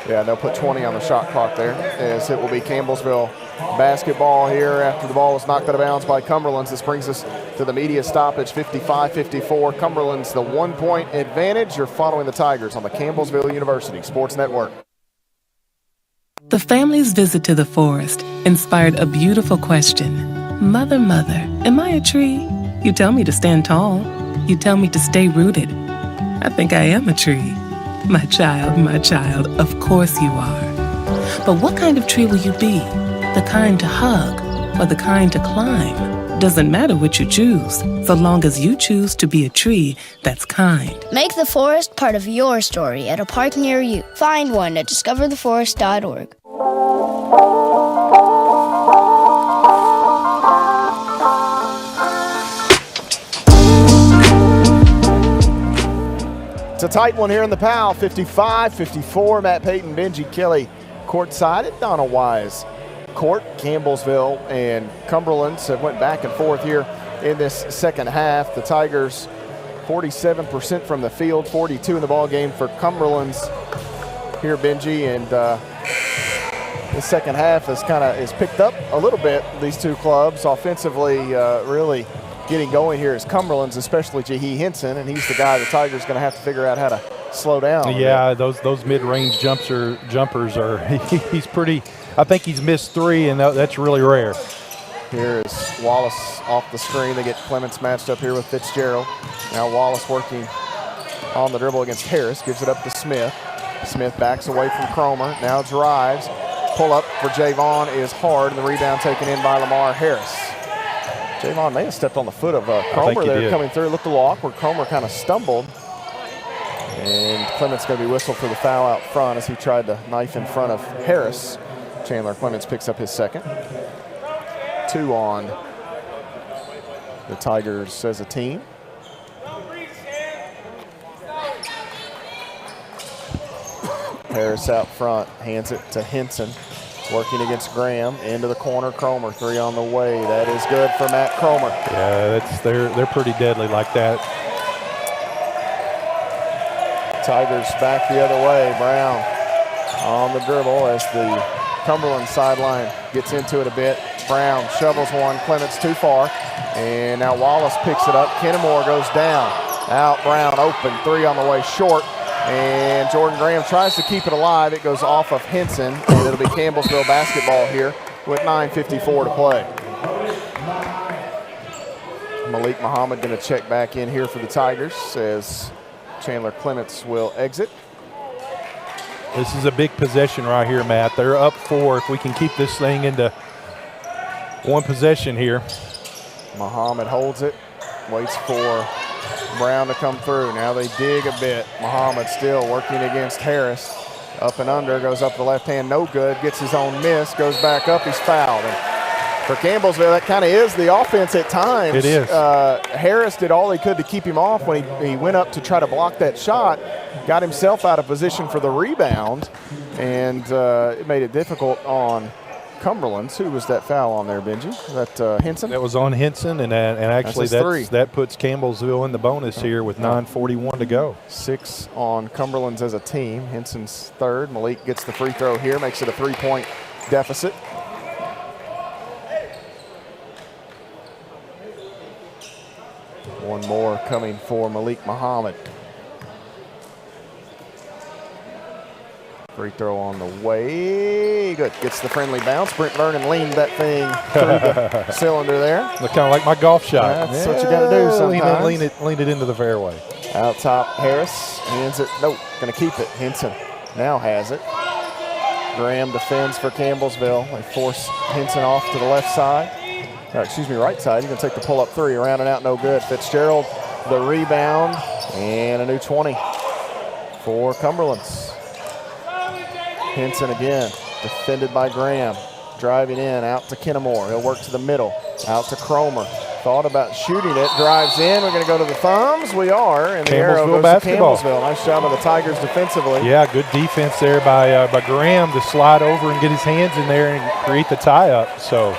Speaker 4: Yeah, they'll put 20 on the shot clock there, as it will be Campbellsville basketball here after the ball was knocked out of bounds by Cumberlands. This brings us to the media stoppage, 55-54. Cumberlands the 1 point advantage. You're following the Tigers on the Campbellsville University Sports Network.
Speaker 13: The family's visit to the forest inspired a beautiful question. Mother, mother, am I a tree? You tell me to stand tall. You tell me to stay rooted. I think I am a tree. My child, of course you are. But what kind of tree will you be? The kind to hug or the kind to climb? Doesn't matter which you choose, so long as you choose to be a tree that's kind.
Speaker 14: Make the forest part of your story at a park near you. Find one at discovertheforest.org.
Speaker 4: It's a tight one here in the Powell, 55-54. Matt Payton, Benji Kelly courtside at Donna Wise Court. Campbellsville and Cumberlands have went back and forth here in this second half. The Tigers 47% from the field, 42 in the ball game for Cumberlands here, Benji, and the second half is picked up a little bit. These two clubs offensively really getting going here is Cumberlands, especially Jahi Henson, and he's the guy the Tigers going to have to figure out how to slow down.
Speaker 5: Yeah, those mid-range jumpers are. He's pretty. I think he's missed 3, and that's really rare.
Speaker 4: Here is Wallace off the screen. They get Clements matched up here with Fitzgerald. Now Wallace working on the dribble against Harris. Gives it up to Smith. Smith backs away from Cromer. Now drives. Pull up for Javon is hard, and the rebound taken in by Lamar Harris. Javon may have stepped on the foot of Cromer there coming through. It looked a little awkward. Cromer kind of stumbled. And Clements going to be whistled for the foul out front as he tried to knife in front of Harris. Chandler Clements picks up his second. 2 on the Tigers as a team. Harris out front, hands it to Henson. Working against Graham, into the corner, Cromer, 3 on the way. That is good for Matt Cromer.
Speaker 5: Yeah, they're pretty deadly like that.
Speaker 4: Tigers back the other way. Brown on the dribble as the Cumberland sideline gets into it a bit. Brown shovels one, Clements too far. And now Wallace picks it up. Kennemore goes down. Out, Brown open, 3 on the way short. And Jordan Graham tries to keep it alive. It goes off of Henson, and it'll be Campbellsville basketball here with 9:54 to play. Malik Muhammad going to check back in here for the Tigers as Chandler Clements will exit.
Speaker 5: This is a big possession right here, Matt. They're up 4. If we can keep this thing into one possession here.
Speaker 4: Muhammad holds it, waits for Brown to come through. Now they dig a bit. Muhammad still working against Harris. Up and under, goes up the left hand, no good. Gets his own miss, goes back up, he's fouled. And for Campbellsville, that kind of is the offense at times.
Speaker 5: It is.
Speaker 4: Harris did all he could to keep him off when he went up to try to block that shot. Got himself out of position for the rebound, and it made it difficult on Cumberlands. Who was that foul on there, Benji? That Henson?
Speaker 5: That was on Henson, and actually
Speaker 4: that's
Speaker 5: that puts Campbellsville in the bonus here with 9:41 to go.
Speaker 4: 6 on Cumberlands as a team. Henson's third. Malik gets the free throw here, makes it a 3-point deficit. One more coming for Malik Muhammad. Free throw on the way. Good. Gets the friendly bounce. Brent Vernon leaned that thing through the cylinder there.
Speaker 5: Look, kind of like my golf shot.
Speaker 4: That's what you got to do sometimes.
Speaker 5: Lean it into the fairway.
Speaker 4: Out top, Harris hands it. Nope, going to keep it. Henson now has it. Graham defends for Campbellsville. They force Henson off to the left side. Right side. He's going to take the pull-up 3. Around and out, no good. Fitzgerald, the rebound, and a new 20 for Cumberlands. Henson again, defended by Graham. Driving in, out to Kennemore. He'll work to the middle, out to Cromer. Thought about shooting it, drives in. We're going to go to the thumbs. We are, and the arrow goes
Speaker 5: basketball.
Speaker 4: to Campbellsville. Nice job of the Tigers defensively.
Speaker 5: Yeah, good defense there by Graham to slide over and get his hands in there and create the tie-up. So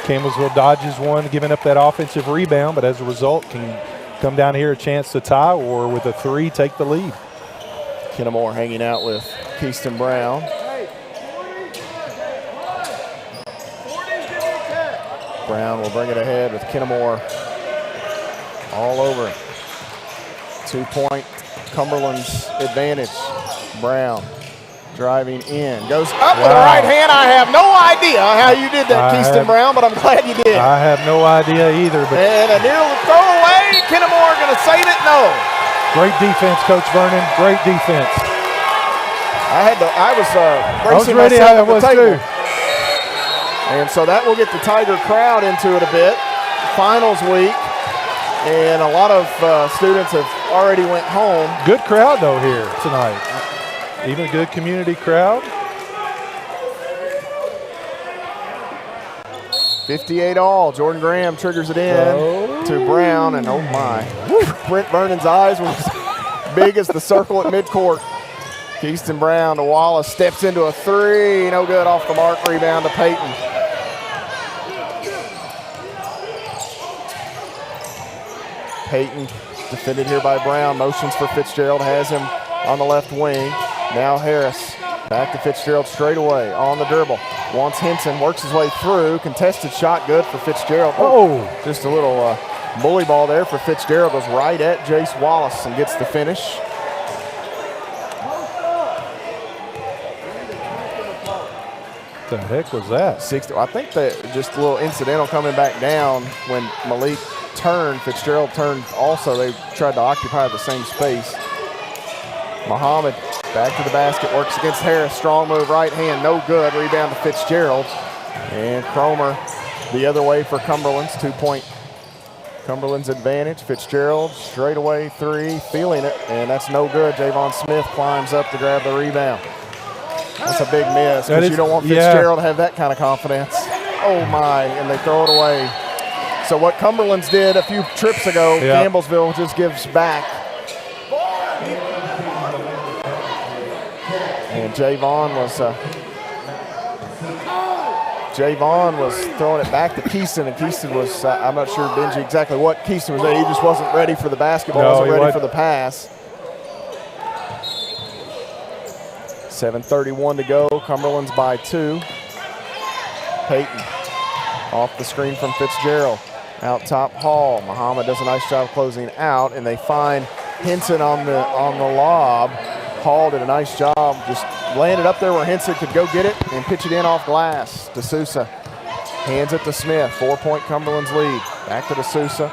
Speaker 5: Campbellsville dodges one, giving up that offensive rebound, but as a result can come down here a chance to tie or with a 3 take the lead.
Speaker 4: Kennemore hanging out with Keaston Brown. Brown will bring it ahead with Kennemore all over it. 2-point Cumberland's advantage. Brown driving in. Goes up with the right hand. I have no idea how you did that, Keaston Brown, but I'm glad you did.
Speaker 5: I have no idea either. But
Speaker 4: and a near throwaway. Kennemore going to save it? No.
Speaker 5: Great defense, Coach Vernon. Great defense.
Speaker 4: I was bracing
Speaker 5: ready.
Speaker 4: myself
Speaker 5: I
Speaker 4: at the
Speaker 5: was
Speaker 4: table.
Speaker 5: too.
Speaker 4: And so that will get the Tiger crowd into it a bit. Finals week, and a lot of students have already went home.
Speaker 5: Good crowd though here tonight. Even a good community crowd.
Speaker 4: 58 all. Jordan Graham triggers it in to Brown, and oh my. Brent Vernon's eyes were as big as the circle at midcourt. Keaston Brown to Wallace, steps into a 3. No good, off the mark, rebound to Payton. Payton defended here by Brown. Motions for Fitzgerald, has him on the left wing. Now Harris, back to Fitzgerald straight away on the dribble. Wants Henson, works his way through. Contested shot, good for Fitzgerald. Just a little bully ball there for Fitzgerald. Goes right at Jace Wallace and gets the finish.
Speaker 5: The heck was that?
Speaker 4: 60. I think that just a little incidental coming back down when Malik turned. Fitzgerald turned also. They tried to occupy the same space. Muhammad back to the basket, works against Harris. Strong move, right hand, no good. Rebound to Fitzgerald. And Cromer the other way for Cumberland's. 2-point Cumberland's advantage. Fitzgerald straight away three, feeling it, and that's no good. Javon Smith climbs up to grab the rebound. That's a big miss because you don't want Fitzgerald to have that kind of confidence. Oh my, and they throw it away. So what Cumberland's did a few trips ago, Campbellsville just gives back. And Javon was throwing it back to Keeston, and Keeston was, I'm not sure, Benji, exactly what Keeston was doing. He just wasn't ready for the basketball, wasn't ready for the pass. 7:31 to go, Cumberland's by 2. Peyton off the screen from Fitzgerald. Out top, Hall. Muhammad does a nice job closing out, and they find Henson on the lob. Hall did a nice job, just landed up there where Henson could go get it and pitch it in off glass. DeSouza hands it to Smith. 4-point Cumberland's lead. Back to DeSouza,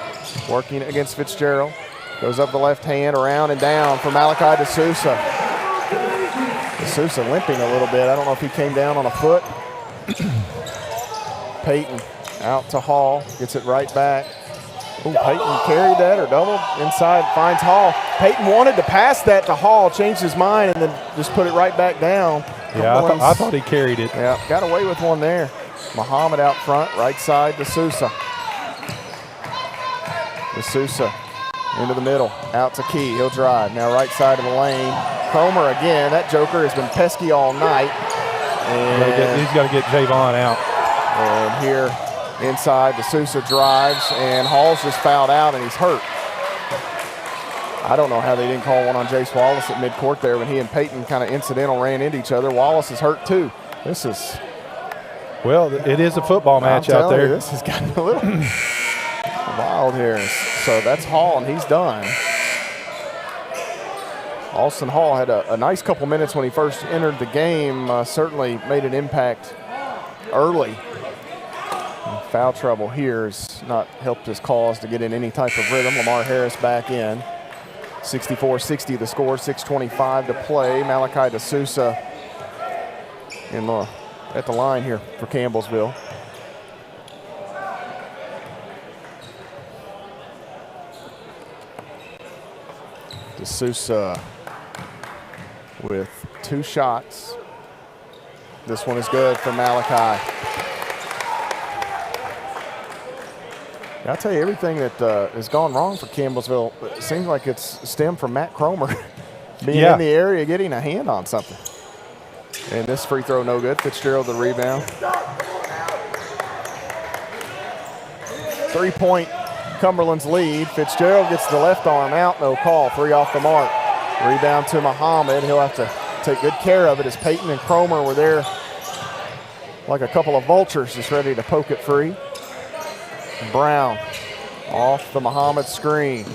Speaker 4: working against Fitzgerald. Goes up the left hand, around and down for Malachi DeSouza. DeSouza limping a little bit. I don't know if he came down on a foot. Peyton out to Hall, gets it right back. Ooh, Peyton carried that or doubled inside, finds Hall. Peyton wanted to pass that to Hall, changed his mind, and then just put it right back down.
Speaker 5: Yeah, I thought he carried it.
Speaker 4: Yeah, got away with one there. Muhammad out front, right side to Sousa. DeSouza into the middle, out to Key. He'll drive. Now right side of the lane. Cromer again. That joker has been pesky all night. And
Speaker 5: he's got to get Javon out.
Speaker 4: And here inside, DeSouza drives, and Hall's just fouled out, and he's hurt. I don't know how they didn't call one on Jace Wallace at midcourt there when he and Peyton kind of incidental ran into each other. Wallace is hurt too. This is...
Speaker 5: Well, it is a football match out there.
Speaker 4: This has gotten a little wild here. So that's Hall, and he's done. Alston Hall had a nice couple minutes when he first entered the game. Certainly made an impact early. And foul trouble here has not helped his cause to get in any type of rhythm. Lamar Harris back in. 64-60 the score, 6:25 to play. Malachi DeSouza at the line here for Campbellsville. DeSouza with 2 shots. This one is good for Malachi. I'll tell you, everything that has gone wrong for Campbellsville, it seems like it's stemmed from Matt Cromer being in the area, getting a hand on something. And this free throw no good. Fitzgerald the rebound. 3-point Cumberland's lead. Fitzgerald gets the left arm out, no call. 3 off the mark. Rebound to Muhammad. He'll have to take good care of it as Peyton and Cromer were there like a couple of vultures just ready to poke it free. Brown off the Muhammad screen.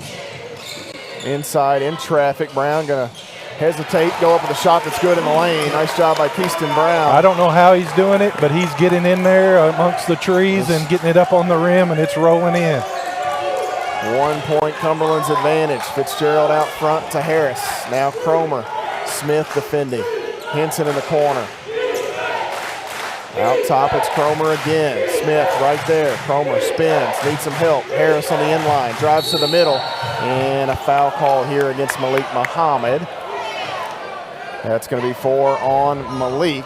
Speaker 4: Inside in traffic. Brown gonna hesitate, go up with a shot that's good in the lane. Nice job by Keaston Brown.
Speaker 5: I don't know how he's doing it, but he's getting in there amongst the trees and getting it up on the rim, and it's rolling in.
Speaker 4: 1-point Cumberland's advantage. Fitzgerald out front to Harris. Now Cromer. Smith defending. Henson in the corner. Out top, it's Cromer again. Smith right there. Cromer spins, needs some help. Harris on the inline, drives to the middle, and a foul call here against Malik Muhammad. That's going to be 4 on Malik.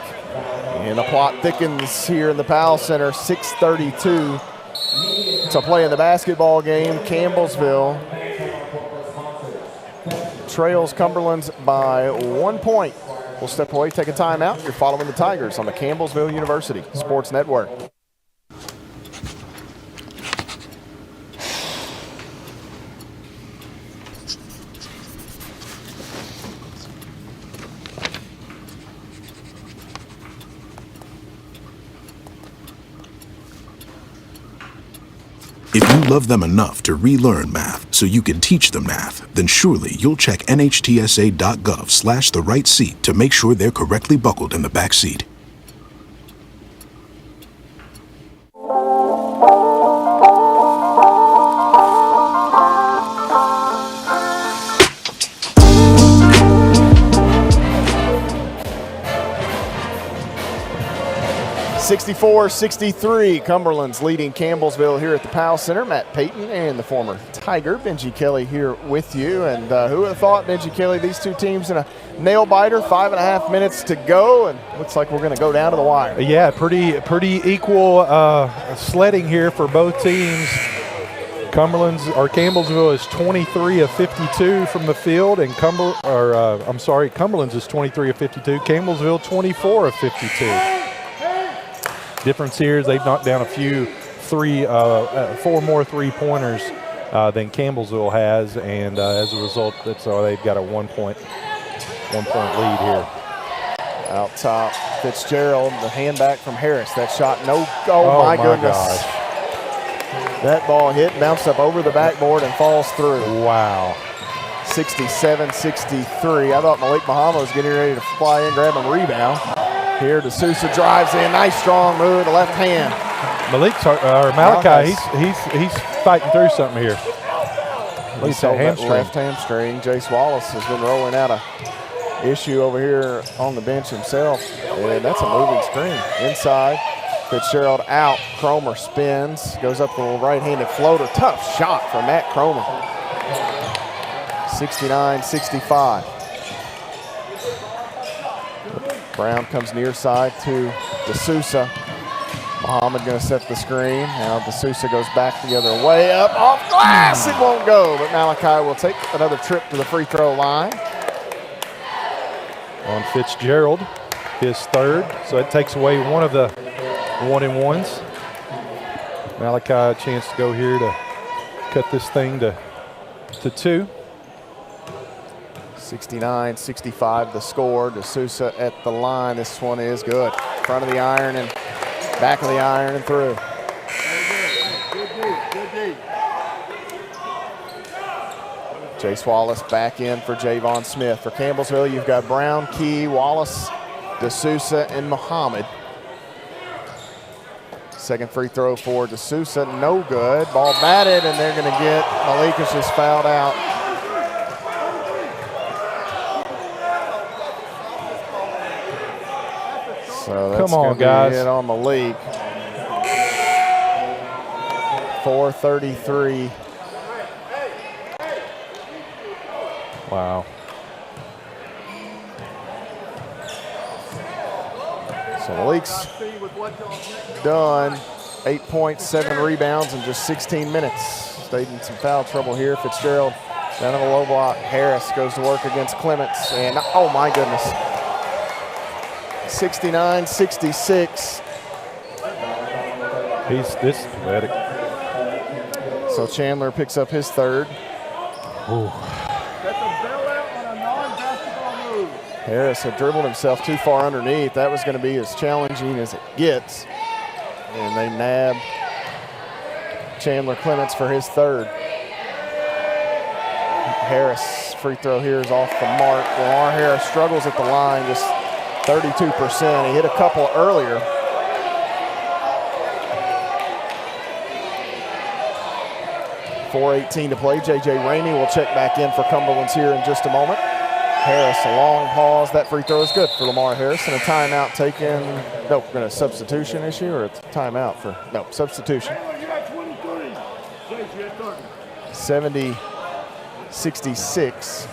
Speaker 4: And the plot thickens here in the Powell Center. 6:32 to play in the basketball game. Campbellsville trails Cumberland's by 1 point. We'll step away, take a timeout. You're following the Tigers on the Campbellsville University Sports Network.
Speaker 18: If you love them enough to relearn math so you can teach them math, then surely you'll check nhtsa.gov/the right seat to make sure they're correctly buckled in the back seat.
Speaker 4: (64-63), Cumberland's leading Campbellsville here at the Powell Center. Matt Payton and the former Tiger, Benji Kelly, here with you. And who would have thought, Benji Kelly, these two teams in a nail-biter, 5.5 minutes to go, and looks like we're going to go down to the wire.
Speaker 5: Yeah, pretty equal sledding here for both teams. Campbellsville is 23 of 52 from the field, and Cumberland's is 23 of 52. Campbellsville 24 of 52. Difference here is they've knocked down four more three-pointers than Campbellsville has, and as a result, they've got a one-point lead here.
Speaker 4: Out top, Fitzgerald, the hand back from Harris. That shot, no. Oh my goodness.
Speaker 5: Gosh.
Speaker 4: That ball hit, bounced up over the backboard, and falls through.
Speaker 5: Wow.
Speaker 4: 67-63. I thought Malik Muhammad was getting ready to fly in, grab a rebound. Here, D'Souza drives in. Nice, strong move with the left hand.
Speaker 5: Malachi, he's fighting through something here.
Speaker 4: He's that hamstring. Left hamstring. Jace Wallace has been rolling out a issue over here on the bench himself. And that's a moving screen. Inside, Fitzgerald out. Cromer spins, goes up the right-handed floater. Tough shot from Matt Cromer. 69-65. Brown comes near side to D'Souza. Muhammad going to set the screen. Now D'Souza goes back the other way. Up off glass. It won't go, but Malachi will take another trip to the free throw line.
Speaker 5: On Fitzgerald, his third. So it takes away one of the one-and-ones. Malachi a chance to go here to cut this thing to two.
Speaker 4: 69-65 the score. D'Souza at the line. This one is good. Front of the iron and back of the iron and through. Jace Wallace back in for Javon Smith. For Campbellsville, you've got Brown, Key, Wallace, D'Souza, and Muhammad. Second free throw for D'Souza, no good. Ball batted, and they're going to get Malikas just fouled out. So that's
Speaker 5: come on, guys.
Speaker 4: Hit on Malik. 4:33.
Speaker 5: Wow.
Speaker 4: So Malik's done. 8 points, 7 rebounds in just 16 minutes. Stayed in some foul trouble here. Fitzgerald down on the low block. Harris goes to work against Clements, and oh my goodness. 69-66.
Speaker 5: He's this pathetic.
Speaker 4: So Chandler picks up his third.
Speaker 5: Ooh.
Speaker 4: Harris had dribbled himself too far underneath. That was going to be as challenging as it gets. And they nab Chandler Clements for his third. Harris, free throw here is off the mark. Lamar Harris struggles at the line, just 32%. He hit a couple earlier. .418 to play. J.J. Ramey will check back in for Cumberlands here in just a moment. Harris, a long pause. That free throw is good for Lamar Harris. And a timeout taken. Nope, a substitution issue or a timeout for, no, substitution. 70-66.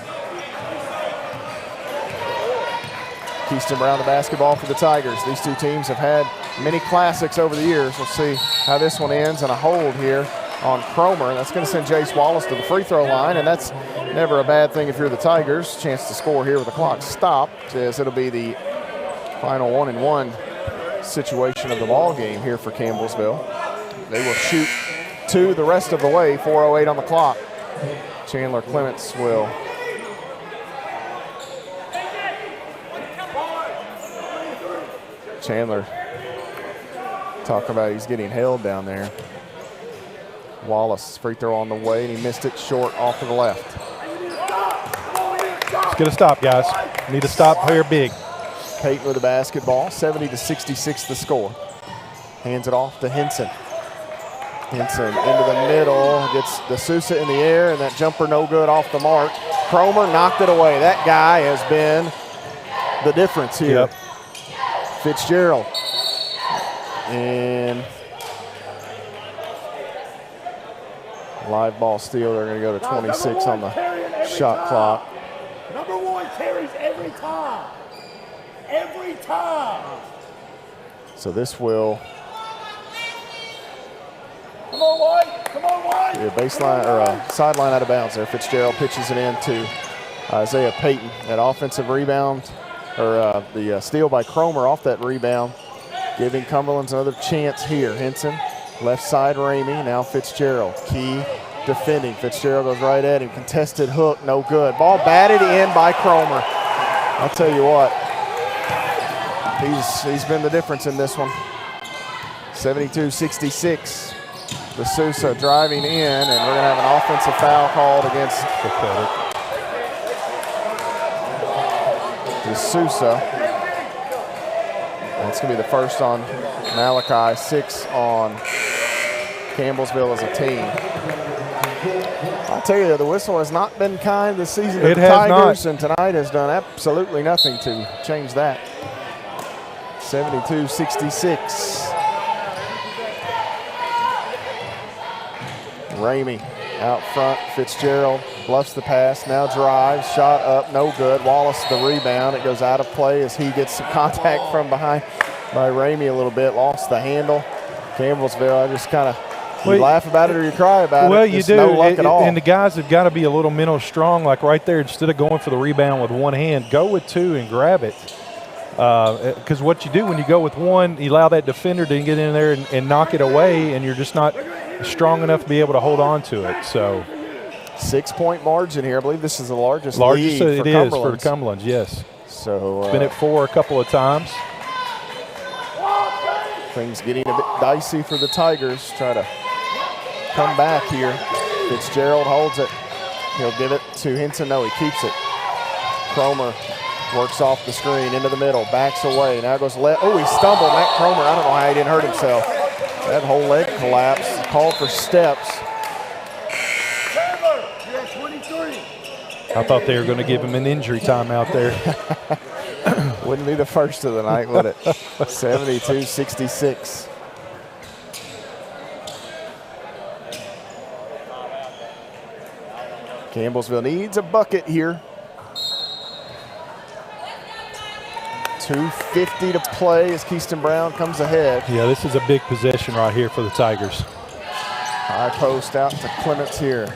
Speaker 4: Keyston Brown, the basketball for the Tigers. These two teams have had many classics over the years. We'll see how this one ends, and a hold here on Cromer. That's going to send Jace Wallace to the free throw line, and that's never a bad thing if you're the Tigers. Chance to score here with the clock stopped, as it'll be the final 1-and-1 situation of the ball game here for Campbellsville. They will shoot 2 the rest of the way, 4:08 on the clock. Chandler Clements will Chandler talk about he's getting held down there. Wallace, free throw on the way, and he missed it short off to the left.
Speaker 5: Let's get a stop, guys. Need to stop here big.
Speaker 4: Peyton with the basketball, 70-66 the score. Hands it off to Henson. Henson into the middle, gets the Sousa in the air, and that jumper no good off the mark. Cromer knocked it away. That guy has been the difference here.
Speaker 5: Yep.
Speaker 4: Fitzgerald. And live ball steal. They're going to go to 26 on the shot clock.
Speaker 3: Number 1 carries every time. Every time.
Speaker 4: So this will
Speaker 3: Come on, White. Come on, White.
Speaker 4: be a baseline or a sideline out of bounds there. Fitzgerald pitches it in to Isaiah Payton. That offensive rebound, or the steal by Cromer off that rebound, giving Cumberlands another chance here. Henson, left side Ramey, now Fitzgerald. Key defending. Fitzgerald goes right at him. Contested hook, no good. Ball batted in by Cromer. I'll tell you what, he's been the difference in this one. 72-66. The Sousa driving in, and we're going to have an offensive foul called against the Sousa. And it's going to be the first on Malachi, 6 on Campbellsville as a team. I'll tell you, the whistle has not been kind this season to the Tigers, and tonight has done absolutely nothing to change that. 72-66. Ramey out front. Fitzgerald bluffs the pass, now drives, shot up, no good. Wallace the rebound. It goes out of play as he gets some contact from behind by Ramey a little bit. Lost the handle. Campbellsville, I just kind of, you laugh about it or you cry about it.
Speaker 5: Well, you do.
Speaker 4: No luck at all.
Speaker 5: And the guys have got to be a little mental strong, like right there. Instead of going for the rebound with one hand, go with two and grab it. Because what you do when you go with one, you allow that defender to get in there and knock it away, and you're just not strong enough to be able to hold on to it. So
Speaker 4: 6-point margin here. I believe this is the largest
Speaker 5: lead
Speaker 4: for
Speaker 5: it is for the Cumberlands, yes.
Speaker 4: So
Speaker 5: it's been at 4 a couple of times.
Speaker 4: Things getting a bit dicey for the Tigers. Try to come back here. Fitzgerald holds it. He'll give it to Henson. No, he keeps it. Cromer works off the screen into the middle, backs away. Now goes left. Oh, he stumbled. Matt Cromer, I don't know how he didn't hurt himself. That whole leg collapsed. Called for steps.
Speaker 5: I thought they were going to give him an injury timeout there.
Speaker 4: Wouldn't be the first of the night, would it? 72-66. Campbellsville needs a bucket here. 2:50 to play as Keyston Brown comes ahead.
Speaker 5: Yeah, this is a big possession right here for the Tigers.
Speaker 4: High post out to Clements here.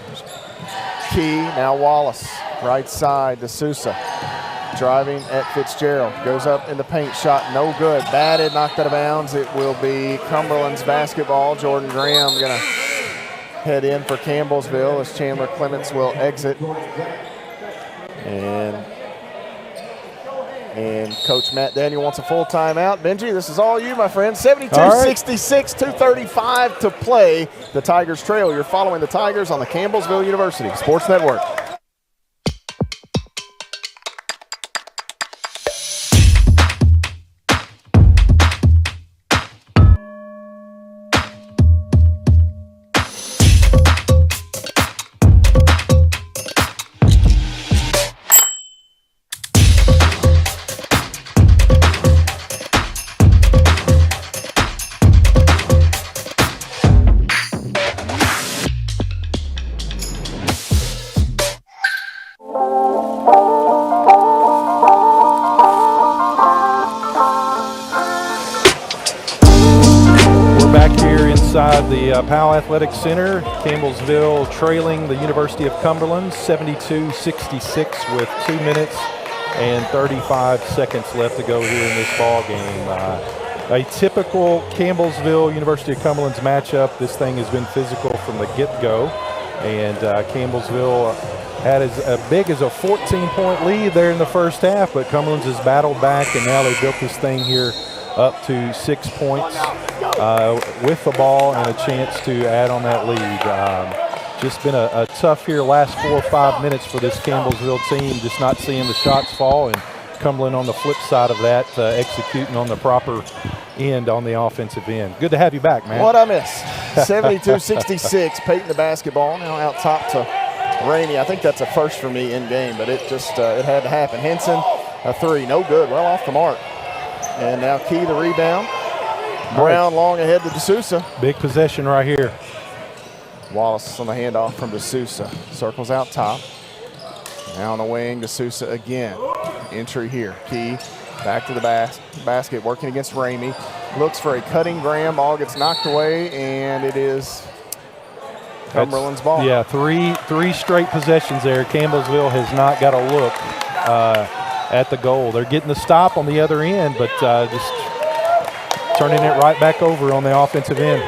Speaker 4: Key, now Wallace. Right side to Sousa. Driving at Fitzgerald. Goes up in the paint, shot no good. Batted, knocked out of bounds. It will be Cumberland's basketball. Jordan Graham going to head in for Campbellsville as Chandler Clements will exit. And Coach Matt Daniel wants a full timeout. Benji, this is all you, my friend. 72-66, 2:35 to play. The Tigers trail. You're following the Tigers on the Campbellsville University Sports Network.
Speaker 5: The Powell Athletic Center, Campbellsville trailing the University of Cumberland 72-66 with 2 minutes and 35 seconds left to go here in this ball game. A typical Campbellsville University of Cumberland's matchup. This thing has been physical from the get-go, and Campbellsville had as big as a 14-point lead there in the first half, but Cumberland's has battled back, and now they built this thing here up to 6 points with the ball and a chance to add on that lead. Just been a tough here last 4 or 5 minutes for this Campbellsville team, just not seeing the shots fall, and Cumberland on the flip side of that, executing on the proper end on the offensive end. Good to have you back, man.
Speaker 4: What I missed. 72-66. Peyton the basketball now out top to Ramey. I think that's a first for me in game, but it just it had to happen. Henson, a three, no good, well off the mark. And now Key the rebound. Brown long ahead to D'Souza.
Speaker 5: Big possession right here.
Speaker 4: Wallace on the handoff from D'Souza. Circles out top. Now on the wing, D'Souza again. Entry here. Key back to the basket, working against Ramey. Looks for a cutting Graham. Ball gets knocked away, and it is Cumberland's ball.
Speaker 5: Yeah, three straight possessions there. Campbellsville has not got a look at the goal. They're getting the stop on the other end, but just turning it right back over on the offensive end.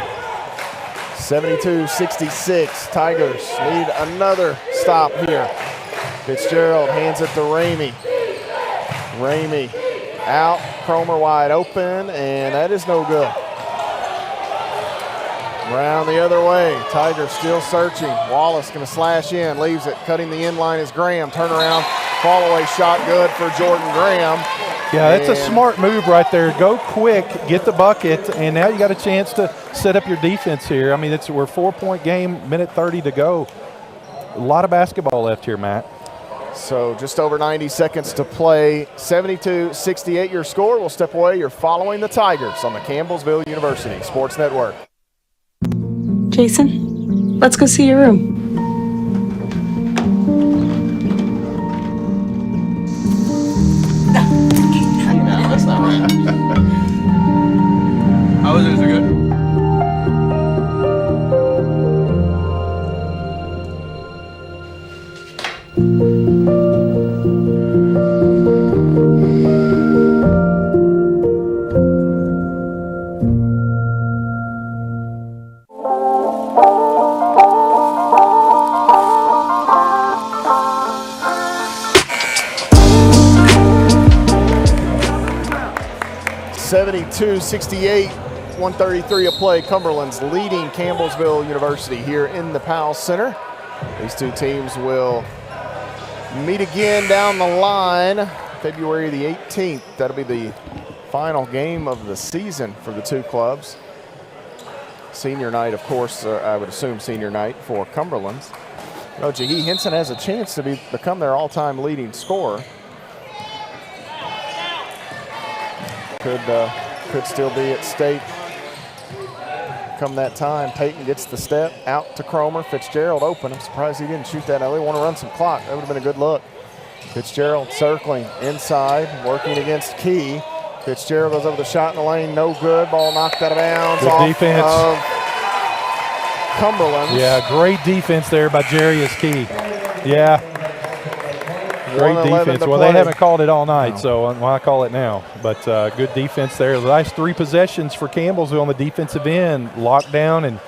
Speaker 4: 72-66. Tigers need another stop here. Fitzgerald hands it to Ramey. Ramey out, Cromer wide open, and that is no good. Brown the other way. Tigers still searching. Wallace going to slash in, leaves it. Cutting the end line is Graham. Turnaround, fall away shot good for Jordan Graham.
Speaker 5: Yeah, that's a smart move right there. Go quick, get the bucket, and now you got a chance to set up your defense here. I mean, we're a 4-point game, minute 30 to go. A lot of basketball left here, Matt.
Speaker 4: So just over 90 seconds to play. 72-68 your score. We'll step away. You're following the Tigers on the Campbellsville University Sports Network.
Speaker 1: Jason, let's go see your room.
Speaker 2: No, that's not right. How was it? Is it good?
Speaker 4: 72-68, 133 a play. Cumberland's leading Campbellsville University here in the Powell Center. These two teams will meet again down the line February the 18th. That'll be the final game of the season for the two clubs. Senior night, of course, I would assume senior night for Cumberland's. No, Jahi Henson has a chance to become their all-time leading scorer. Could still be at stake come that time. Peyton gets the step out to Cromer. Fitzgerald open. I'm surprised he didn't shoot that. Now they want to run some clock. That would have been a good look. Fitzgerald circling inside, working against Key. Fitzgerald goes over the shot in the lane. No good. Ball knocked out of bounds.
Speaker 5: Good defense
Speaker 4: of Cumberland.
Speaker 5: Yeah, great defense there by Jarius Key. Yeah. Great defense. Well, they haven't called it all night, so I call it now. But good defense there. The last three possessions for Campbellsville on the defensive end, locked down, and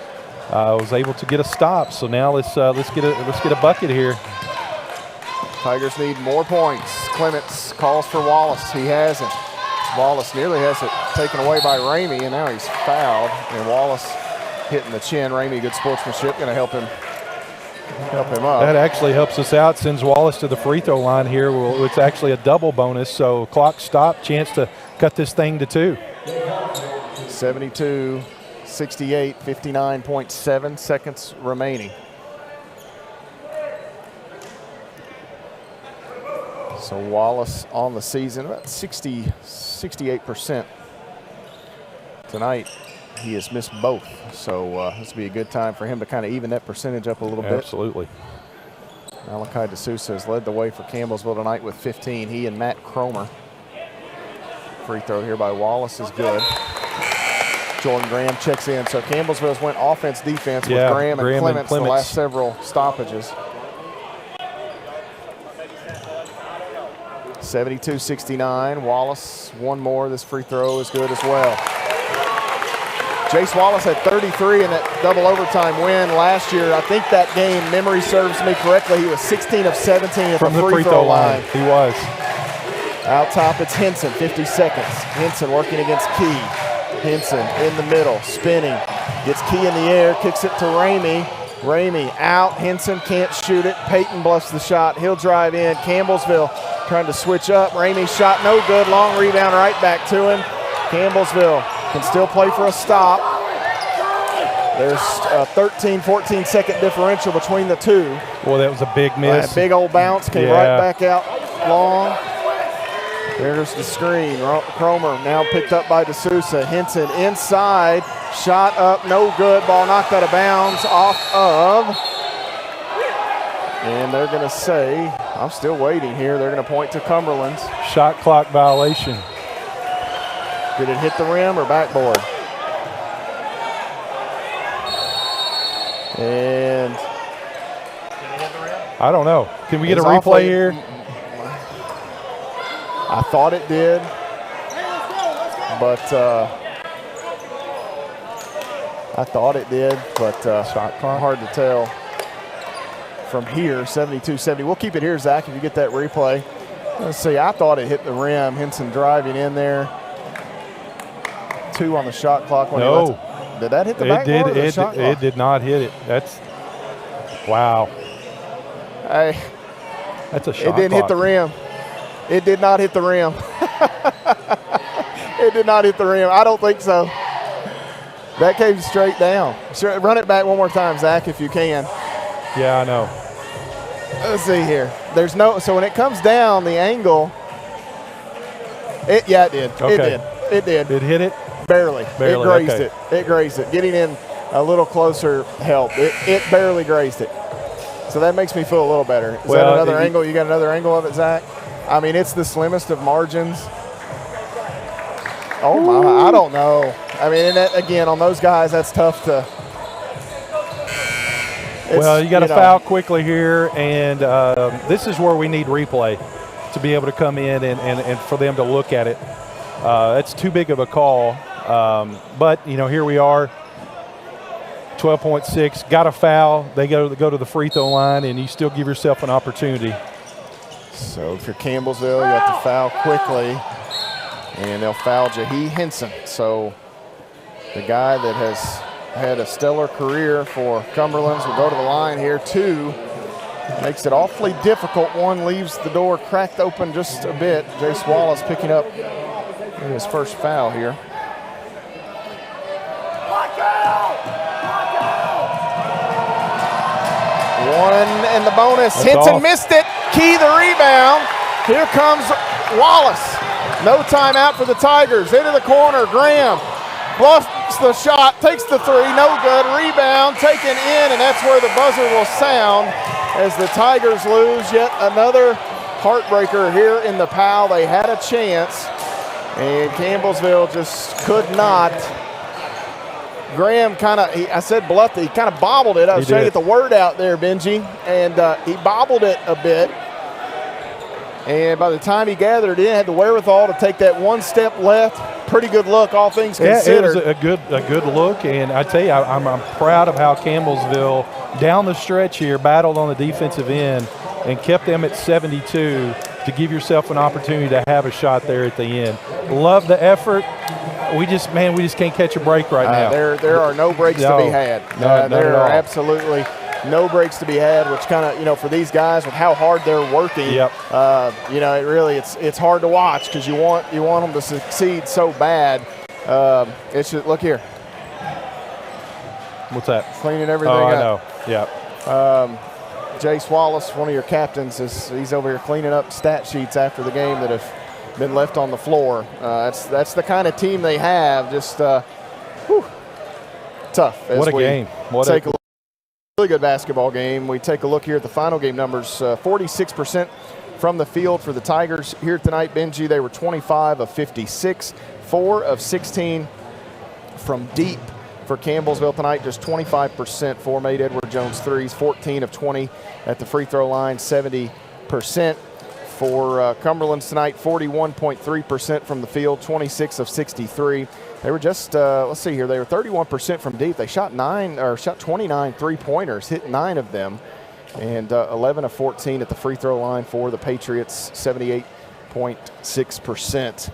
Speaker 5: was able to get a stop. So now let's get a bucket here.
Speaker 4: Tigers need more points. Clements calls for Wallace. He hasn't. Wallace nearly has it taken away by Ramey, and now he's fouled. And Wallace hitting the chin. Ramey, good sportsmanship, going to help him up.
Speaker 5: That actually helps us out, sends Wallace to the free throw line here. Well, it's actually a double bonus, so clock stop, chance to cut this thing to 2.
Speaker 4: 72-68, 59.7 seconds remaining. So Wallace on the season, about 68%. Tonight, he has missed both, so this will be a good time for him to kind of even that percentage up a little bit.
Speaker 5: Absolutely.
Speaker 4: Malachi D'Souza has led the way for Campbellsville tonight with 15. He and Matt Cromer. Free throw here by Wallace is good. Jordan Graham checks in. So Campbellsville's went offense, defense with Graham and Clements the last several stoppages. 72-69. Wallace, one more. This free throw is good as well. Jace Wallace had 33 in that double overtime win last year. I think that game, memory serves me correctly, he was 16 of 17 at
Speaker 5: from
Speaker 4: the free throw line.
Speaker 5: He was.
Speaker 4: Out top, it's Henson, 50 seconds. Henson working against Key. Henson in the middle, spinning. Gets Key in the air, kicks it to Ramey. Ramey out, Henson can't shoot it. Peyton bluffs the shot, he'll drive in. Campbellsville trying to switch up. Ramey's shot no good, long rebound right back to him. Campbellsville can still play for a stop. There's a 13, 14-second differential between the two.
Speaker 5: Well, that was a big miss.
Speaker 4: That big old bounce came right back out long. There's the screen. Cromer now picked up by D'Souza. Henson inside. Shot up, no good. Ball knocked out of bounds off of. And they're going to say, I'm still waiting here. They're going to point to Cumberlands.
Speaker 5: Shot clock violation.
Speaker 4: Did it hit the rim or backboard? And
Speaker 5: I don't know. Can we get a replay here?
Speaker 4: I thought it did, but shot clock, hard to tell from here. 72-70. We'll keep it here, Zach, if you get that replay. Let's see. I thought it hit the rim. Henson driving in there. 2 on the shot clock.
Speaker 5: No.
Speaker 4: Did that hit the backboard or the shot clock?
Speaker 5: It did not hit it. That's wow.
Speaker 4: Hey,
Speaker 5: that's a shot
Speaker 4: It didn't hit the rim. It did not hit the rim. It did not hit the rim. I don't think so. That came straight down. Run it back one more time, Zach, if you can.
Speaker 5: Yeah, I know.
Speaker 4: Let's see here. There's no. So when it comes down, the angle. It did.
Speaker 5: Okay.
Speaker 4: It did.
Speaker 5: It hit it.
Speaker 4: Barely. It grazed
Speaker 5: okay.
Speaker 4: it. It grazed it. Getting in a little closer helped. It barely grazed it. So that makes me feel a little better. Is that another angle? You got another angle of it, Zach? I mean, it's the slimmest of margins. Oh, my. I don't know. I mean, and that, again, on those guys, that's tough to.
Speaker 5: Well, you got to foul quickly here, and this is where we need replay to be able to come in and for them to look at it. That's too big of a call. But, here we are, 12.6, got a foul. They go to the free throw line, and you still give yourself an opportunity.
Speaker 4: So for Campbellsville, you have to foul quickly, and they'll foul Jahi Henson. So the guy that has had a stellar career for Cumberlands will go to the line here. 2 makes it awfully difficult. 1 leaves the door cracked open just a bit. Jace Wallace picking up his first foul here. One and the bonus.
Speaker 5: That's
Speaker 4: Henson
Speaker 5: off.
Speaker 4: missed it. Key the rebound. Here comes Wallace. No timeout for the Tigers. Into the corner. Graham bluffs the shot. Takes the 3. No good. Rebound taken in, and that's where the buzzer will sound as the Tigers lose yet another heartbreaker here in the PAL. They had a chance, and Campbellsville just could not. Graham I said bluffed it. He kind of bobbled it. I was trying to get the word out there, Benji, and he bobbled it a bit. And by the time he gathered in, had the wherewithal to take that 1 step left. Pretty good look, all things considered.
Speaker 5: Yeah, it was a good look, and I tell you, I'm proud of how Campbellsville down the stretch here battled on the defensive end and kept them at 72 to give yourself an opportunity to have a shot there at the end. Love the effort. We just can't catch a break right now.
Speaker 4: There are no breaks to be had. There are absolutely no breaks to be had, which kind of, for these guys with how hard they're working, it's hard to watch because you want them to succeed so bad. It's just, look here.
Speaker 5: What's that?
Speaker 4: Cleaning everything up.
Speaker 5: I know. Yeah.
Speaker 4: Jace Wallace, one of your captains, he's over here cleaning up stat sheets after the game that have been left on the floor. That's the kind of team they have. Just tough.
Speaker 5: What a game.
Speaker 4: Really good basketball game. We take a look here at the final game numbers. 46% from the field for the Tigers here tonight. Benji, they were 25 of 56, 4 of 16 from deep for Campbellsville tonight. Just 25%. 4 made Edward Jones threes, 14 of 20 at the free throw line, 70%. For Cumberlands tonight, 41.3% from the field, 26 of 63. They were just, let's see here, they were 31% from deep. They shot 29 three-pointers, hit 9 of them, and 11 of 14 at the free throw line for the Patriots, 78.6%.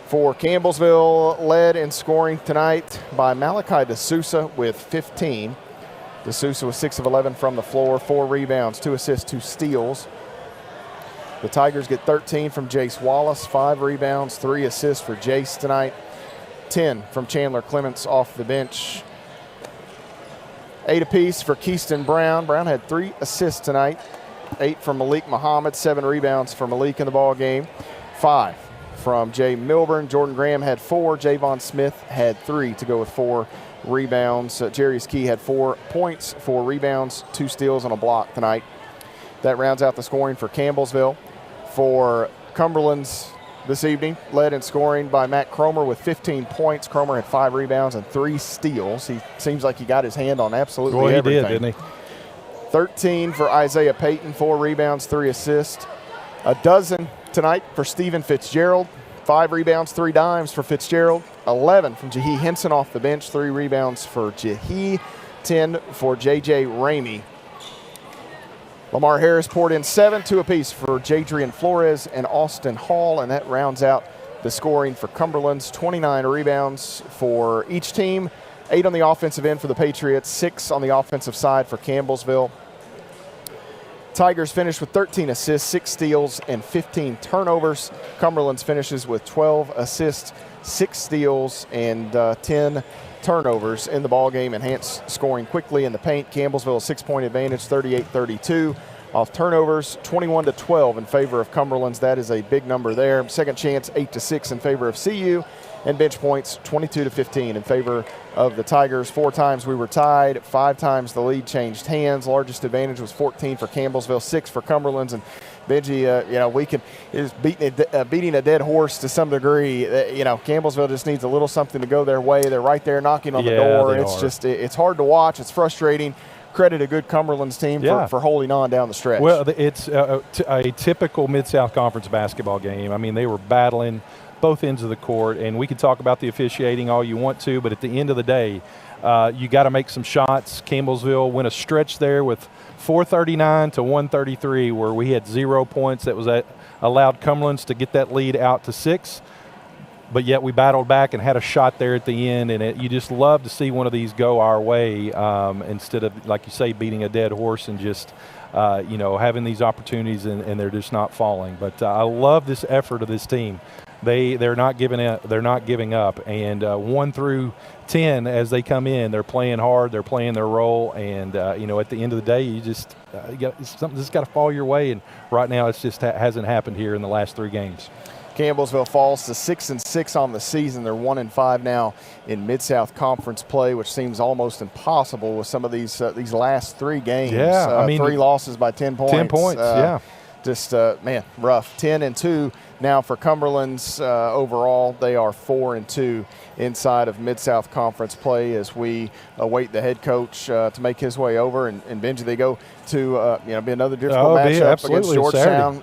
Speaker 4: For Campbellsville, led in scoring tonight by Malachi D'Souza with 15. D'Souza was 6 of 11 from the floor, 4 rebounds, 2 assists, 2 steals. The Tigers get 13 from Jace Wallace, 5 rebounds, 3 assists for Jace tonight. 10 from Chandler Clements off the bench. 8 apiece for Keyston Brown. Brown had 3 assists tonight. 8 from Malik Muhammad, 7 rebounds for Malik in the ball game. 5 from Jay Milburn. Jordan Graham had 4. Javon Smith had 3 to go with 4 rebounds. Jarius Key had 4 points, 4 rebounds, 2 steals, and a block tonight. That rounds out the scoring for Campbellsville. For Cumberlands this evening, led in scoring by Matt Cromer with 15 points. Cromer had 5 rebounds and 3 steals. He seems like he got his hand on absolutely everything.
Speaker 5: He did, didn't he?
Speaker 4: 13 for Isaiah Payton, 4 rebounds, 3 assists. A dozen tonight for Stephen Fitzgerald. 5 rebounds, 3 dimes for Fitzgerald. 11 from Jahi Henson off the bench, 3 rebounds for Jahi. 10 for J.J. Ramey. Lamar Harris poured in 7, 2 apiece for Jadrian Flores and Austin Hall, and that rounds out the scoring for Cumberlands. 29 rebounds for each team, 8 on the offensive end for the Patriots, 6 on the offensive side for Campbellsville. Tigers finished with 13 assists, 6 steals, and 15 turnovers. Cumberlands finishes with 12 assists, 6 steals, and 10 turnovers in the ballgame. Enhanced scoring quickly in the paint. Campbellsville a 6-point advantage, 38-32. Off turnovers, 21-12 in favor of Cumberlands. That is a big number there. Second chance, 8-6 in favor of CU. And bench points, 22-15 in favor of the Tigers. 4 times we were tied. 5 times the lead changed hands. Largest advantage was 14 for Campbellsville, 6 for Cumberlands. And Benji, is beating a dead horse to some degree. Campbellsville just needs a little something to go their way. They're right there knocking on the door. It's hard to watch. It's frustrating. Credit a good Cumberlands team for holding on down the stretch.
Speaker 5: Well, it's a typical Mid-South Conference basketball game. I mean, they were battling both ends of the court, and we can talk about the officiating all you want to, but at the end of the day, you got to make some shots. Campbellsville went a stretch there with 439 to 133 where we had 0 points. That was allowed Cumberlands to get that lead out to 6, but yet we battled back and had a shot there at the end, and you just love to see one of these go our way instead of, like you say, beating a dead horse and just having these opportunities and they're just not falling. But I love this effort of this team. They're not giving up. They're not giving up. And 1 through 10, as they come in, they're playing hard. They're playing their role. And at the end of the day, you just something that's got to fall your way. And right now, it's just hasn't happened here in the last 3 games.
Speaker 4: Campbellsville falls to 6-6 on the season. They're 1-5 now in Mid-South Conference play, which seems almost impossible with some of these last 3 games.
Speaker 5: Yeah,
Speaker 4: 3 losses by 10 points.
Speaker 5: 10 points, yeah.
Speaker 4: Just, rough. 10-2 now for Cumberlands. Overall, they are 4-2 inside of Mid-South Conference play as we await the head coach to make his way over. And Benji, they go to be another difficult matchup against Georgetown.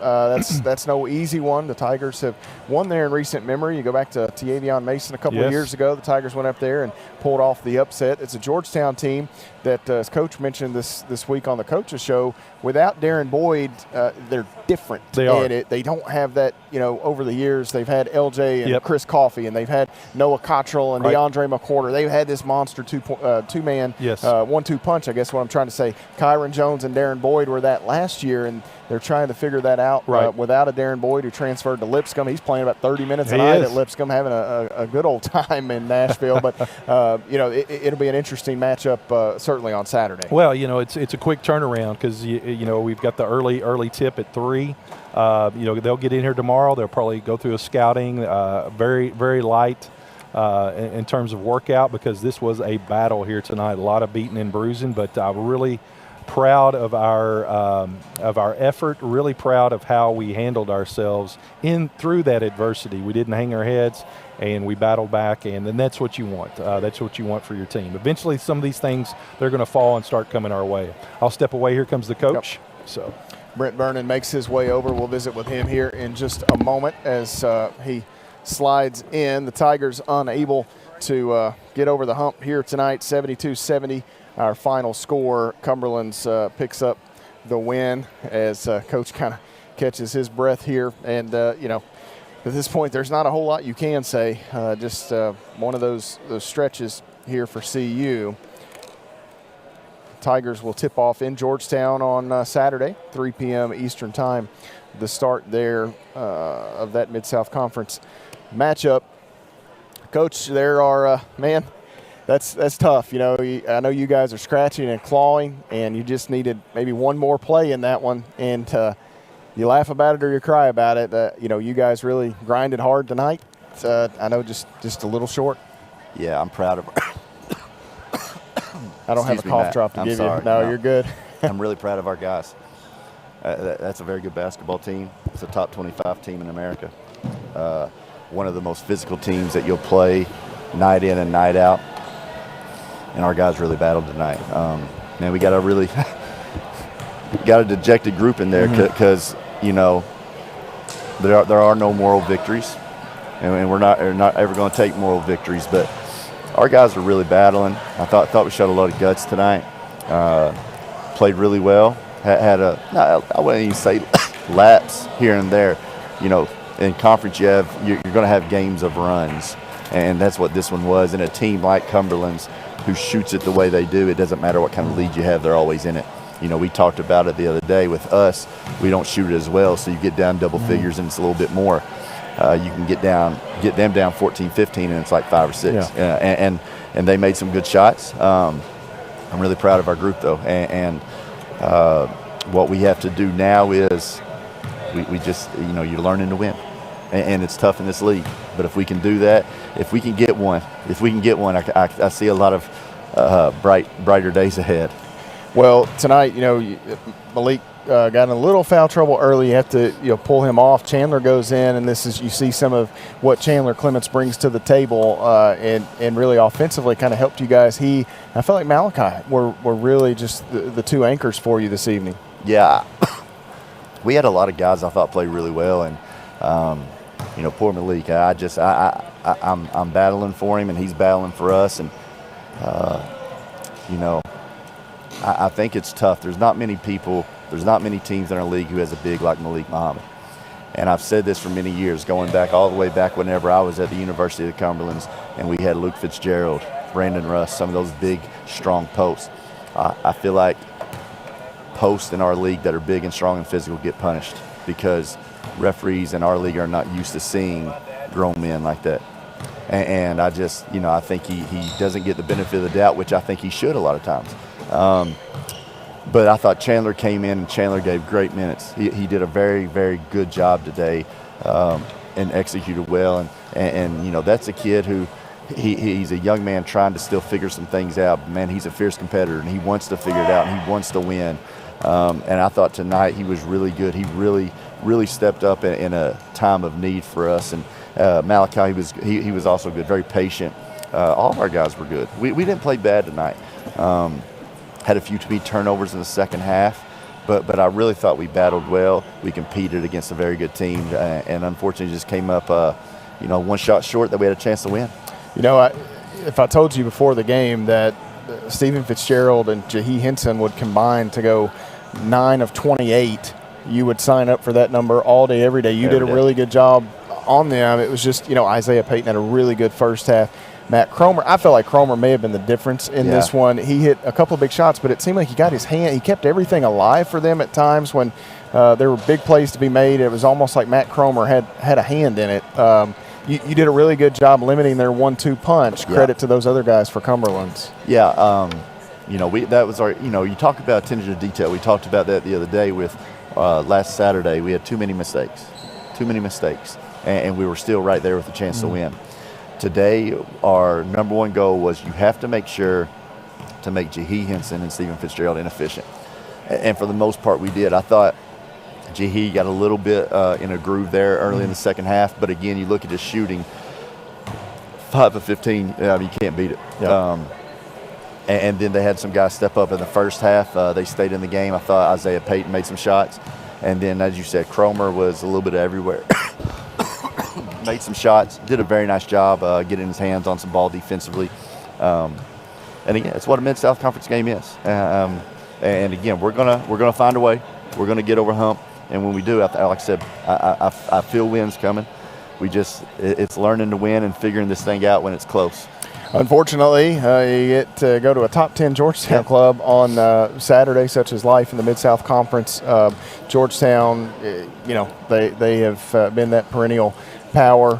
Speaker 4: That's no easy one. The Tigers have won there in recent memory. You go back to Avion Mason a couple of years ago. The Tigers went up there and pulled off the upset. It's a Georgetown team that, as Coach mentioned this week on the Coach's Show, without Darren Boyd, they're different. They don't have that, over the years they've had LJ and Chris Coffey, and they've had Noah Cottrell and DeAndre McCorder. They've had this monster two-man, 1-2 punch, I guess what I'm trying to say. Kyron Jones and Darren Boyd were that last year, and they're trying to figure that out without a Darren Boyd who transferred to Lipscomb. He's playing about 30 minutes a night at Lipscomb, having a good old time in Nashville. But, it'll be an interesting matchup certainly on Saturday.
Speaker 5: Well, it's a quick turnaround because, we've got the early tip at 3. They'll get in here tomorrow. They'll probably go through a scouting, very, very light in terms of workout because this was a battle here tonight. A lot of beating and bruising, but I'm really proud of our effort, really proud of how we handled ourselves through that adversity. We didn't hang our heads, and we battled back, and then that's what you want. That's what you want for your team. Eventually, some of these things, they're going to fall and start coming our way. I'll step away. Here comes the coach. So
Speaker 4: Brent Vernon makes his way over. We'll visit with him here in just a moment as he slides in. The Tigers unable to get over the hump here tonight, 72-70. Our final score. Cumberlands picks up the win as Coach kind of catches his breath here. And, at this point, there's not a whole lot you can say. Just one of those stretches here for CU. Tigers will tip off in Georgetown on Saturday, 3 p.m. Eastern time, the start there of that Mid-South Conference matchup. Coach, there are, That's tough. You know, I know you guys are scratching and clawing, and you just needed maybe one more play in that one, and you laugh about it or you cry about it. You know, you guys really grinded hard tonight. I know just a little short.
Speaker 15: Yeah, I'm proud of her.
Speaker 4: I don't have a cough drop to give you. No, you're good.
Speaker 15: I'm really proud of our guys. That's a very good basketball team. It's a top 25 team in America. One of the most physical teams that you'll play night in and night out. And our guys really battled tonight. Man, we got a really got a dejected group in there because you know there are no moral victories, and we're not ever going to take moral victories. But our guys are really battling. I thought we showed a lot of guts tonight. Played really well. Had I wouldn't even say laps here and there. You know, in conference you're going to have games of runs, and that's what this one was. And a team like Cumberlands, who shoots it the way they do, it doesn't matter what kind of lead you have, they're always in it. You know, we talked about it the other day with us. We don't shoot it as well, so you get down double figures and it's a little bit more. You can get them down 14, 15, and it's like 5 or 6. Yeah. And they made some good shots. I'm really proud of our group, though. And what we have to do now is we just, you know, you're learning to win. And it's tough in this league. But if we can do that, if we can get one, I see a lot of brighter days ahead.
Speaker 4: Well, tonight, you know, Malik got in a little foul trouble early. You have to, you know, pull him off. Chandler goes in, and you see some of what Chandler Clements brings to the table, and really offensively kind of helped you guys. I felt like Malachi were really just the two anchors for you this evening.
Speaker 15: Yeah, we had a lot of guys I thought played really well, and you know, poor Malik. I'm battling for him, and he's battling for us, and you know, I think it's tough. There's not many teams in our league who has a big like Malik Muhammad. And I've said this for many years, going back all the way back whenever I was at the University of Cumberlands, and we had Luke Fitzgerald, Brandon Russ, some of those big, strong posts. I feel like posts in our league that are big and strong and physical get punished because referees in our league are not used to seeing grown men like that. And I just, you know, I think he doesn't get the benefit of the doubt, which I think he should a lot of times. But I thought Chandler came in and Chandler gave great minutes. He did a very, very good job today and executed well. And you know, that's a kid who he's a young man trying to still figure some things out. Man, he's a fierce competitor, and he wants to figure it out, and he wants to win. And I thought tonight he was really good. He really stepped up in a time of need for us. And Malachi, he was also good, very patient. All of our guys were good. We didn't play bad tonight. Had a few turnovers in the second half, but I really thought we battled well. We competed against a very good team, and unfortunately just came up, you know, one shot short that we had a chance to win.
Speaker 4: You know, if I told you before the game that Stephen Fitzgerald and Jahi Henson would combine to go 9 of 28, you would sign up for that number all day, every day. You did a really good job on them. It was just, you know, Isaiah Payton had a really good first half. Matt Cromer, I felt like Cromer may have been the difference in this one. He hit a couple of big shots, but it seemed like he got his hand. He kept everything alive for them at times when there were big plays to be made. It was almost like Matt Cromer had a hand in it. You did a really good job limiting their 1-2 punch. Credit to those other guys for Cumberlands.
Speaker 15: Yeah, you know, that was our. You know, you talk about attention to detail. We talked about that the other day with last Saturday. We had too many mistakes, and we were still right there with a chance to win. Today, our number one goal was you have to make sure to make Jahi Henson and Stephen Fitzgerald inefficient. And for the most part, we did. I thought Jahi got a little bit in a groove there early in the second half. But again, you look at his shooting, 5 of 15, you can't beat it. Yep. And then they had some guys step up in the first half. They stayed in the game. I thought Isaiah Payton made some shots. And then, as you said, Cromer was a little bit everywhere. Made some shots, did a very nice job getting his hands on some ball defensively. And again, it's what a Mid-South Conference game is. And again, we're gonna find a way. We're gonna get over hump. And when we do, like I said, I feel wins coming. It's learning to win and figuring this thing out when it's close.
Speaker 4: Unfortunately, you get to go to a top 10 Georgetown club on Saturday, such as life in the Mid-South Conference. Georgetown, you know, they have been that perennial power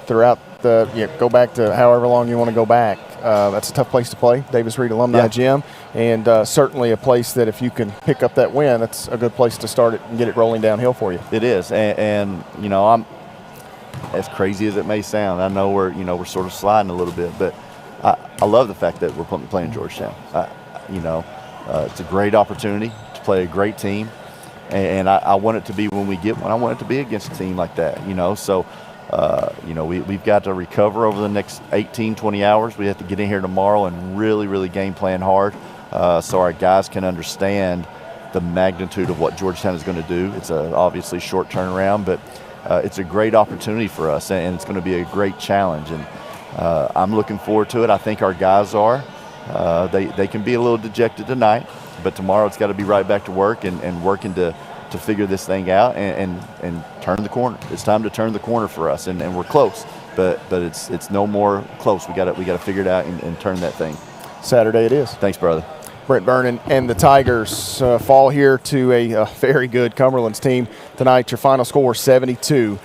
Speaker 4: throughout go back to however long you want to go back. That's a tough place to play, Davis Reed Alumni Gym, and certainly a place that if you can pick up that win, that's a good place to start it and get it rolling downhill for you.
Speaker 15: It is, and you know, I'm as crazy as it may sound. I know we're sort of sliding a little bit, but I love the fact that we're playing Georgetown. It's a great opportunity to play a great team, and I want it to be when we get one. I want it to be against a team like that. So. We've got to recover over the next 18, 20 hours. We have to get in here tomorrow and really, really game plan hard so our guys can understand the magnitude of what Georgetown is going to do. It's obviously short turnaround, but it's a great opportunity for us, and it's going to be a great challenge. And I'm looking forward to it. I think our guys are. They can be a little dejected tonight, but tomorrow it's got to be right back to work and working to figure this thing out and turn the corner. It's time to turn the corner for us, and we're close, but it's no more close. We got to figure it out and turn that thing. Saturday it is. Thanks, brother.
Speaker 4: Brent Vernon and the Tigers fall here to a very good Cumberlands team tonight. Your final score 72-70.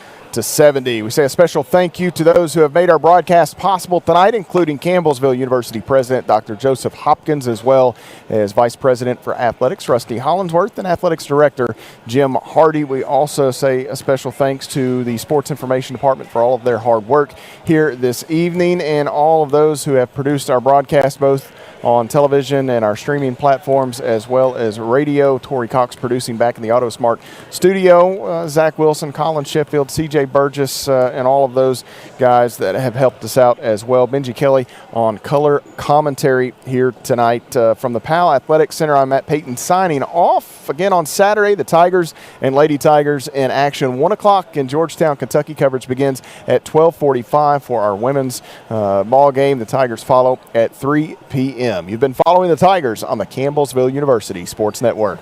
Speaker 4: We say a special thank you to those who have made our broadcast possible tonight, including Campbellsville University President Dr. Joseph Hopkins, as well as Vice President for Athletics Rusty Hollingsworth and Athletics Director Jim Hardy. We also say a special thanks to the Sports Information Department for all of their hard work here this evening, and all of those who have produced our broadcast, both on television and our streaming platforms, as well as radio. Tori Cox producing back in the AutoSmart studio. Zach Wilson, Colin Sheffield, CJ Burgess, and all of those guys that have helped us out as well. Benji Kelly on color commentary here tonight. From the Powell Athletic Center, I'm Matt Payton signing off. Again on Saturday, the Tigers and Lady Tigers in action. 1 o'clock in Georgetown, Kentucky. Coverage begins at 12:45 for our women's ball game. The Tigers follow at 3 p.m. You've been following the Tigers on the Campbellsville University Sports Network.